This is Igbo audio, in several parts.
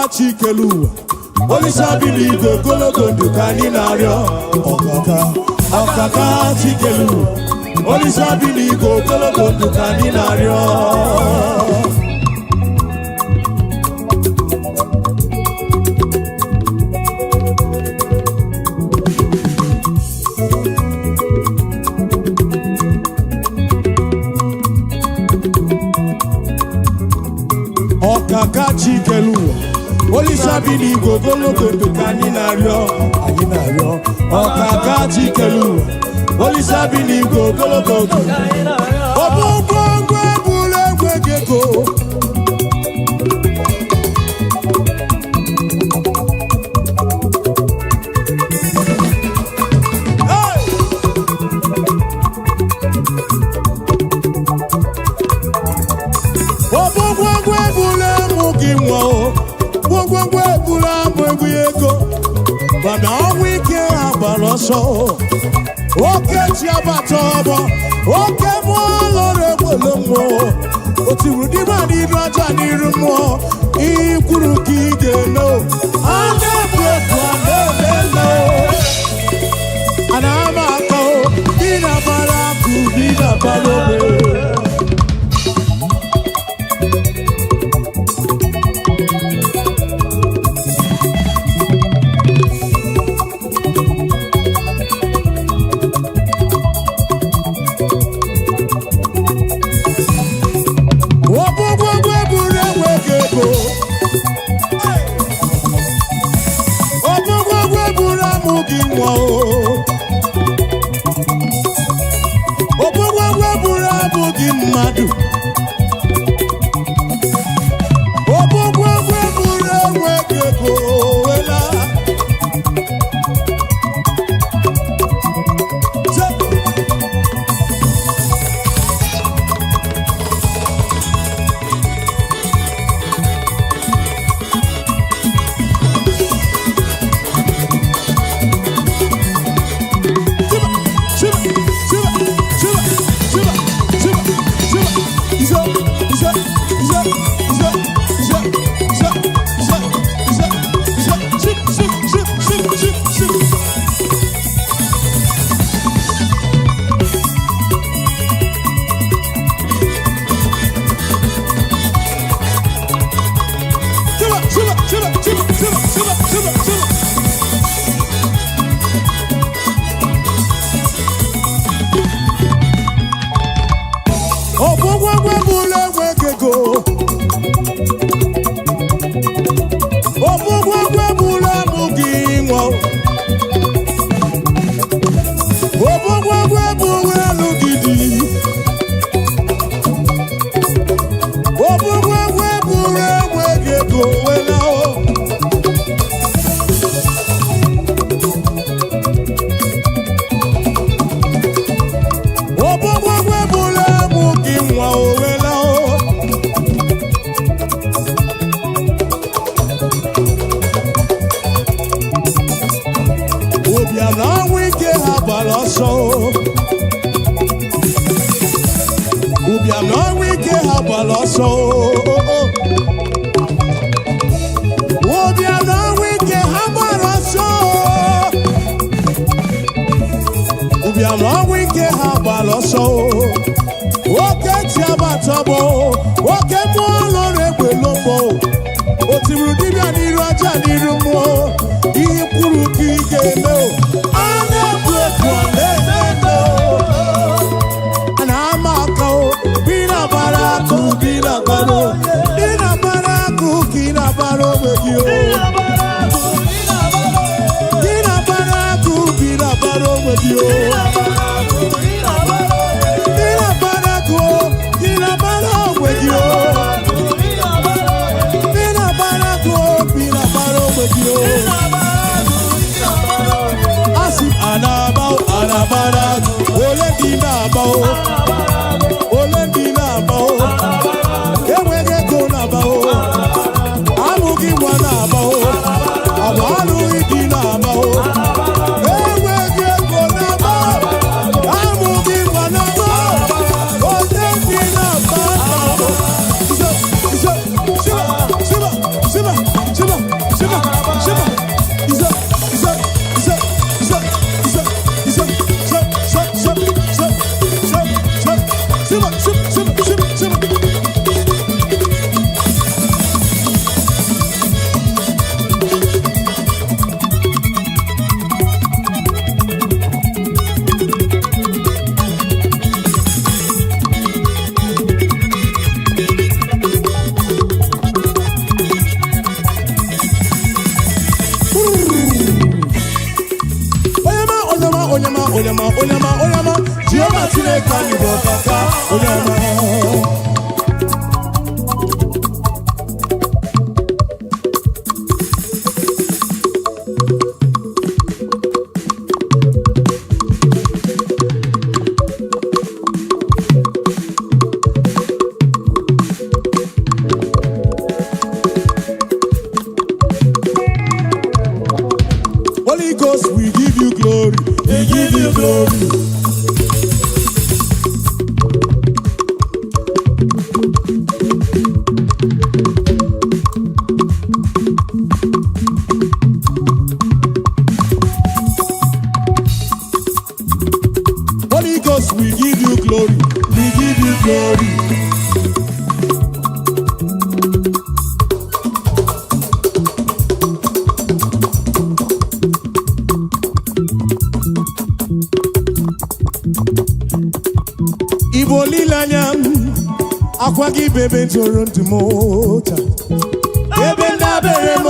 Chikelu, Olisa biligo gologo dukani nario. Okaka chikelu, Olisa biligo gologo dukani nario. Okaka chikelu, Olisa biligo gologo dukani nario. Okaka chikelu, Olisa biligo gologo dukani nario. Obongwe bule gwegeko. Obongwe bule mugiwo. Gwogwe bula mwego bana wike abaloso oke ti abatobo oke mo lore bolomo otiru di ma ni raja ni rumo ikuru kigelo ande bweku ande no anama ko bina baraku bina balobe. Bina bara onyama, onyama, onyama. Jehovah Chineke anyị bụ ọkaka, onyama. Holy Ghost, we give you glory, we give you glory. Holy Ghost, we give you glory, we give you glory. Igbo lilanya akwa gị bebe toro ntị m taa ebe ndabere m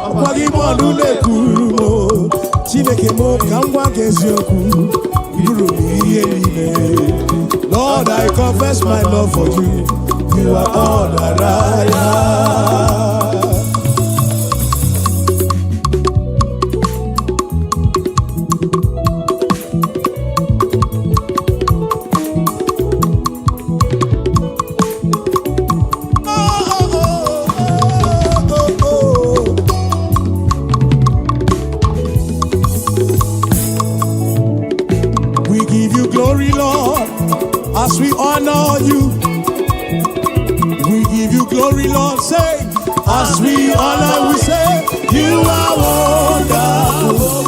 akwa gị bọọlụ na-ekwuru m Chineke m ka m gwa gị eziokwu bụrụ m ihe niile. Lord, I confess my love for you. You are all that I am. Glory, Lord, as we honor you. We give you glory, Lord. Say, as we honor, we say, you are wonderful.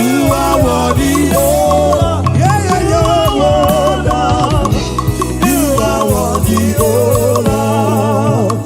You are worthy. Oh, yeah, yeah, you are wonderful. You are worthy, oh Lord.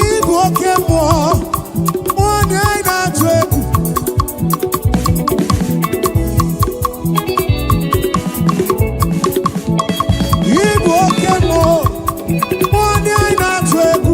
Igbo oke mmụọ onye anyị na-atụ egwu. Igbo oke mmụọ onye anyị na-atụ egwu.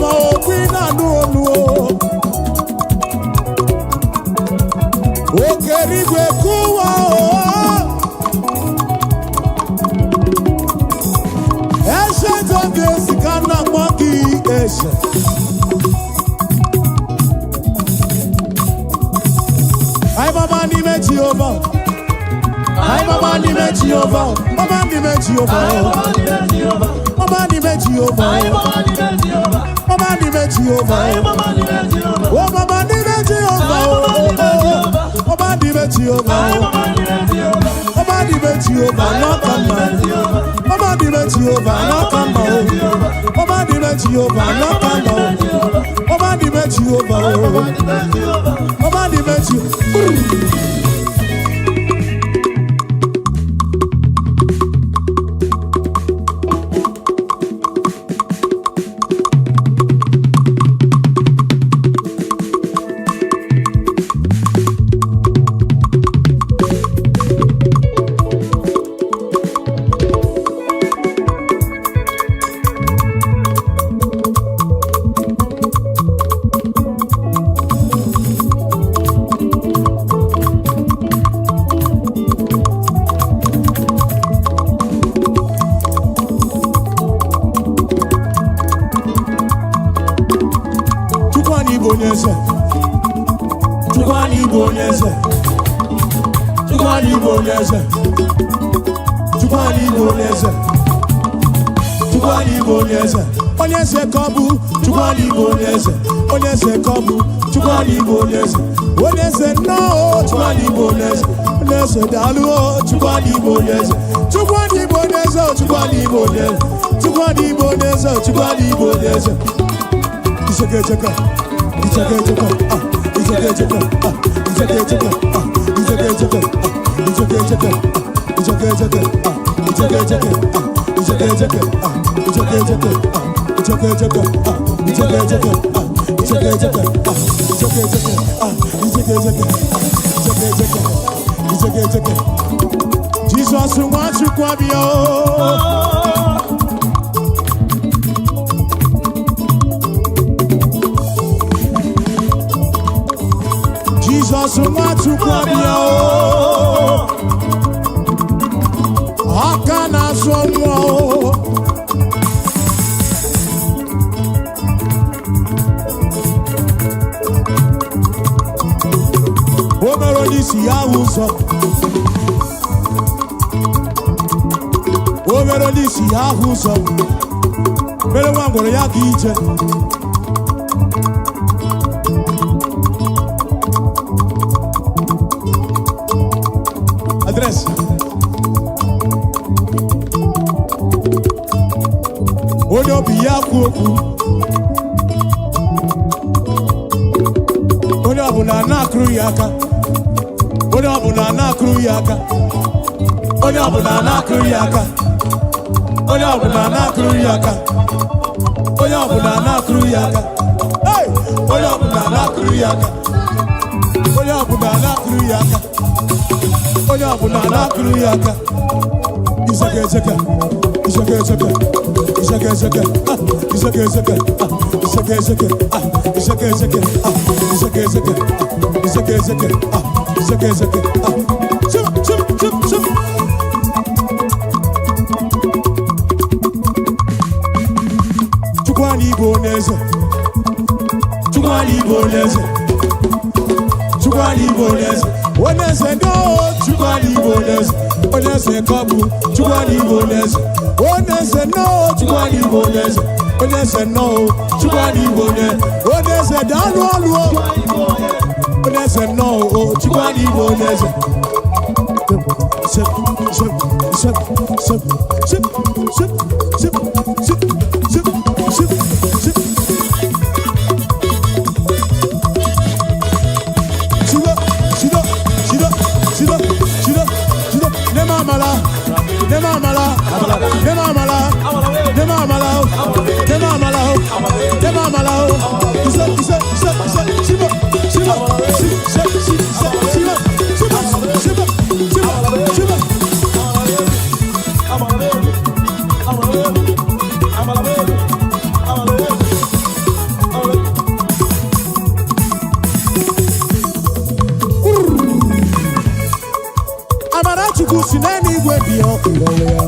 o queen anu o kerigwe kuwa o ancient of days kana monkey ancient. Ai mama ni me Jehovah. Ai mama ni me Jehovah. Mama ni me Jehovah. Mama ni me Jehovah. Mama ni me Jehovah. Oh mama ni me Jehovah. Mama ni me Jehovah. Mama ni me Jehovah. No come on. Mama ni me Jehovah. No come on. Mama ni me Jehovah. No come on. Mama ni me Jehovah. Mama ni me Jehovah. Onyese kobu, chukwani bonese. Onyese kobu, chukwani bonese. Onyese no, chukwani bonese. Onyese dalu, chukwani bonese. Chukwani bonese, chukwani bonese. Chukwani bonese, chukwani bonese. Iseke cheka, iseke cheka, iseke cheka, iseke cheka, iseke cheka, iseke cheka, iseke cheka, iseke cheka, iseke cheka, iseke cheka. It's okay, it's okay, it's okay, it's okay, it's okay, it's okay, it's okay, it's okay, it's okay, it's okay. Jesus wants you to be Jesus wants you to be how can I show Omerolisi yahuso. Omerolisi yahuso. Mele wangoro ya kiche. Address. Odo biya kuoku. Odo abuna na kru yaka. Odo abuna na kru yaka. Odo abuna na kru yaka. Odo abuna na kru yaka. Odo abuna na kru yaka. Hey! Odo abuna na kru yaka. Odo abuna na kru yaka. Odo abuna na kru yaka. Isake isake. Isake isake. Isake isake. Isake isake. Isake isake. Isake isake. Isake isake. Isake isake. Isake isake. Shum. Chukwani bonese. Chukwani bonese. Chukwani bonese. Onese no. Chukwani bonese. Onese kabu. Chukwani bonese. Onese no. Chukwani bonese. Onese no. Chukwani bonese. Onese dalu alu. Onese no. Chukwani bonese. chukwu si n'eluigwe bịa ịlọrọ ya.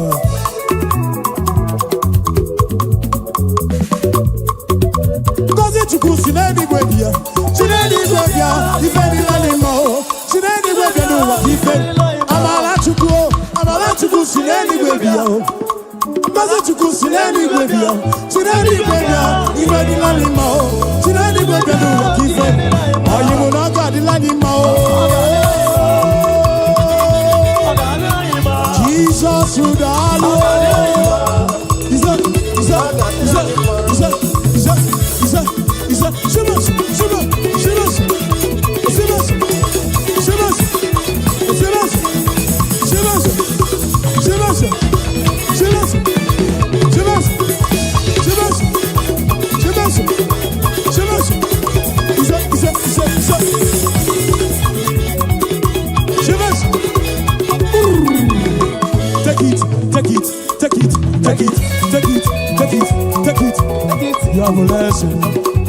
Ngozi chukwu si n'eluigwe bịa, si n'eluigwe bịa, ife niile n'ime o, si n'eluigwe bịa n'ụwa ife. Amara chukwu si n'eluigwe bịa o. Ngozi chukwu si n'eluigwe bịa, si n'eluigwe bịa, ife niile n'ime o, si n'eluigwe bịa n'ụwa ife. Anyị mụ na ọ ga-adịla n'ime o. Jesus would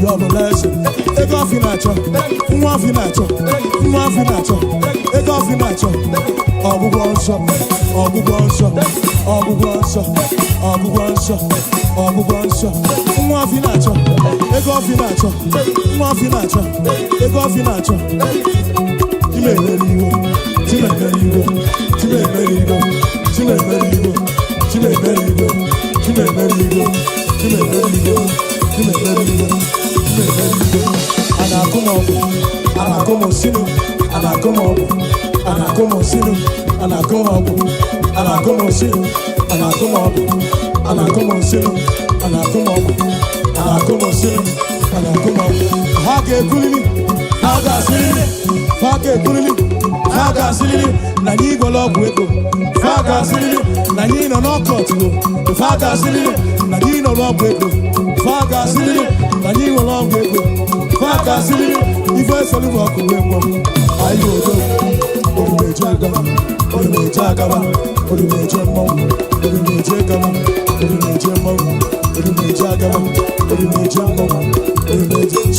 You have a lesson. Take off your nacho. Move your nacho. Take off your nacho. Abu Wansa. Move your nacho. Take off your nacho. Take off your nacho. You may let you Faga silili, na nyi golobu ego. Faga silili, na nyi no kotu. Faga silili, na nyi no lobu ego. Faga silili, na nyi no lobu ego. Faga silili, ife selu wa kuwemo. Ayo do, odumeje gaba, odumeje mo, odumeje gaba, odumeje mo, odumeje gaba, odumeje mo, odumeje.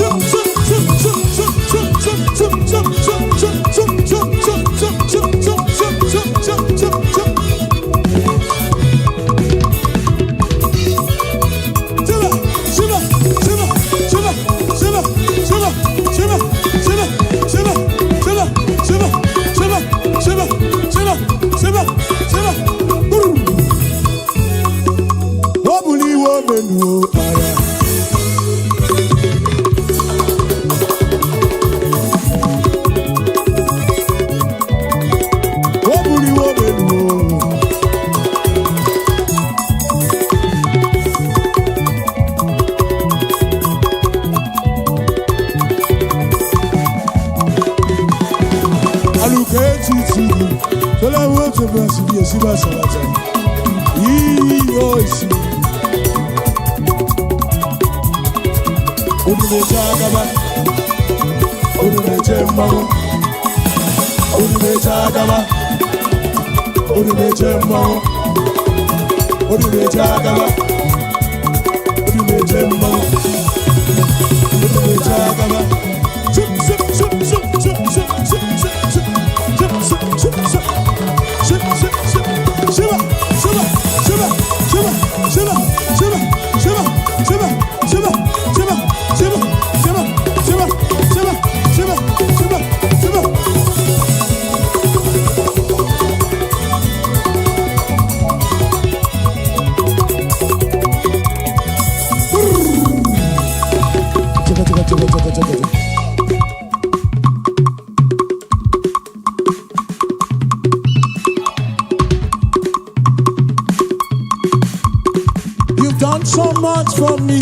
You've done so much for me,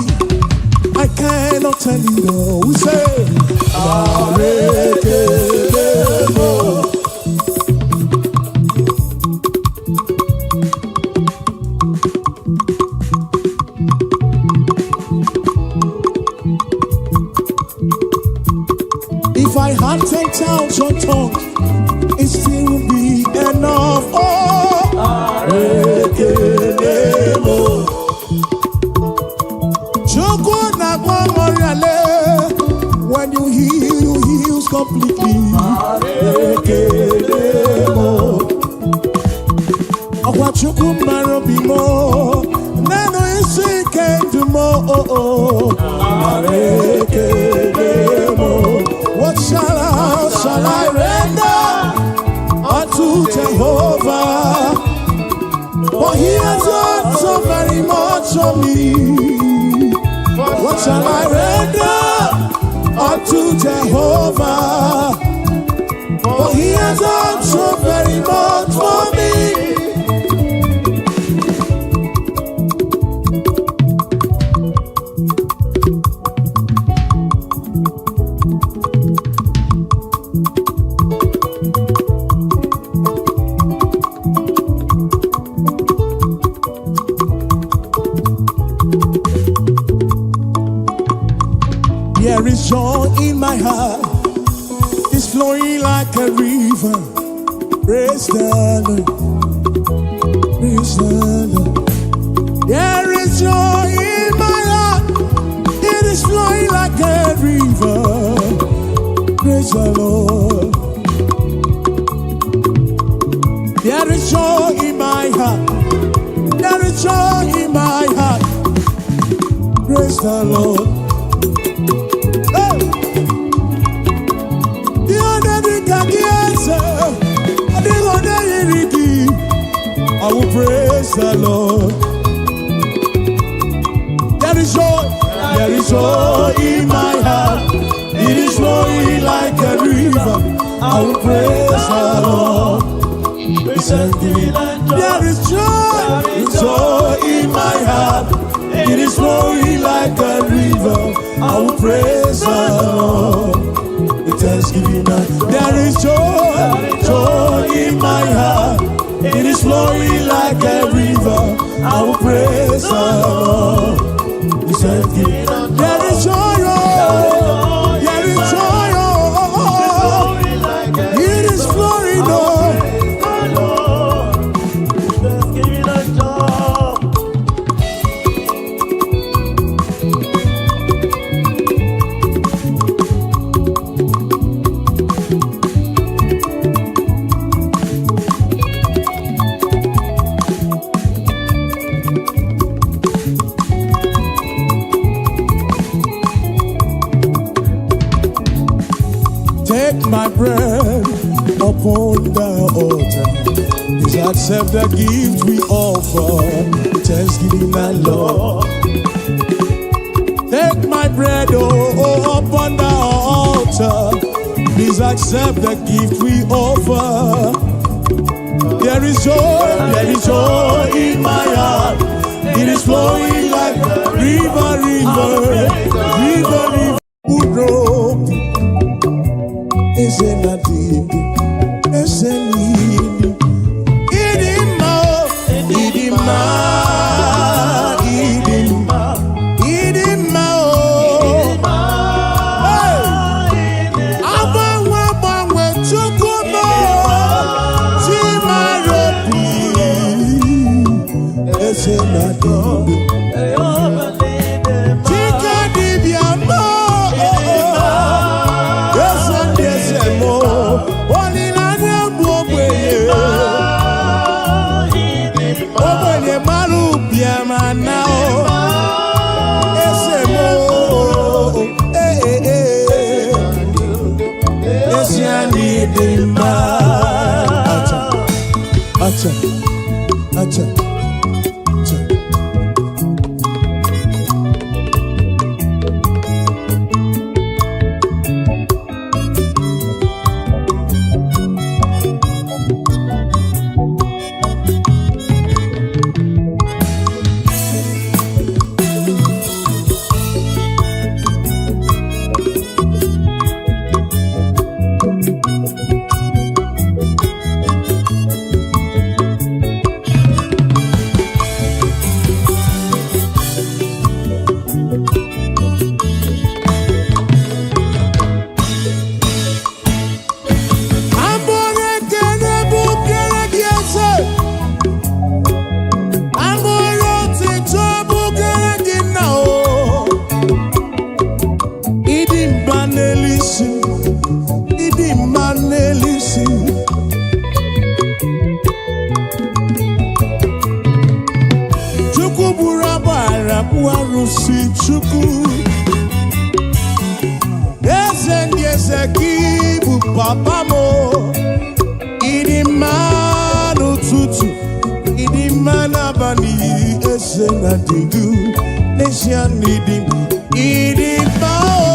I cannot tell you all. We say, if I had 10,000 tongues, it still would be enough. When you heal, you heal completely. Chukumaro bimo, nano isi kendumo, areke demo. What shall I render unto Jehovah? For he has done so very much for me. What shall I render unto Jehovah? For he has done so very much for me. There is joy in my heart, it's flowing like a river. Praise the Lord, praise the Lord. There is joy in my heart, it is flowing like a river. Praise the Lord. There is joy in my heart, there is joy in my heart. Praise the Lord. I will praise the Lord. There is joy in my heart. It is flowing like a river. I will praise the Lord. There is joy in my heart. It is flowing like a river. I will praise the Lord. Thanksgiving. There is joy in my heart. It is flowing like a river. I will praise the Lord. There is joy, there is joy, it is flowing, Take my bread upon the altar. Please accept the gift we offer. Thanksgiving and Lord. Take my bread upon the altar. Please accept the gift we offer. There is joy in my heart. It is flowing like a river. Acha. si Chukwu eze ndị eze gị bụ papa mo. Ịdị mma n'ụtụtụ, ịdị mma n'abalị, eze na dịdu n'ezie n'ịdị mma o.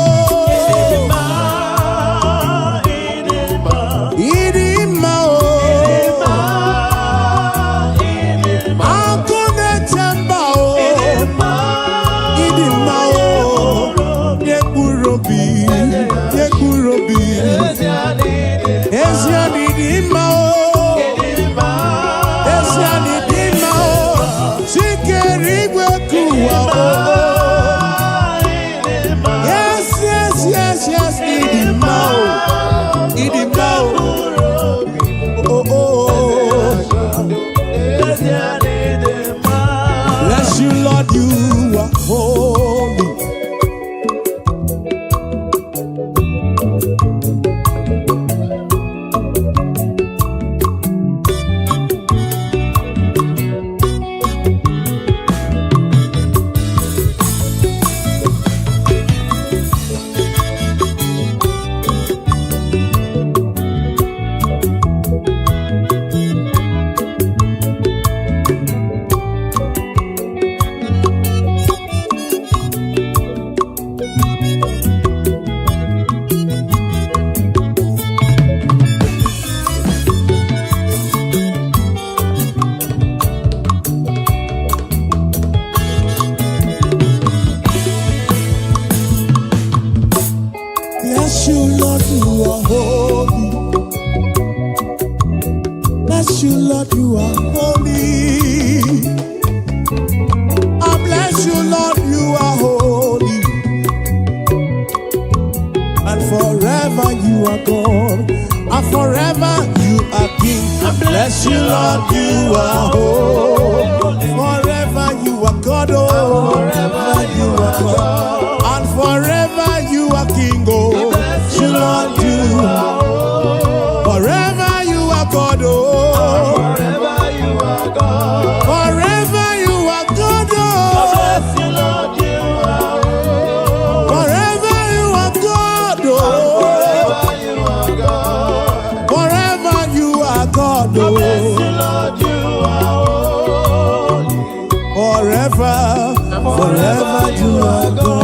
Bless you, Lord, you are holy. Bless you, Lord, you are holy. Bless you, Lord, you are holy. I bless you, Lord, you are holy. And forever you are God. And forever you are King. I bless you, Lord, you are holy. Forever you are God, oh. Forever you are God. And forever you are King, oh. You, Lord, you are forever you are God, oh. Forever you are God. Forever you are God, oh. Bless you, Lord, you are forever you are God, oh. Forever you are God. Forever you are God, oh. Bless you, Lord, you are forever, forever you are God.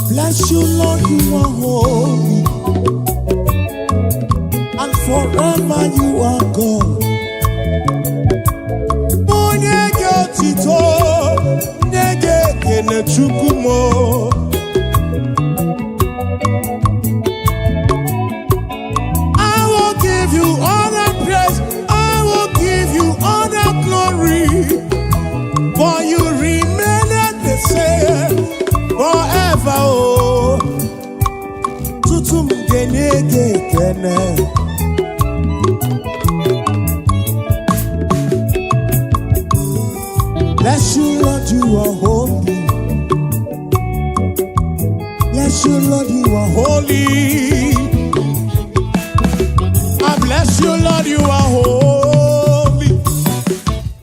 Bless you, Lord, you are holy. And forever you are God. Onye ge otito, onye ge ekele Chukwu mo. I will give you all the praise, I will give you all the glory, for you remain the same forever, oh. Tutum genege kene. Bless you, Lord, you are holy. Bless you, Lord, you are holy. I bless you, Lord, you are holy.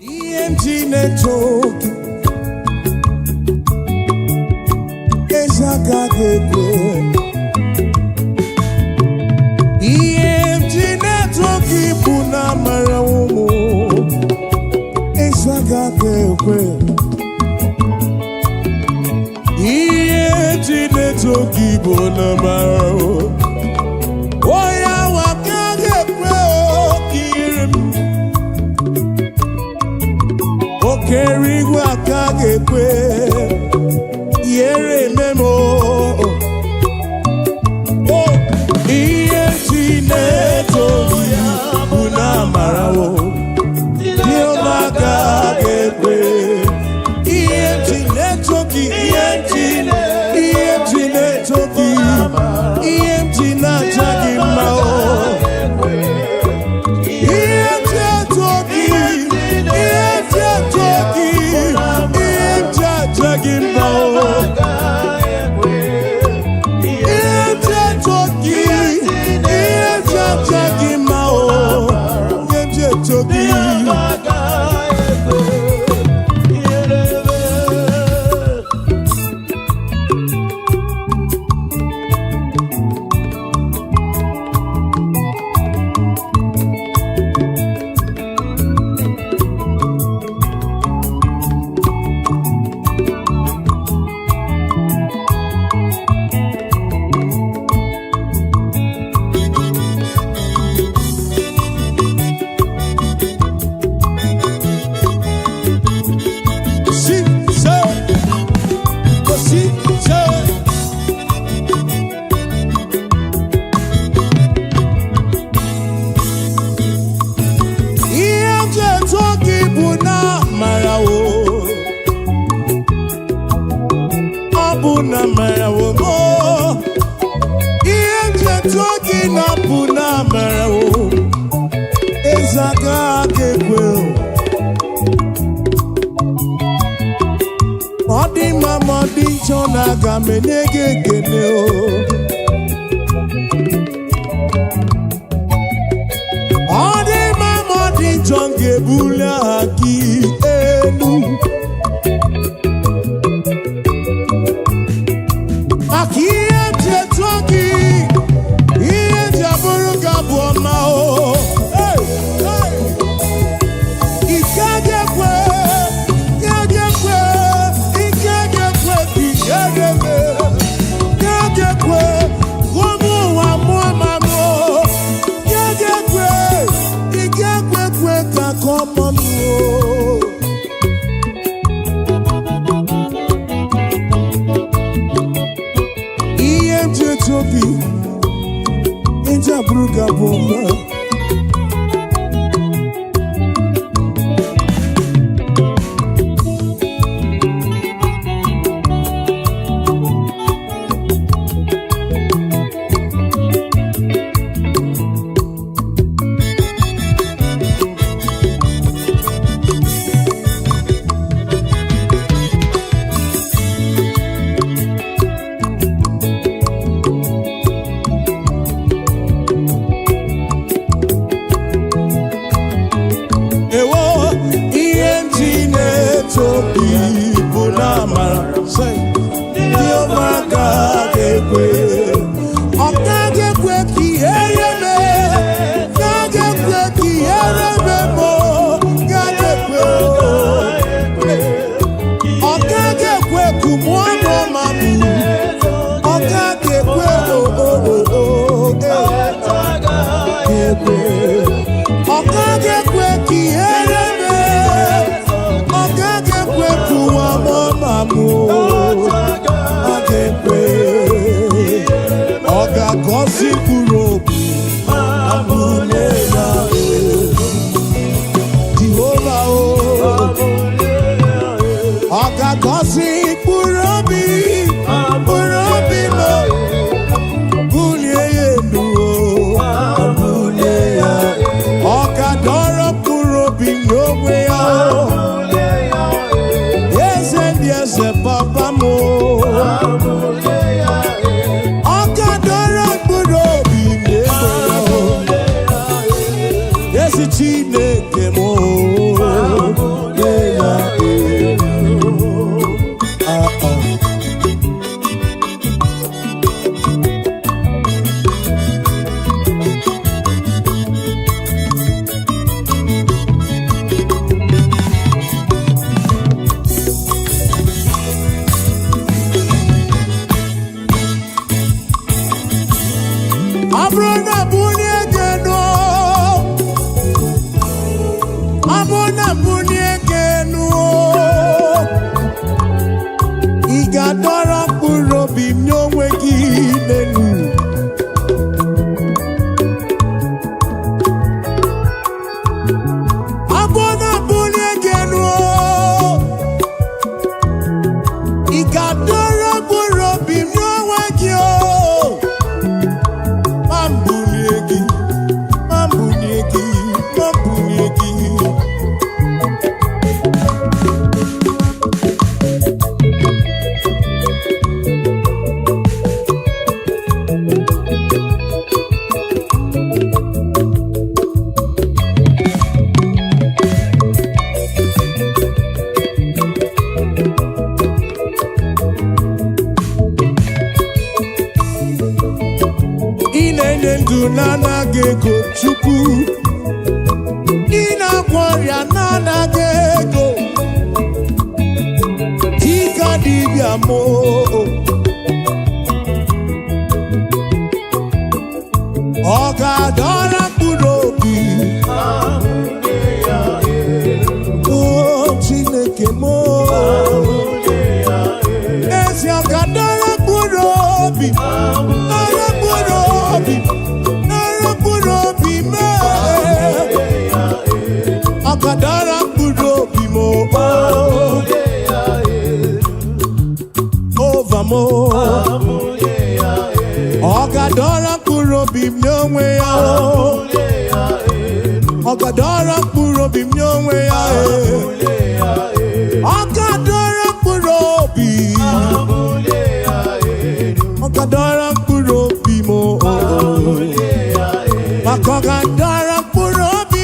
EMG network. EMG network ibu na mara umu Isaga kekwe Chineke Igbo na mara oya waka gekwe okirim okeri waka gekwe yere memo o iye Chineke Igbo na mara dio waka gekwe iye Chineke Abrona bunye geno, Abrona bunye geno. Igadora kuro bimnyongwe kinenu. Abrona bunye geno, Igadora kuro bimnyongwe kyo. Nana gego chuku ina kwaria nana gego tika dibia mo oga dora kurobi oh chineke mo esi oga dora kurobi Akadara kurobi mo over mo Akadara kurobi mnyongwe ya Akadara kurobi mnyongwe ya Akadara kurobi Akadara kurobi mo Akadara kurobi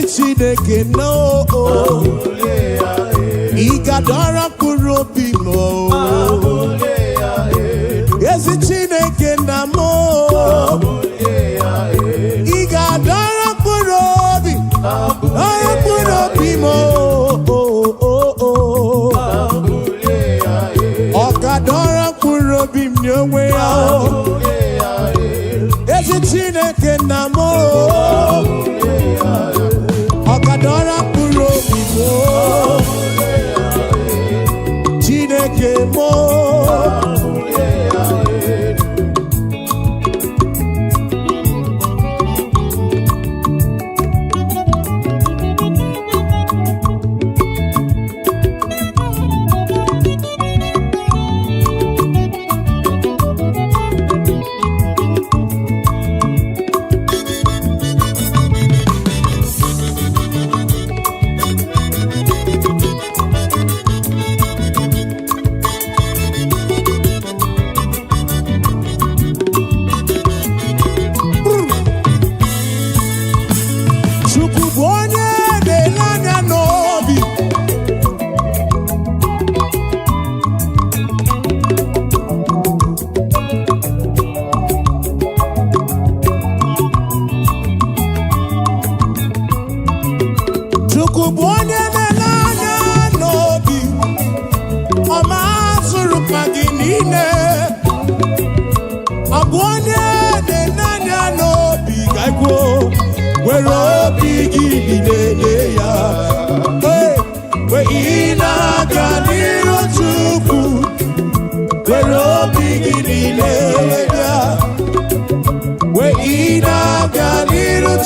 Chineke no Igadora kurobi mo Yesi Chineke na mo Igadora kurobi mo Okadora kurobi mnyongwe ya Yesi Chineke na mo Akadora kurobi mo Chineke mo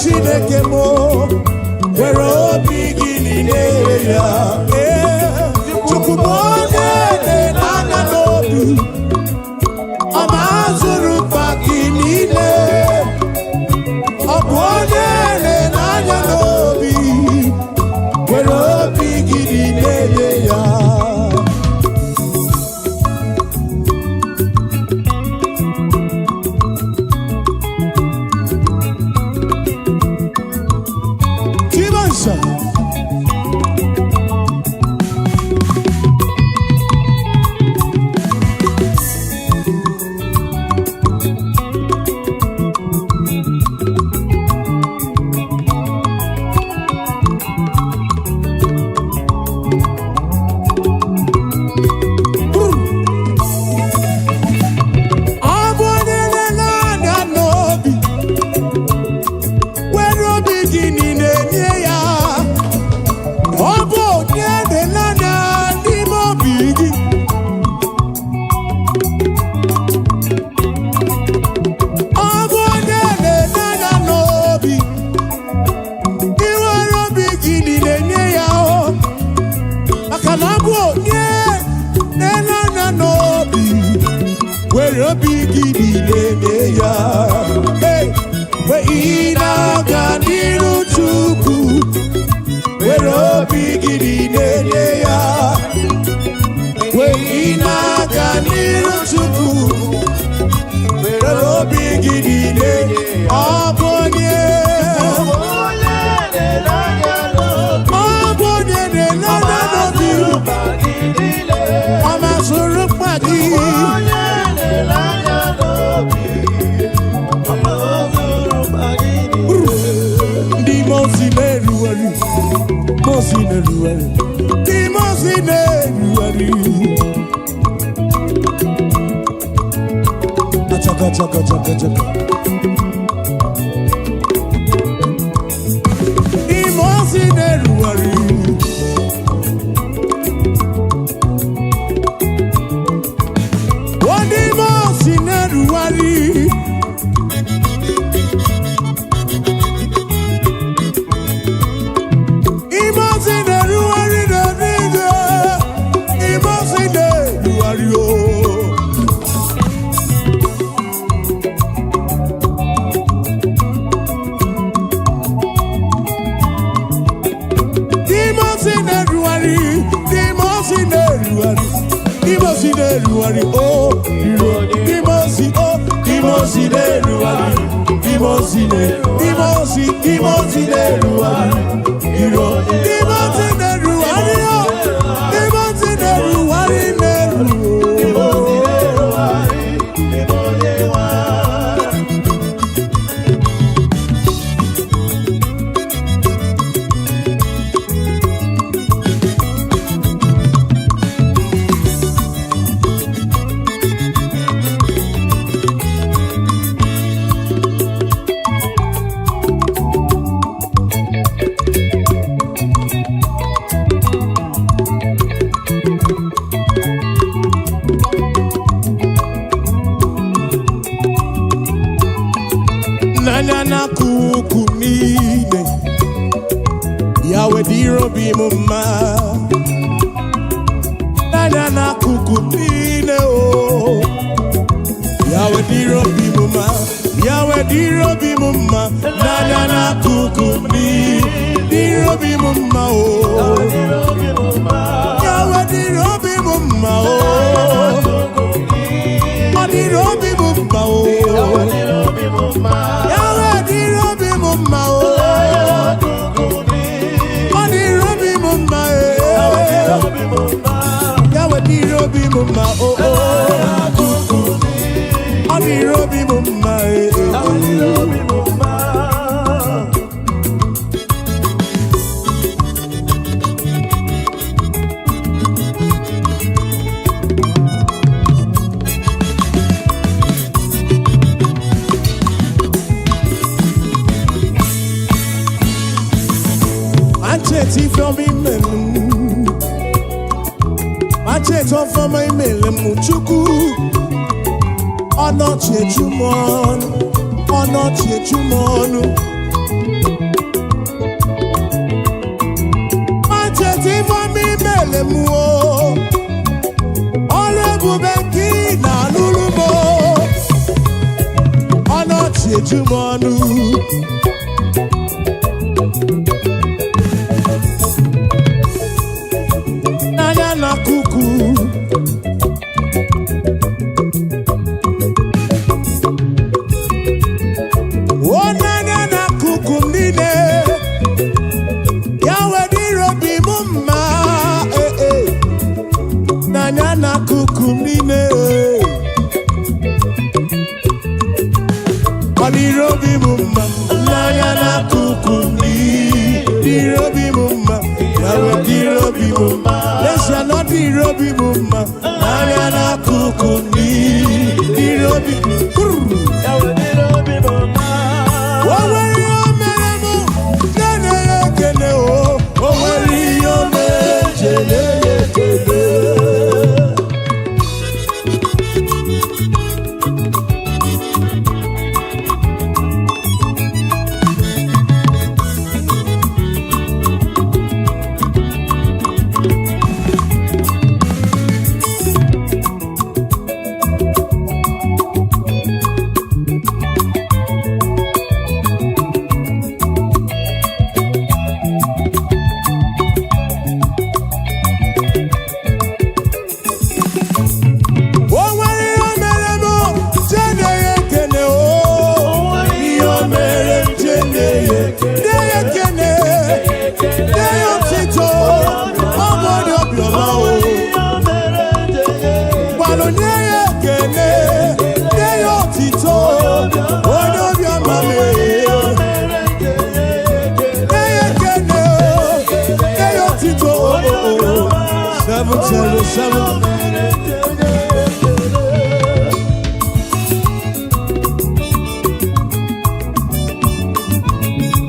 Chineke mo where beginning ya chukwubone nana nobi amazuru pakinile obone nana nobi where beginning ya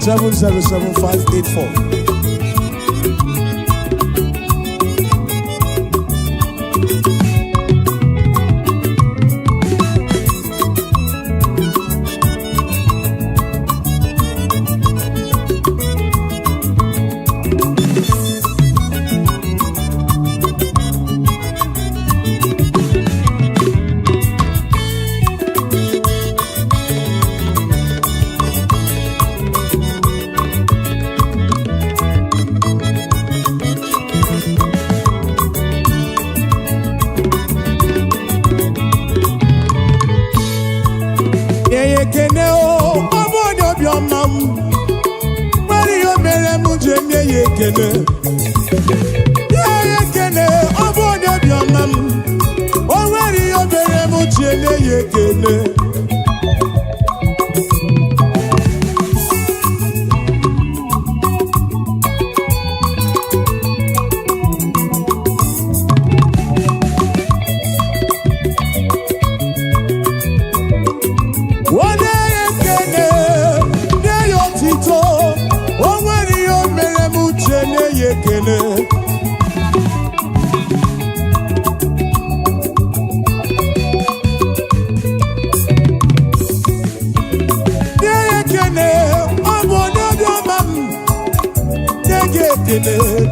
707-584.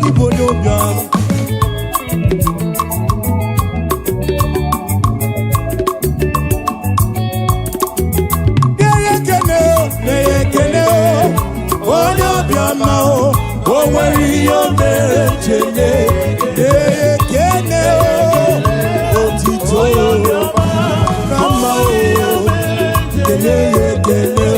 Igbo n'obiọma na-ekene onye obiọma o nwere ihe o mere chene na-ekene otito na mma kene ya ekene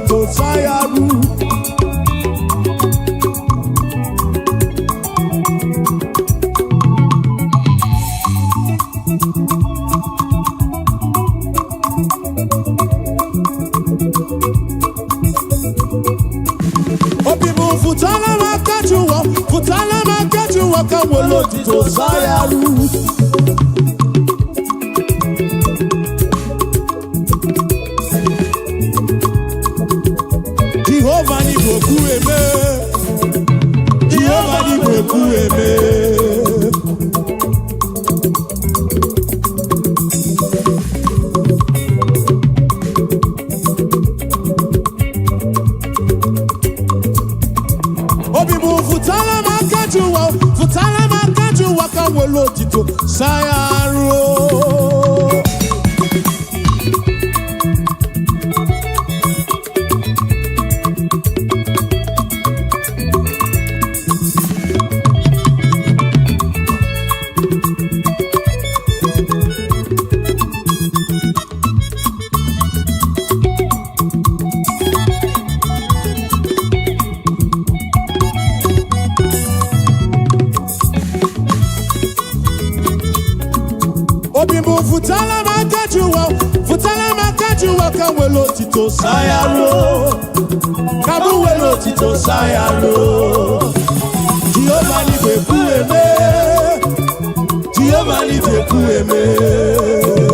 to Sayaru. Obibu futala makajuwa kawelo to Sayaru. Jehovah ni boku eme. Jehovah ni boku eme. Obibu futala makajuwa kawelo tito Sayaru. Obibu futala makajuwa kawelo tito Sayaru. Kabuwelo tito Sayaru. Jehovah ni beku eme. Jehovah ni beku eme.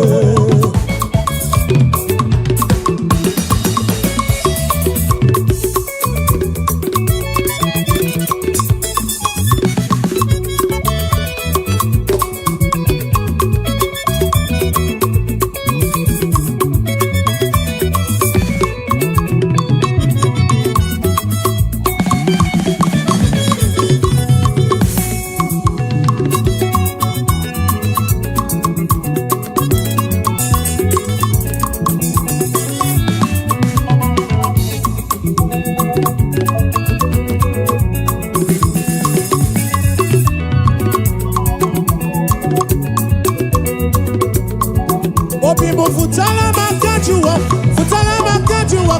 Obibo futala makajuwa,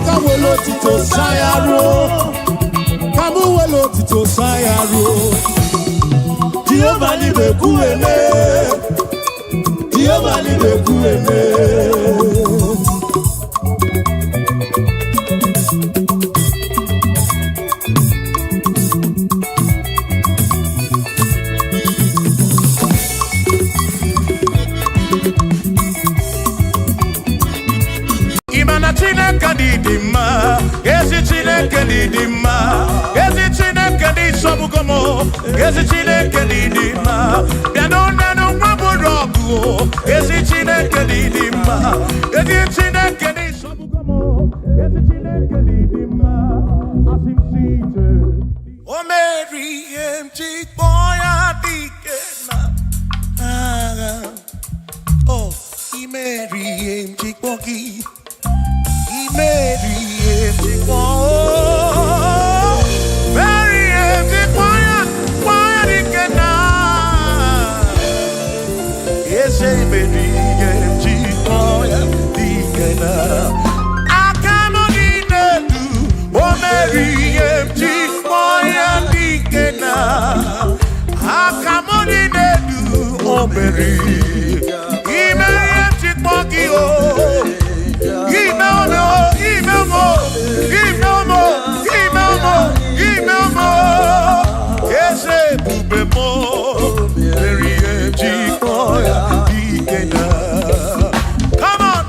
kamwelo tito sayaro, kamwelo tito sayaro. Jehovah ni bekueme, Jehovah ni bekueme. Didima, esi Chineke didima, esi Chineke di sobugomo, esi Chineke didima, dano maburogu, esi Chineke didima, esi Chineke di sobugomo, esi Chineke didima, asim site. O Mary empty boya dikena, oh, Mary empty boki. Mary empty quiet, Mary empty quiet, ikena. Yes, Mary empty quiet, ikena. I come on in do, oh Mary empty quiet, ikena. I come on in do, oh Mary, Mary empty quiet, oh. Come on.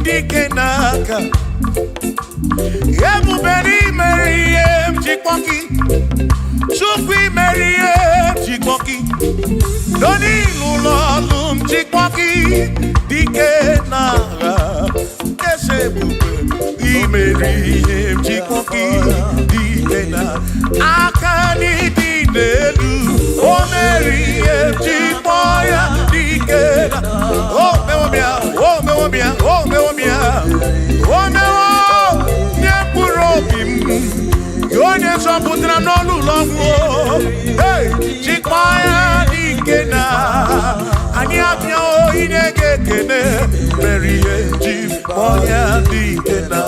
Dikenaka Ebuberi Meriem Chikwoki Chukwi Meriem Chikwoki Doni Lulolum Chikwoki Dikenaka Esebuberi Meriem Chikwoki Dikenaka Akani Dinelu O Meriem Chikwoya Dikenaka Oh Mewomia Oh Mewomia Oh Mewomia Oh Mewomia Nyepurobim Yonye Soputra Nolu Longo Hey Chikwaya Dikena Anyapnya O Inege Kene Merie Chikwaya Dikena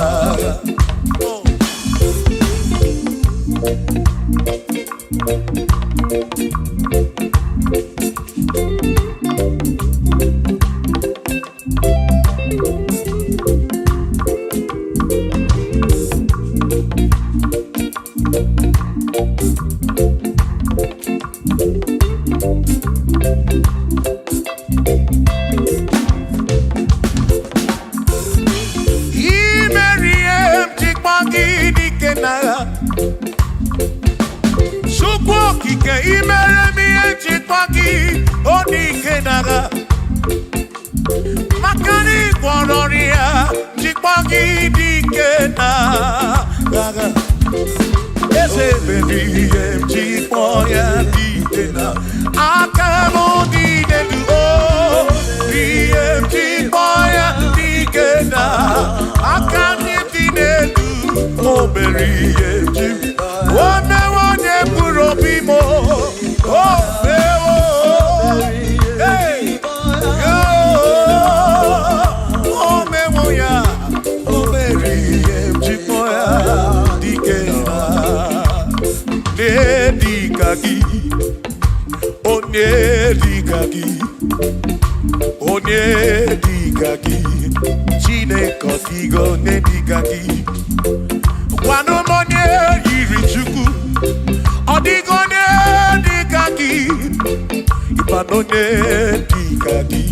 Makani Kwanoria, Chikpagi Dikena, Ese baby, Chikpoya Dikena, Akamo Dikenu, DM Chikpoya Dikena, Akani Dinedu, Oh Berry, Chip, Oh Mewane Purobimo, Oh Onye digagi, Chine Kotigo ne digagi. Wano monye yirichuku, Odigo ne digagi. Ipano ne digagi,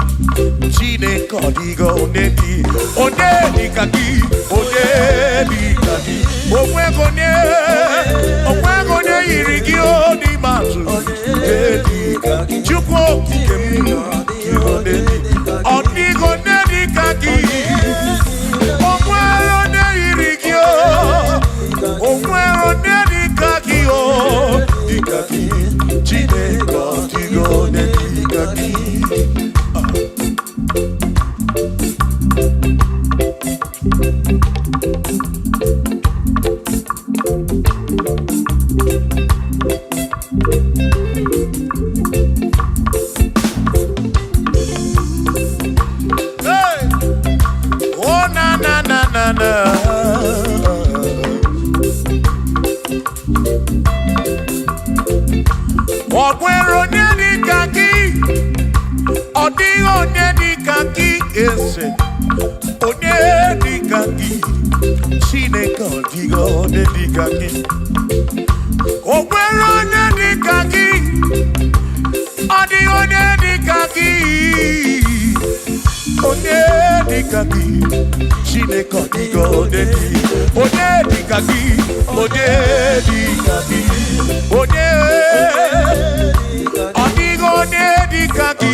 Chine Kotigo ne di. Onye digagi, Omwego ne yirigi oni matu. Chukwu Odigo ne gagi. Hey! Oh na na na na na. Ọ̀pẹ̀rẹ̀ onye dịka gị, ọ dịghị onye dịka gị eze, onye dịka gị, Chineke ọ dịghị onye dịka gị. Ọ̀pẹ̀rẹ̀ onye dịka gị, ọ dịghị onye dịka gị, onye dịka gị, Chineke ọ dịghị onye dịka gị, onye dịka gị, onye ọ dịghị onye dịka gị,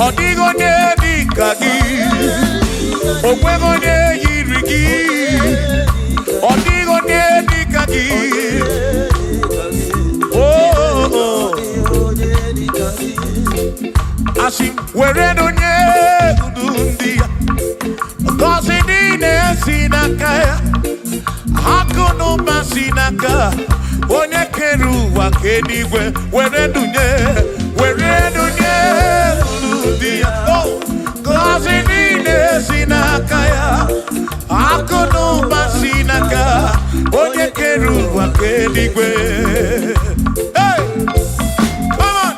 ọ dịghị onye dịka gị, o nweghị onye yiri gị, ọ dịghị onye dịka gị, asị were onye ndu ndị ya, ngọzi niile si n'aka ya, akụ na ụba si n'aka onye kere ụwa ka eluigwe, were ndunye ndị ya, ngọzi niile si n'aka ya, akụ na ụba si n'aka onye kere ụwa ka eluigwe. Hey! Come on!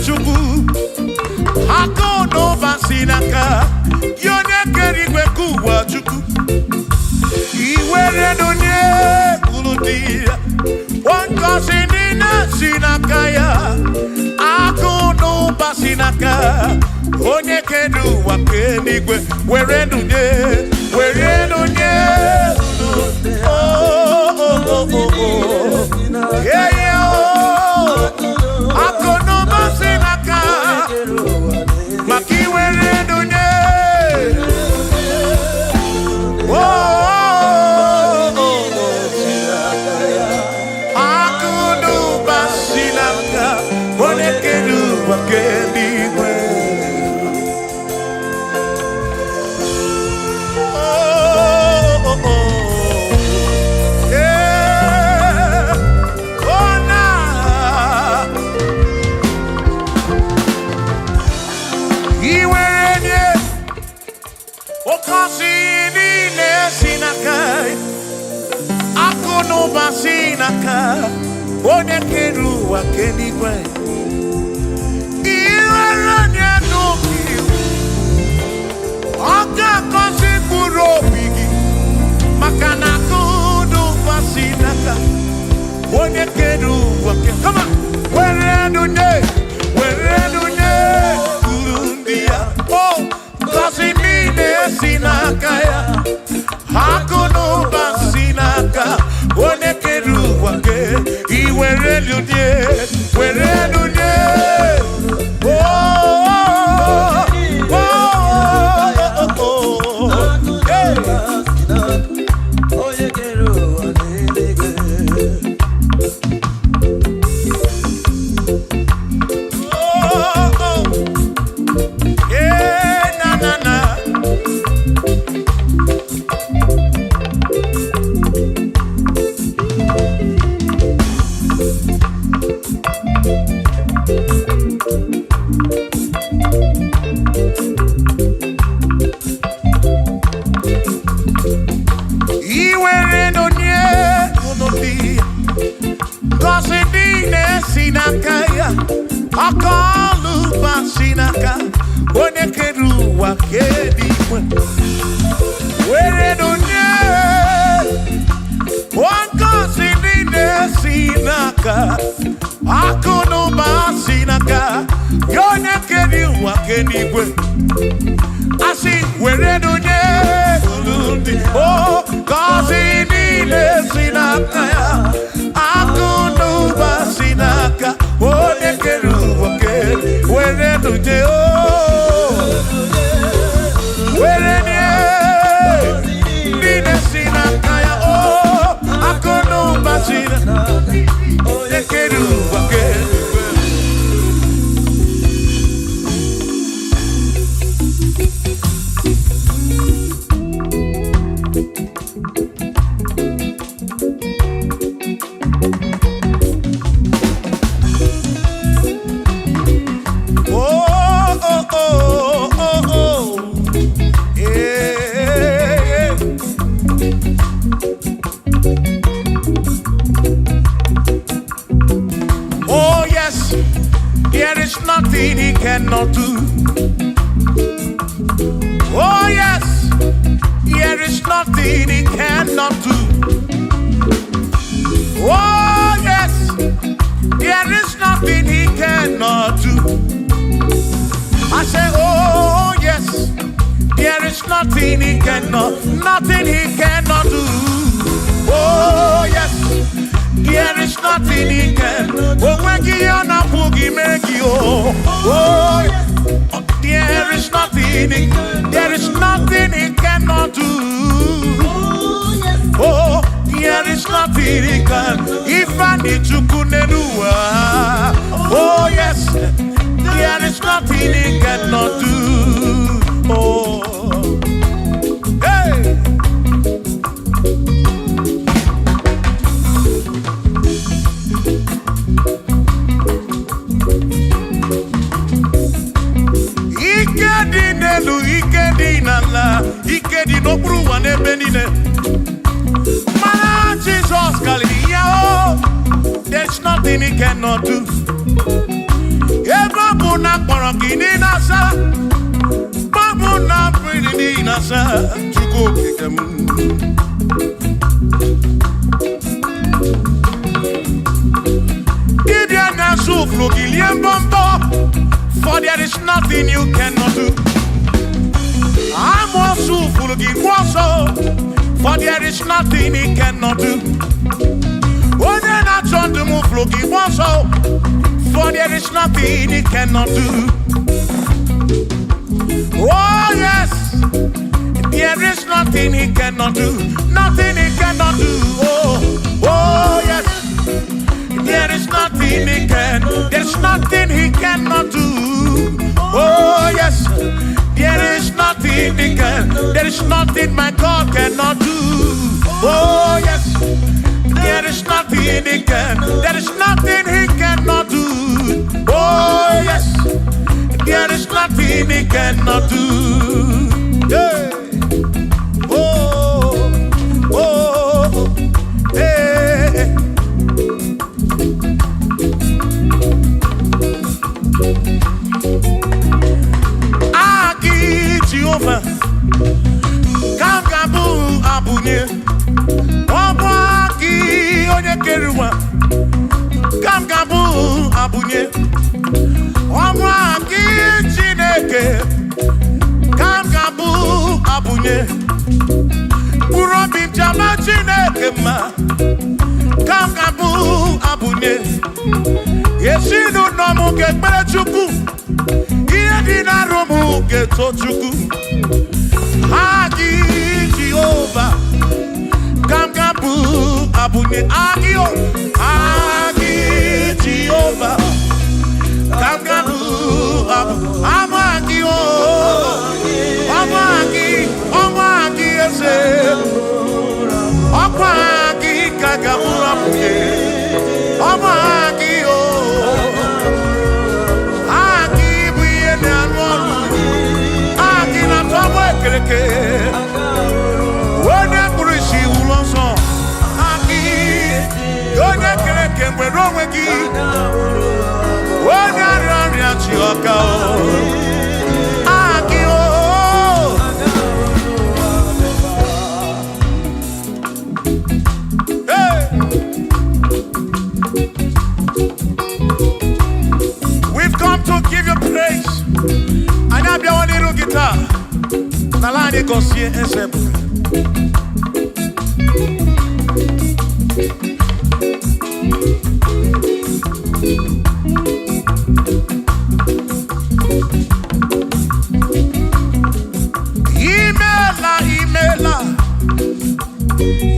Chukwu akụ n'ụba si n'aka ya, onye kere igwe ka ụwa Chukwu, iwere n'onye kwuru dị ya, ngọzi niile si n'aka ya, akụ n'ụba si n'aka onye kere ụwa ka eluigwe, were n'onye akụ n'ụba si n'aka maka iwere n'onye akụ n'ụba si n'aka onye kere ụwa ka eluigwe. Onye kere ụwa ka eluigwe, iwere onye n'obi, ọ ga-agọzi mkpụrụ obi gị, maka na akụ n'ụba si n'aka onye kere ụwa ka, come on, were n'onye kwuru ndị ya, ngọzi niile si n'aka ya, akụ n'ụba si n'aka onye kere ụwa ka iwere n'onye, were n'onye, akọlụba si n'aka onye kere ụwa ka eluigwe, were n'onye ngọzi niile si n'aka n'igwe asị were n'onye ndị o gọzi niile si n'aka ya akụ n'ụba si n'aka onye kere ụwa were n'onye o were nye niile si n'aka ya o akụ n'ụba si n'aka onye kere ụwa nothing he cannot do. Oh yes, there is nothing he cannot do. Oh yes, there is nothing he cannot do. I say, oh yes, there is nothing he cannot do. Oh yes, there is nothing he can. Oh, when you na boogie make you. Oh, there is nothing he cannot do. Oh, there is nothing he can. If I need to kunenua. Oh yes, there is nothing he cannot do. Oh, hey. Ikedi no bruwa ne benine. Man, Jesus Galileo, there's nothing he cannot do. Babu na parangini nasa, babu na pretty nasa, to go pick them. Gideon na suflo Gilliam Bombo, for there is nothing you cannot do. I'm also full of also, for there is nothing he cannot do. Oh, then I turn to move looking also, for there is nothing he cannot do. Oh, yes, there is nothing he cannot do. Nothing he cannot do. Oh, yes, there is nothing he can. There's nothing he cannot do. Oh, yes. There is nothing he can. There is nothing my God cannot do. Oh yes. There is nothing he can. There is nothing he cannot do. Oh yes. There is nothing he cannot do. Hey. Oh. Oh. Hey. Jehovah, Kangabu Abunye, Obaki Onyekeruwa, Kangabu Abunye, Obaki Chineke, Kangabu Abunye, Urobi Jama Chineke ma, Kangabu Abunye, Yeshinu Nomu Gekpere Chukwu. Dina romu geto chuku Agi Jehovah Kamgabu Abunye Agio Agi Jehovah Kamgabu Amagio Amagi ese Amagi Kagabu Abunye Amagio Wone kurishi ulonso Aki Yone kereke mweromegi Wone arari achioka Aki Hey. We've come to give you praise. Chineke gozie eze ebube. Imela, imela,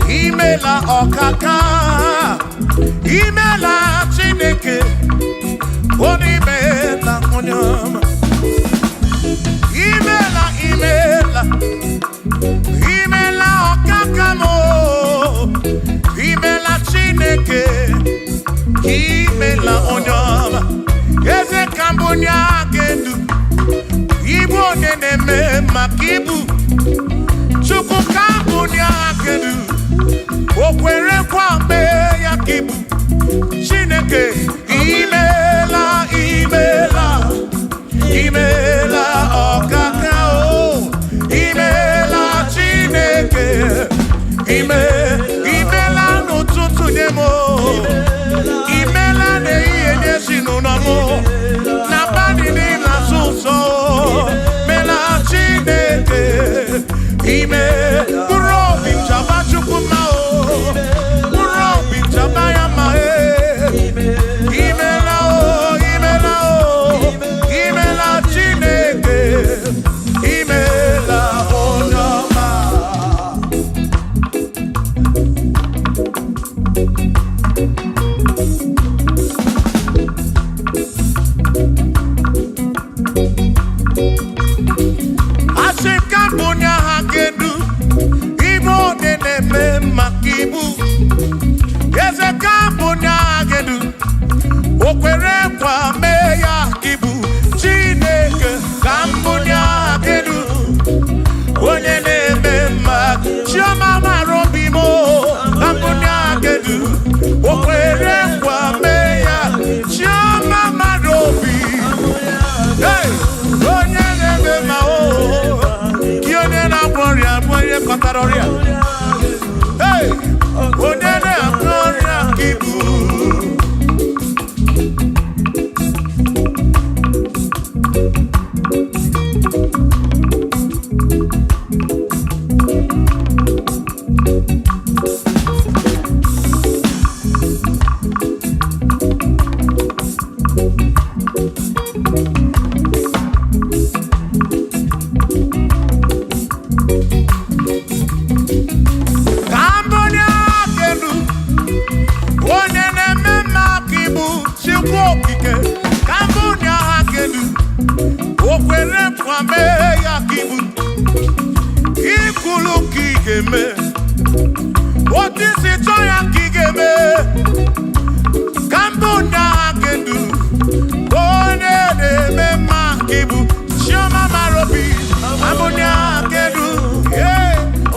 imela ọkaka, imela Chineke, onimela onye ọma. Imela, imela, imela ọkaka mo, imela Chineke, imela onye ọma. Eze kambunya gedu, Igbo onye na-eme maka ibu. Chukwu kambunya gedu, o kwere kwa mee ya ka ibu. Chineke, imela, imela, imela ọkaka o, imela Chineke, imela n'ụtụtụ nye m o, imela n'ehihie nye ezinụlọ m, n'abalị niile azụ ụzọ, mela Chineke, mkpụrụ obi nchaba Chukwu mma o, mkpụrụ obi nchaba ya mma e. Imela o, imela o, imela Chineke, imela onye ọma. Asị ka mbunye ha kedu, Igbo onye na-eme maka ibu. Eze ka mbunye ha kedu, o kwere kwa mee ya ka ibu. Chineke ka mbunye ha kedu, onye na-eme maka chioma mara obi m, ka mbunye ha kedu, o kwere kwa mee ya chioma mara obi. Hey, onye na-eme ma o, gị onye na-agwọ ọrịa bụ onye kpatara ọrịa. Hey, onye na-agwọ ọrịa ka ibu. Cambodia kedu, onye na-eme maka ibu Chukwu okike. Cambodia kedu, o kwere kwa mee ya ka ibu. Ikwulu ka ị ga-eme, otu isi chọọ ya ka ị ga-eme. Cambodia kedu, onye na-eme maka ibu chioma mara obi. Cambodia kedu,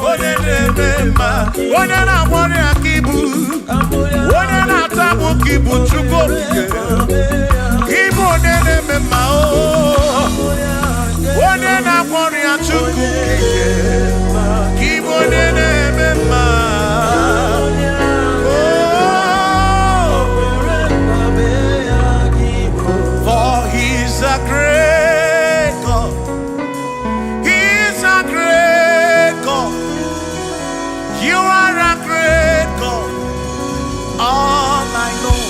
onye na-eme mma, onye na-agwọ ọrịa ka ibu, onye na-atagbu ka ibu Chukwu okike. Igbo onye na-eme mma o, onye na-agwọ ọrịa Chukwu okike. Igbo onye na-eme mma for he's a great God, he's a great God. You are a great God, all I know.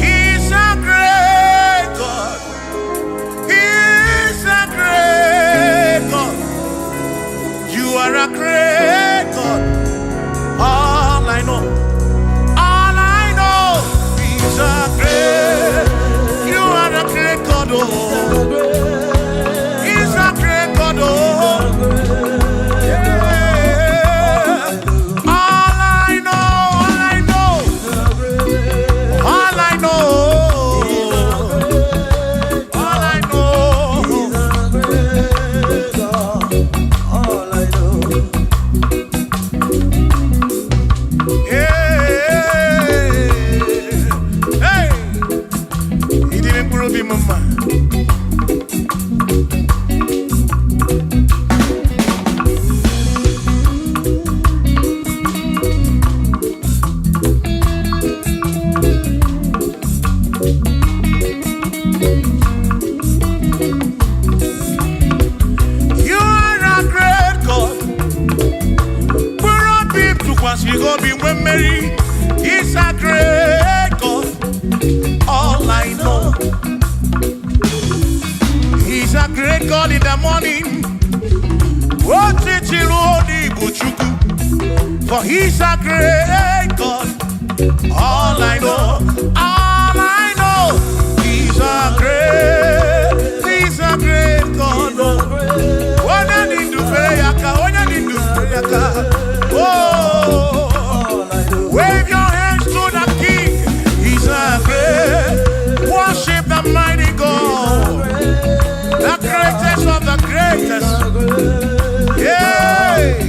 He's a great God, he's a great God. You are a great God, all I know. All I know, he's a great, you are a great God, oh. He's a great God, oh. Hey! morning. What did you for he's a great God. All I know, he's a great God. When I need to pray, oh, wave your hands to the King. He's a great. Worship the mighty God, the greatest of the greatest. Yeah.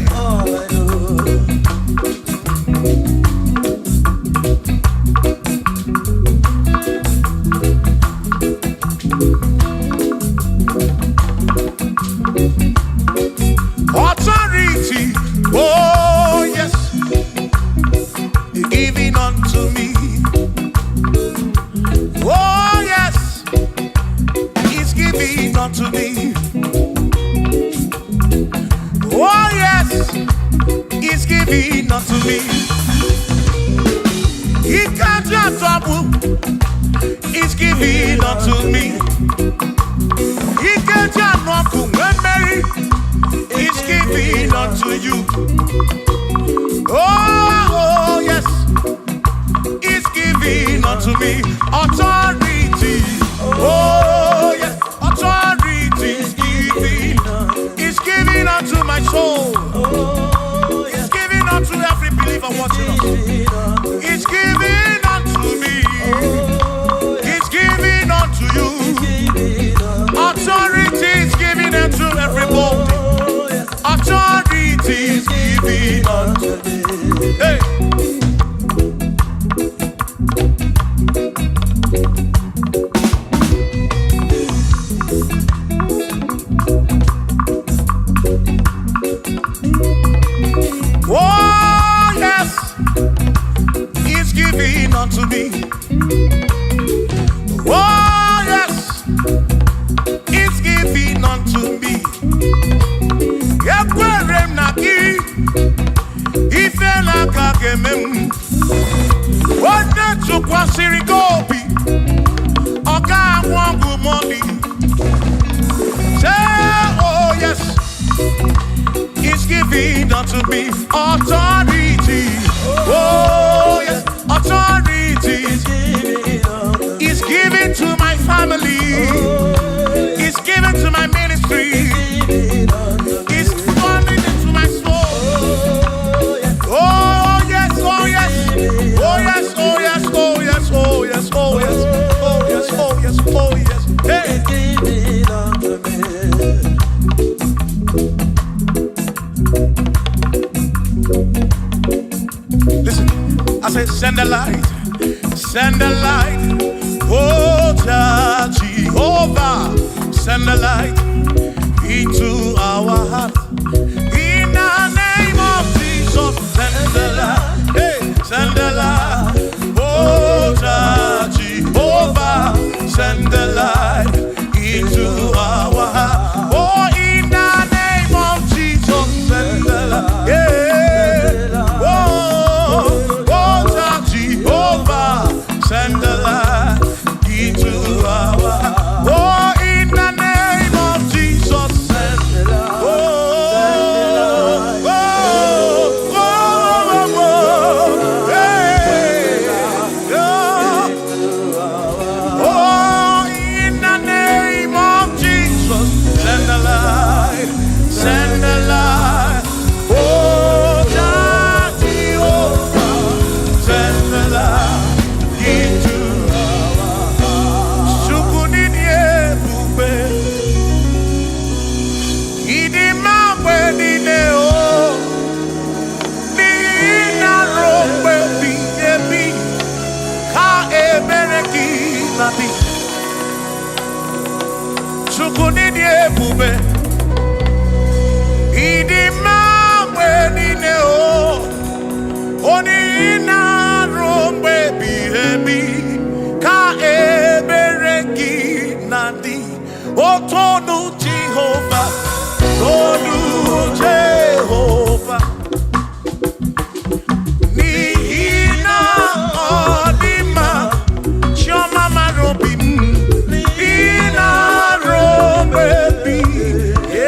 Authority, oh yes, giving unto me. Oh yes, He's giving unto me. Oh yes, He's giving unto me. He can't just trouble. He's giving unto me. He can't just walk when Mary. He's giving unto you. Oh yes, He's giving unto me authority. Oh yes, authority is giving. He's giving unto my soul. He's giving unto every believer watching us. He's giving unto me. He's giving unto you. Authority is giving unto everybody. Authority is giving unto me. Hey. Oh yes, He's giving unto me. Oh yes, He's giving unto me. Ekwere naki, ife like mem. What the chukwasiri gobi, oga wangu money. Say oh yes, He's giving unto me authority. Oh yes, authority. He's giving to my family. He's giving to my ministry. He's funding into my soul. Oh yes, oh yes, oh yes, oh yes, oh yes, oh yes, oh yes, oh yes, oh yes, oh yes. Hey. Listen, I said send the light, send the light. Oh Jehovah, send the light into our heart. In the name of Jesus, send the light. Hey, send the light. Oh Jehovah, send the light into our heart. Oh, in the name of Jesus, send the light. Yeah. Oh, Jehovah, send the light into our heart. Oh, in the name of Jesus, send the light. Oh, hey. Oh, in the name of Jesus, send the light, send the light. Oh, Jehovah, send the light into Sukunidie Bube. Idimamwe Dineo. Nina Rombe Biyebi. Ka Ebereki Nadi. Sukunidie Bube. Idimamwe Dineo. Onina Rombe Biyebi. Ka Ebereki Nadi. Otonu Jehovah. Tonu Jehovah. Nihina Odima. Shoma Marobim. Nina Rombe Biyebi.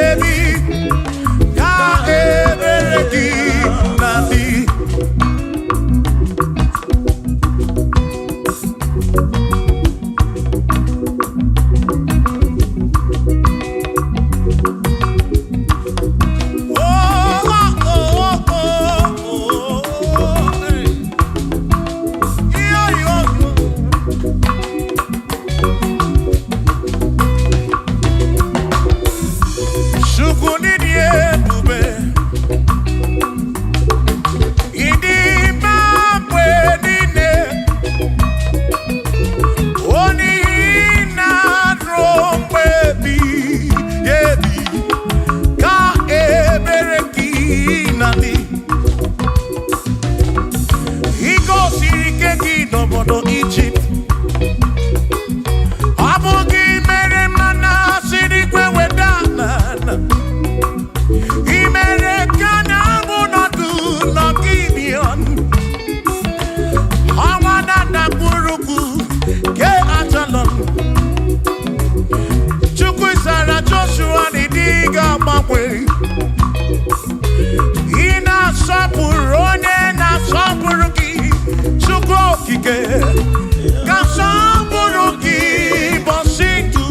ị na-asọpụrụ onye na-asọpụrụ gị Chukwu okike ka nsọpụrụ gị bọsị ndụ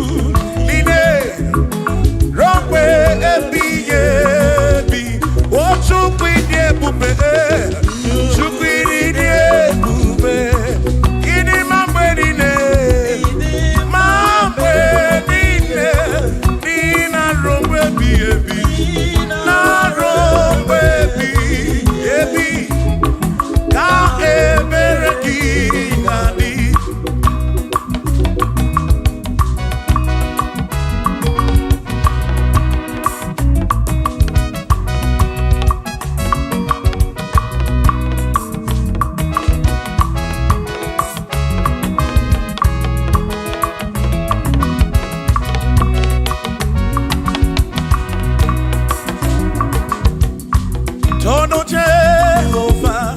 niile rompe ebighị ebi o Chukwu ịdị ebube Chukwu ịdị ebube ịdị ma mgbe niile ma mgbe niile dị na rompe ebighị ebi na rompe ebighị ebi ka ebere gị na-adị. Tono Jehovah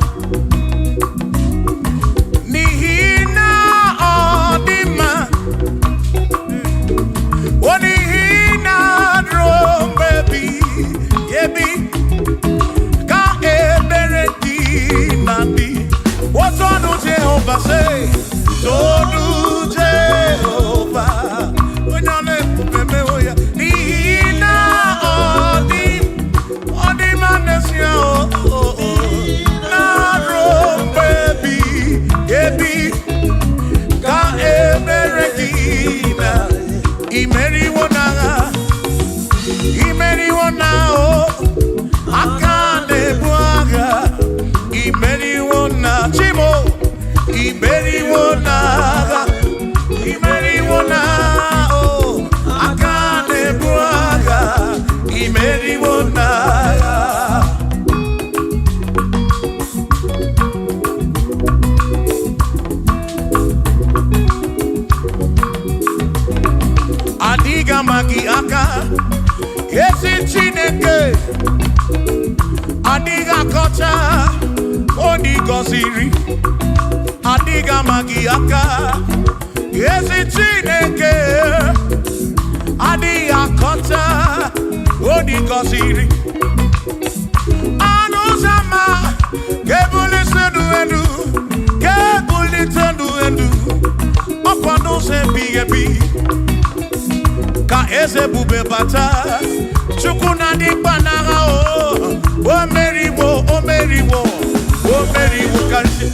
nihina odima onihina drombebi yebi ka ebere di nandi Tono Jehovah say Tono Jehovah onyane meme oya nihina odima nesia na rombebi yebi ka ebere di na imeri wona o akane buaga imeri wona chimo imeri wona o akane buaga imeri wona adiga magi aka esi Chineke adiga kocha oni goziri adiga magi aka esi Chineke adiga kocha oni goziri anuzama kebuli sendu endu opano se bigebi ka eze bube bata Chukwu na dikpa n'agha o meriwo kanshi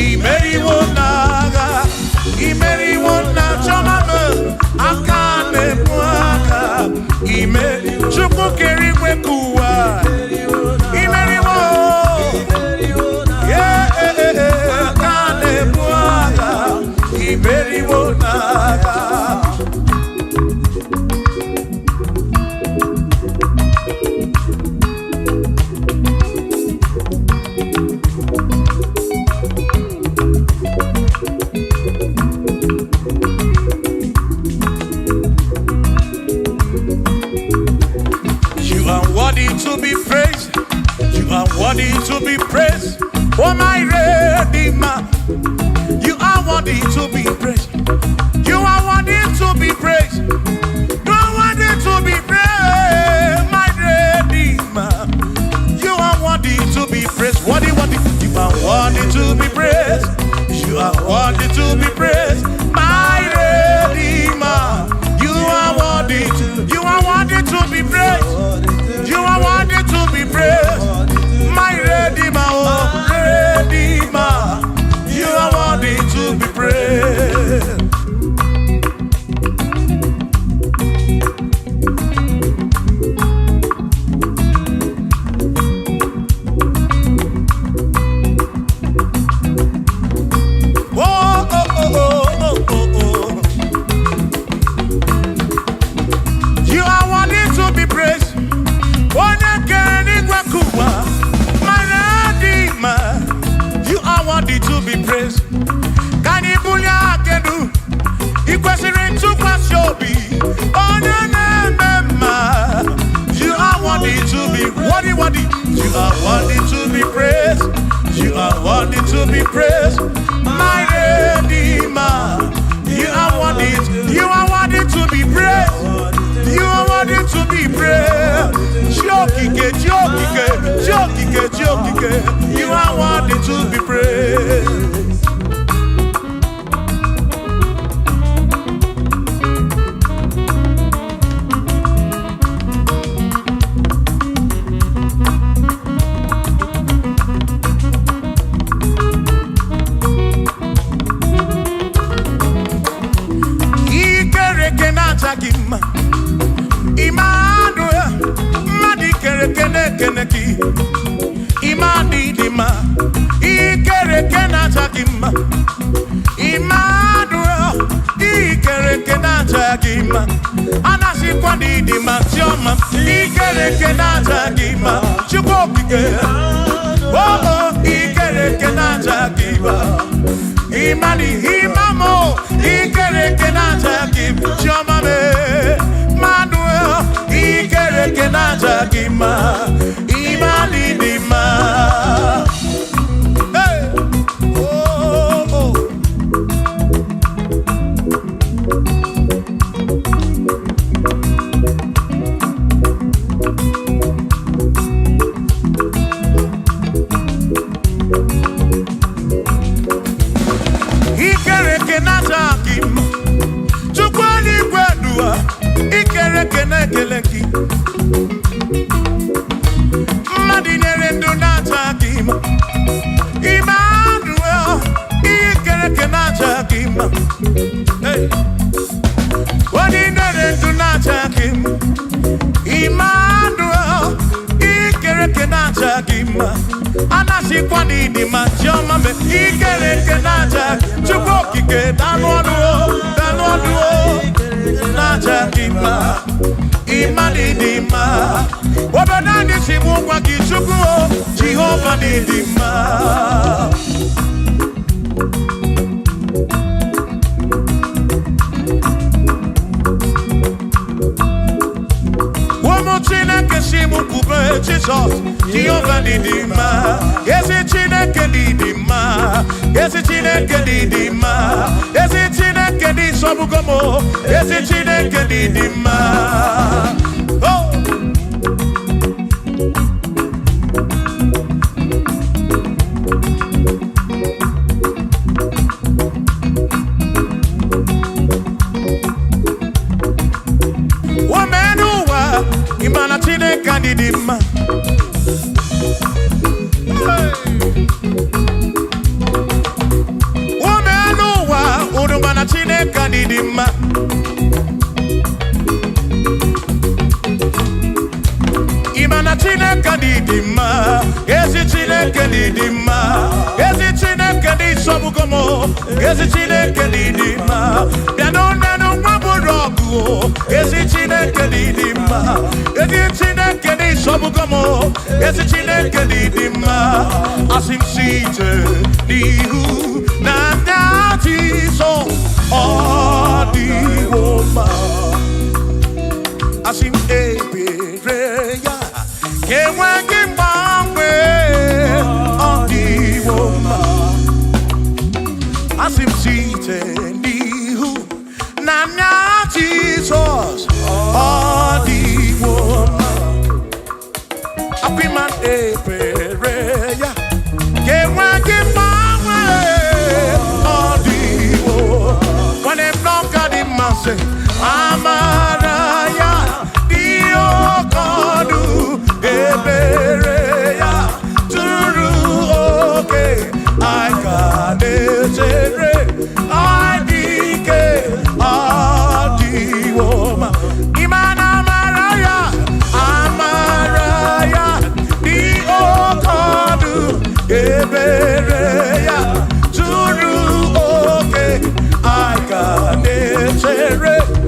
imeriwo n'agha imeriwo na chọmame aka na-ebu aka Chukwu kere igwe kụwa imeriwo aka na-ebu aka imeriwo n'agha. To be praised, you are worthy to be praised. Oh my Redeemer, you are worthy to be praised. You are worthy to be praised. You are worthy to be praised, my Redeemer. You are worthy to be praised. Worthy. You are worthy to be praised. You are worthy to be praised, my Redeemer. You are worthy to be praised. You are worthy to be praised, my Redeemer, oh Redeemer. You are worthy to be praised. You are worthy to be praised. You are worthy to be praised. Can you believe I can do? You question to Kwasiobi. Oh, no. You are worthy to be worthy. You are worthy to be praised. You are worthy to be praised, my Redeemer. You are worthy to be praised. You are worthy to be praised. to be praised. Emmanuel, Madi kere kene kene ki. Imadi dima, ikere kena chakima. Emmanuel, ikere kena chakima. Anasi kwani dima tioma, ikere kena chakima. Chukokike, oh ikere kena chakima. Imani imamo, ikere kena chakima. Tioma me. Ikere kenaja gima, imani dima. Hey, oh, oh. Ikere kenaja gima, chukwani gwedua. Ikere kene keleki Madinere nduna chakima Emmanuel Ikere kena chakima Hey Madinere nduna chakima Emmanuel Ikere kena chakima Anasi kwani di machoma me Ikere kena chakima Chukokike danwaduo Nachakima, Imanidima. Wabadani simukwa kichukuo, Jehovah nidima. Womochine kesimukube, Jesus, Jehovah nidima. Yesi chine kedidima, Yesi chine kedidima, Yesi chine kedi sobugomo, Yesi chine kedidima. Oh. Womenuwa, imana chine kedidima. Udumana Chineke didima. Imana Chineke didima. Ezi Chineke didima. Ezi Chineke di sobugomo. Ezi Chineke didima. Bianonenu maburogu. Ezi Chineke didima. Ezi Chineke di sobugomo. Ezi Chineke didima. Asim site nihu na dati so odi woma. Asim ebereya kewe kimbangwe odi woma. Asim site nihu na dati so odi woma. Apiman ebereya kewe kimbangwe odi woma. When them knock at him and say, Amaraya, Dio Kodu, Ebereya, Turu, okay, I got it, I dike, Adi Woma, Imana Amaraya, Amaraya, Dio Kodu, Ebereya, Turu, okay, I got it.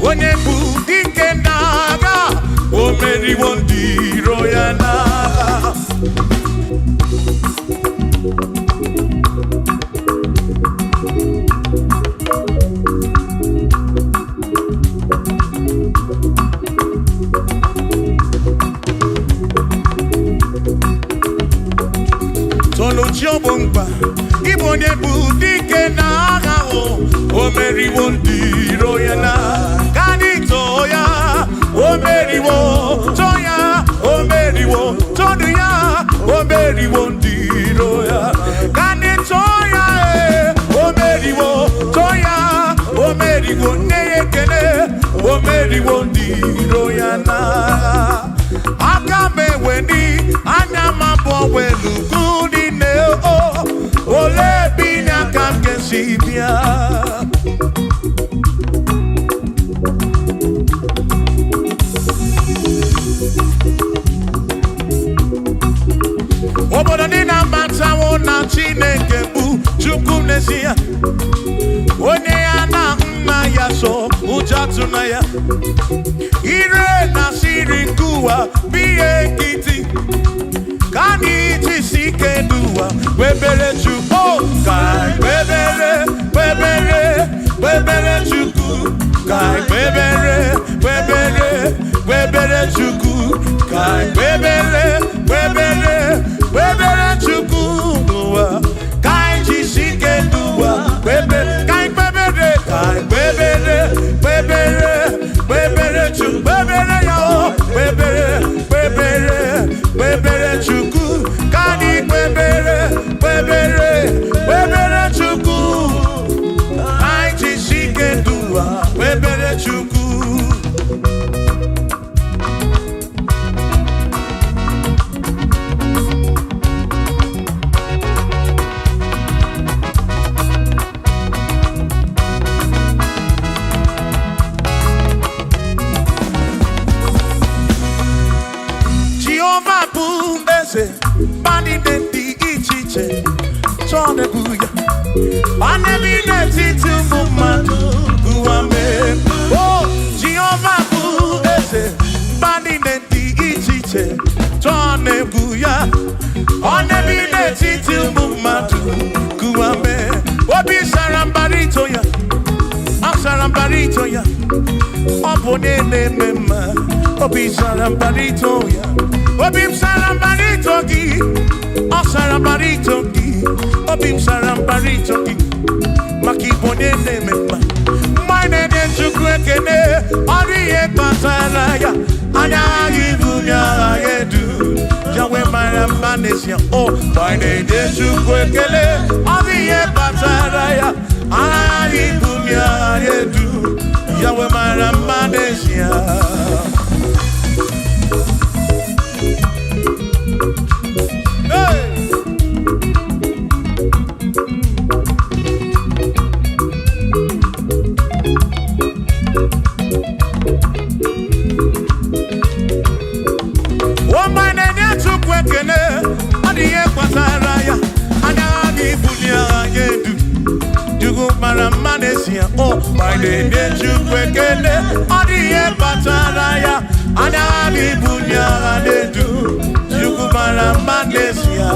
onye bụ dike n'agha, o meriwo ndị iro ya n'agha. Chiobomba, Igbo onye bụ dike n'agha, o meriwo ndị iro ya na ka anyị too ya, o meriwo, too ya, o meriwo, tonu ya, o meriwo ndị iro ya ka anyị too ya, o meriwo, too ya, o meriwo, nne ya ekele, o meriwo ndị iro ya na aka m eweni anya m abụọ welugu ole bi n'aka m ga-esi bịa. Obodo dị na-abatawo na Chineke bụ Chukwu n'ezie, onye ya na nna ya so ụjọ atụna ya, ire na siri nke ụwa bụ ihe nkịtị ka anyị jisi ike n'ụwa webere Chukwu, ka webere Chukwu, ka webere Chukwu, ka webere Chukwu n'ụwa, ka anyị jisi ike n'ụwa webere, ka webere Chukwu, webere ya o, webere Chukwu, ka anyị webere Chukwu, anyị jisi ike n'ụwa webere Chukwu. Bani dị iche iche chọrọ ebuya, bani bi n'etiti ụmụ mmadụ gụwa mee. O Jehova bụ eze, bani dị iche iche chọrọ ebuya, bani bi n'etiti ụmụ mmadụ gụwa mee. Obi sara mbara ito ya, asara mbara ito ya, ọ bụ onye na-eme mma. Obi sara mbara ito ya, obi sara mbara ito gị, ọ sara mbara ito gị, obi sara mbara ito gị, maka ịbụ onye na-eme mma. Mgbe anyị na-enye Chukwu ekele, ọrụ ihe kpatara ya, anya agha ibu ya agha edu ya wee mara mma n'ezie. O mgbe anyị na-enye Chukwu ekele, ọrụ ihe kpatara ya, anya agha ibu ya agha edu ya wee mara mma n'ezie. Oh, my name is Chukwu ekele, ọ dị ihe kpatara ya, anya gị bunya na-edu, Chukwu mara mma n'ezie.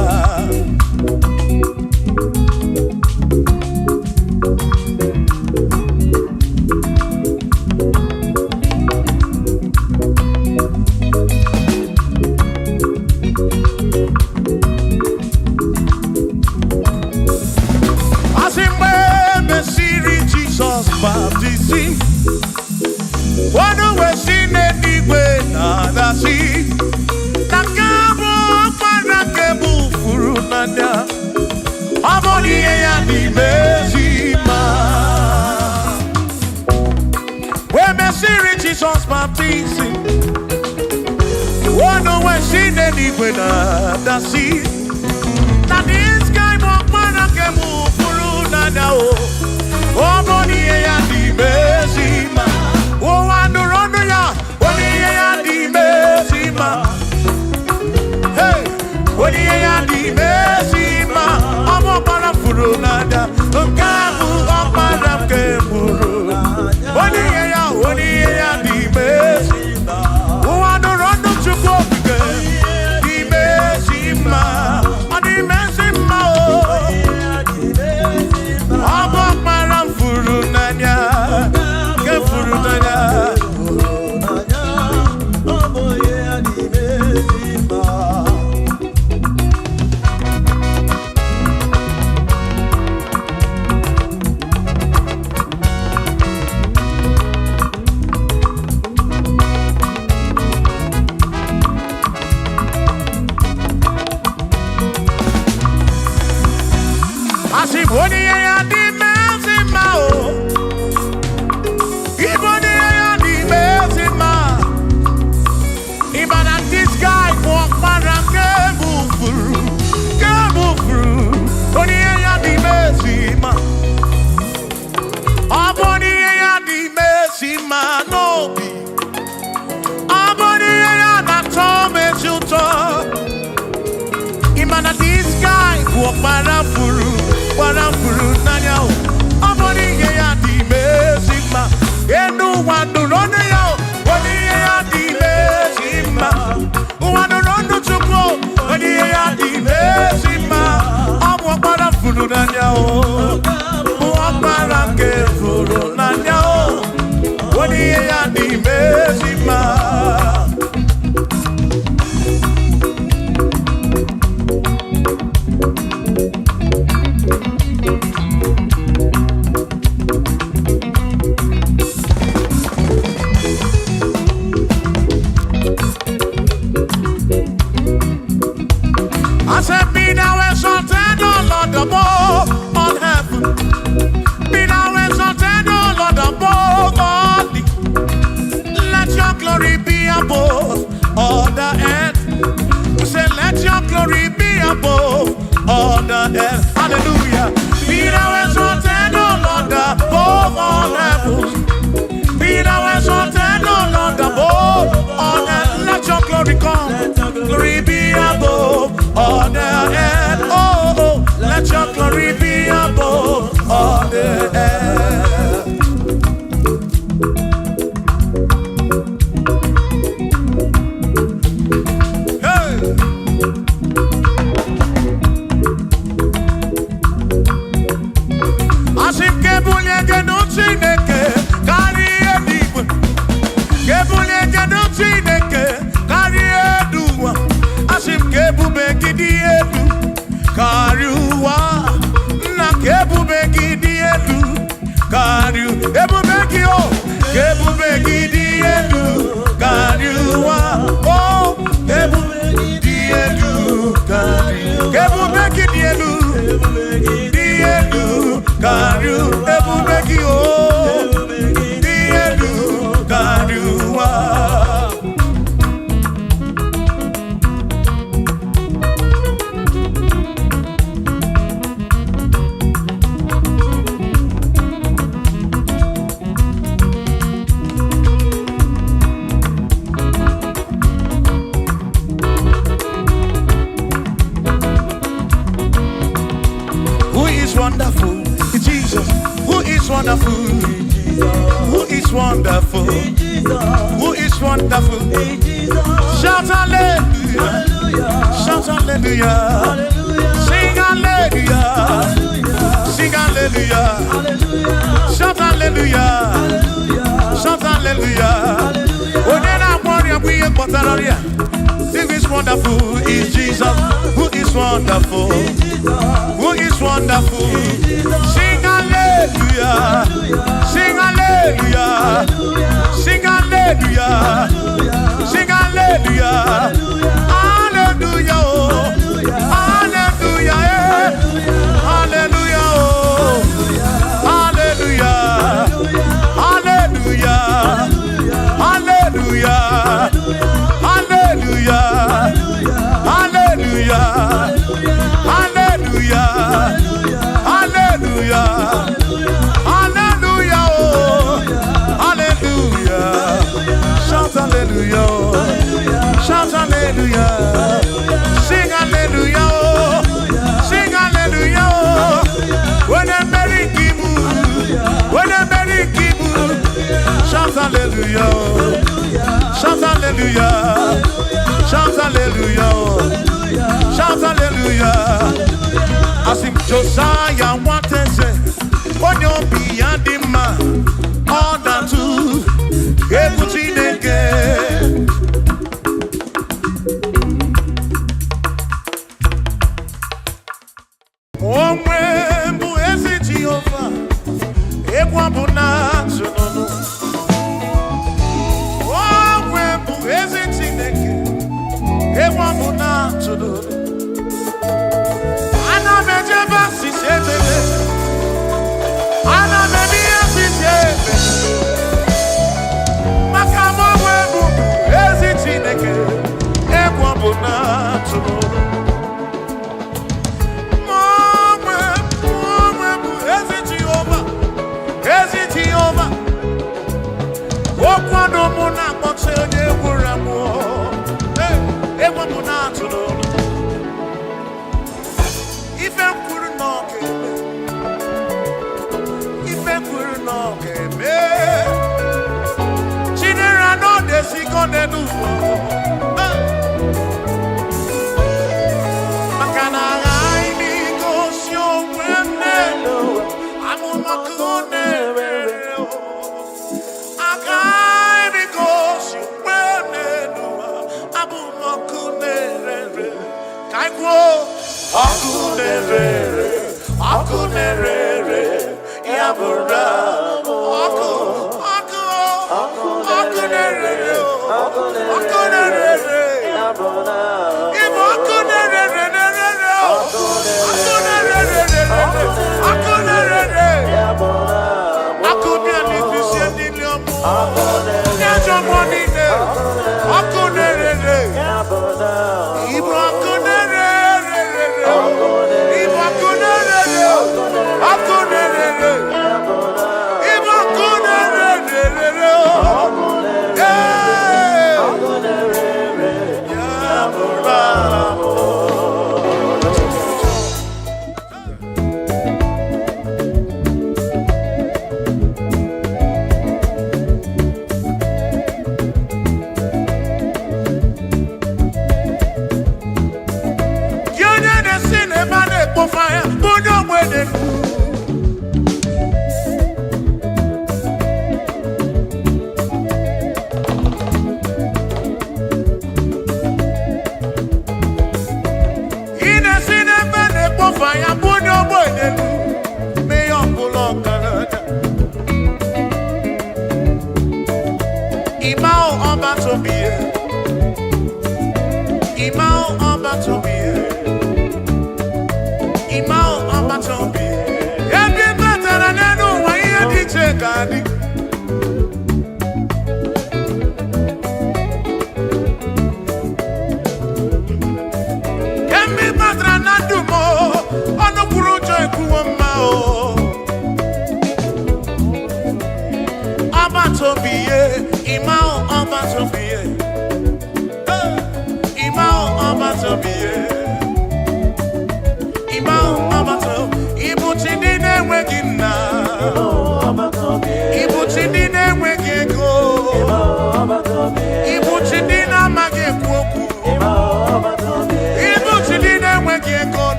Jesus baptizing, one way she didn't when I see that this guy walk man I can move through now. Oh, money and the mercy man. Oh, I don't run ya. Money and the mercy man. Hey, money and the mercy man. I'm up on a furu nada. Don't come up on a keburu. Money Asiboni ya di mezima o. Iboni ya di mezima. Even at this guy walk around move through. Boni ya di mezima. Aboni ya di mezima no be. Aboni ya na tome chuto. Even at this guy walk around Warafuru nanya o, aboni ya di mezima. Enu wanu ronu ya o, boni ya di mezima. Wanu ronu chuko, boni ya di mezima. Amu warafuru nanya o, warafuru nanya o, boni ya di mezima. On heaven, be now exalted, O Lord, above all the. Let your glory be above all the earth. We say, let your glory be above all the earth. Hallelujah. Be now exalted, O Lord, above all heavens. Be now exalted, O Lord, above all earth. Let your glory come. Glory be above all the earth. Oh, let your glory be above all the earth. Hey. Asim kebulie genutineke kari edibu. Kebulie genutineke kari eduwa. Asim kebube gidi edu. Kariuwa na kebube gidi edu. Kariu ebube gio kebube gidi edu. Kariuwa oh kebube gidi edu. Kariu kebube gidi edu. Gidi edu. Kariu ebube gio gidi edu. Kariuwa. Wonderful, Jesus. Who is wonderful? Who is wonderful? Who is wonderful? Shout hallelujah! Shout hallelujah! Sing hallelujah! Sing hallelujah! Shout hallelujah! Shout hallelujah! Onena warrior we are Who is wonderful is Jesus. Who is wonderful? Who is wonderful? Sing hallelujah! Sing hallelujah! Sing hallelujah! Sing hallelujah! Hallelujah! Hallelujah! Hallelujah! Hallelujah! Hallelujah! Hallelujah! Hallelujah! Hallelujah! Hallelujah! Hallelujah! Hallelujah! Hallelujah! Shout hallelujah! Shout hallelujah! Sing hallelujah! Sing hallelujah! When I'm married, when I'm married, shout hallelujah! Shout hallelujah! Shout hallelujah! Shout hallelujah! I sing Josiah wanted say, when you're beyond the man, all that too, everything again. Oh, when you is Jehovah, everyone will not know. Oh, when you is again, everyone will not know. I know that you're ife kwuru n'ọga-eme, ife kwuru n'ọga-eme. Chinere n'ọdesigo n'elu ụwa, maka na aghaghị m igosi onwe m n'elu amụmakụ na-ere. Aghaghị m igosi onwe m n'elu amụmakụ na-ere. Ka anyị kwuo ọkụ na-ere, ọkụ na-ere, ya bụrụ ọkụ, ọkụ, ọkụ na-ere, ọkụ na-ere, ịbụ ọkụ na-ere, ọkụ na-ere, ọkụ na-ere, ọkụ bịa n'ifisi niile ọmụ, ndị ajọ mmụọ niile, ọkụ na-ere, ịbụ ọkụ na-ere, ịbụ ọkụ na-ere, ọkụ na-ere, ịbụ ọkụ na-ere, fire, put your wedding. In a cinema, fire, put your wedding. May your pull on Canada. Imao on Batobie. Imao on Batobie. Imao amatombi, every better than I know why you did check on it. Can be better than I do more on the Kuroja Kuamao. Amatombi, Imao amatombi, Imao amatombi.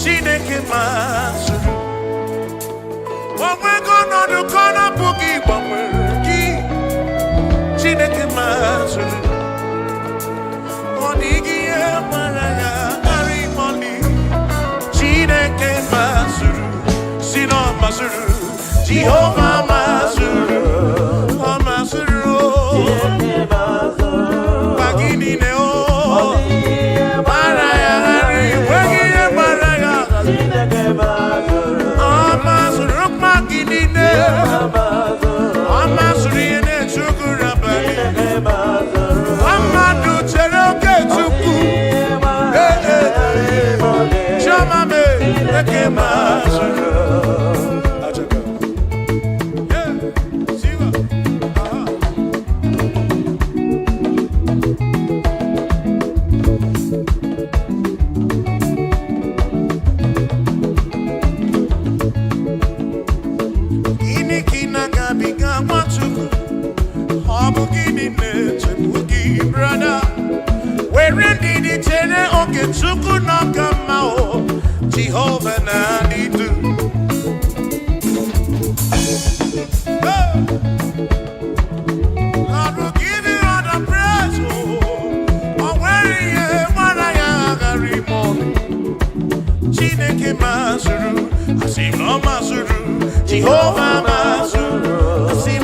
Chineke masuru, we're gonna do corner boogie, but we're Chineke masuru, Monigi Maraya, Harry Money, Chineke masuru, Sino masuru, Jehovah masuru, masuru, Bagini Neo, Maraya, Harry, Jehovah Nadidu. Lord will give you all the praise. Oh, where you are, I am Chineke Masuru, I see no Masuru, Jehovah Masuru, I see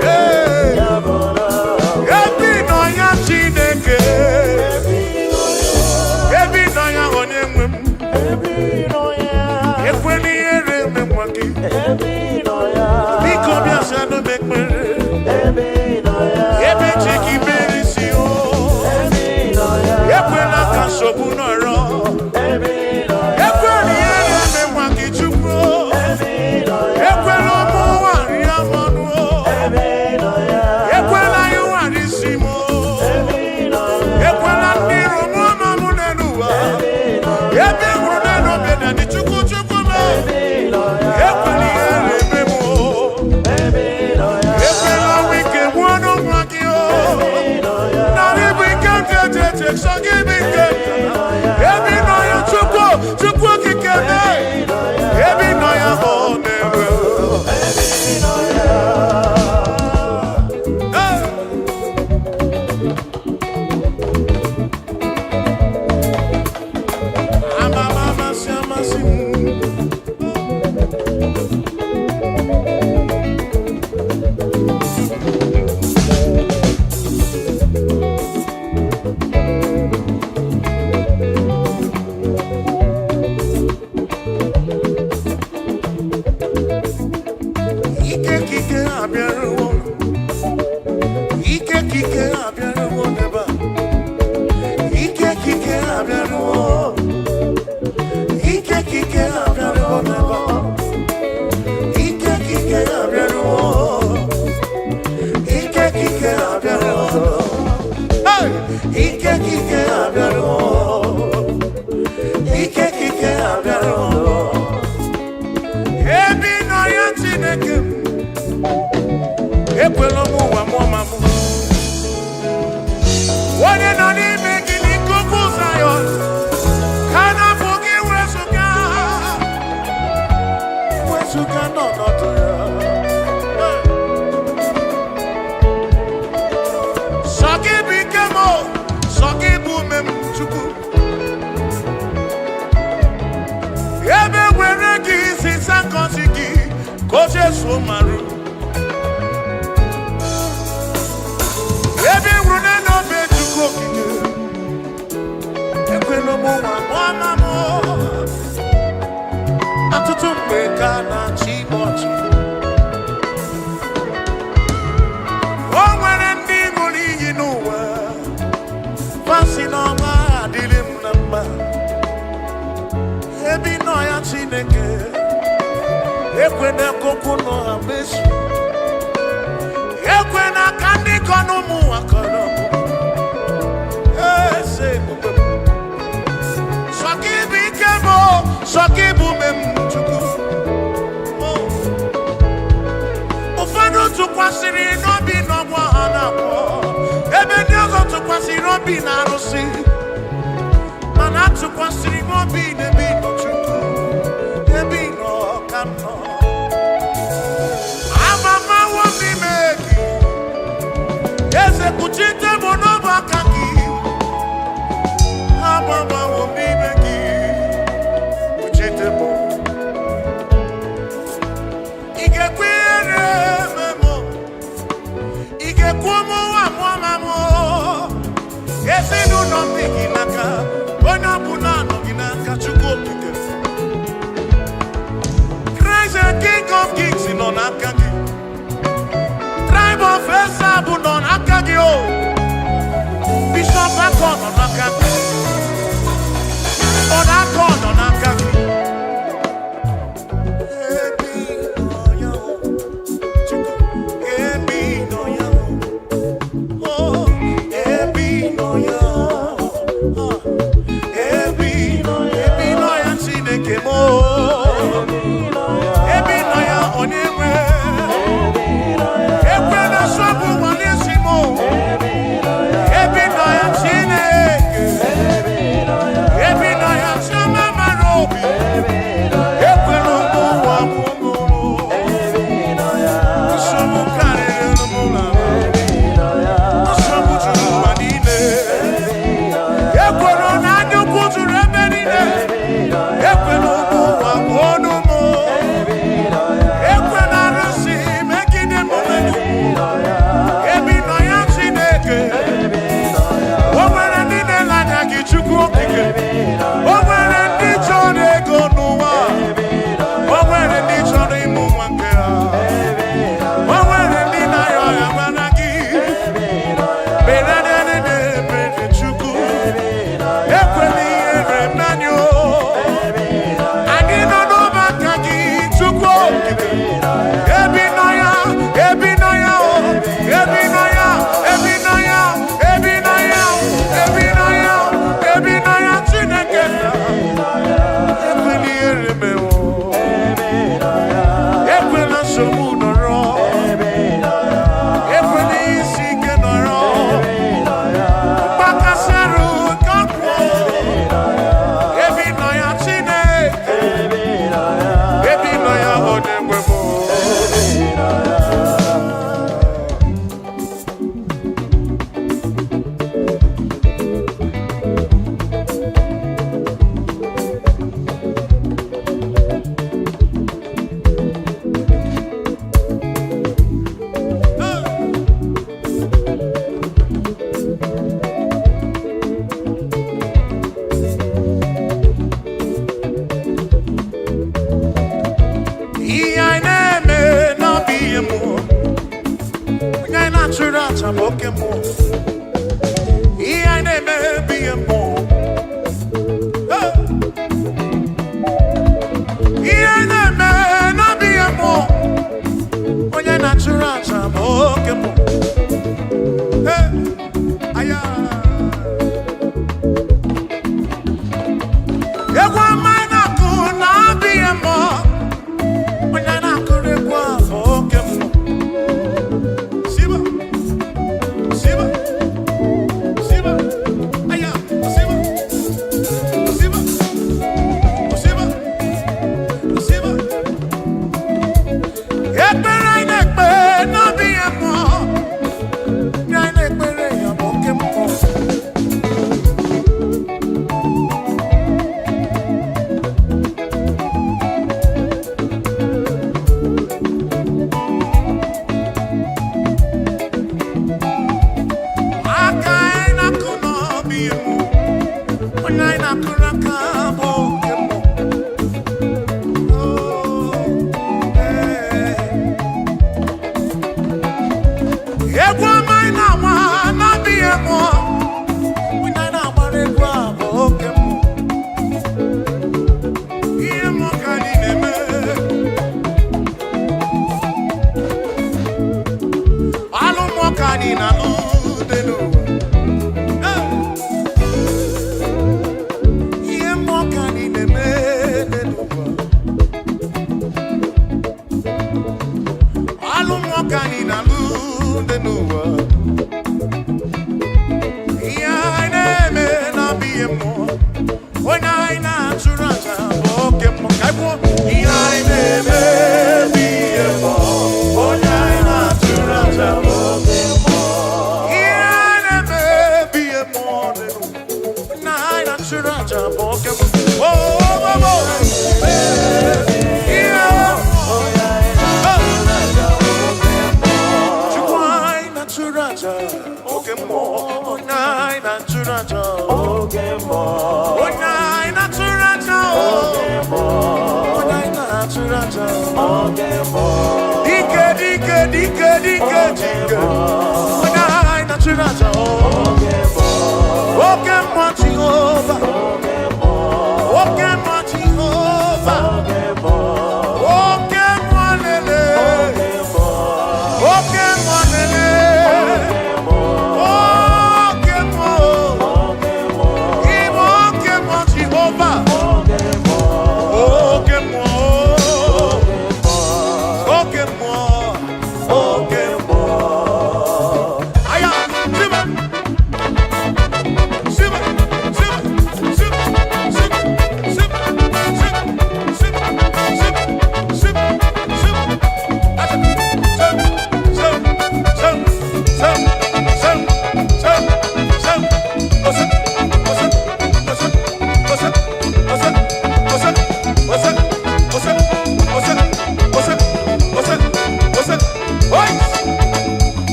Hey!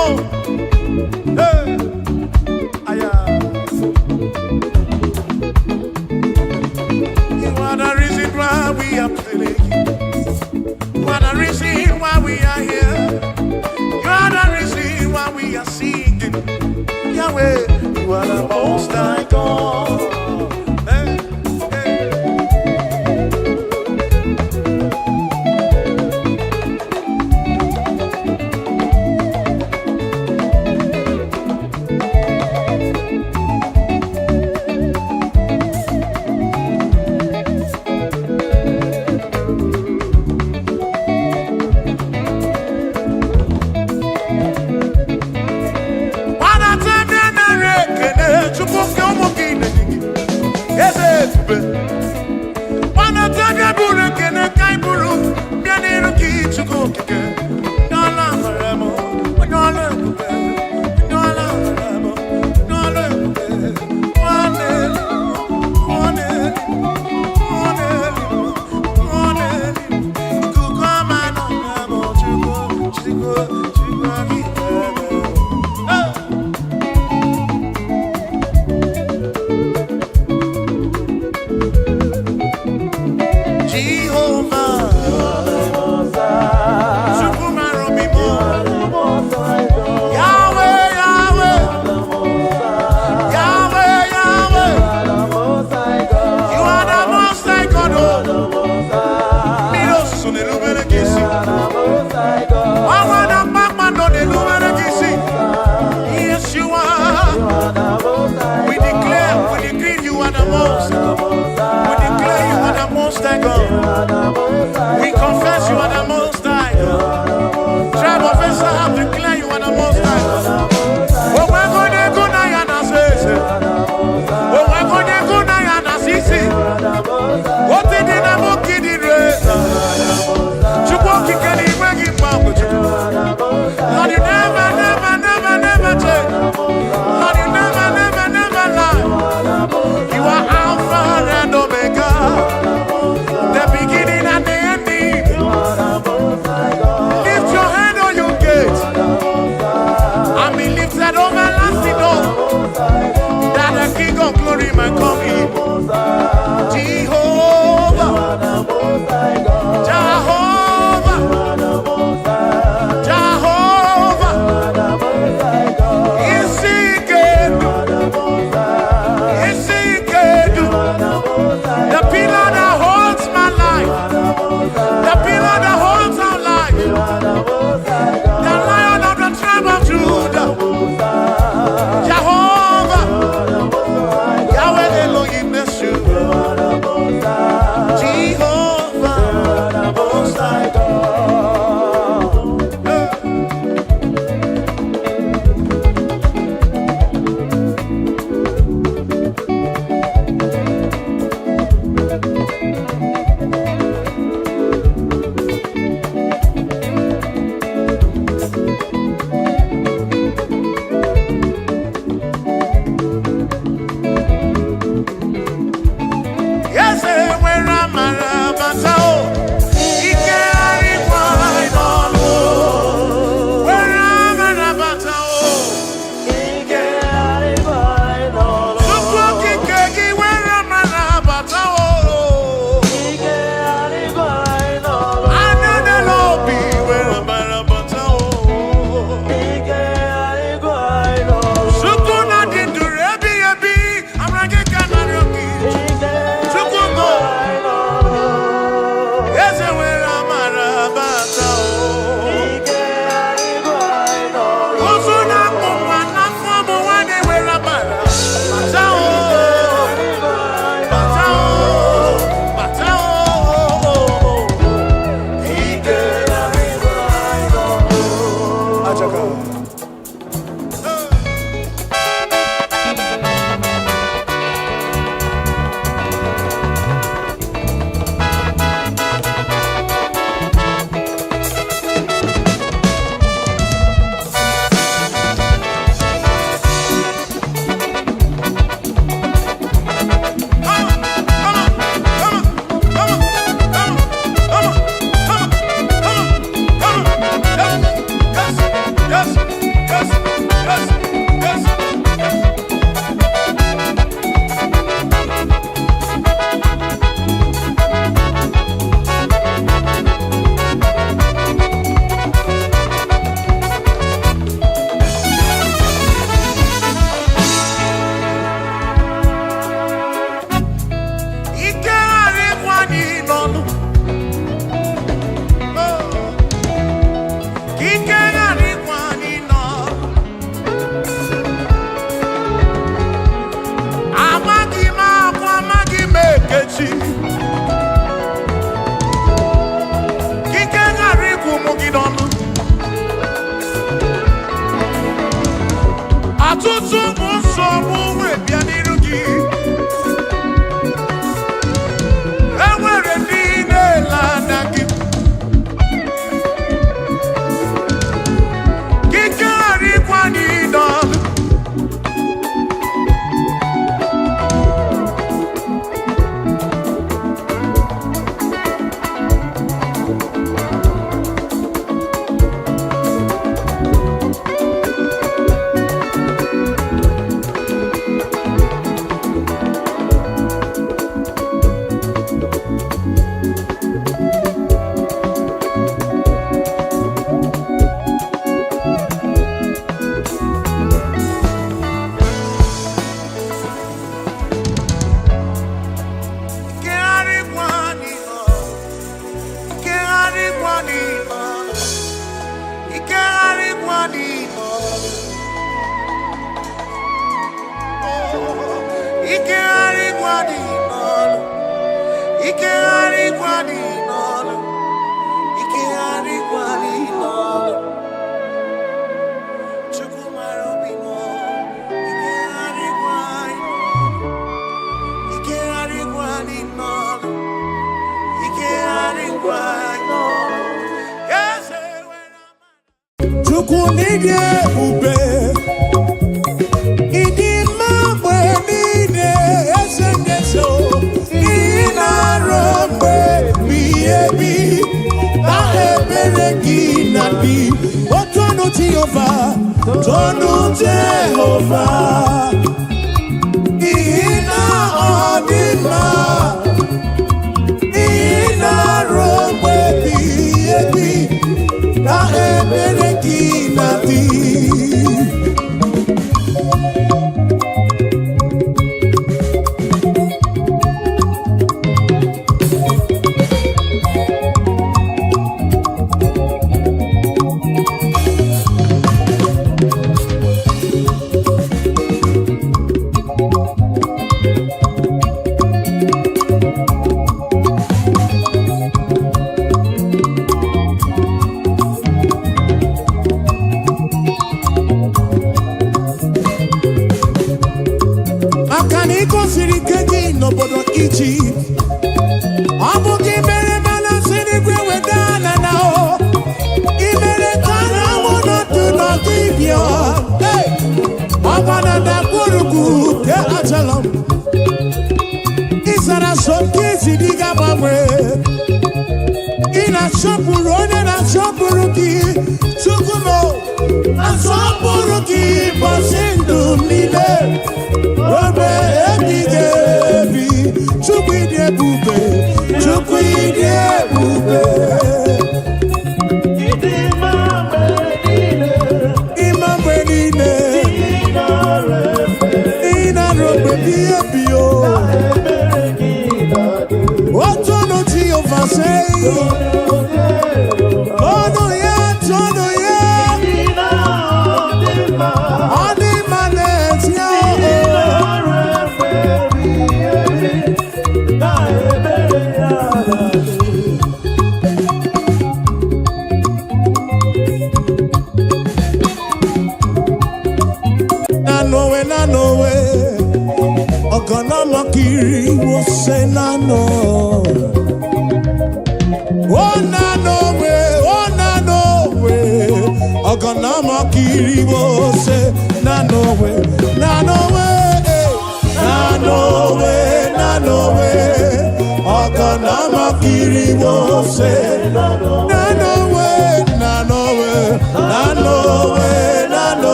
Hey. Aya. You are the reason why we are playing. You are the reason why we are here. You are the reason why we are singing. Yahweh, you are the most high God. Hey, hey. Chukwu ke ụmụ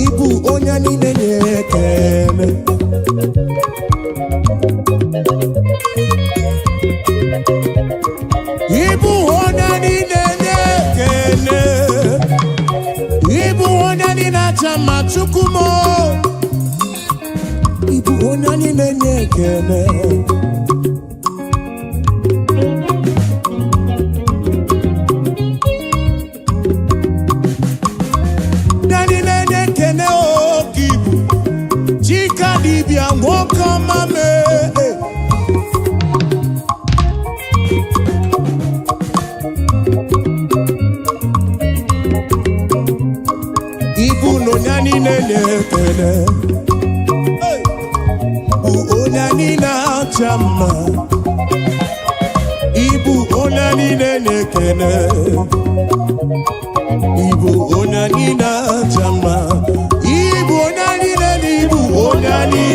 Ibu onya niile na-ekene Ibu onya niile na-ekene Ibu onya niile na-acha mma Chukwu mo Ibu onya niile na-ekene Ibu no nyani nekene Onani na chama Ibu onani nekene Ibu onani na chama Ibu onani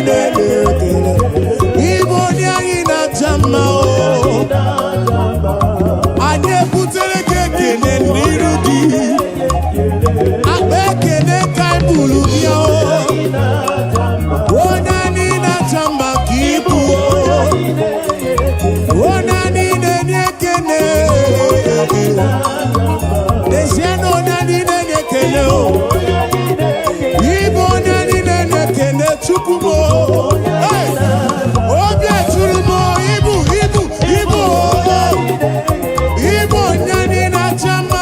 nekene Ibu onani na chama Anye putere kekene nirudi Abekene kaibulu yo Onani na chamba kibu Onani nekene Desiano onani nekene Ibu onani nekene chukumo Obia churumo Ibu Ibu onani na chamba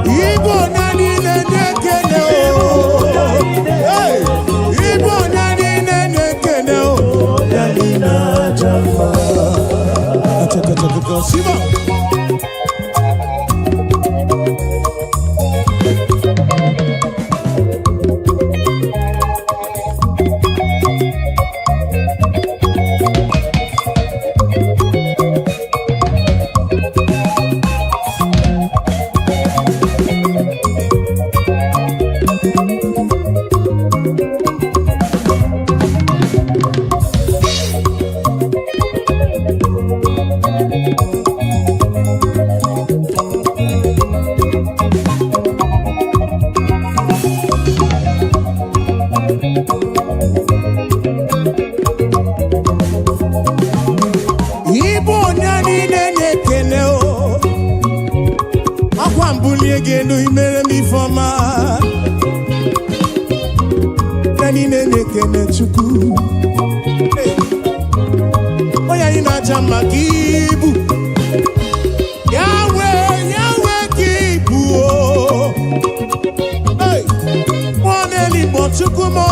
Ibu nani nekene Ibu nani nekene Nani na jamba Ataka Siva Genu imere mi foma Nani nekene chuku Oya ina chama kibu Yahweh kibu Mwane libo chuku mo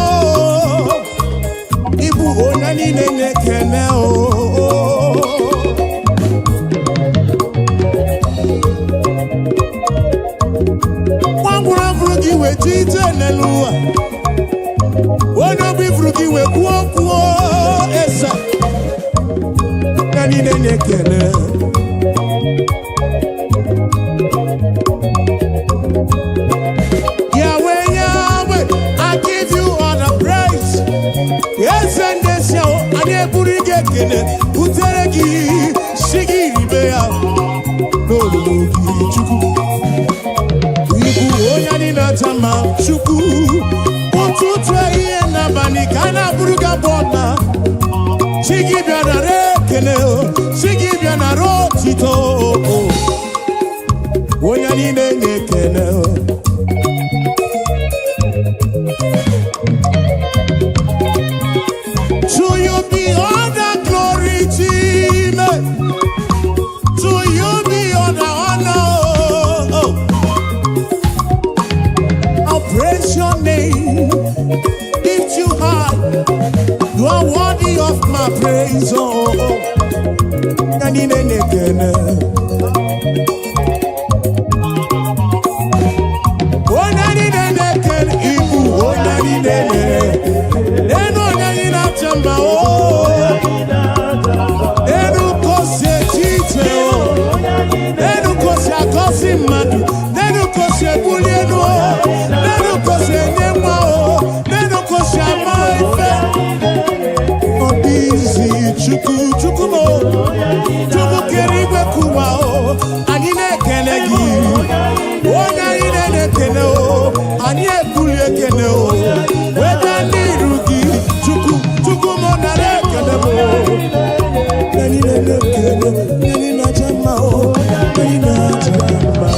Ibu onani nekene we tite nelua Wono bifruki we kuo esa Nani nekene Yahweh, I give you all the praise Yes and yes yo ane burige kene Uteregi shigiri beya No chuku Onani na tama chuku Ututu iye na bani kana buruga bona Shigi biana rekene Shigi biana rotito Onani nekene To you be all the glory team To you be all the honor Praise your name, lift you high. You are worthy of my praise. Nani nekene, oh nani nekene. anyị ebuli ekele o weta n'iru gị Chukwu Chukwu mụ nara ekele m anyị na-ekele anyị na-aja mma o anyị na-aja mma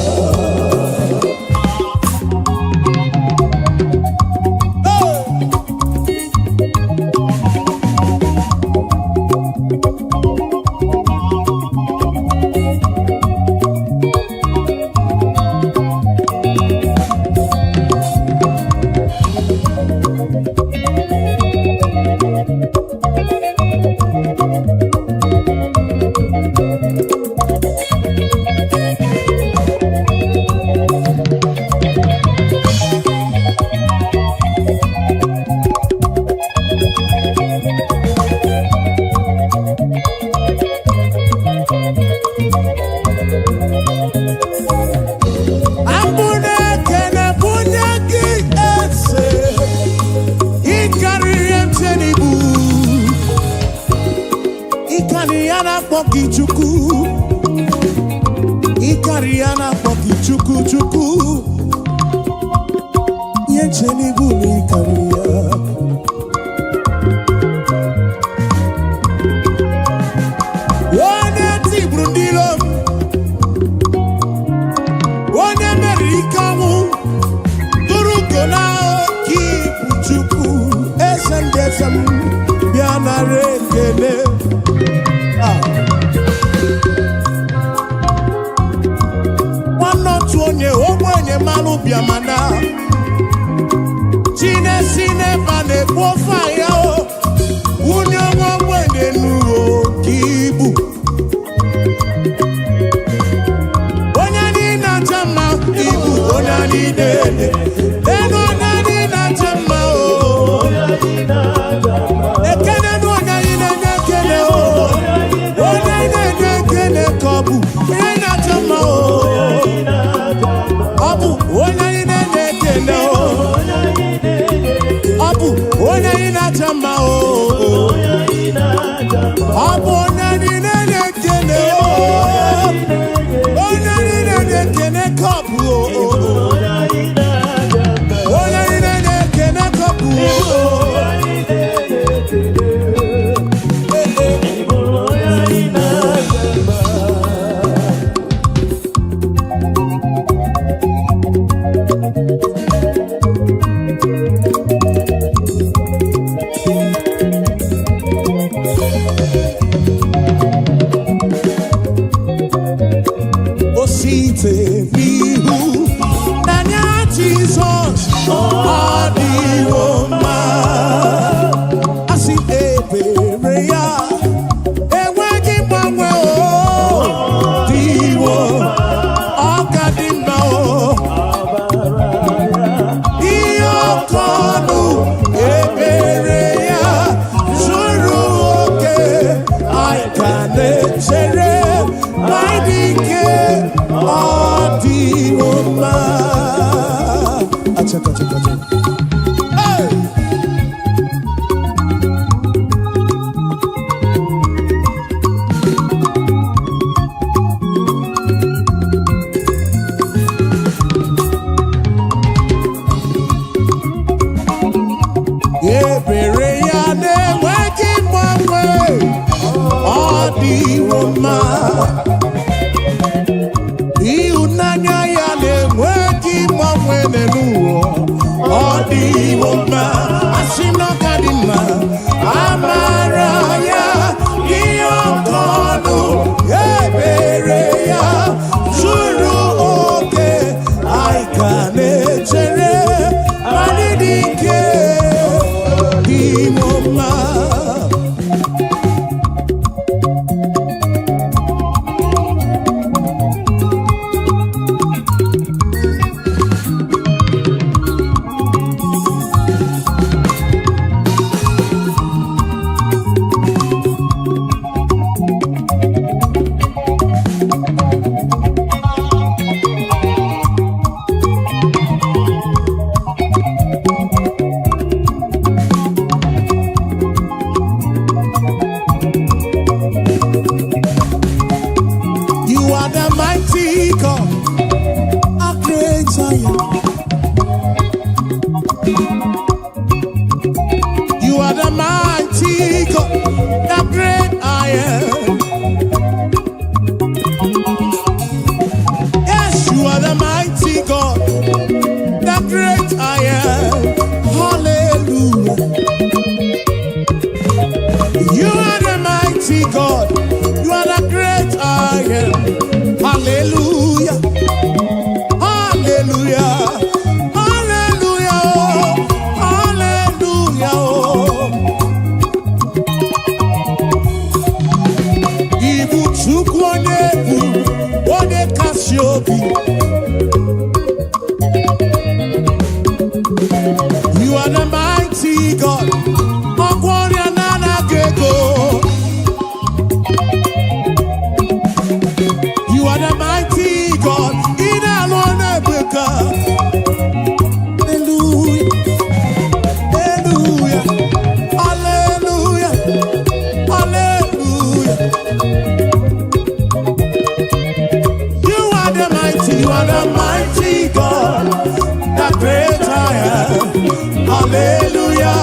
Hallelujah.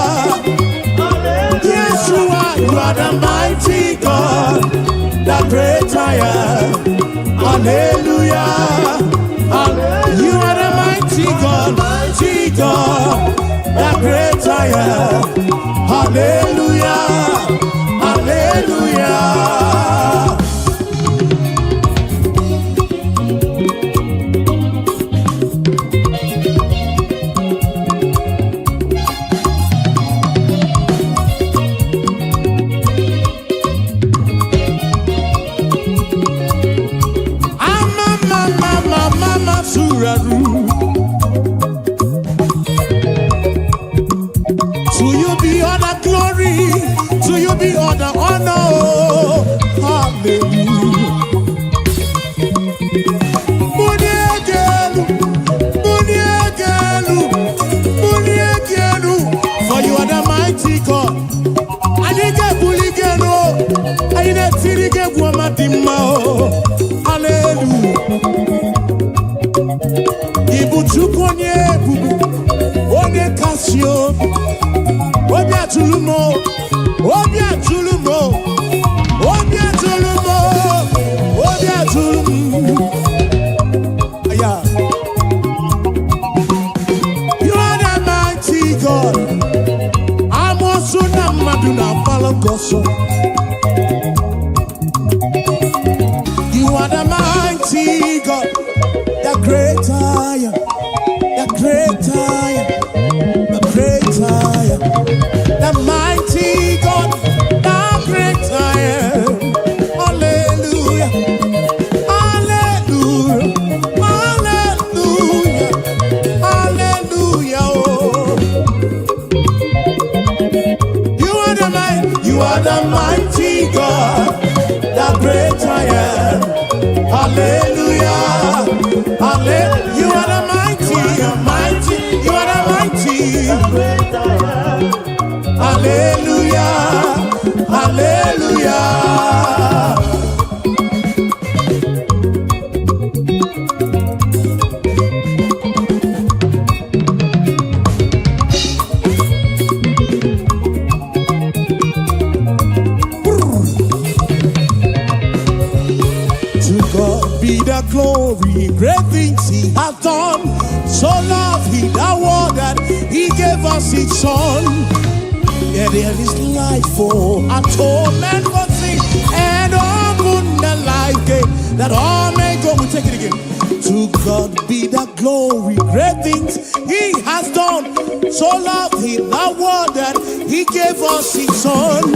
Yes, you are the mighty God, the great I am. Hallelujah. You are the mighty God, the great I am. Hallelujah. Hallelujah. To you be all the glory, to you be all the honor. Hallelujah. For you are the mighty God. I didn't get bully geno. I didn't see get woman. Hallelujah. Ibu chukonye bubu, onye kasio, obia tulumo, obia tulumo, obia tulumo, obia tulumo. Yeah. You are the mighty God. I'm also the Maduna Palagoso. You are the mighty God. The great I am, the great I am, the great I am, the mighty God, the great I am. Hallelujah, hallelujah, hallelujah, hallelujah. Oh. You are the mighty God, the great I am. Hallelujah. Hallelujah. You are the mighty, you are the mighty. Hallelujah. Hallelujah. Be the glory, great things he has done. So loved he the world that he gave us his son. Yeah, there is life for atonement for sin, and open the life gate that all may go. We take it again. To God be the glory, great things he has done. So loved he the world that he gave us his son.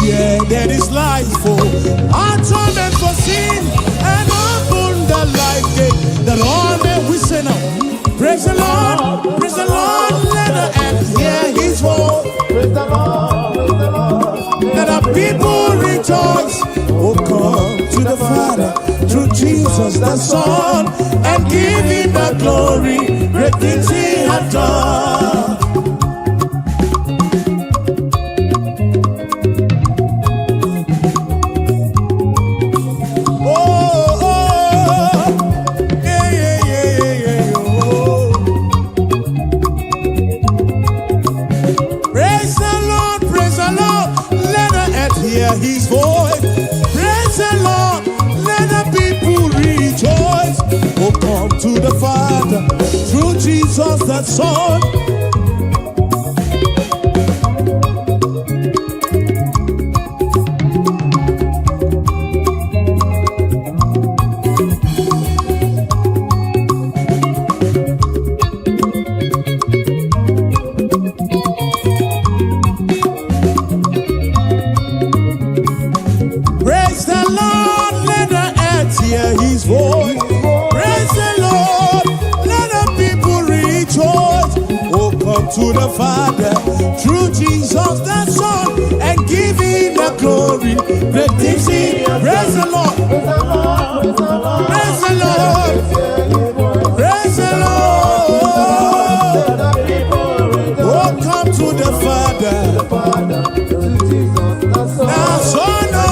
Yeah, there is life for atonement for sin, and open the life gate that all men we say now. Praise the Lord, let the earth hear his voice. Praise the Lord, let the people rejoice. Oh, come to the Father through Jesus the Son, and give him the glory, great things he has done. His voice, praise the Lord, let the people rejoice. Oh, come to the Father through Jesus the Son. His voice, praise the Lord, let the people rejoice. Oh, come to the Father through Jesus the Son, and give him the glory. Great things he, praise the Lord, praise the Lord, praise the Lord. Oh, come to the Father, the Son, oh.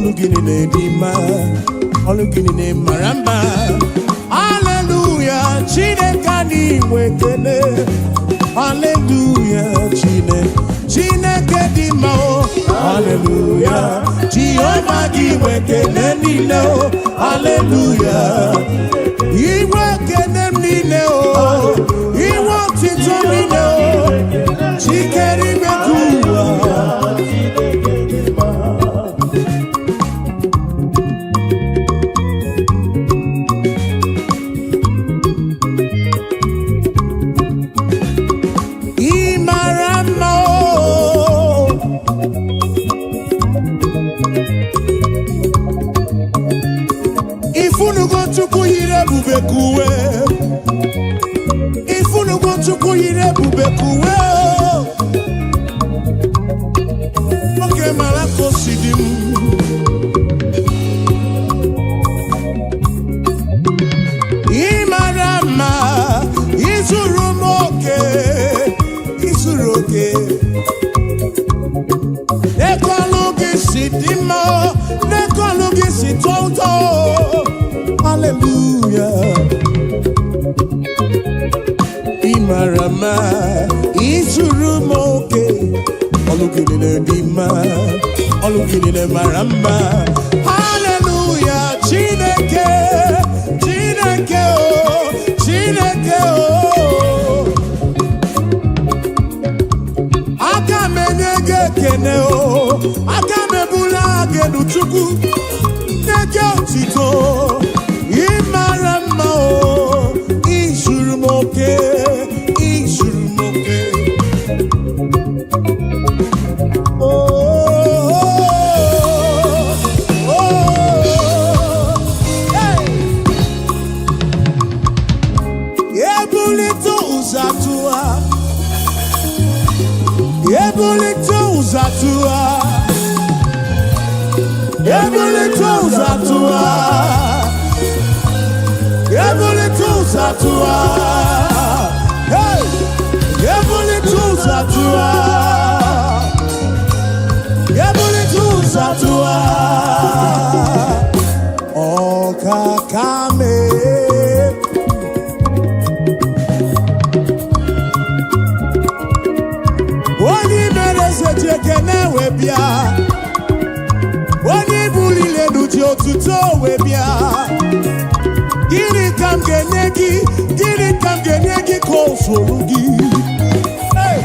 Olugini Nedima, Olugini Maramba. Hallelujah, Chinekani Wekene. Hallelujah, Chinekadima. Hallelujah, Jehovah Giwekene Nino. Hallelujah, Iwekene Nino. He wants it to Nino. Chikeri Mekua. If you no want to go here, bubekuwe. Okay, malako sidim. Imarama, isurumoke, isuroke. Nekologi sidimo, nekologi sitonto. Hallelujah. Imarama, isurumoke, olugini dima, olugini maramba. Hallelujah, Chineke, Chineke oh, Chineke oh. Akamenyege kene oh, akamebula genuchuku, neke otito. Imarama oh, isurumoke, isurumoke. Oh, oh, oh, hey. Ebulito uzatua, ebulito uzatua, ebulito uzatua. Zatua, hey, Zatua, Zatua, oh kakame, wani merese jekene webia, wani bulile nuji otuto webia. Gini kam genegi kosolugi. Hey,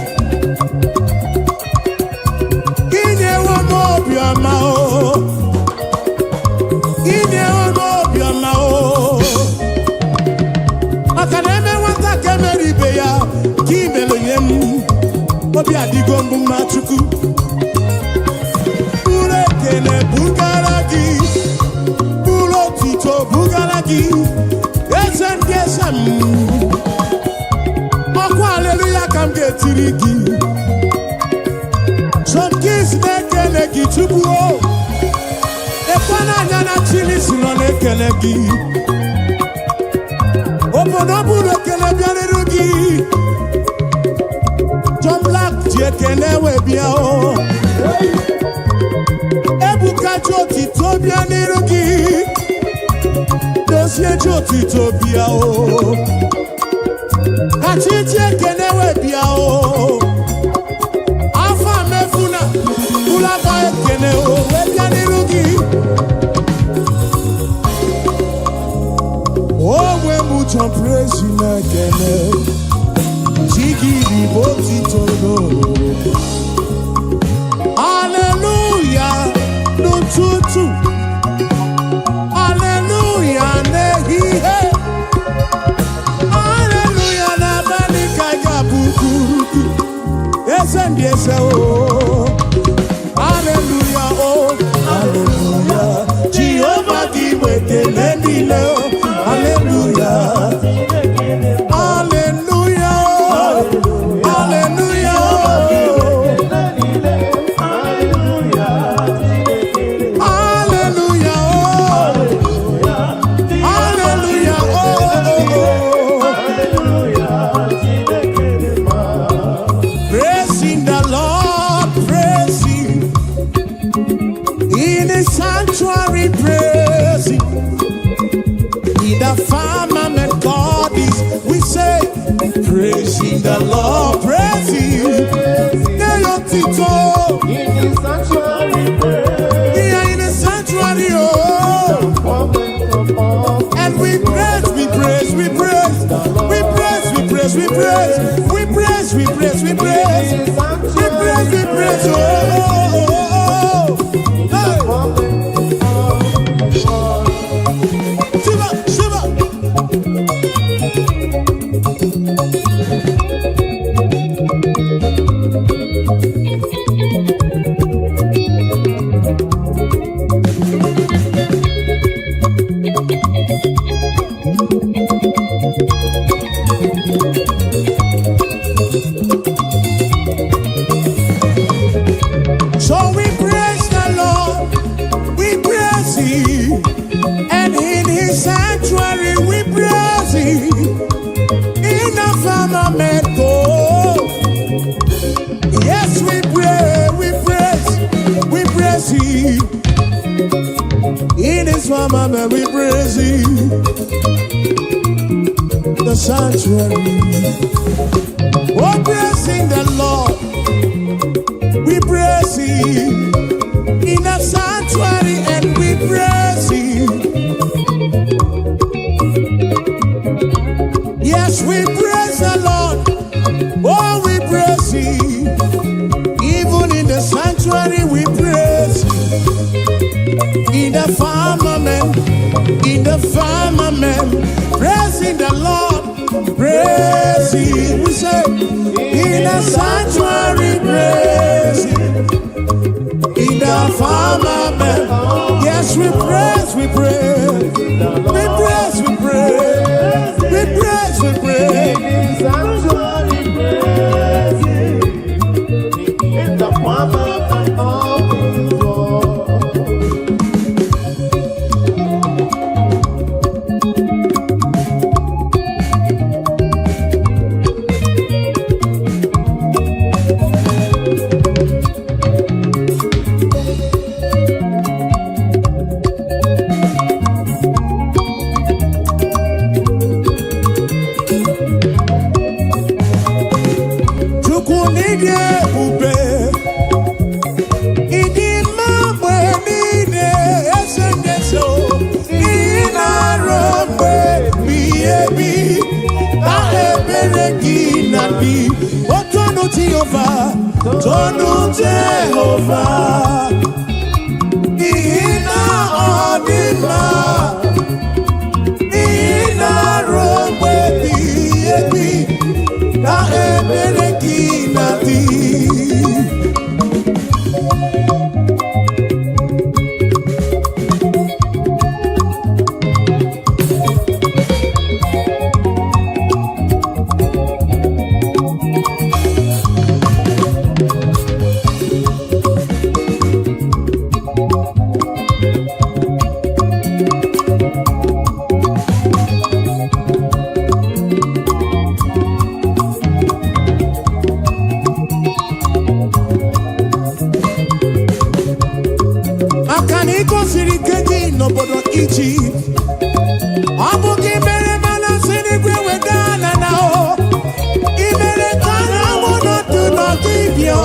ine wamo biama o, ine wamo biama o. Akaneme wanta kemeri beya, kimelo yemu, obi adigombu machuku. Ure kene bugaragi, bulo tito bugaragi. Esem, Moko hallelujah kam getirigi. Some kids nekelegi chubuo. Ekwana nyana chili silo nekelegi. Obonobu nekelebi anerugi. John Black jekelewe biao. Ebuka joti tobi anerugi. Dosie joti tobia o. Kachiche kenewe bia o. Afa mefuna ulaba kene o. Webia nirugi. Oh we mucho praise na kene. Chigi di boti todo. Hallelujah. No tutu. Hallelujah, nehihe. Hallelujah, na balika ya bukuruki. Esendi ese oh. Hallelujah, oh. Hallelujah. Jehovah Giwekene Nino. Hallelujah. Hallelujah, oh. Hallelujah, oh. praise, we praise, we praise, we praise, we praise, we praise. Oh, hey. Shiva, Shiva. So we praise the Lord, we praise Him, and in His sanctuary we praise Him. In the firmament, oh, yes, we pray, we praise Him. In His firmament we praise Him. The sanctuary, oh, praising the Lord. We praise Him in the sanctuary, and we praise Him. Yes, we praise the Lord. Oh, we praise Him. Even in the sanctuary, we praise Him. In the firmament, praising the Lord. Praise Him. We say, in the sanctuary, praise Him. In the firmament, yes, we praise, we praise, we praise, we praise, we praise, we praise. In the sanctuary, praise Him. In the firmament of His word. Tonu Jehovah, Ina Odima, Ina Romwe Biebi, Na Ebereki Nabi. N'obodo Egypt, ọ bụ gị mere mana siri gwe wedana na o, ị mere ka na mụ n'otu n'ọdịbịa,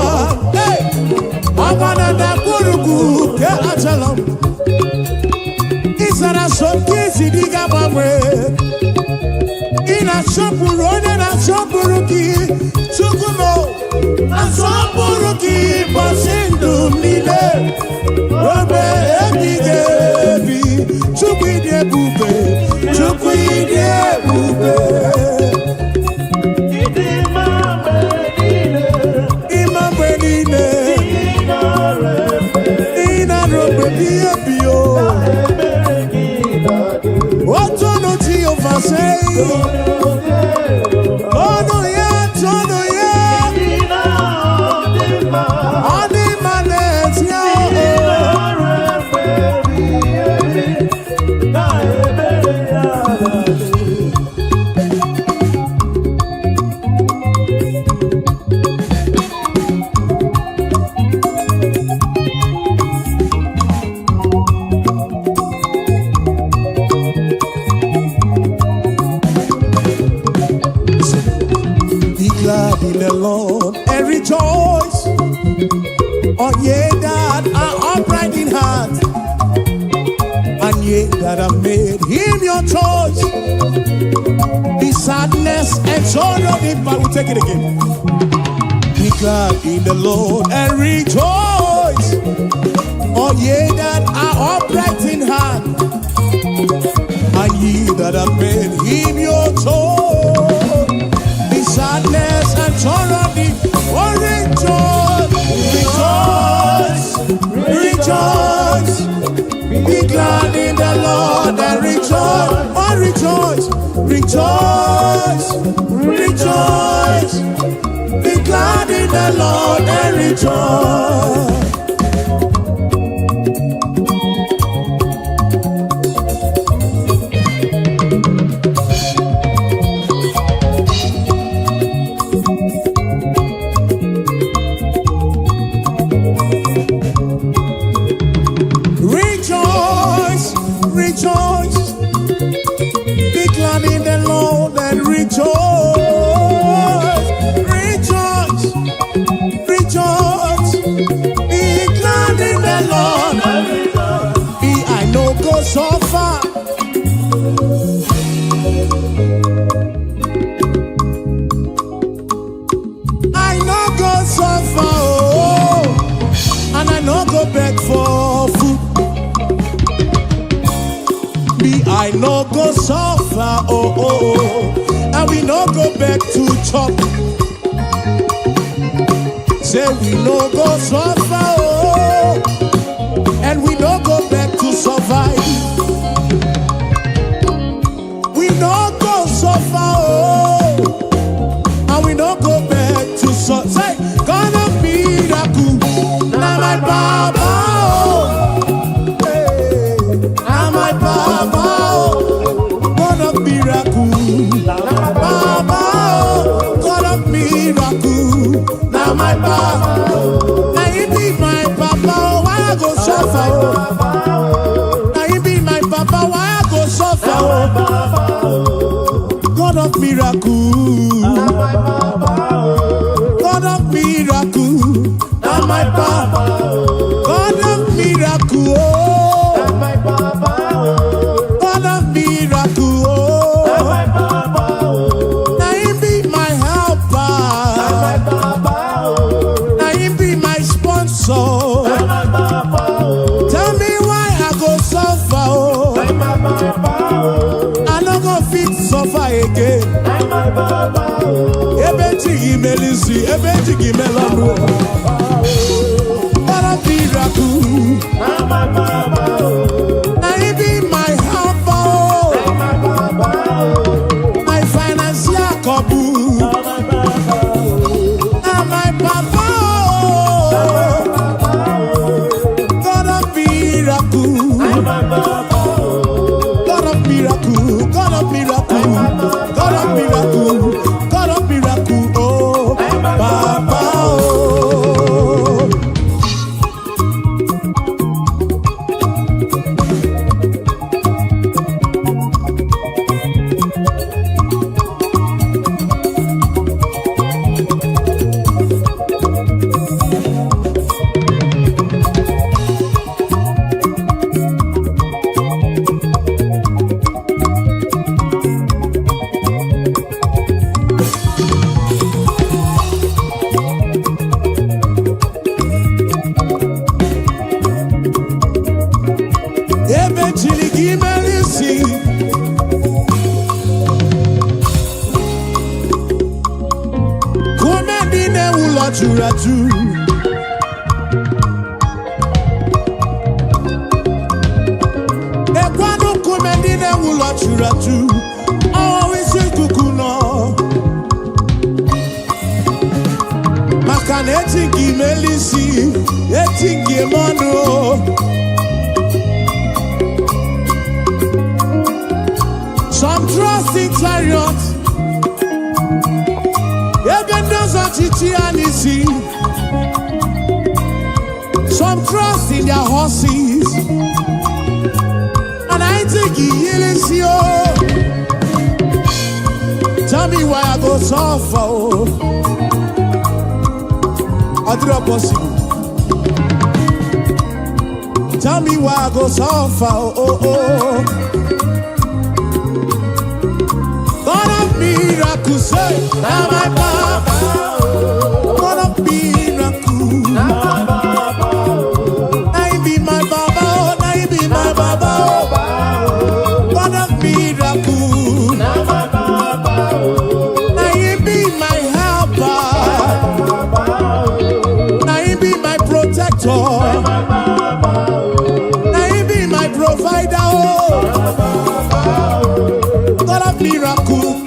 ọgbana na gburugburu ke achala m, ị zara sọmpi isi dị ga-agbanwe, ị na-asọpụrụ onye na-asọpụrụ gị, Chukwu m na-asọpụrụ gị ụbọchị ndụ m niile. Obe ebighị ebi, Chukwu ịdị ebube, Chukwu ịdị ebube. Ịdị mma mgbe niile, ịma mgbe niile, ị na-arụ mgbe dị ebi o. Otu ọnụ Jehova sị, ọnụ ya, ọnụ ya, ọ dị mma n'ezi ya. glad in the Lord and rejoice. All ye that are upright in heart, and ye that have made him your choice. The sadness and sorrow, but we'll take it again. Be glad in the Lord and rejoice. All ye that are upright in heart, and ye that have made him your choice. The sadness and sorrow, oh rejoice, rejoice, rejoice. Be glad in the Lord and rejoice. Oh rejoice, rejoice, rejoice. Be glad in the Lord and rejoice. Rejoice, rejoice. Be glad in the Lord and rejoice. Rejoice, rejoice. Be glad in the Lord. Be I know go so far. I know go so far, oh, and I know go back for food. Be I no go so far, oh, oh, oh, and we no go back to chop. Say we no go so far, oh, and we no go back to survive. We no go so far, oh, and we no go back to survive. Say, God of miracle, now my Baba, oh, hey, now my Baba, oh, God of miracle, now my Baba, oh, God of miracle, now my Baba, now you be my Papa, oh, why I go suffer, oh, now you be my Papa, why I go suffer, oh, God of miracle, God of miracle, now my Papa, God of miracle, oh, God of miracle, oh, now you be my helper, now you be my sponsor. Tell me why I go suffer, oh, I no go fit suffer again. Ebeti melisi, ebeti melonu. God of miracle, now you be my helper, oh, my financial couple, now my Papa, oh, God of miracle, God of miracle, God of miracle, God of miracle, God of miracle, oh, Papa, oh. Eventually, give me mercy. Come dine ula churatu. Ekwano come dine ula churatu. Always kukuno. Makane etingi melisi, etingi mono. Some trust in chariots, even those on Chichianisi. Some trust in their horses, and I think he is you. Tell me why I go suffer, oh. I do not possible. tell me why I go suffer. Oh, oh. God of miracles, say, now my Papa. God of miracles, now he be my Baba, now he be my Baba. God of miracles, now he be my helper, now he be my protector, now he be my provider. God of miracles.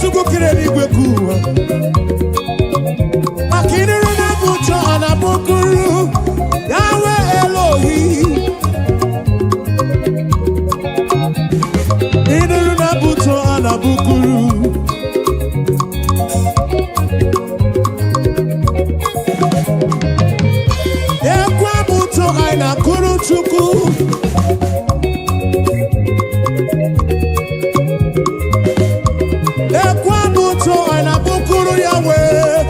Chukwu kere n'igwe kuwa Yahweh.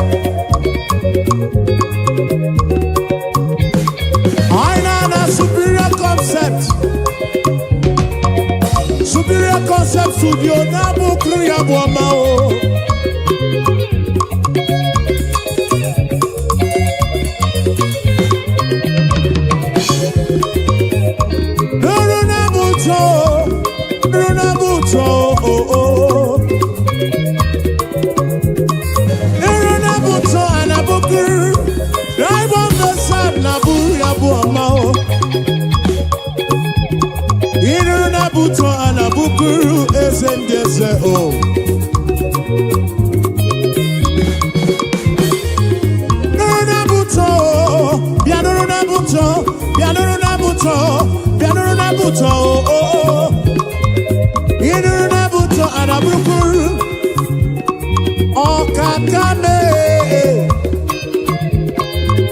I know a superior concept. Superior concept studio Nabu Kriya Bwamao. Buto anabukuru esendese o. Nuruna buto, bianuruna buto, bianuruna buto, bianuruna buto o. Inuruna buto anabukuru o kakame.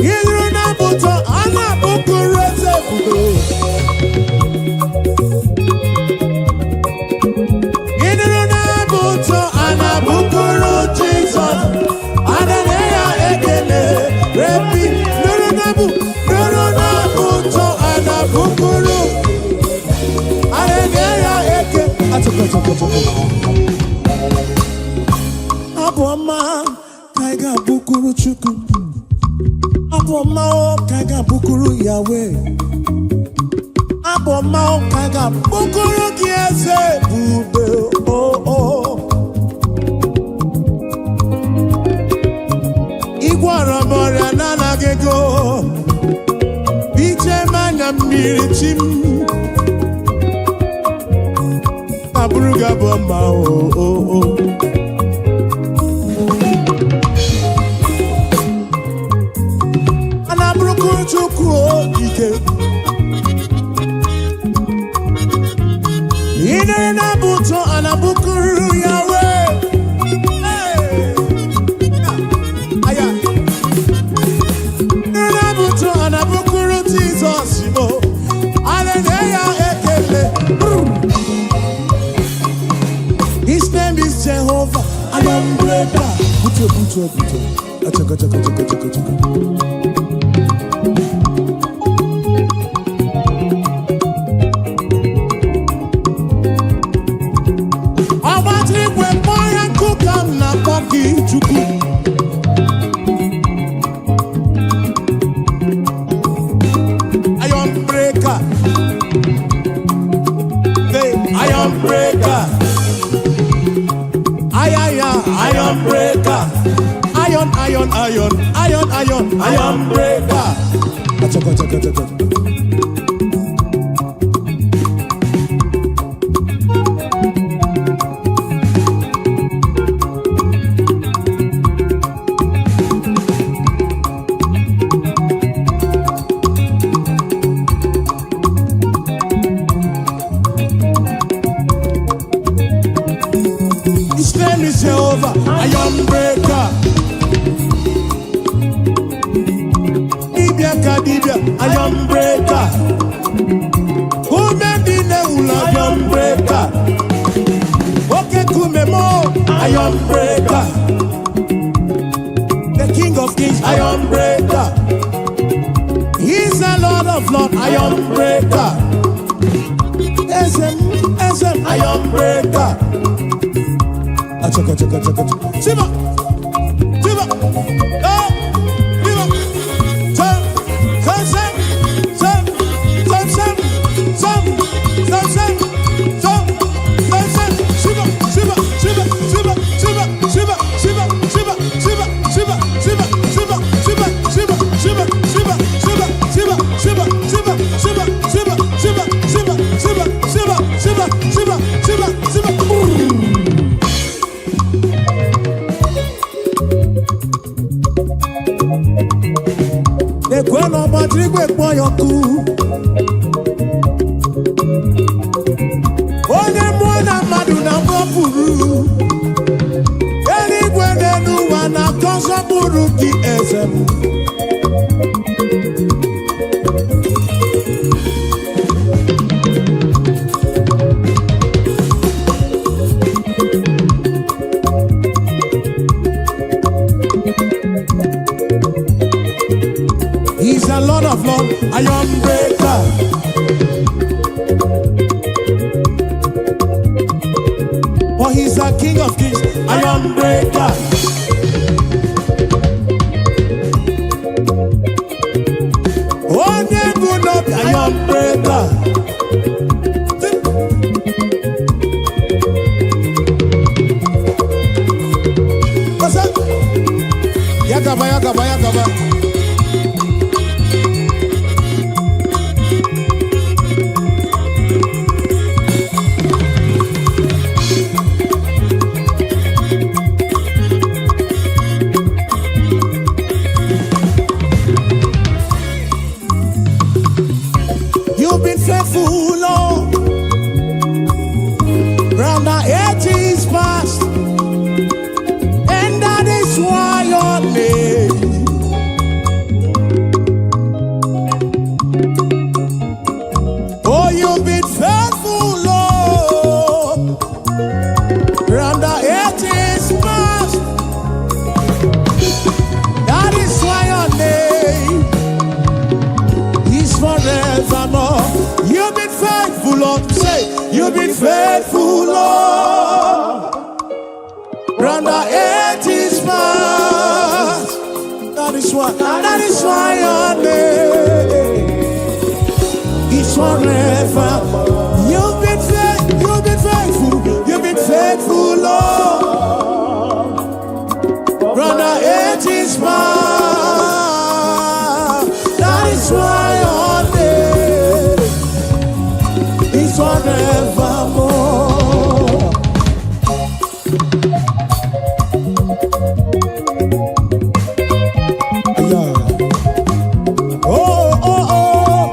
Inuruna buto anabukuru esefudo. Aboma kaiga bukuru chuku. Aboma kaiga bukuru Yahweh. Aboma kaiga bukuru kiese bube oh. Igwara mora nana gego. Biche manya mirichim. Abruga bomba oh. Anabruku chuku ike. Ine na buto anabukuru Yahweh. Hey. Aya. Ine na buto anabukuru Jesus mo. Hallelujah ekele. His name is Jehovah. I am breaker. Buto. Achaka. Iron breaker. Achaka. His name is Jehovah. Iron breaker. I am breaker. Who made the name? I am breaker. Okay, Kumemo, I am breaker. The King of Kings, I am breaker. He's the Lord of Lords, I am breaker. SM, I am breaker. Achaka. Siba. Kweno matrigwe kwa yoku. Onye mwana madu na mwapuru. Eni gwene nuwa na konsa buru ki ezemu. Onye bụ n'obi iron breaker. Yakaba, yakaba, yakaba. You've been faithful, Lord, round the ages past, and that is why your name. Oh, you've been faithful, Lord, round the ages past, that is why your name is forevermore. You've been faithful, Lord. Say, you've been faithful, Lord. Round the ages past. That is why your name is forever. You've been faithful, Lord. Round the ages past. That is why your name is forevermore. Yeah. Oh, oh, oh.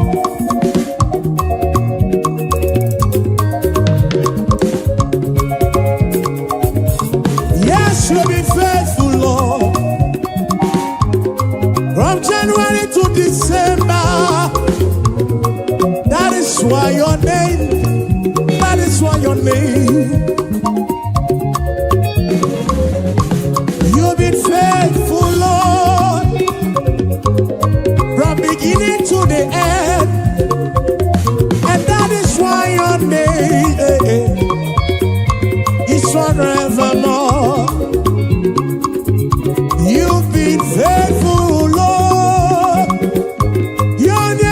Yes, you'll be faithful, Lord. From January to December. That is why your name, that is why your name. You've been faithful, Lord, from beginning to the end. And that is why your name is forevermore. You've been faithful, Lord. Your name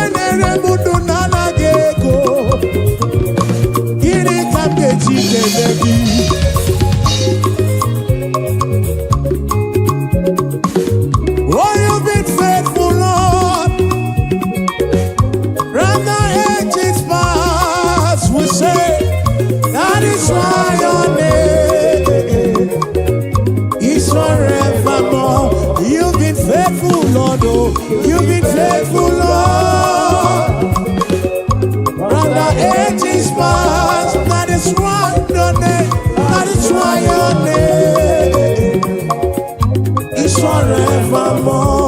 oh, you've been faithful, Lord. From the ages past, we say that is why your name is forevermore. You've been faithful, Lord. Oh, you've been faithful, Lord. From the ages past, that is why your name, that is why your name is forevermore.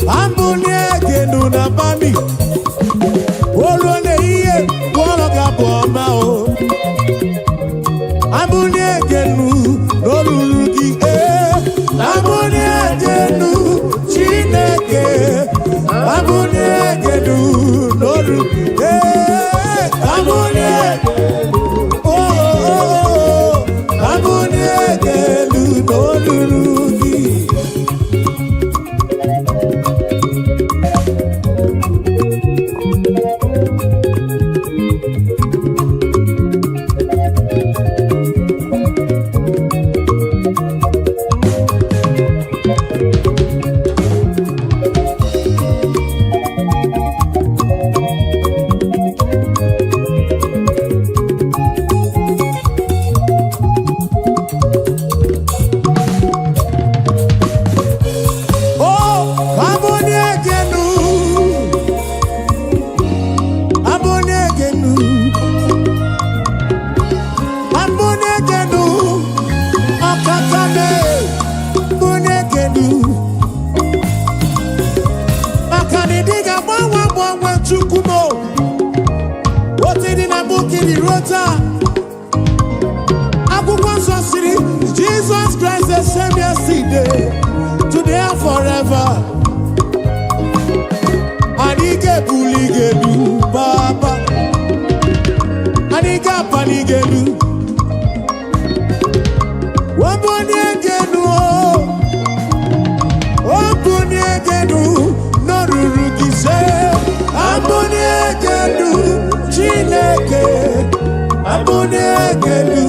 Ambunye genu na bani. Olone iye wolo gaboma o. Ambunye genu nolurugi Ambunye genu Chineke. Ambunye genu nolurugi Ambunye Ambunye genu nolurugi. Jesus Christ the same yesterday, today and forever. Anike buligelu Baba, Anika panigelu, Wabonyegenu, Wabonyegenu, Norurugise, Abonyegenu, Chineke, Abonyegenu.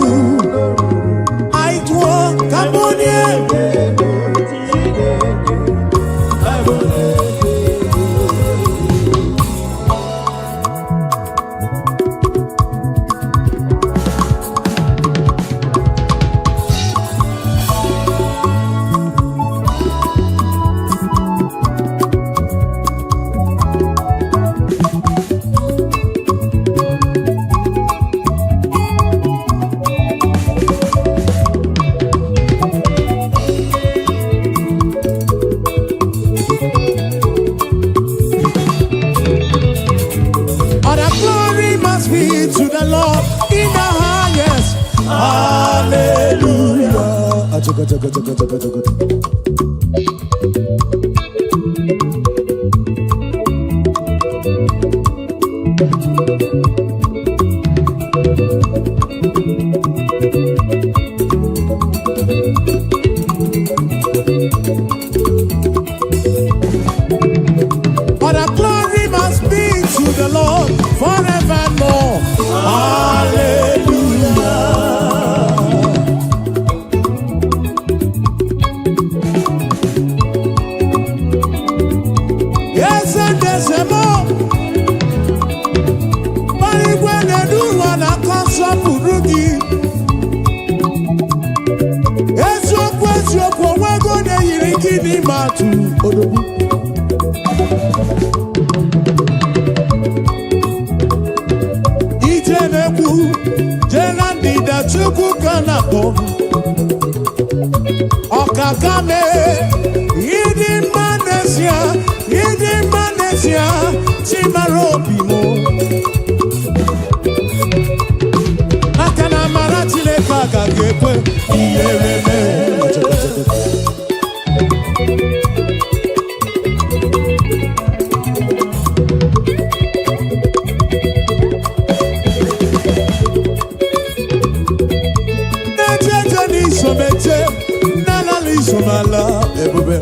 Okakame, Yidi Manesia, Chimarobimo. Akana Maratile Kaka Gekwe, Iyereme. Somala, ebube.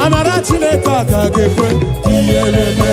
Amarachi le kaka gekwe, kiyeleme.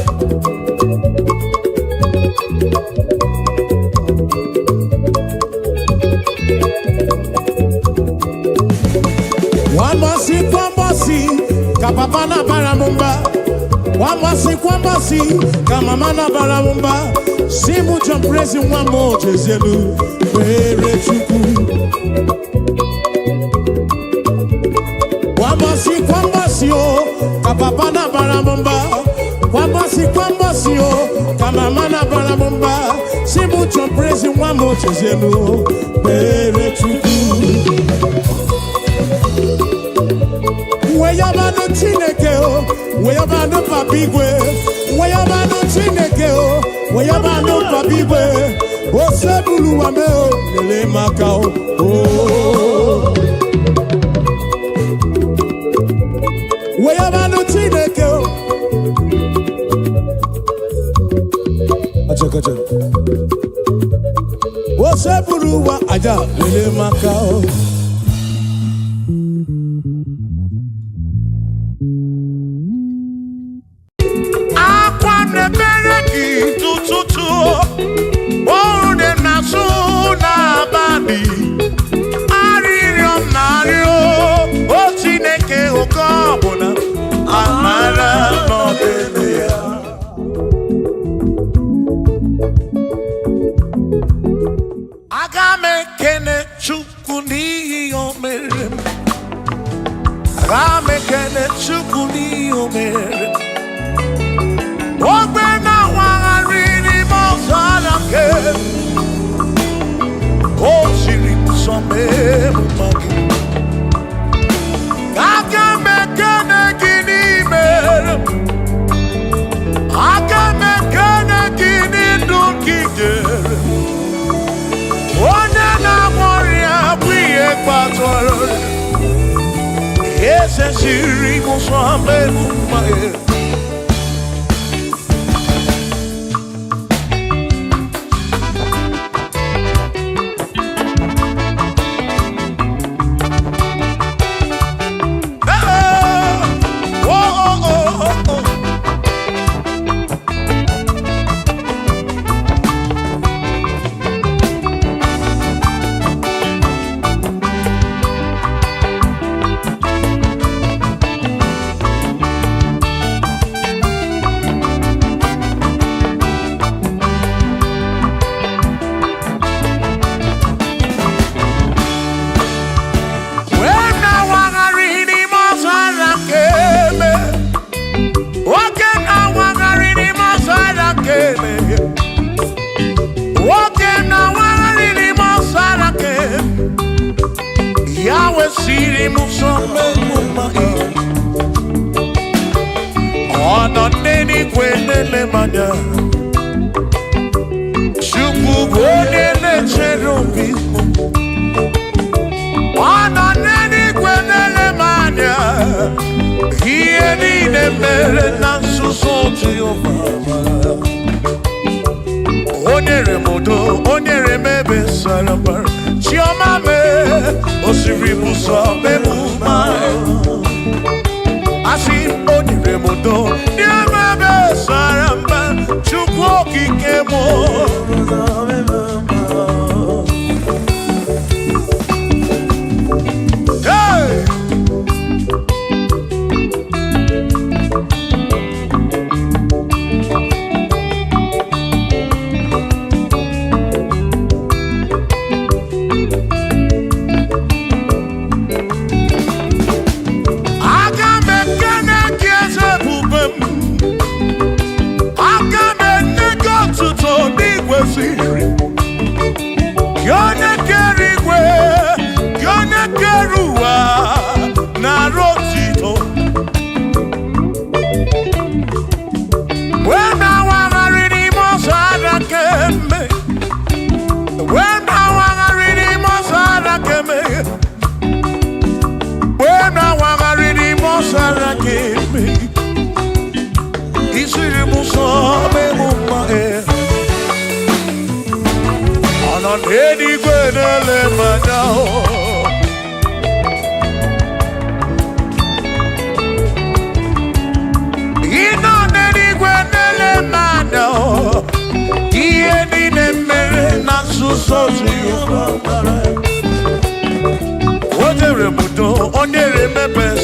kwambasi, kapapa na baramumba. Kwambasi, kamama na baramumba. Simu jumprezi wamo jezelu, were chuku. Kwambasi, oh, kapapa na baramumba. Kwambasi, oh, kamama na baramumba. Simu jumprezi wamo jezelu, were chuku. Weyabano Chineke o, weyabano papigwe, weyabano Chineke o, weyabano papigwe, o sebulu wame o, lele makao o. Weyabano Chineke o, acha, o sebulu wa aja, lele makao.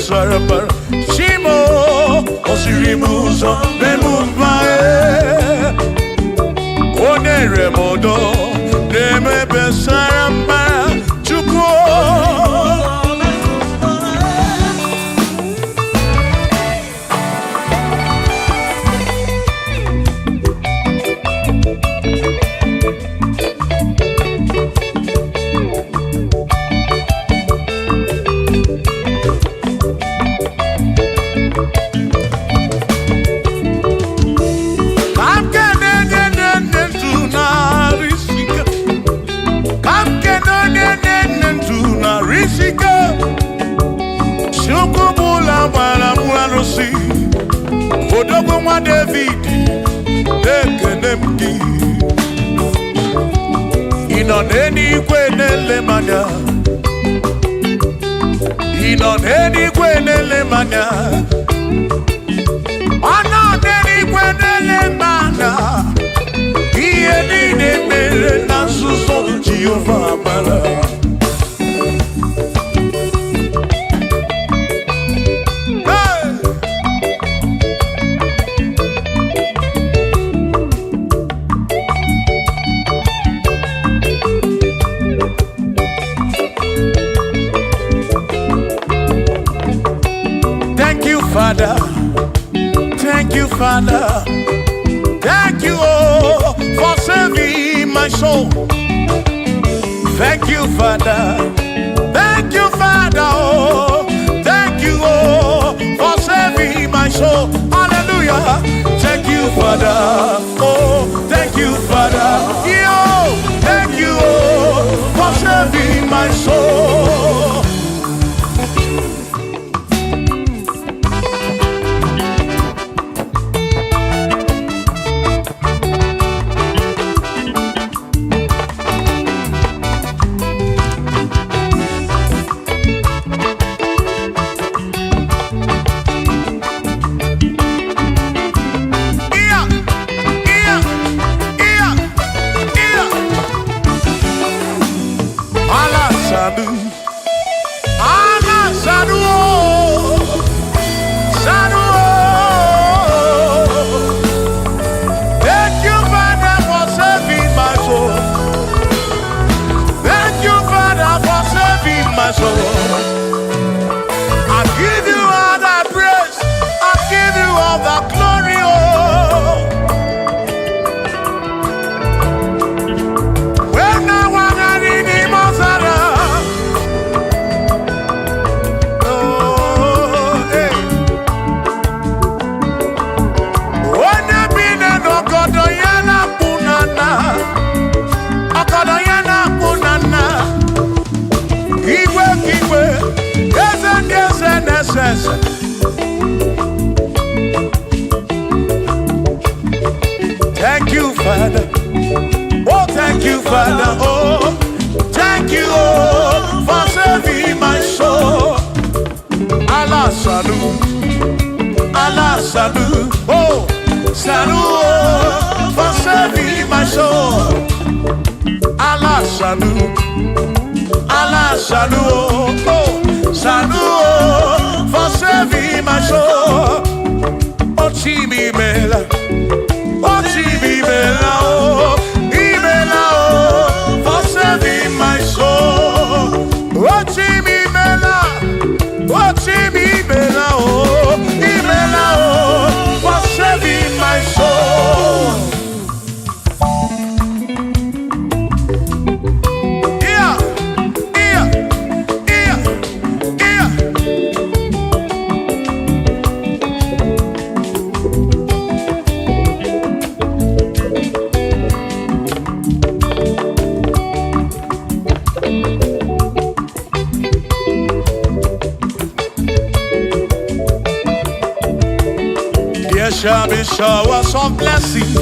sarabara Shimo Osirimuzo Memumbae Onere modo Neme besarabara Chuko Odogwu nwa David ekene m gị ị nọ n'eluigwe na-ele m anya ị nọ n'eluigwe na-ele m anya ọ nọ n'eluigwe na-ele m anya ihe niile mere na nzuzo Jehova amara Father, thank you, Father, thank you, oh, for saving my soul. Thank you, Father, oh, thank you, oh, for saving my soul. Hallelujah. Thank you, Father, oh, thank you, Father, yo, thank you, oh, for saving my soul. Thank you, Father. Oh, thank you, Father. Oh, thank you, oh, for saving my soul. Allah salut, oh, salut, oh, for saving my soul. Allah salut, oh, salut, oh, for saving my soul. Oh, Chimi Mela. Oh, Ibela, oh, for saving my soul. Oh, Ibela, oh, Ibela, oh, for saving my soul. Yeah. There shall be showers of blessing.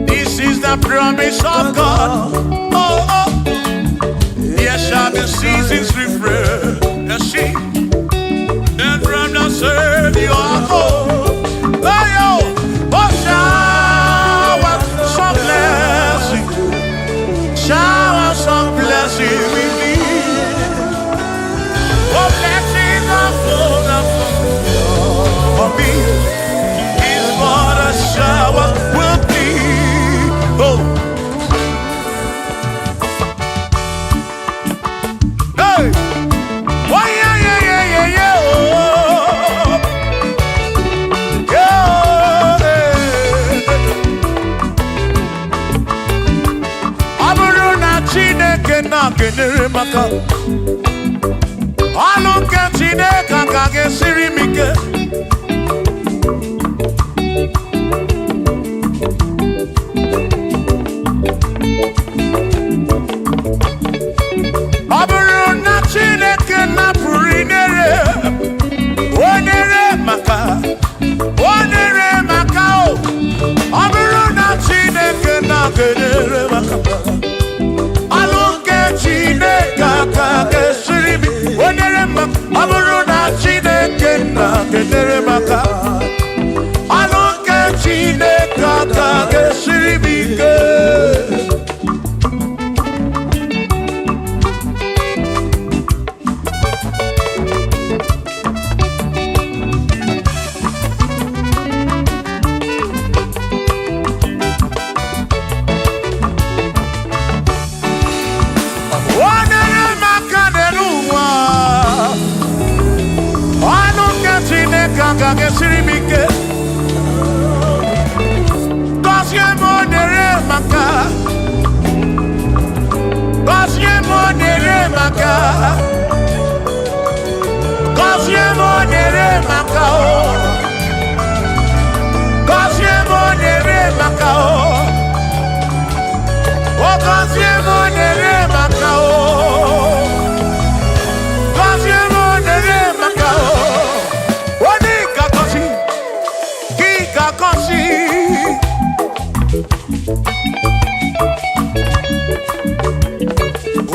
This is the promise of God. Oh, oh. There shall be seasons refresh the sheep, and from the serve you are home. Oh, showers of blessing, showers of blessing we need. Oh, blessing. maka ọlụ nke Chineke ka ga-esiri m ike. Ọ bụrụ na Chineke napụrụ inere onere maka o, ọ bụrụ na Chineke na-kedere maka ọlụ nke Chineke ka ga-esiri m onere maka. Ọ bụrụ na Chineke na-kedere maka ọlụ nke Chineke ka ga-esiri m ike. Ga-esiri m ike. Gọzie m onere maka, gọzie m onere maka, gọzie m onere maka o, gọzie m onere maka o, gọzie m onere maka o, gọzie m onere maka o.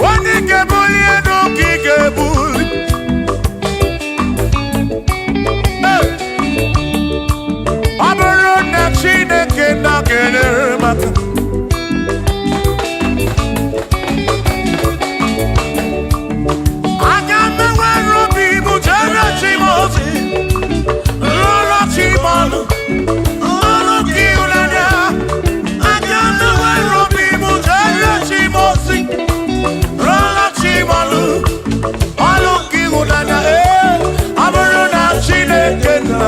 Onye ga-ebuli elu ka ị ga-ebuli. Ọ bụrụ na Chineke na-kedere maka aga m enwere obi bụ jere chi m ozi, lụrụ chi m ọnụ.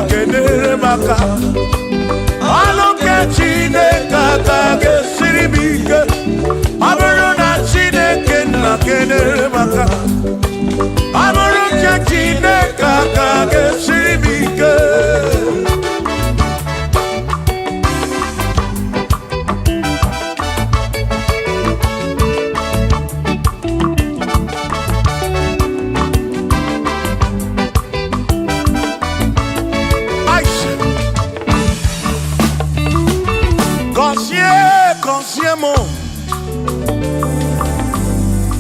Kedere maka ọlụ nke Chineke ka ga-esiri m ike. Ọ bụrụ na Chineke na-kedere maka ọ bụrụ nke Chineke ka ga-esiri m ike. Consiamo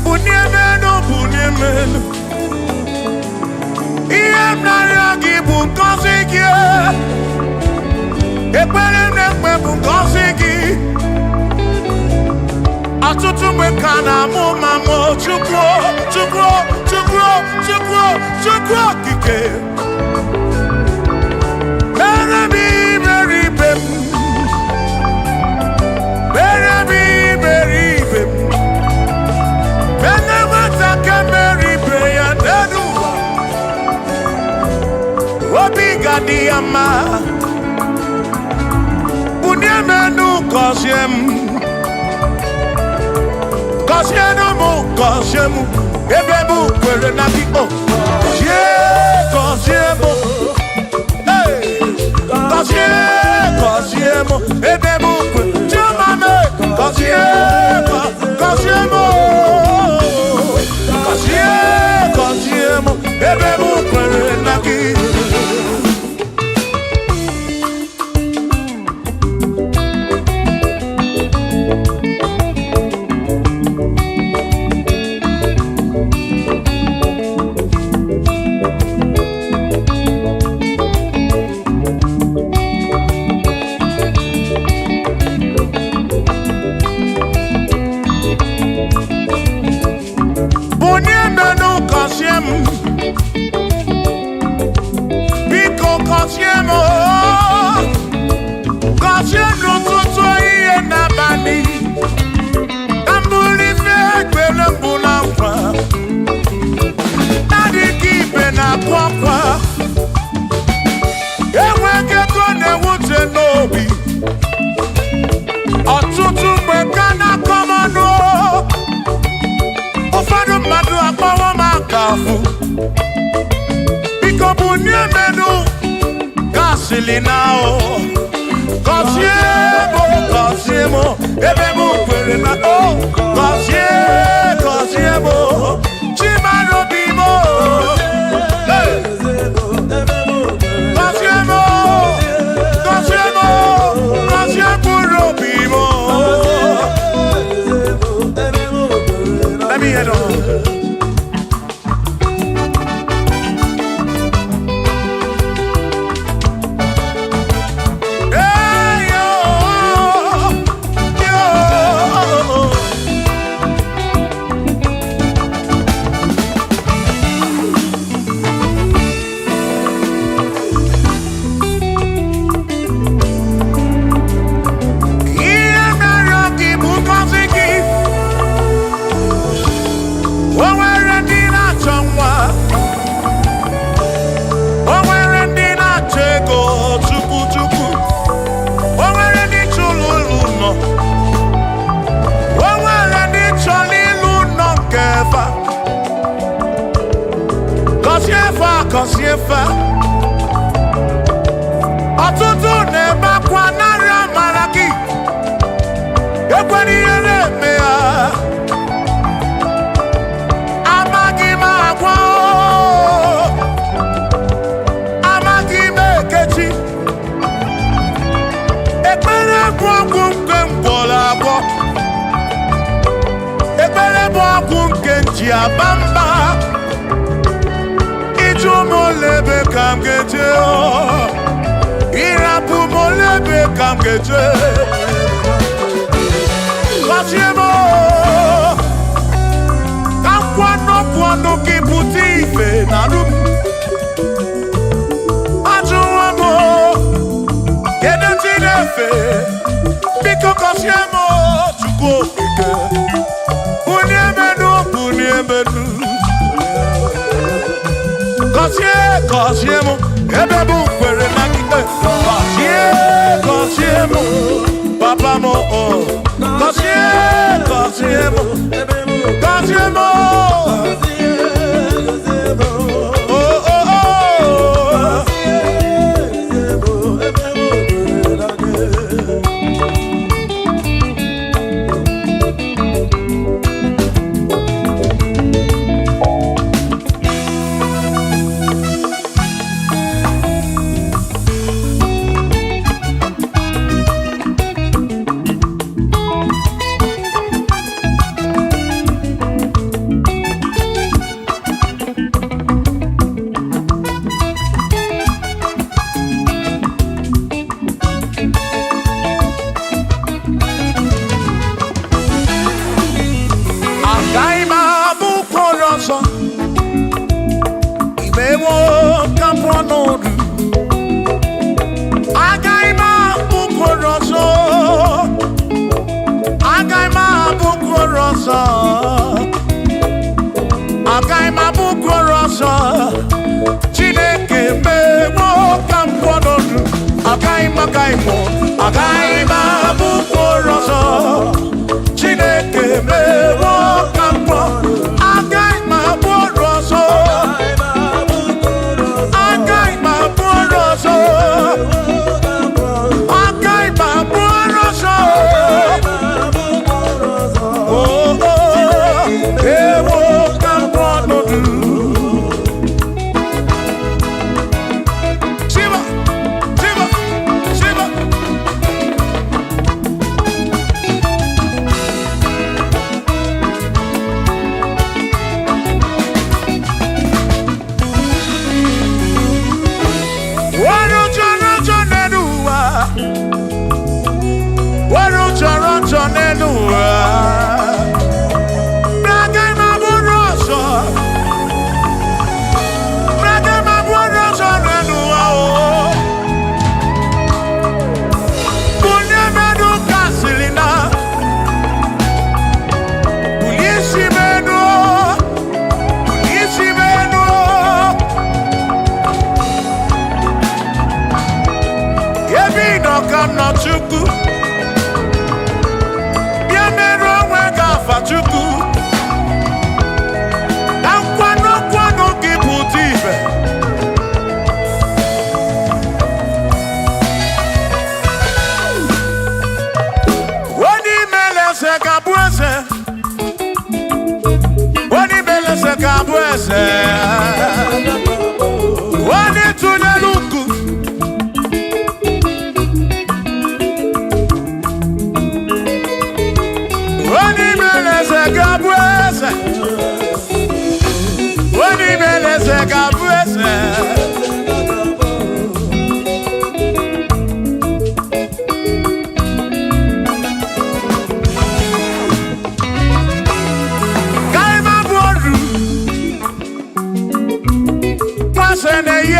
Bunyemenu Iem Nariagi Bunkosiki Ekpere Nekpe Bunkosiki Atutu Mekana Mumamo Chukwo Kike Diama Bunyemenu Kosiemu Ebebu Kwere Nabiko Kosiemu Kosiemu Ebebu Kwere Chumame Kosiemu Ebebu Kwere Nabiko. Silinao, Cosiemo, Cosiemo, Ebemu Perena, oh, Cosiemo, Chimano Bimo, Cosiemo, Cosiemo, Bimo. Let me head on. Kosiefa ọtụtụ na-ebe akwa narị amara gị ekwere ihe na-eme ya amaghị m agwa amaghị m ekechi ekpere bụ ọgwụ nke mgbọrọ agwọ ekpere bụ ọgwụ nke nji aba mba molebe kam geje irapu molebe kam geje Kosiemo kam kwano kiputi ife narum ajuwamo kede tinefe biko Kosiemo chukwu okike uniemenu Kosiemo, ebebu kwere na kite. Kosiemo, papa mo oh. Kosiemo, Kosiemo. Oh oh oh.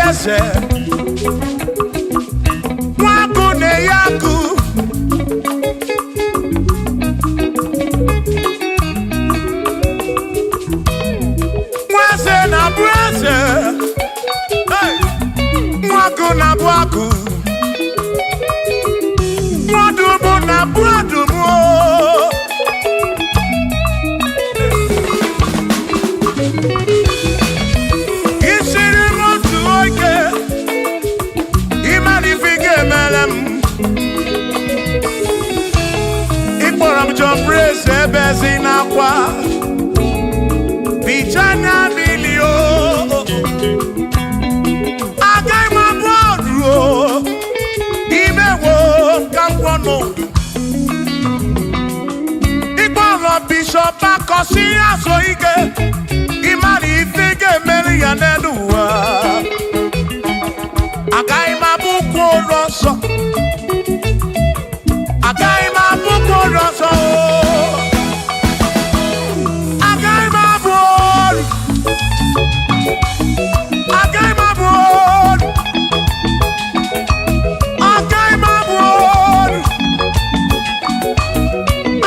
eze nwaku na-eyaku nweze na-abụ eze nwaku na-abụ akụ nwadumu na-abụ adumu isiri m otu oge ịmalifiga emere m ịkpọrọ m John Praise ebe ezi n'akwa bichanya milio agaghị m abụ ọdụ imewo ka m kwọ n'odu ịkpọrọ Bishop akọsi azụ ike ịmalifiga emere ya n'elu ụwa agaghị m abụkwa ụlọ nsọ agaghị m abụkwa ụlọ nsọ agaghị m abụ olu agaghị m abụ olu agaghị m abụ olu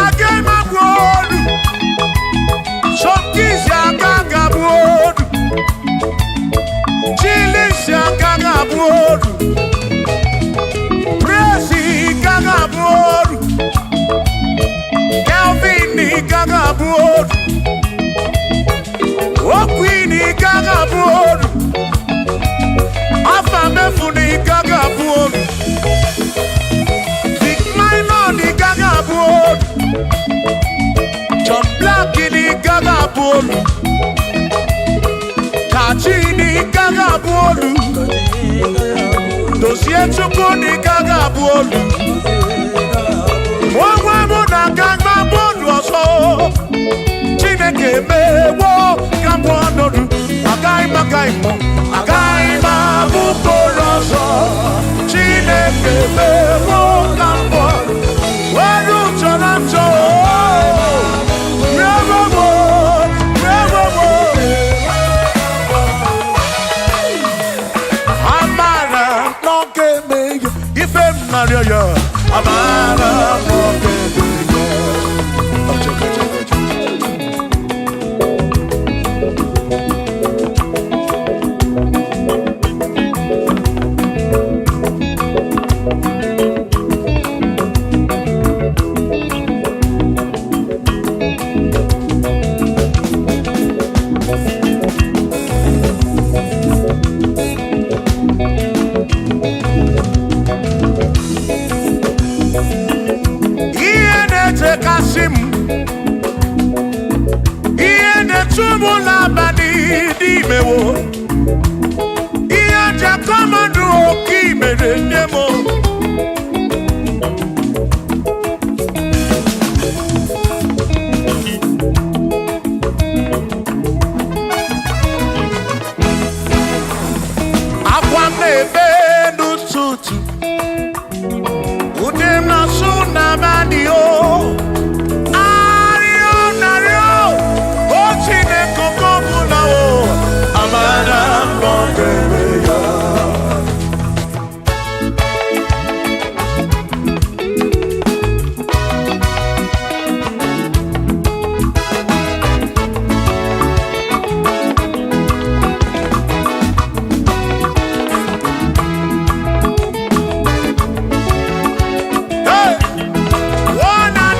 agaghị m abụ olu Shọkisi agaghị abụ olu Chilisi agaghị abụ olu Praise agaghị abụ olu Kelvin agaghị abụ olu Okwin agaghị abụ olu Afamefu agaghị abụ olu Big Minor agaghị abụ olu John Black agaghị abụ olu Kachi agaghị abụ olu Dozie Chukwu agaghị abụ olu onwe m na-aga mgbe olu ọzọ Chineke emewo ka m pụọ n'ọdụ agaghị m abụ olu ọzọ Chineke emewo ka m pụọ olu chọrọ njọ amara n'oge emeghe ife m narịọ ya amara n'oge emeghe ihe na-echekasị m ihe na-etu m n'abalị dị imewo ihe jakọmadụ oke imere nne m akwa m na-ebe n'ụtụtụ ude m na-asụ n'abalị arịọ narịọ o Chineke oke ọbụla amara mbọ ga-eme ya One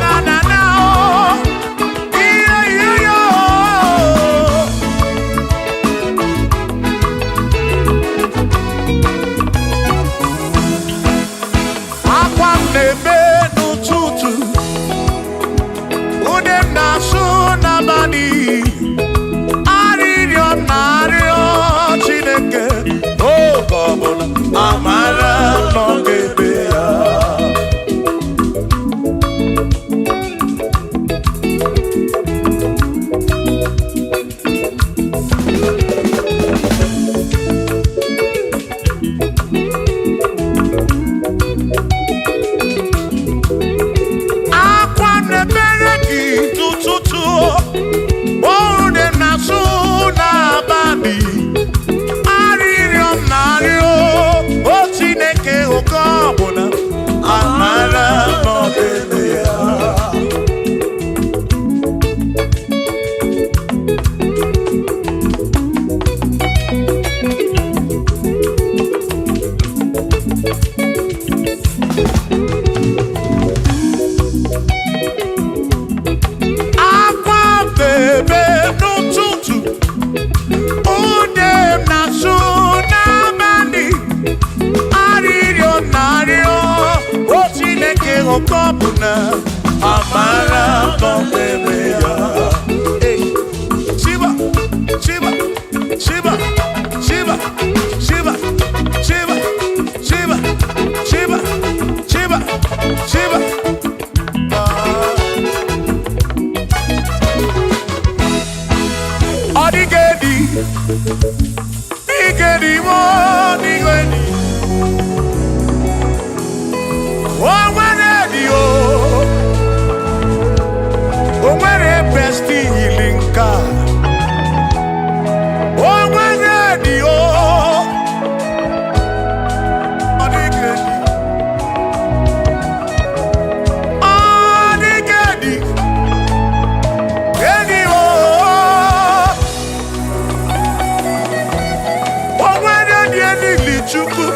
Chukwu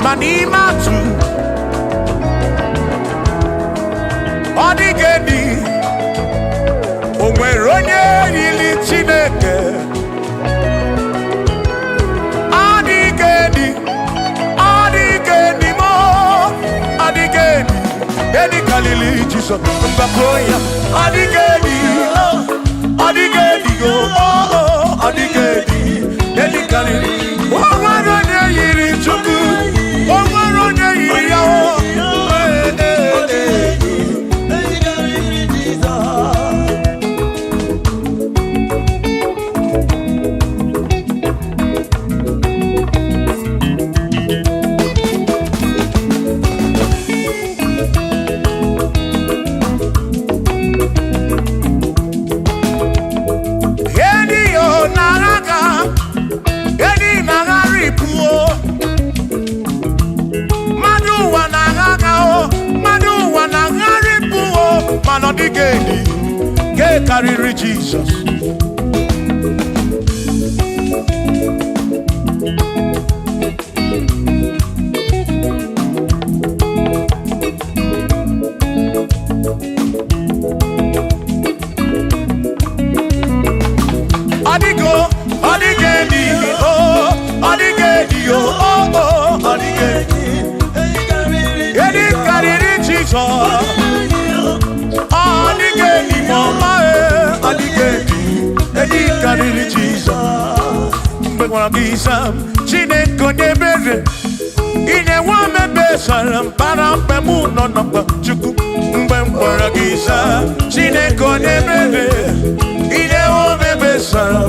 ma n'ime atụ ọ dịghị edi o nwere onye yiri Chineke ọ dịghị edi mo ọ dịghị edi kalili Jizọs mgbakọ ya ọ dịghị edi ọ dịghị edi ọ dịghị edi kalili o nwere onye yiri Chukwu o nwere onye yiri ya ọ dịghị edi nke karịrị Jizọs ọ dịghị edi ọ dịghị edi ọ dịghị edi karịrị Jizọs karịrị Jizọs mgbe gwara gị Sam Chineke onye ebere ị na-enwe omebe sara mpara mgbe mụ nọ n'ọkpa Chukwu mgbe m gwara gị Sam Chineke onye ebere ị na-enwe omebe sara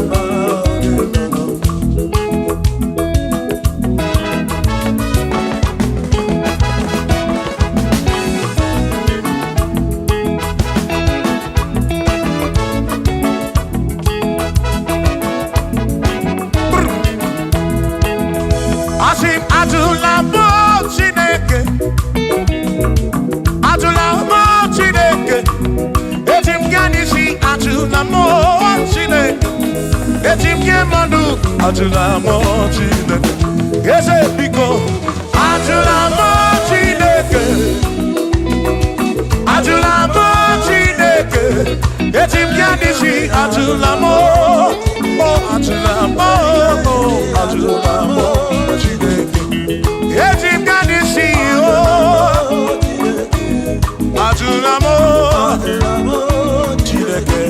Ajụla m Chineke eze biko ajụla m Chineke ajụla m Chineke eti m ya n'isi ajụla m ajụla m ajụla m Chineke eti m ya n'isi ajụla m Chineke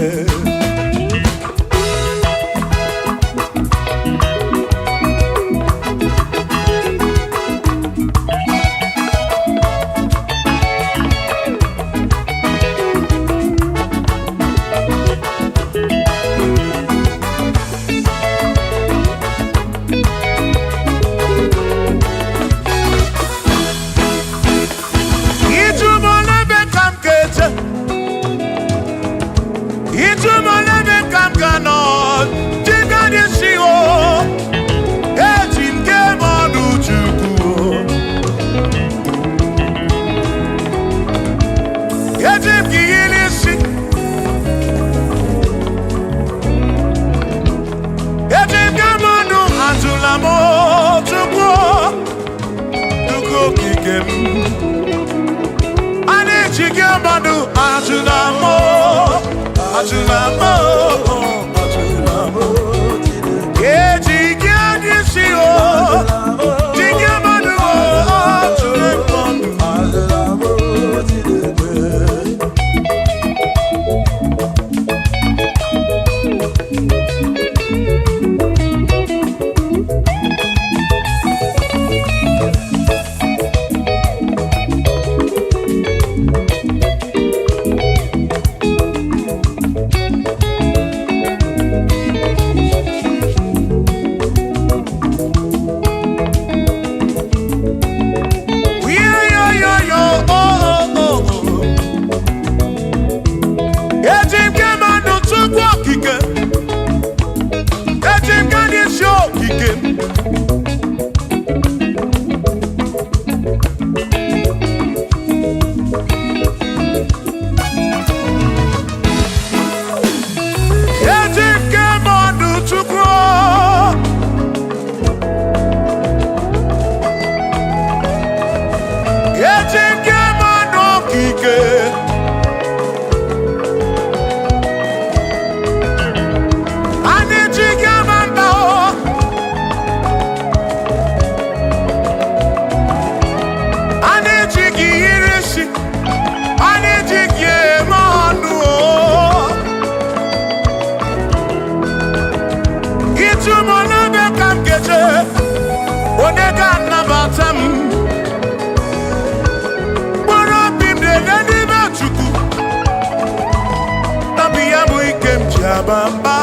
Gabamba.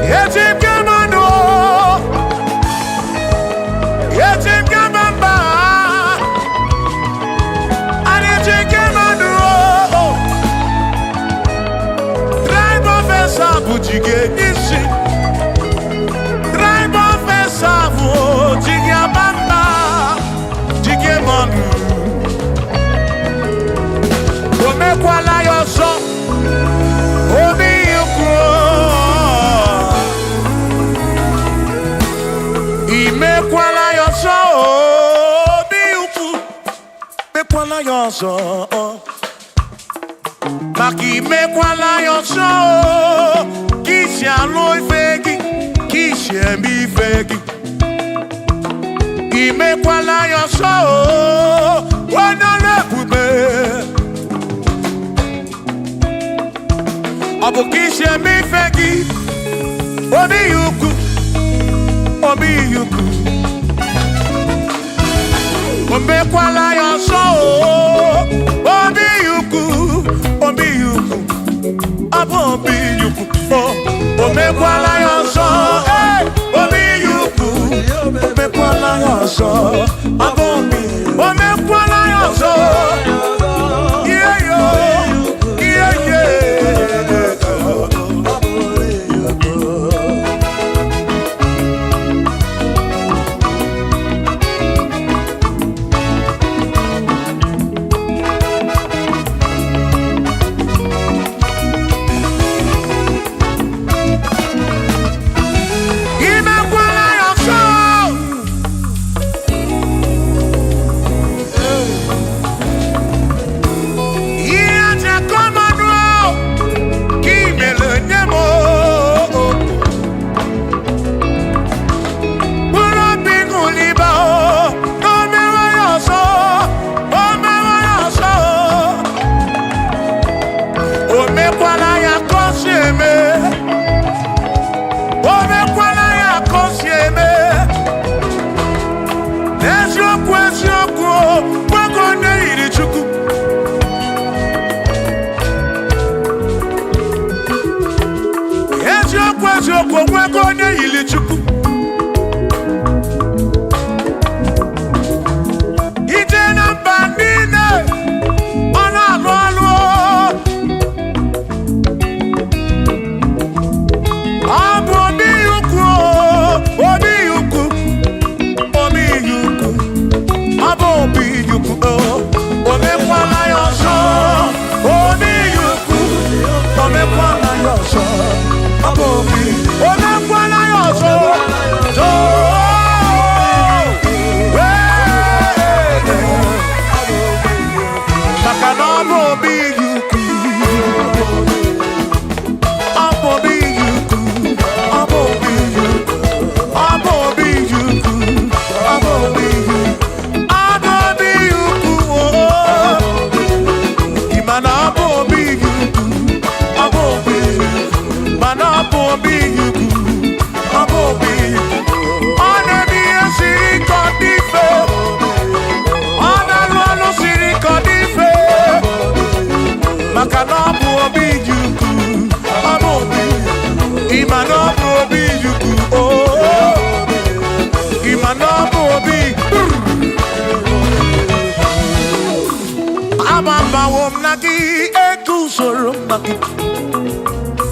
Yeti Gamando. Yeti Gabamba. And Yeti Gamando. Drive of a sabu jige isi. Drive of a sabu jigabamba. Jige manu. Omekwala yoso. Obi yukro. Imekwala yoso. Obi yukro. Mekwala yoso. Maki mekwala yoso. Kishi aloi fegi. Kishi embi fegi. Imekwala yoso. Wana lepube. Abukishe mi fegi. Obi yuku. Obi yuku. Omekwala yoso. Obi yuku. Obi yuku. Abo obi yuku. Omekwala yoso. Obi yuku. Omekwala yoso. Abo obi. Omekwala yoso. Yeah yo. Yeah yeah.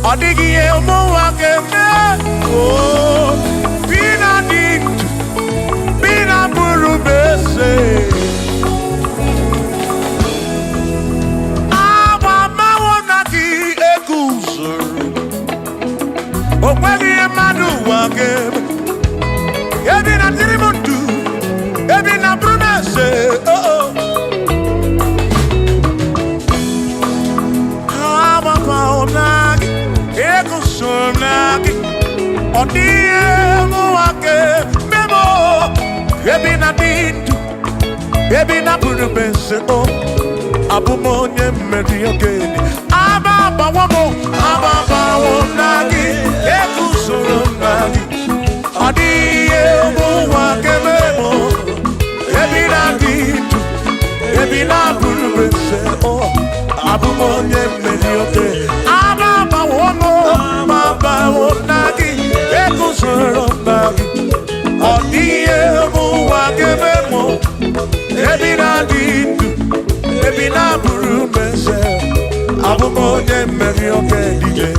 Odigi emo wakeme oh bina dintu bina burubese Mama wonagi ekuzuru Okwagi emadu wakeme Ebina tirimuntu Ebina burubese oh oh Mama wonagi Ekusumnaki Odiemu wake Memo Ebina dintu Ebina burubese oh Abumonye meri ogeni Ababa wonagi Ekusumnaki Odiemu wake memo Ebina dintu Ebina burubese oh Abumonye meri ogeni Ababa ebi na dị ndụ, ebi na bụrụ mese, abụ m onye mmeri oke dije.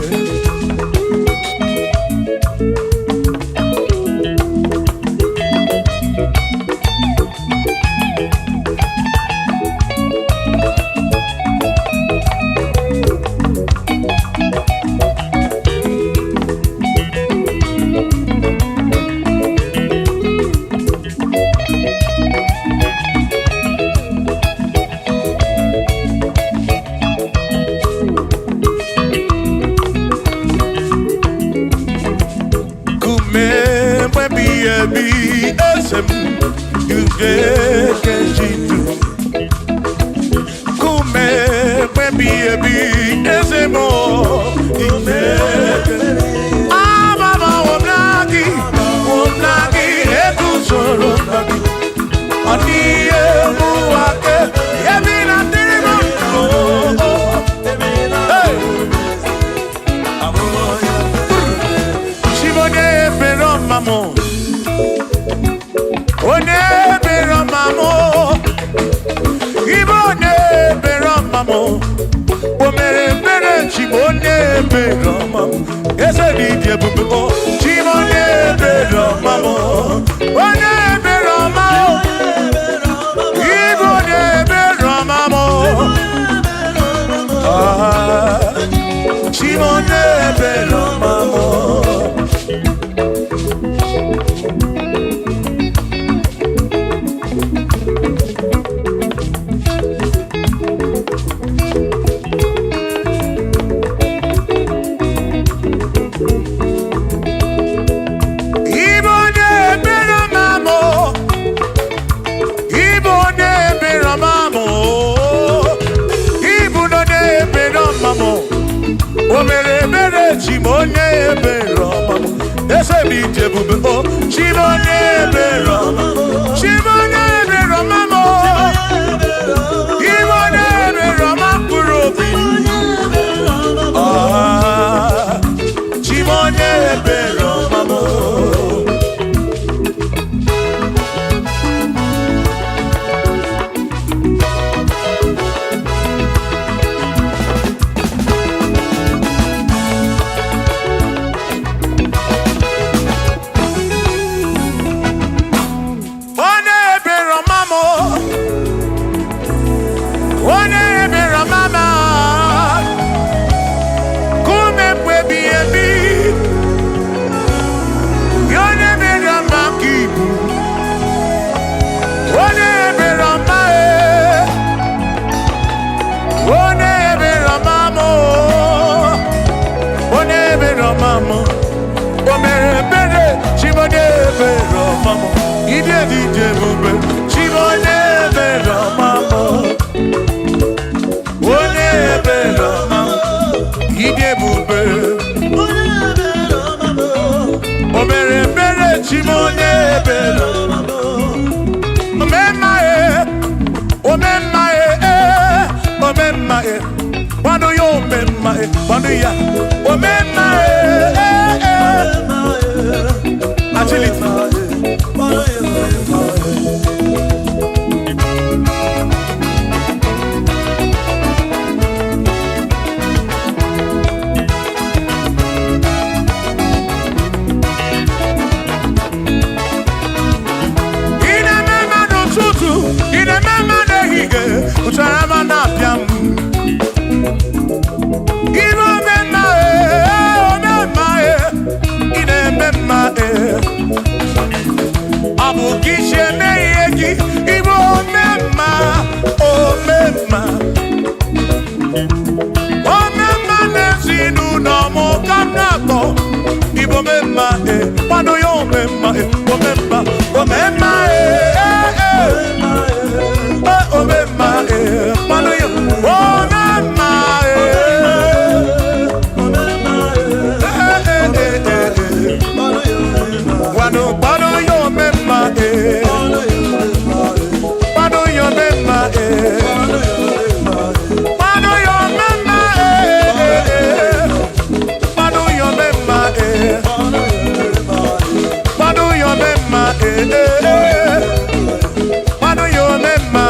Why do you remember?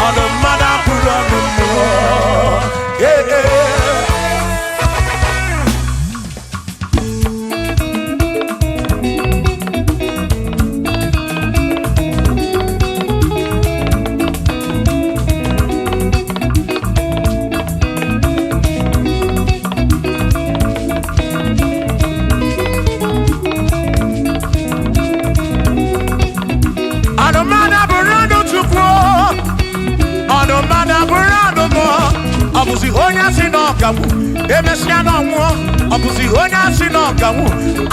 on the mother put on the more. Yeah, yeah. Obusi onya si no kawu emesia no nwo obusi onya si no kawu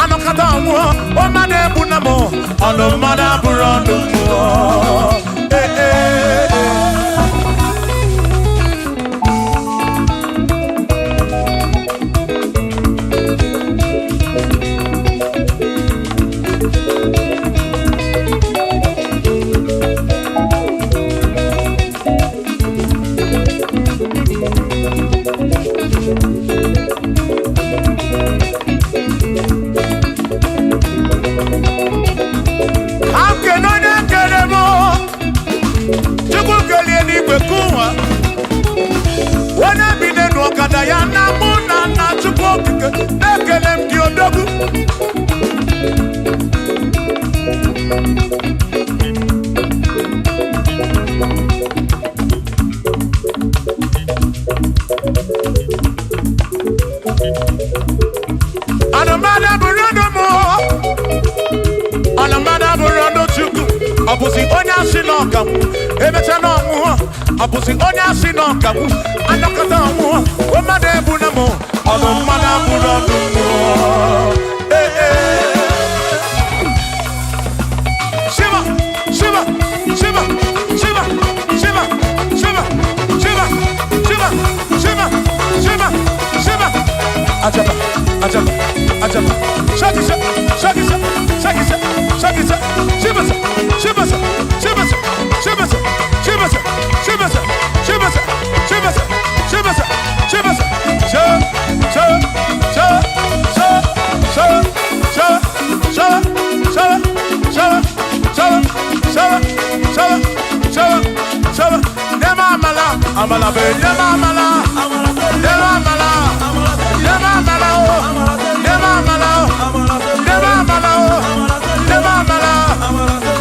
anokata nwo o ma na ebu na mo ono mada burondo mo eh eh ya na muna na chukwu ekele m gị odogwu anamada burondo mo anamada burondo chukwu ọbụzi onye asị n'ọkawu emecha n'ọnwụọ ọbụzi onye asị n'ọkawu anọkọta ọnwụọ o mmadụ ebu na mụ ọnụ mmadụ abụrụ ọnụ mmụọ shiva shiva shiva shiva shiva shiva shiva shiva shiva shiva shiva ajaba ajaba ajaba shakisa shakisa shakisa shakisa shiva shiva shiva shiva shiva shiva shiva amala be nema amala nema amala nema amala nema amala nema amala nema amala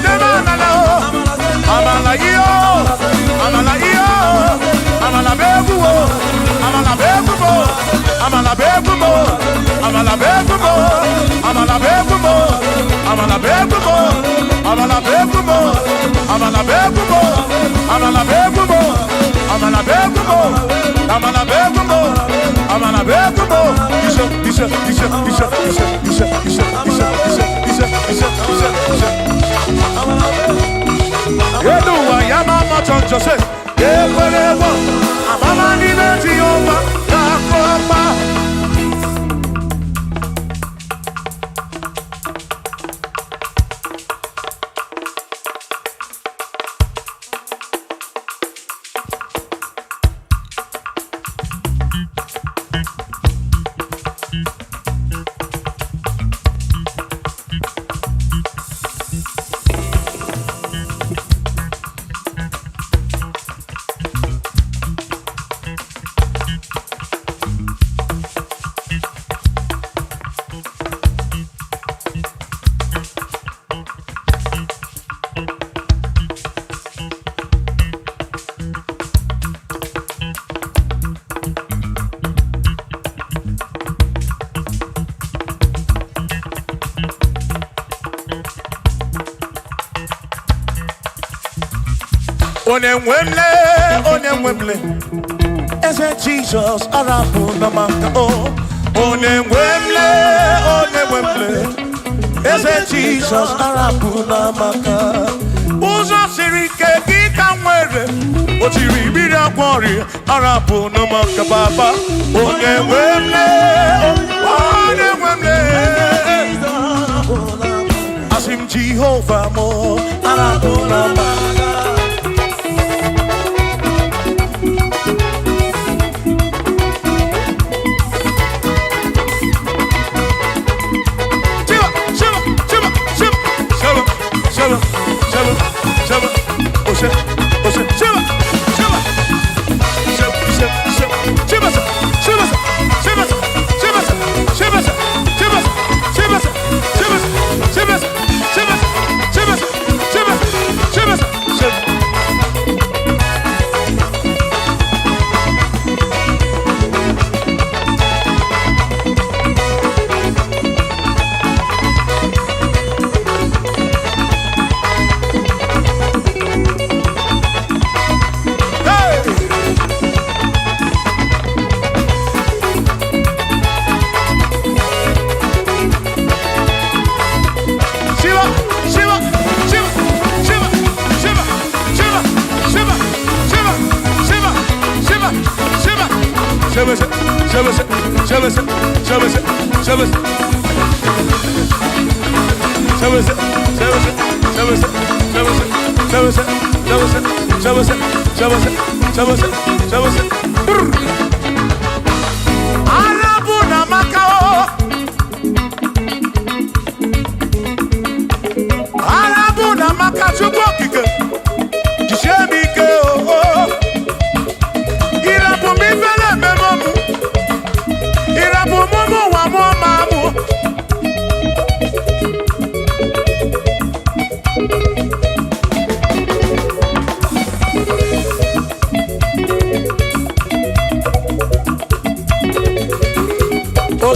nema amala amala yo amala yo amala begumo amala begumo amala begumo amala begumo amala begumo amala begumo amala begumo amala begumo amala begumo amala begumo amala begumo amala begumo isha isha isha isha isha isha isha isha isha isha isha edu wa ya mama choncho se ekwelewo amama ni beti yoma ya kopa Onemwemle, ese Jesus arabu namaka oh. Onemwemle, ese Jesus arabu namaka. Uzo sirike kika mwere, otiri bira kwori arabu namaka baba. Onemwemle, asim Jehovah mo arabu namaka. Shiva, Shiva, Shiva, Shiva, Shiva,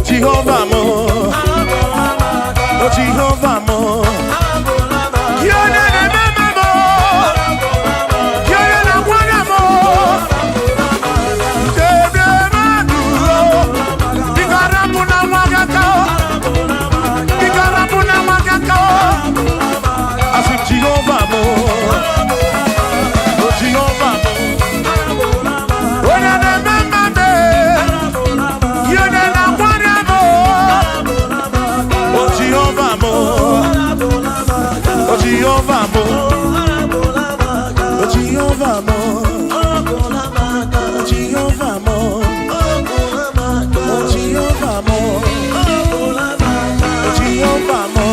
Jehovah mo, oh Jehovah mo, Kiona na mama mo, Kiona na mwana mo, Kebe maduro, Bigarabu na mwagakao, Bigarabu na mwagakao, Asu Jehovah mo, oh Jehovah mo, Ona na mama me, Kiona na mwana mo. Jehovah mo, oh Jehovah mo, oh Jehovah mo, oh Jehovah mo, oh Jehovah mo, oh Jehovah mo,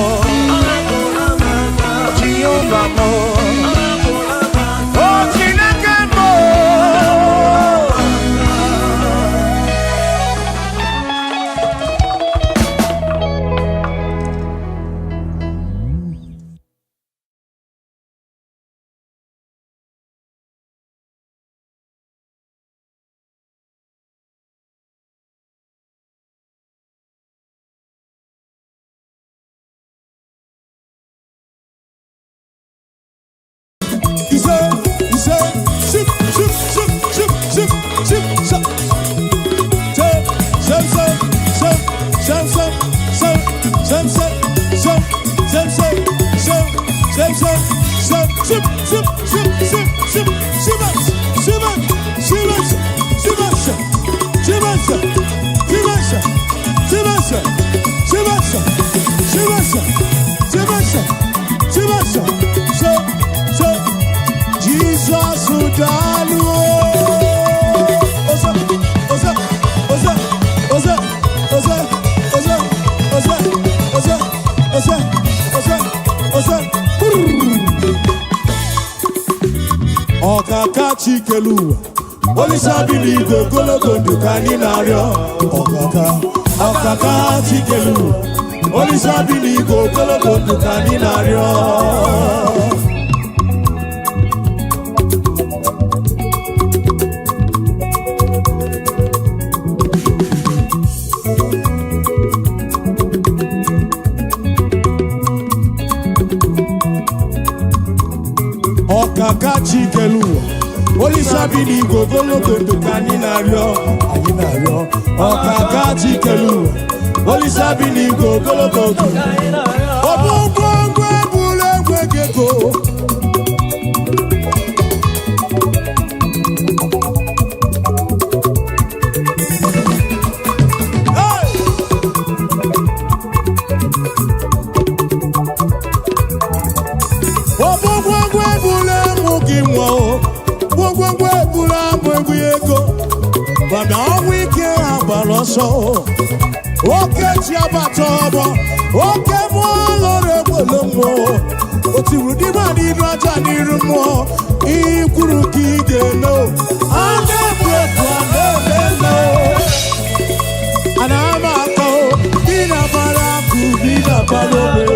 oh Jehovah mo, oh Chineke mo. Ọkaka Chikelu, Olisa Biligo Gologo Dukani Nario. Ọkaka Chikelu, Olisa Biligo Gologo Dukani Nario. Ọkaka Chikelu, Olisa Biligo Gologo Dukani Nario. Ọkaka Chikelu, Olisa Biligo Gologo Dukani Nario. Obungwe bule gwegeko. But now we can't have a loss. Okay, Chiabatobo, okay, more, but you would demand it, Raja Nirumo, Ikuruki, no, and and I'm a go, Dina Baraku, Dina Baraku.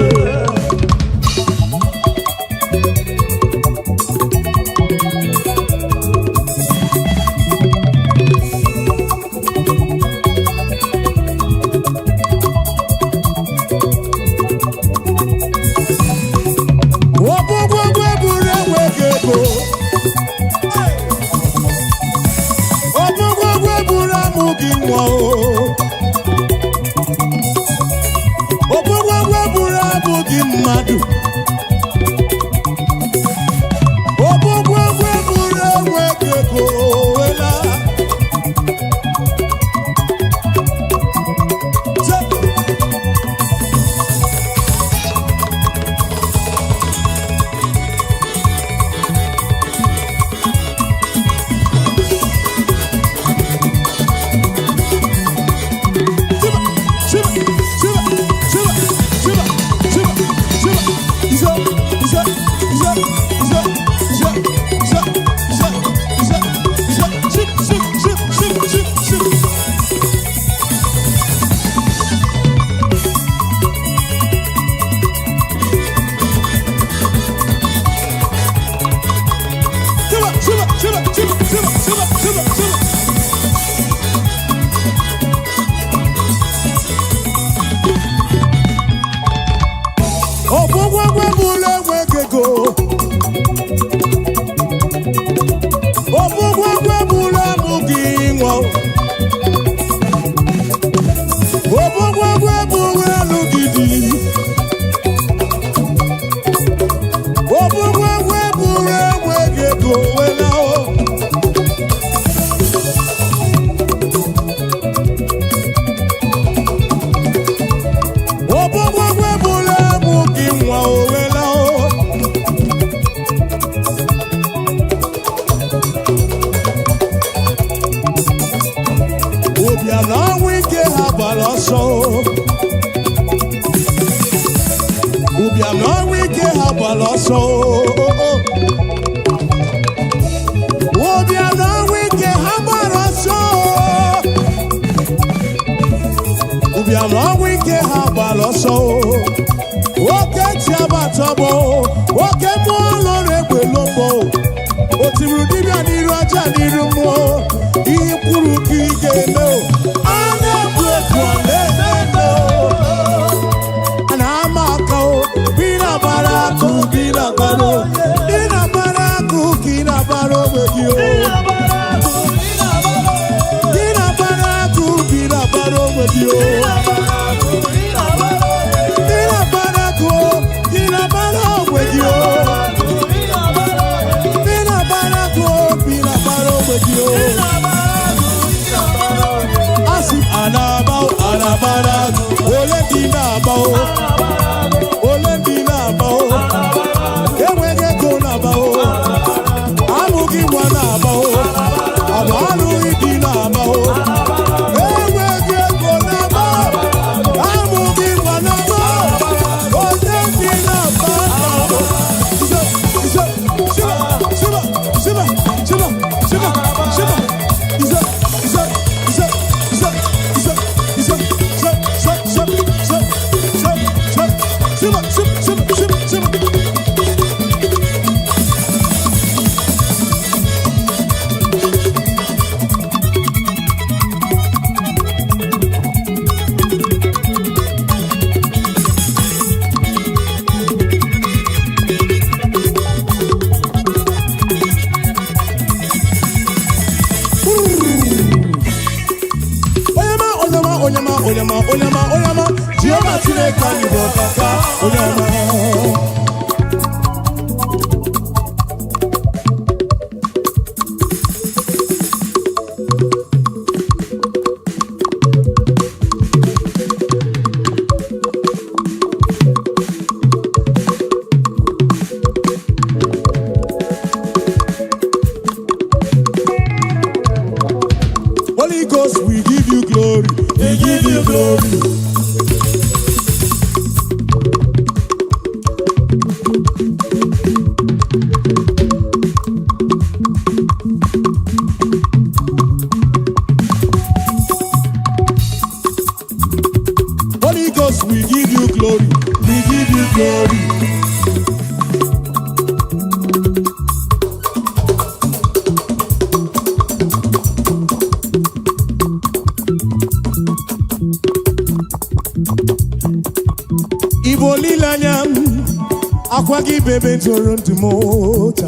Bebe toro ntimocha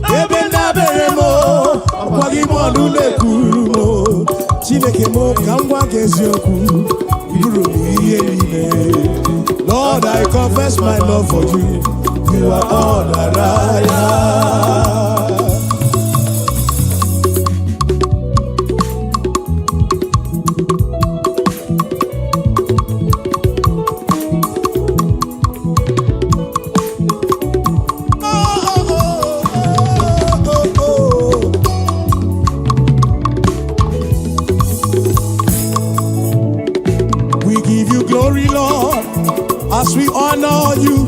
Bebe ndabere mo Akwagi mwandu lekuru mo Chineke mo kangwa kezioku Iburu miye nime Lord, I confess my love for you You are all that I have. As we honor you,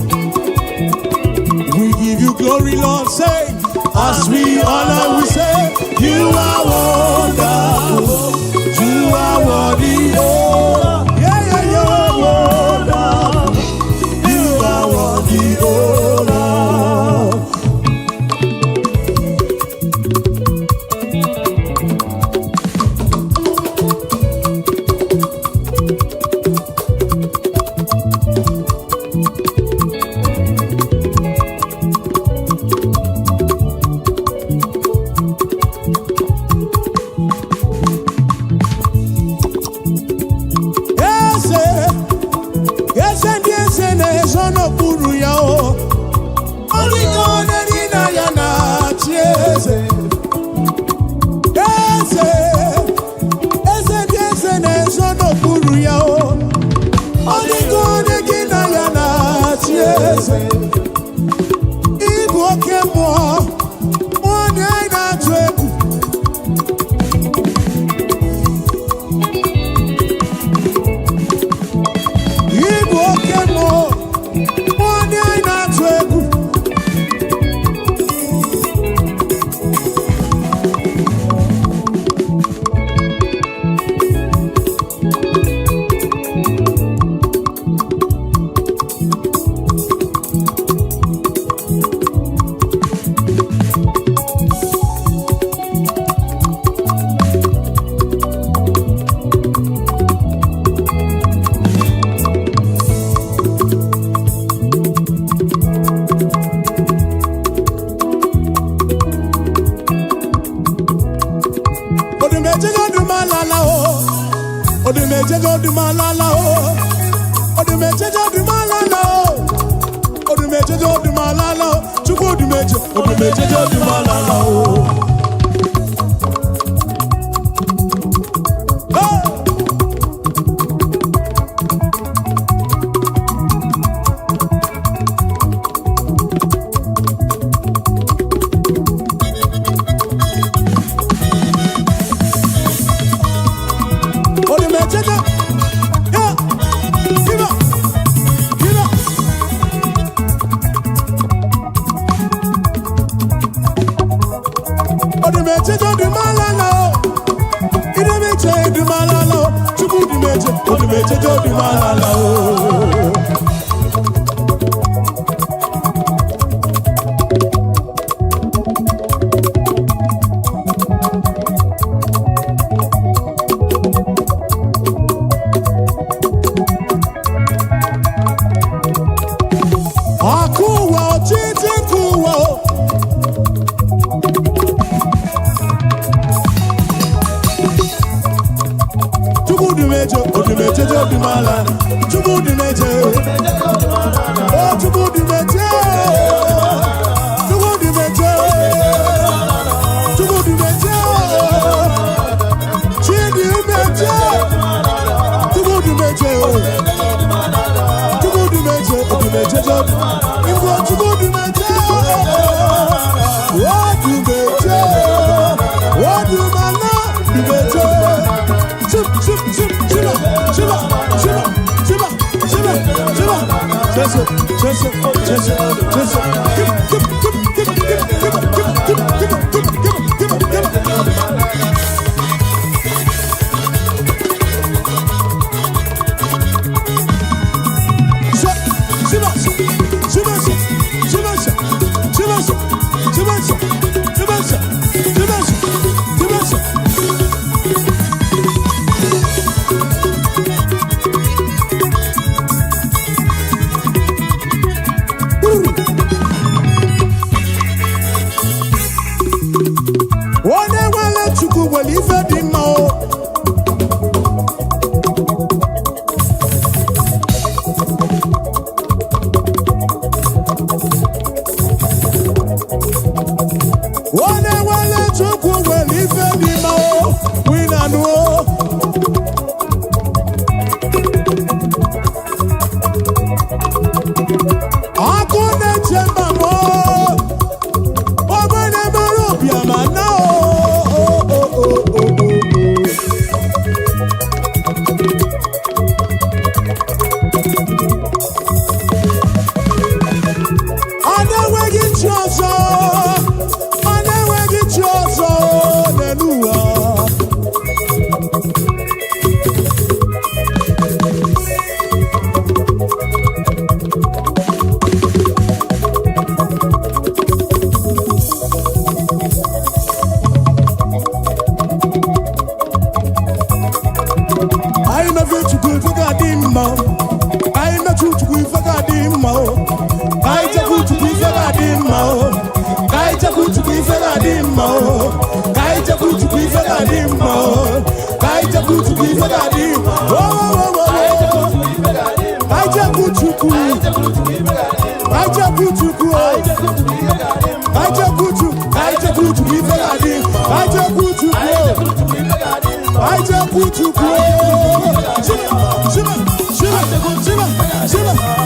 we give you glory, Lord. Say, as we honor, we say, you are wonderful, you are worthy, oh, yeah, you're wonderful, you are worthy, oh, Lord. Odumejeje Odumalala o. Odumejeje Odumalala o. Odumejeje Odumalala o. Chukwu Odumejeje Odumalala o. Odumejeje Odumalala o. Akuwa ochiti kuwa o. Odumejeje Odumalala. Chukwu Odumejeje. Oh, Chukwu Odumejeje. Chukwu Odumejeje. Chukwu Odumejeje. Chidi Odumejeje. Chukwu Odumejeje. Chukwu Odumejeje. Odumejeje. Igbo Chukwu Odumejeje. Odumejeje. Odumala Odumejeje. Shiba, Shiba, Shiba,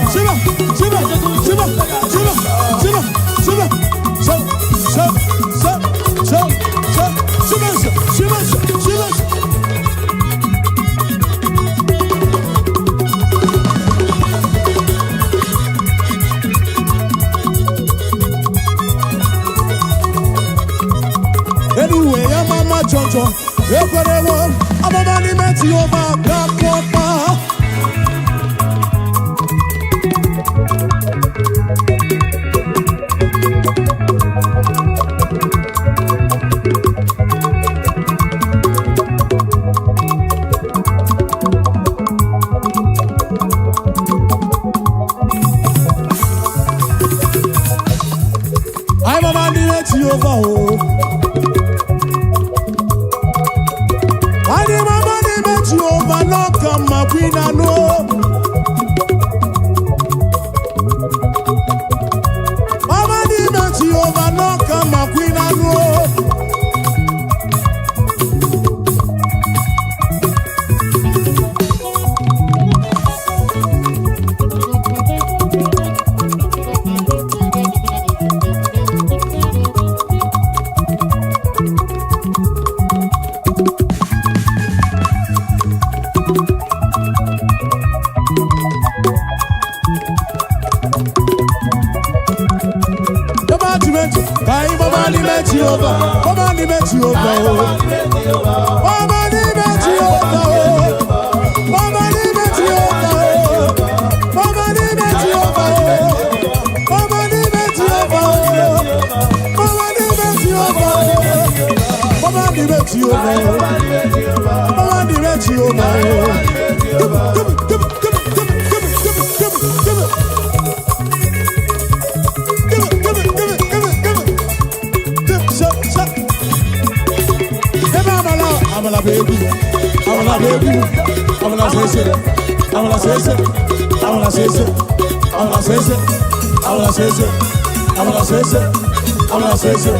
Shiba, Shiba, Shiba, Shiba. Anyway, I'm on my Jojo. Everyone, I'm a money met you over black water. I'm a money met you over. I need my money met you over, no come. queen I know. Mama ni meti over no come my queen I know. Mama ni meti over, mama ni meti over, mama ni meti over, mama ni meti over, mama ni meti over, mama ni meti over, mama ni meti over, mama ni meti over, mama ni meti over. Amala baby, amala baby, amala sese, amala sese, amala sese, amala sese, amala sese, amala sese, amala sese.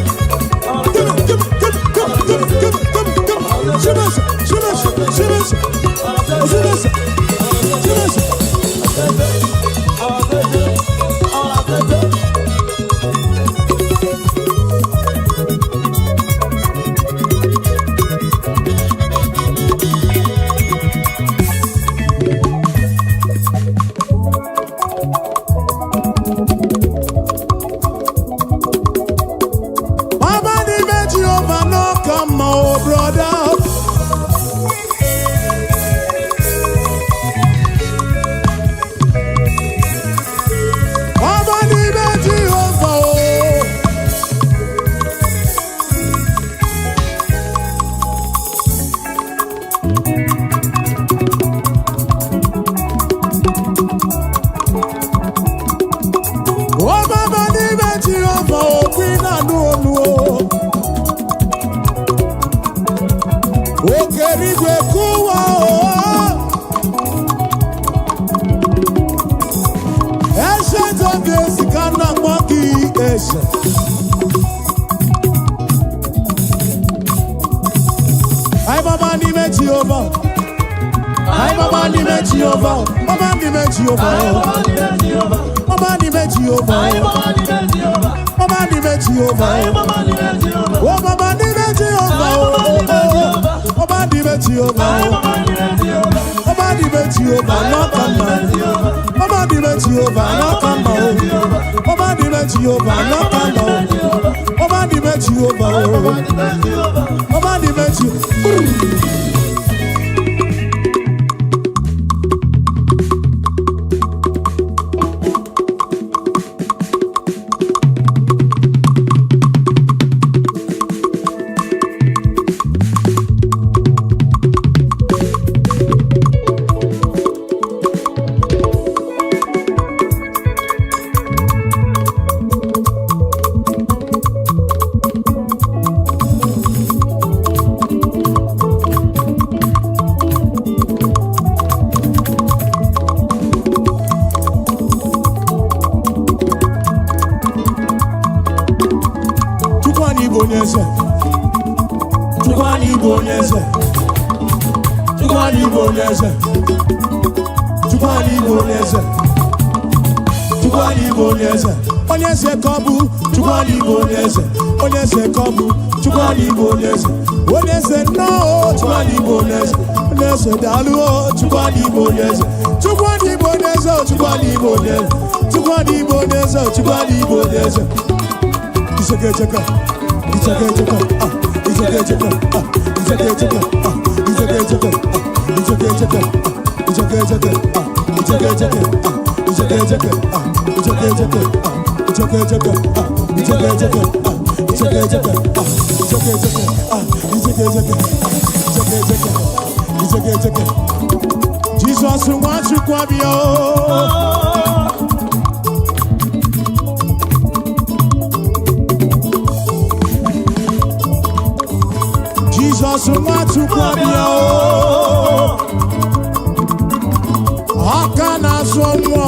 Ay mama ni meti over, ay mama ni meti over, mama ni meti over, mama ni meti over, mama ni meti over, oh mama ni meti over, mama ni meti over, mama ni meti over, no come on, mama ni meti over, no come on, mama ni meti over, no come on, mama ni meti over, mama ni meti. Onyese kobu, chukwani bonese. Onyese kobu, chukwani bonese. Onyese no, chukwani bonese. Onyese dalu, chukwani bonese. Chukwani bonese, chukwani bonese. Chukwani bonese, chukwani bonese. Isake cheka, isake cheka, isake cheka, isake cheka, isake cheka, isake cheka, isake cheka, isake cheka, isake cheka, isake cheka. It's okay, it's okay, it's okay, it's okay, it's okay, it's okay, it's okay, it's okay, it's okay, it's okay, it's okay. Jesus wants you to be Jesus wants you to be na-asụ ọnwụ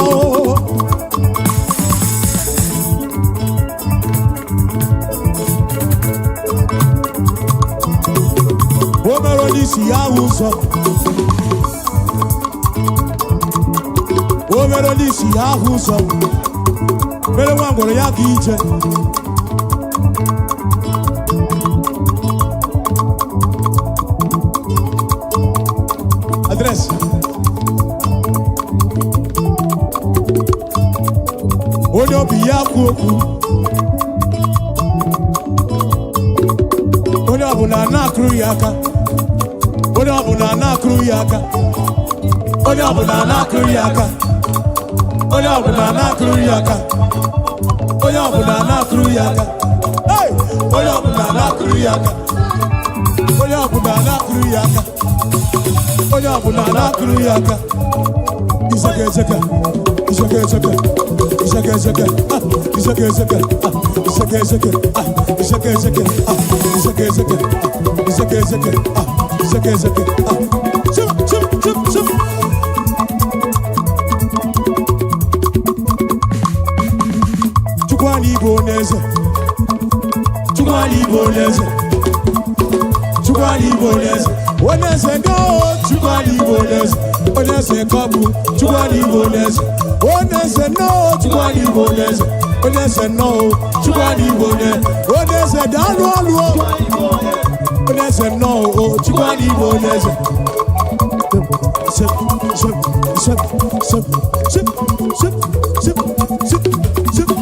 o mere onye isi ya ahụ ụzọ o mere onye isi ya ahụ ụzọ mere nwa ngwere ya ga ije adresị onye obi ya kwu okwu onye ọbụla na-akụrụ ya aka onye ọbụla na-akụrụ ya aka onye ọbụla na-akụrụ ya aka onye ọbụla na-akụrụ ya aka onye ọbụla na-akụrụ ya aka onye ọbụla na-akụrụ ya aka onye ọbụla na-akụrụ ya aka onye ọbụla na-akụrụ ya aka iseke iseke iseke iseke iseke iseke iseke iseke iseke iseke iseke iseke iseke iseke iseke iseke iseke chip chip chip chip Chukwani Igbo n'eze Chukwani Igbo n'eze Chukwani Igbo n'eze Oneze no Chukwani Igbo n'eze Oneze kobu Chukwani Igbo n'eze Oneze no Chukwani Igbo n'eze Oneze no Chukwani Igbo n'eze Oneze dalu alu Oneze no Chukwani Igbo n'eze Sip sip sip sip sip sip sip sip sip sip sip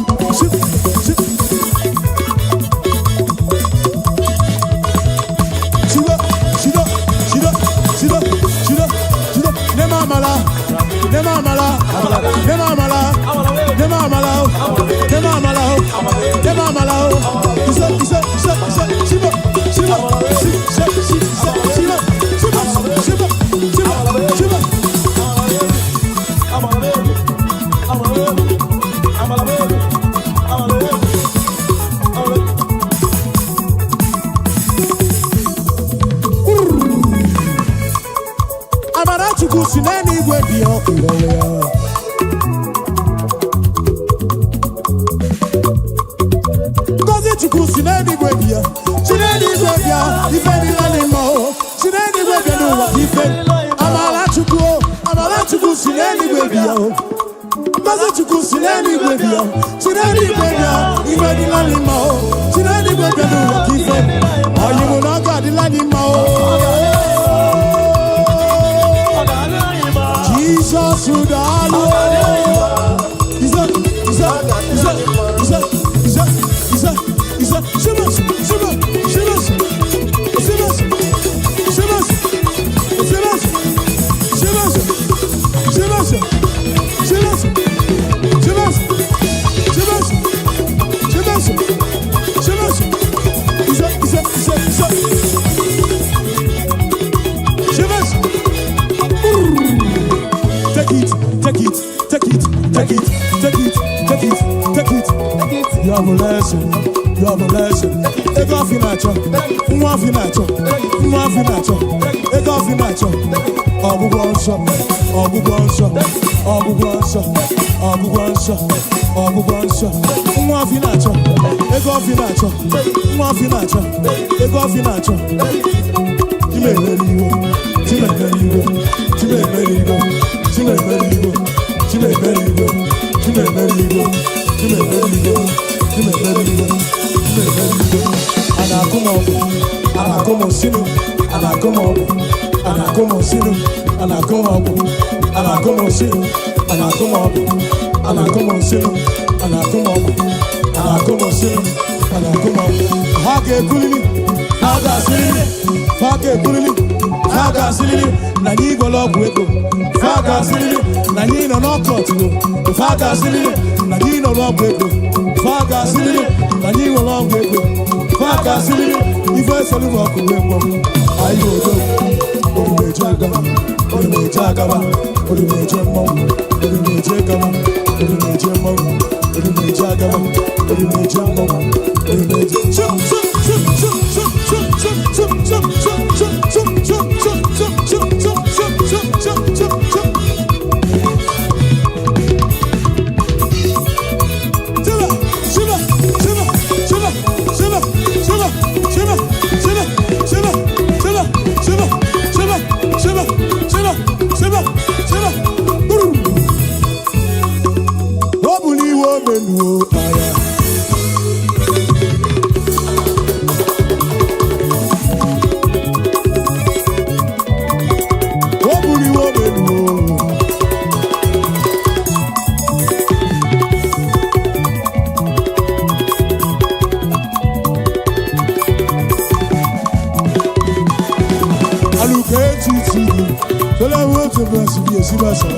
to bless you, yes, you bless you.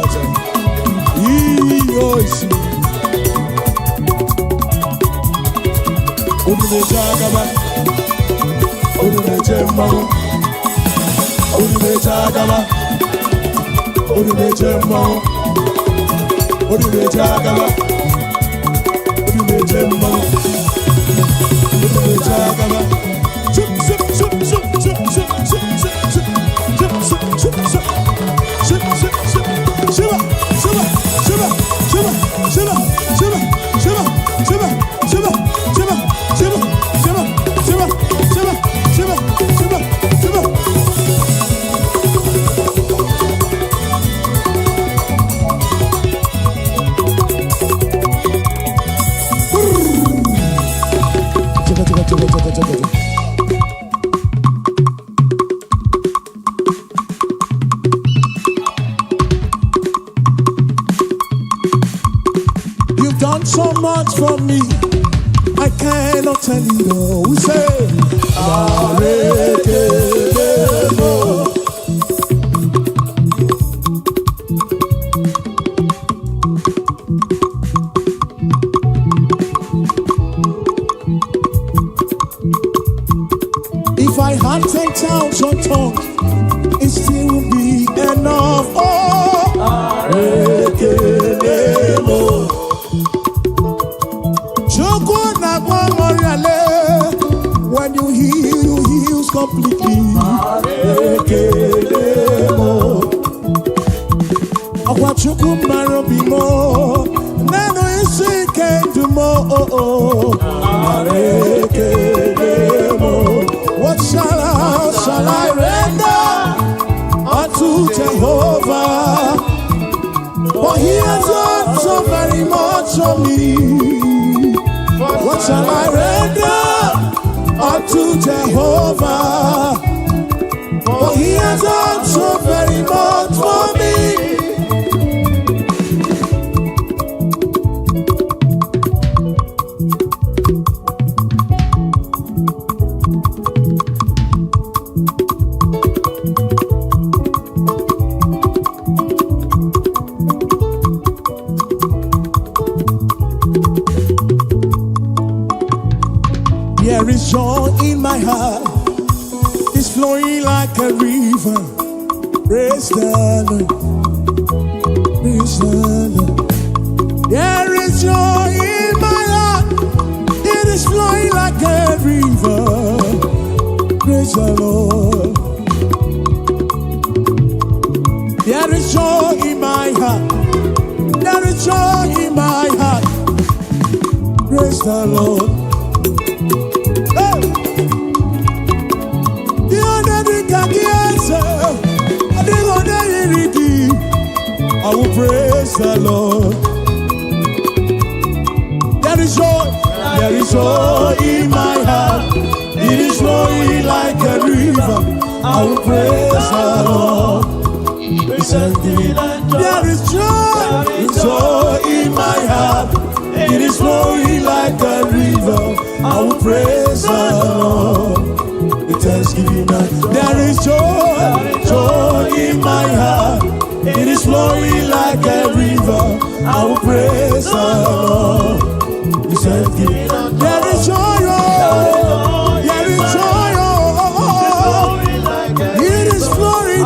Yes. Odume Jagaba, Odume Jemmago, Odume Jagaba, Odume Jemmago, Odume Jagaba, Odume Jemmago, Odume Jagaba. Chup chup chup chup chup chup chup chup chup chup chup chup chup chup chup Shiva Shiva Shiva Shiva Shiva Shiva Shiva Shiva Shiva Shiva Shiva Shiva Shiva Shiva Shiva Shiva Shiva. You've done so much for me, I cannot tell you all. We say, Arekelemo. If I had 10,000 tongues, it still would be enough. Oh, Arekelemo. When you heal, you heal completely. Awachuku marobimo, nano isi kendumo. What shall I render unto Jehovah? For he has done so very much for me. What shall I render unto Jehovah? For he has done so very much for me. There is joy in my heart, it's flowing like a river. Praise the Lord, praise the Lord. There is joy in my heart, it is flowing like a river. Praise the Lord. There is joy in my heart, there is joy in my heart. Praise the Lord. I will praise the Lord. There is joy in my heart. It is flowing like a river. I will praise the Lord. There is joy in my heart. It is flowing like a river. I will praise the Lord. Thanksgiving night. There is joy in my heart. It is flowing like a river. I will praise the Lord. There is joy, there is joy, it is flowing,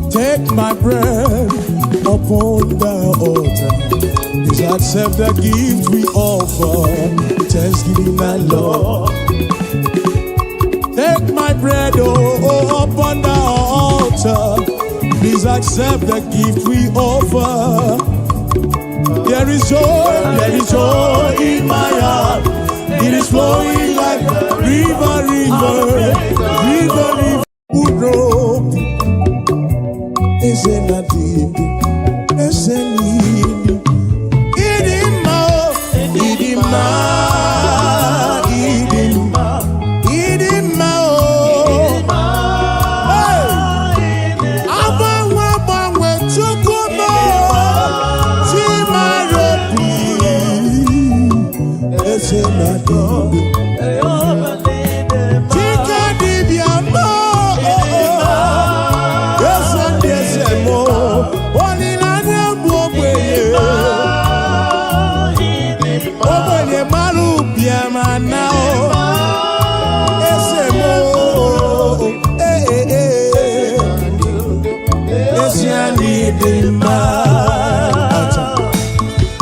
Take my bread upon the altar. Please accept the gift we offer. Thanksgiving and Lord. Take my bread upon the altar. Please accept the gift we offer. There is joy in my heart. It is flowing like a river. idima. Acha,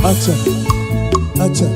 acha, acha.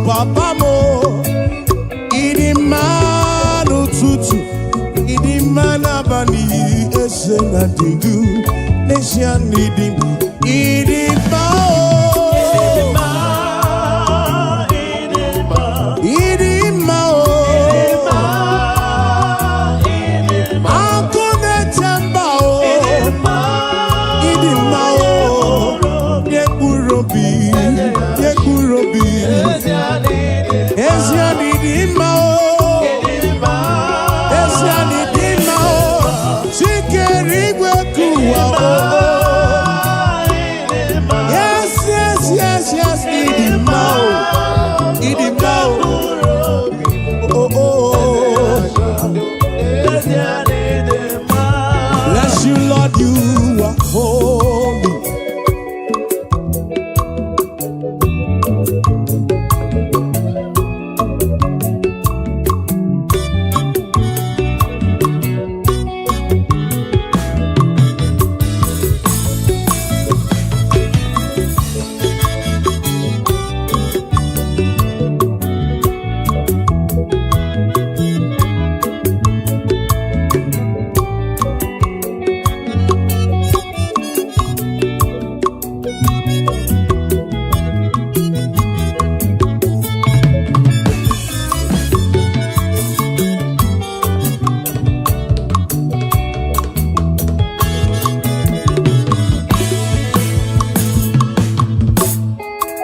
Papa mo, idima no tutu, idima na bani ese na digu, nesian idima oh, idima oh, akone temba oh, idima oh, yekurobi. Esianidima o, Chikerigwe kuwa o. Yes, idima o, oh. Bless you, Lord, you are holy.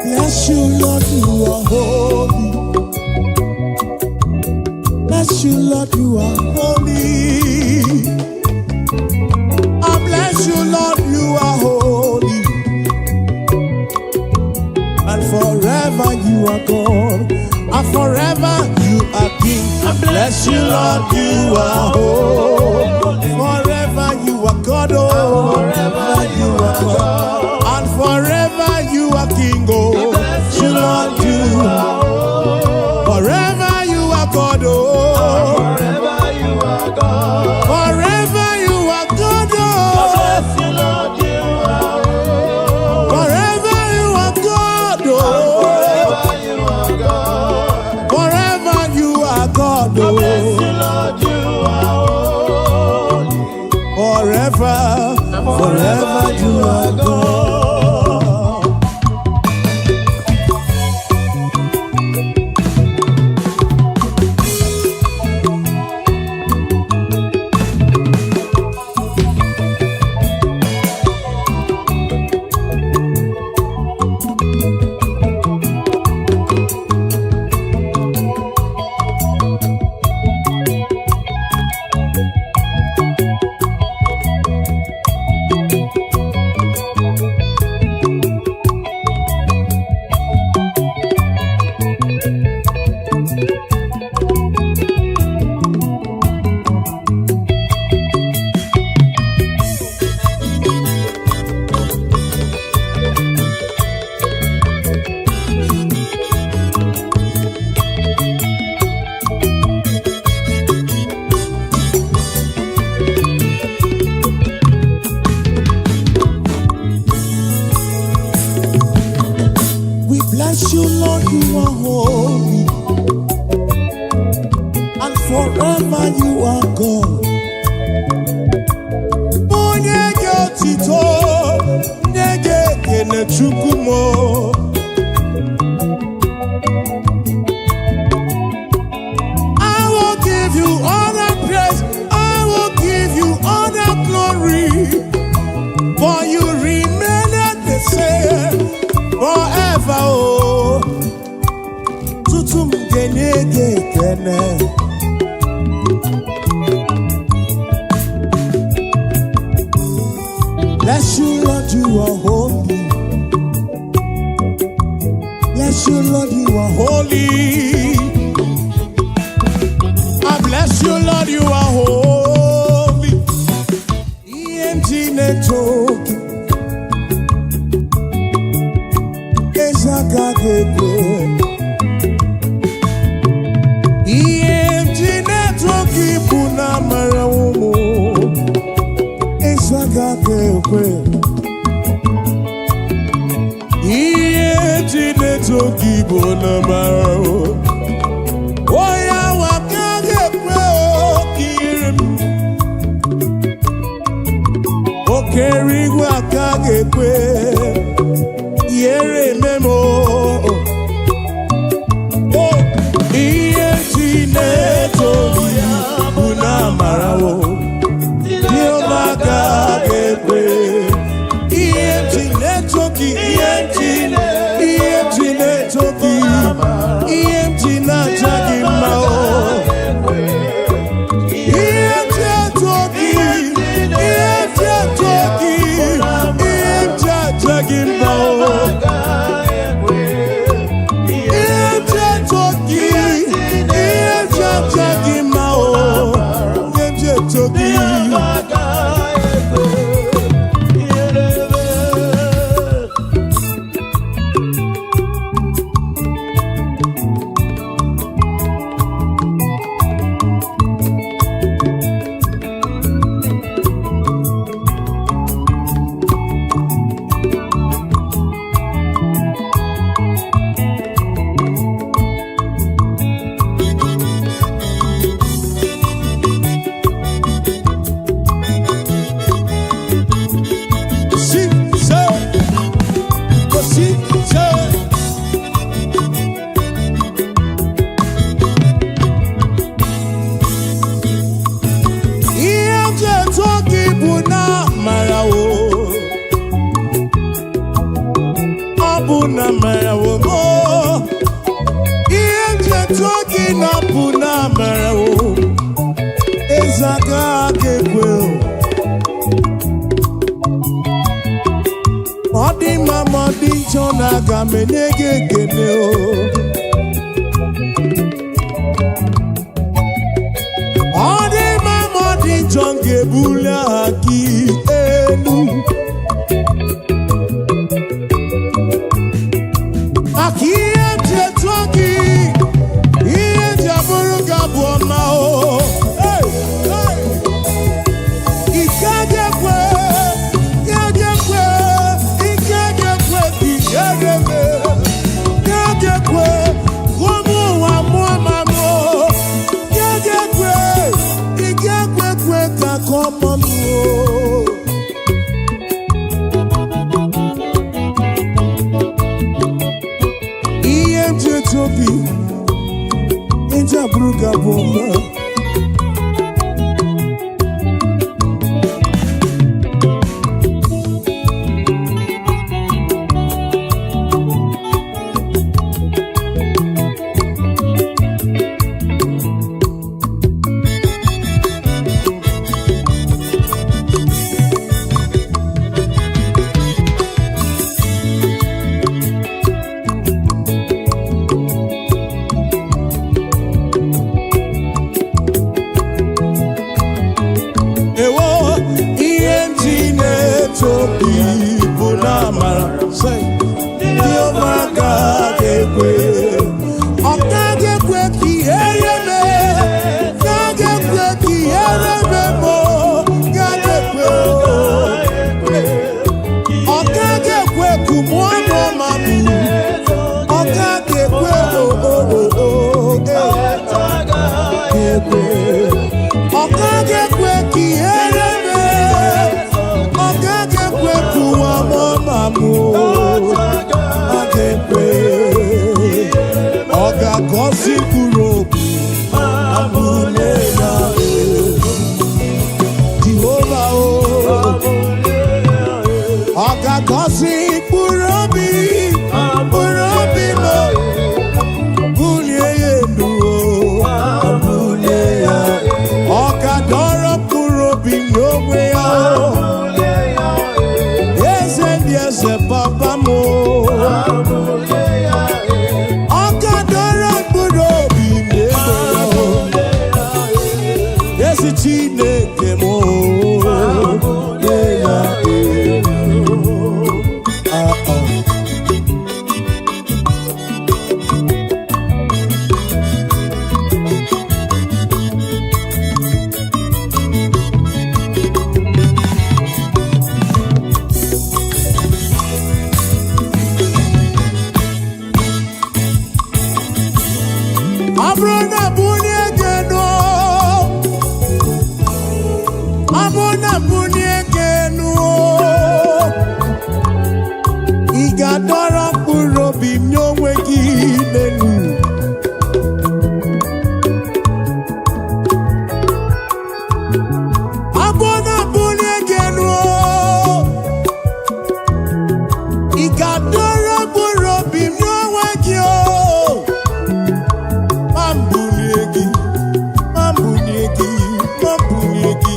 Bless you, Lord, you are holy. Bless you, Lord, you are holy. I bless you, Lord, you are holy. And forever you are God. And forever you are King. I bless you, Lord, you are holy. Forever you are God, oh. Forever you are God. And forever you are King, oh. You, Lord, you are holy. Forever you are God, oh. Forever you are God. Forever you are God, oh. Bless you, Lord, you are holy. Forever you are God, oh. Forever you are God. Forever you are God, oh. Bless you, Lord, you are holy. Forever you are God. Bless you, Lord, you are holy, and forever you are God. Onyege otito, nyege kene chukumo. I will give you all the praise, I will give you all the glory, for you remain the same forever. Oh, tutum genege kene. Bless you, Lord, you are holy. Bless you, Lord, you are holy. I bless you, Lord, you are holy. EMG network. Ezagagebe. EMG network ipuna marawumo. Ezagagebe. EMG network ipuna marawumo. Oya wakagebe okirim. Okeri wakagebe. Yere memo. Oh, iye neto una marawo. Dio magagebe. Iye neto ki iye neto ki iye na jagi mao. Iye neto ki iye jagi mao. ga-agọzi mkpụrụ obi abụle ya Jehova ọ ga-agọzi mkpụrụ obi m bulie ya elu abụle ya ọ ga-adọrọ mkpụrụ obi n'onwe ya eze ndị eze papa m ọ ga-adọrọ mkpụrụ obi n'ebe ya ezi Chineke m ya ị ga-adọrọ mkpụrụ obi m nye onwe gị n'elu abụ na bulie gị elu ị ga-adọrọ mkpụrụ obi m nye onwe gị ma m bulie gị ma m bulie gị ma m bulie gị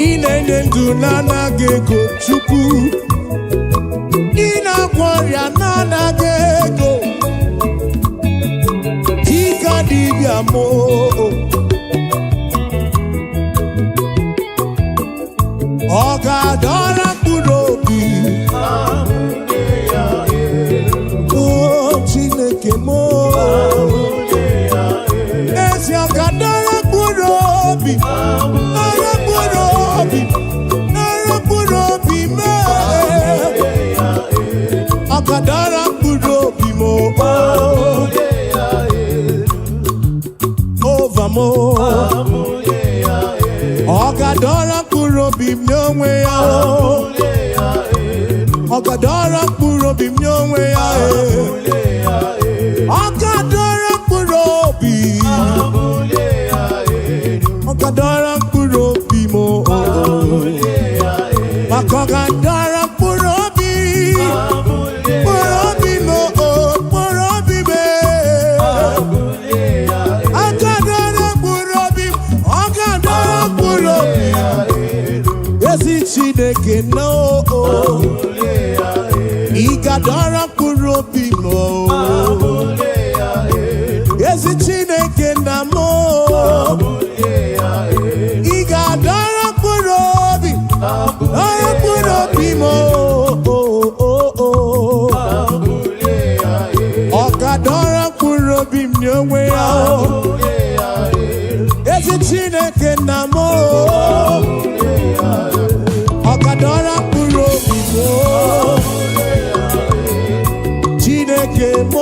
ị na-enye ndụ na-anaghị ego Chukwu ị na-agwọ ọrịa na-anaghị ego dịka dibịa m ọ ga-adọrọ mkpụrụ obi o Chineke m ezi ọ ga-adọrọ mkpụrụ obi nara mkpụrụ obi mee ọ ga-adọrọ mkpụrụ obi m ova m ọ ga-adọrọ mkpụrụ obi m n'onwe ya ọ ga-adọrọ mkpụrụ obi m n'onwe ya ọ ga-adọrọ mkpụrụ obi ọ ga-adọrọ mkpụrụ obi m maka ọ ga-adọrọ mkpụrụ obi m mkpụrụ obi m ọ ga-adọrọ mkpụrụ obi m ọ ga-adọrọ mkpụrụ obi ezi Chineke no ị ga-adọrọ mkpụrụ obi m ezi Chineke na m ị ga-adọrọ mkpụrụ obi dọrọ mkpụrụ obi m ọ ga-adọrọ mkpụrụ obi m n'onwe ya ezi Chineke na m ọ ga-adọrọ mkpụrụ obi m Chineke m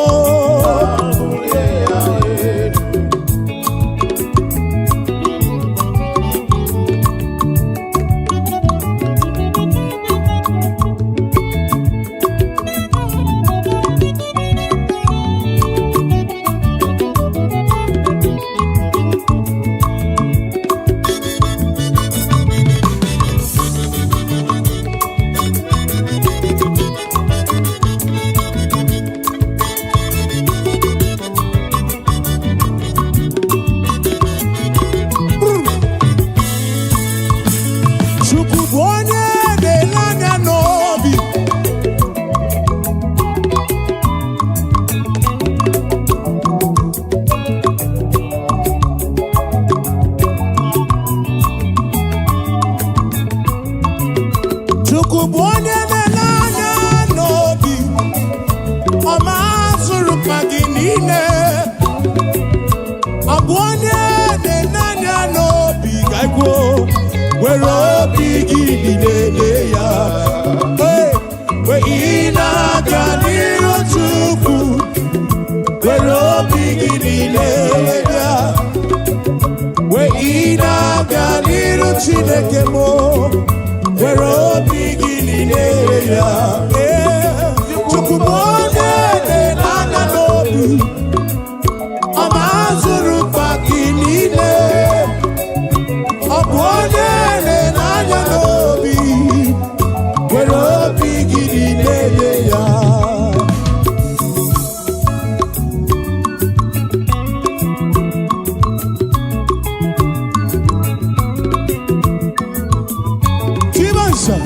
were obi gị niile ya. Wee ị na-aga n'iru Chukwu, were obi gị niile ya. Wee ị na-aga n'iru Chineke m, were obi gị niile ya. Chukwu bụ onye na-anya n'obi, ọ ma-azụrụ mkpa gị niile. Ọ bụ onye na-anya n'obi, were obi gị niile ya. Chibansa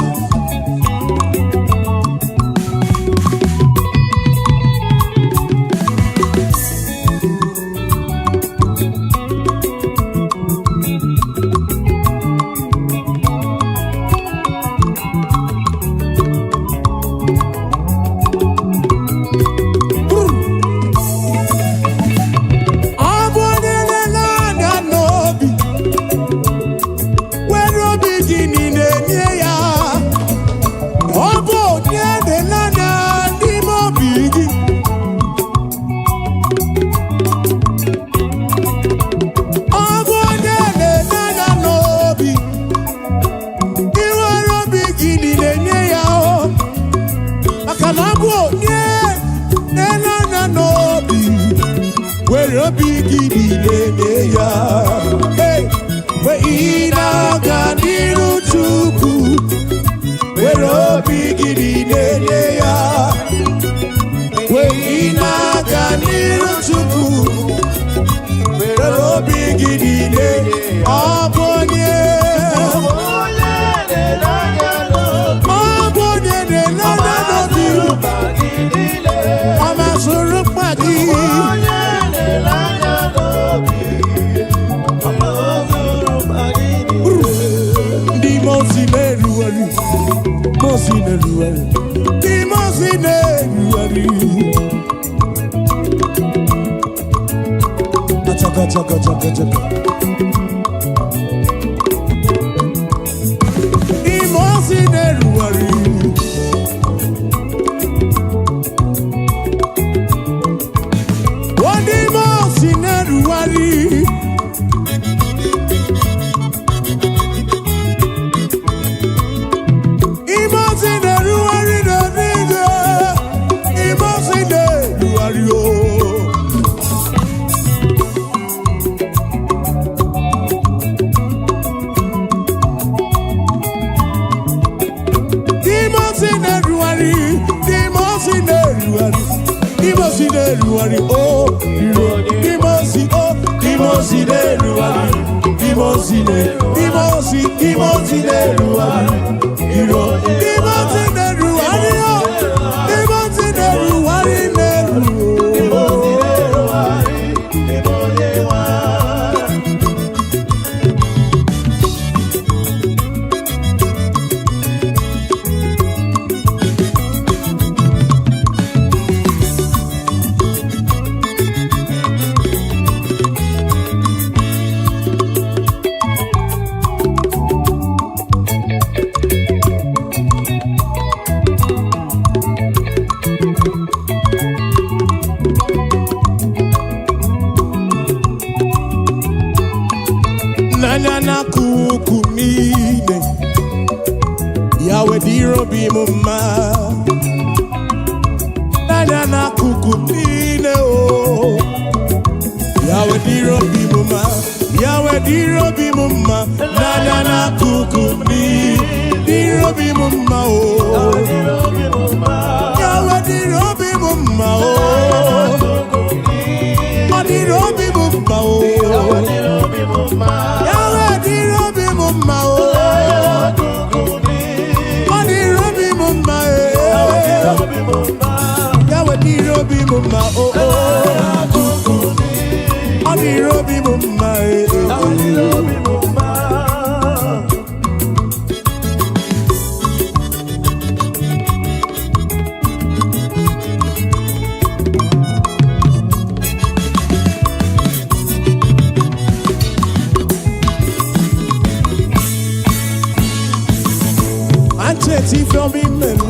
Machete from imelu,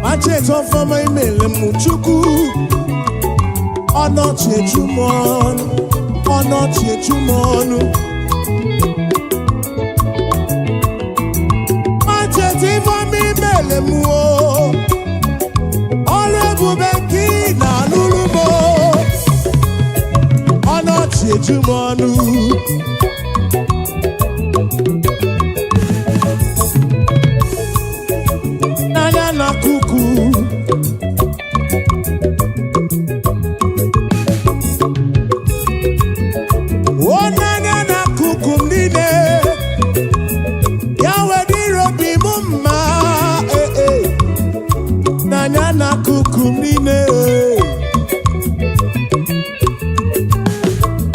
machete from imelu muchuku. Ono chechumonu, ono chechumonu. Machete from imelu o, olebu beki na lulumo. Ono chechumonu. Kuku Onanya na kuku mnine Yawe dirobi mumma Nanya na kuku mnine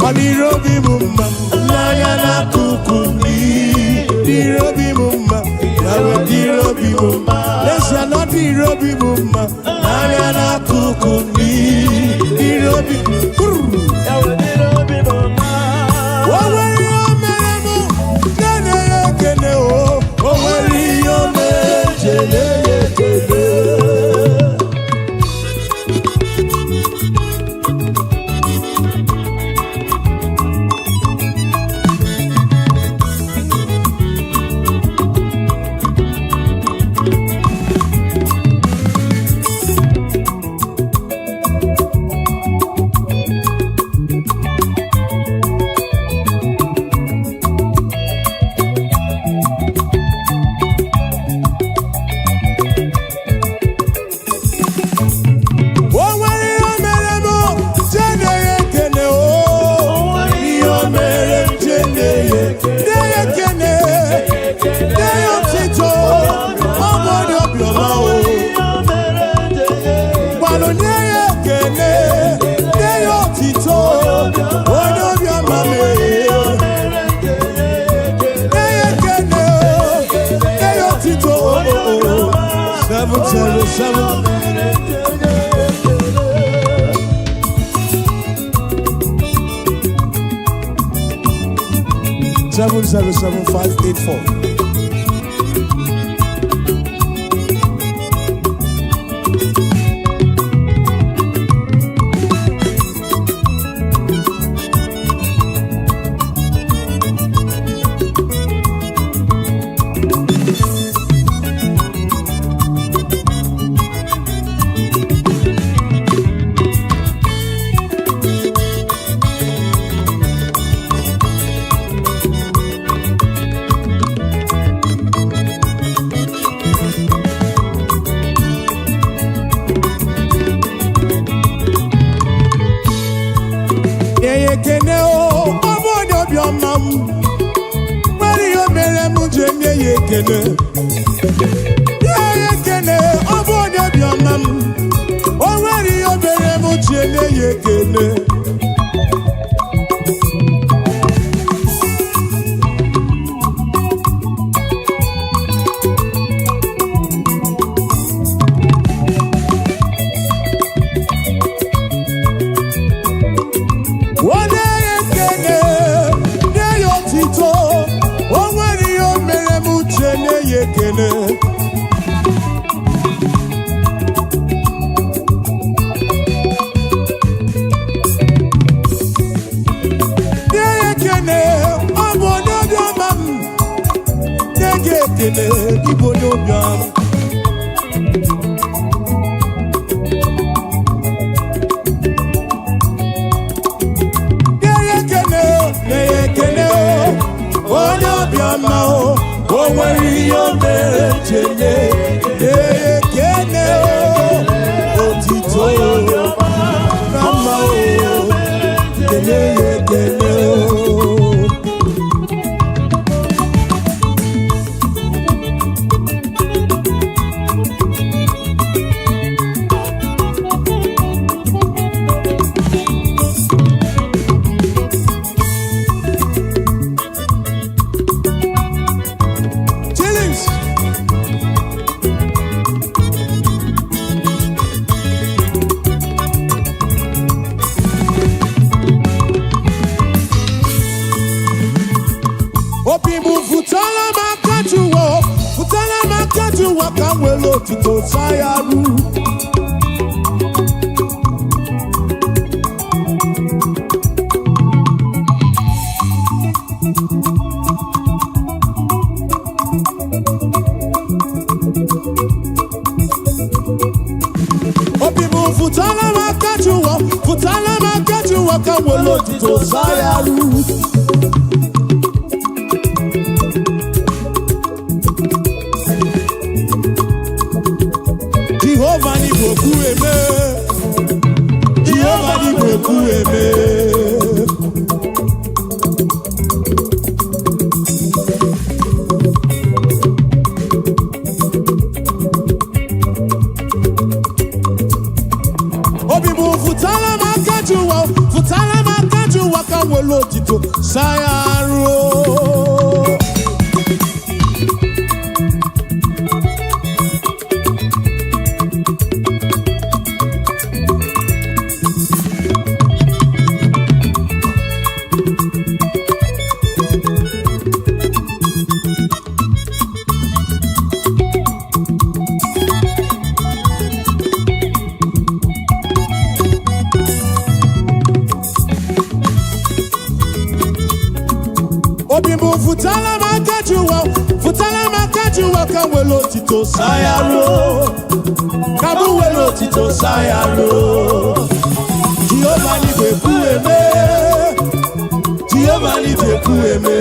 Odirobi mumma Nanya na kuku mnine Dirobi mumma Yawe dirobi mumma Lesha no dirobi mumma Nanya na kuku mnine Dirobi Yawe dirobi mumma Oweri omeremu Nene yekene o Oweri omejele yekene Seven 777-584. Yekene, obodo bioma m. O nwere ihe obere m ji enye ya ekele. Onye ekele, nye ya otito. O nwere ihe o mere m ji enye ya ekele. Igbo n'obiam na-ekene onye obiọma o nwere ihe o mere chele na-ekene otito na mma o kene ya ekene you walk and well to go Sayaru. Obimu futala makajuwa, futala makajuwa kan well to go Sayaru. Jehovah ni boku eme, Jehovah ni boku eme. Obimu futala makajuwa kan welo tito Sayaru. Obimu futala makajuwa kan welo tito Sayaru. Kabu welo tito Sayaru. Jehovah ni beku eme, Jehovah ni beku eme.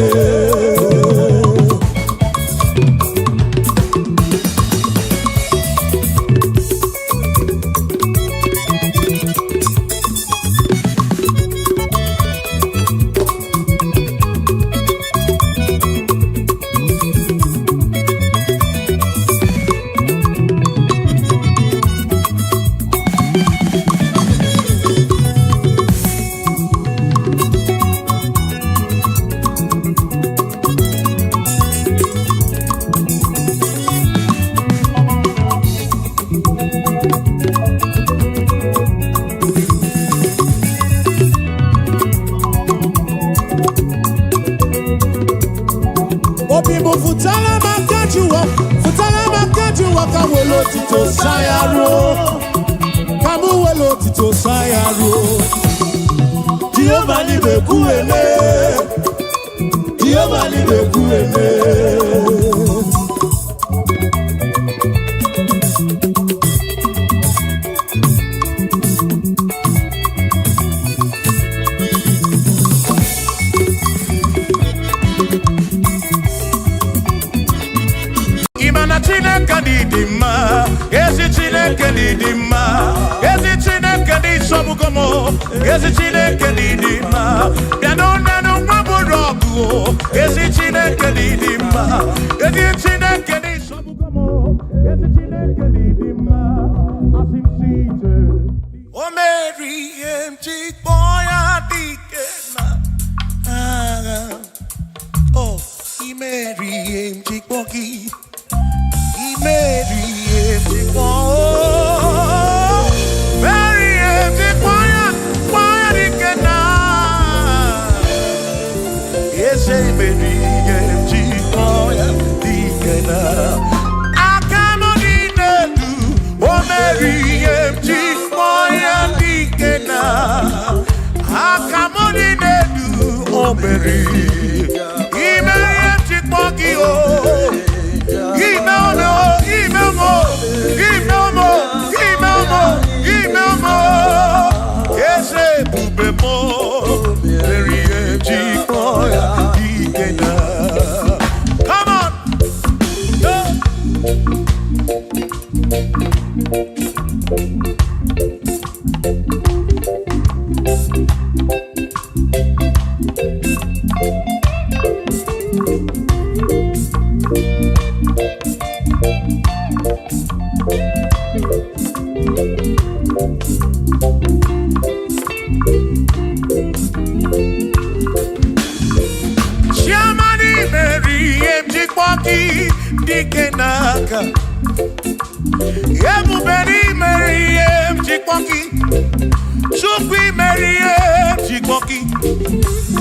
Obimu futala makajuwa kan welo tito Sayaru. Kamu welo tito Sayaru. Jehovah ni beku eme, Jehovah ni beku eme. Chineke didima, ezi Chineke didima, ezi Chineke di sobukomo, ezi Chineke didima, biano nano maburogu, ezi Chineke didima, ezi Chineke di sobukomo, ezi Chineke didima, asinsite. O Mary emchi boya dikena, oh, I Mary emchi boki. Mary, Dikenaka Yemuberi Meriem Chikwoki Chukwi Meriem Chikwoki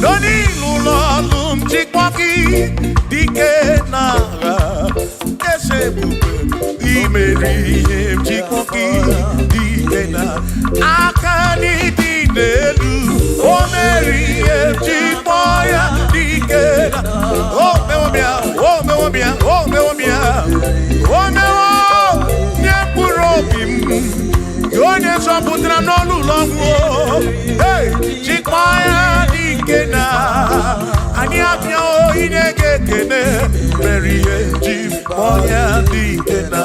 Doni Lulolum Chikwoki Dikenaka Esebube mere jikoki dikena akani dinelu o mere jikoya dikena o mewomia o mewomia o mewomia o mewo nyepurobim yone soputra nolu longo hey jikoya dikena ani apio inege kene mere jikoya dikena.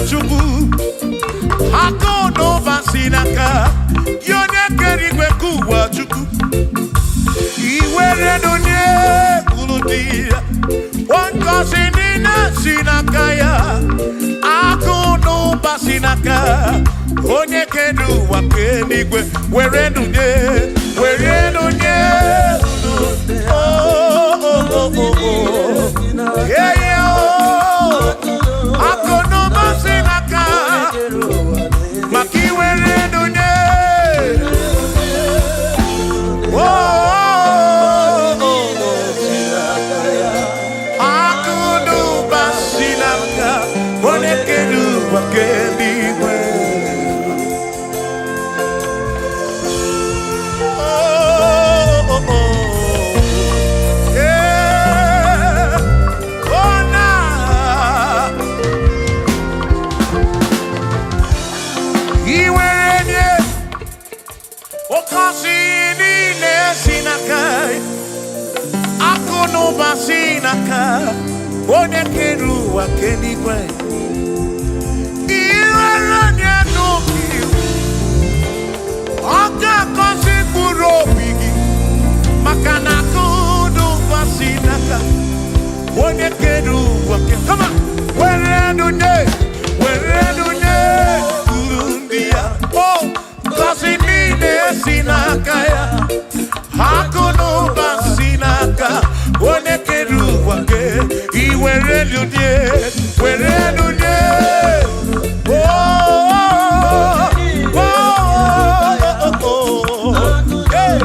Chukwu, Ako no Vasinaka, Yoneke Gozinina sinakaya, akuno basinaka. Onye kedu wakenigwe, werenunye. Yeah, yeah, oh. Akuno basinaka, maki werenunye. Sinaka, one keru wa kenigwe. Iwaranya no kiu. Oga kosi buro bigi. Makana kudu wa sinaka. One keru wa kenigwe. Come on, where do Urundia. Oh, kosi mine sinaka ya. Hakuno ba sinaka. One keru wake, iwere ludie, were ludie. Oh, oh, oh, hey.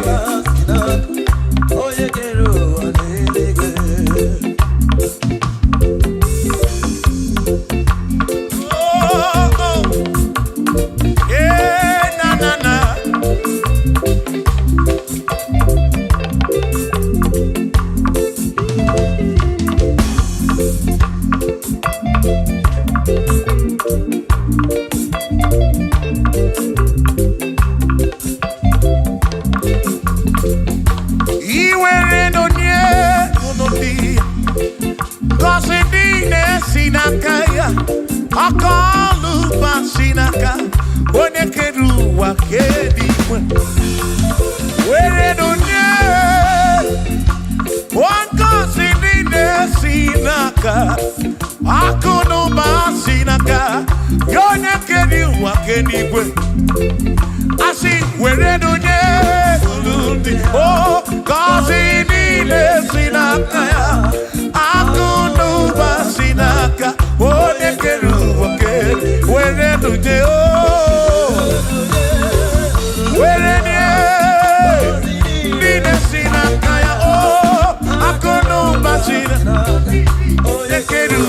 Yeah, na na. Akalu basinaka, one keru wa kedikwe. Where do one kosinine sinaka, akuno basinaka, yone keru wa kedikwe. I see where do oh, kosinine sinaka, akuno basinaka, one keru. Where do you Nina sinakaya oh akono basina Nekeru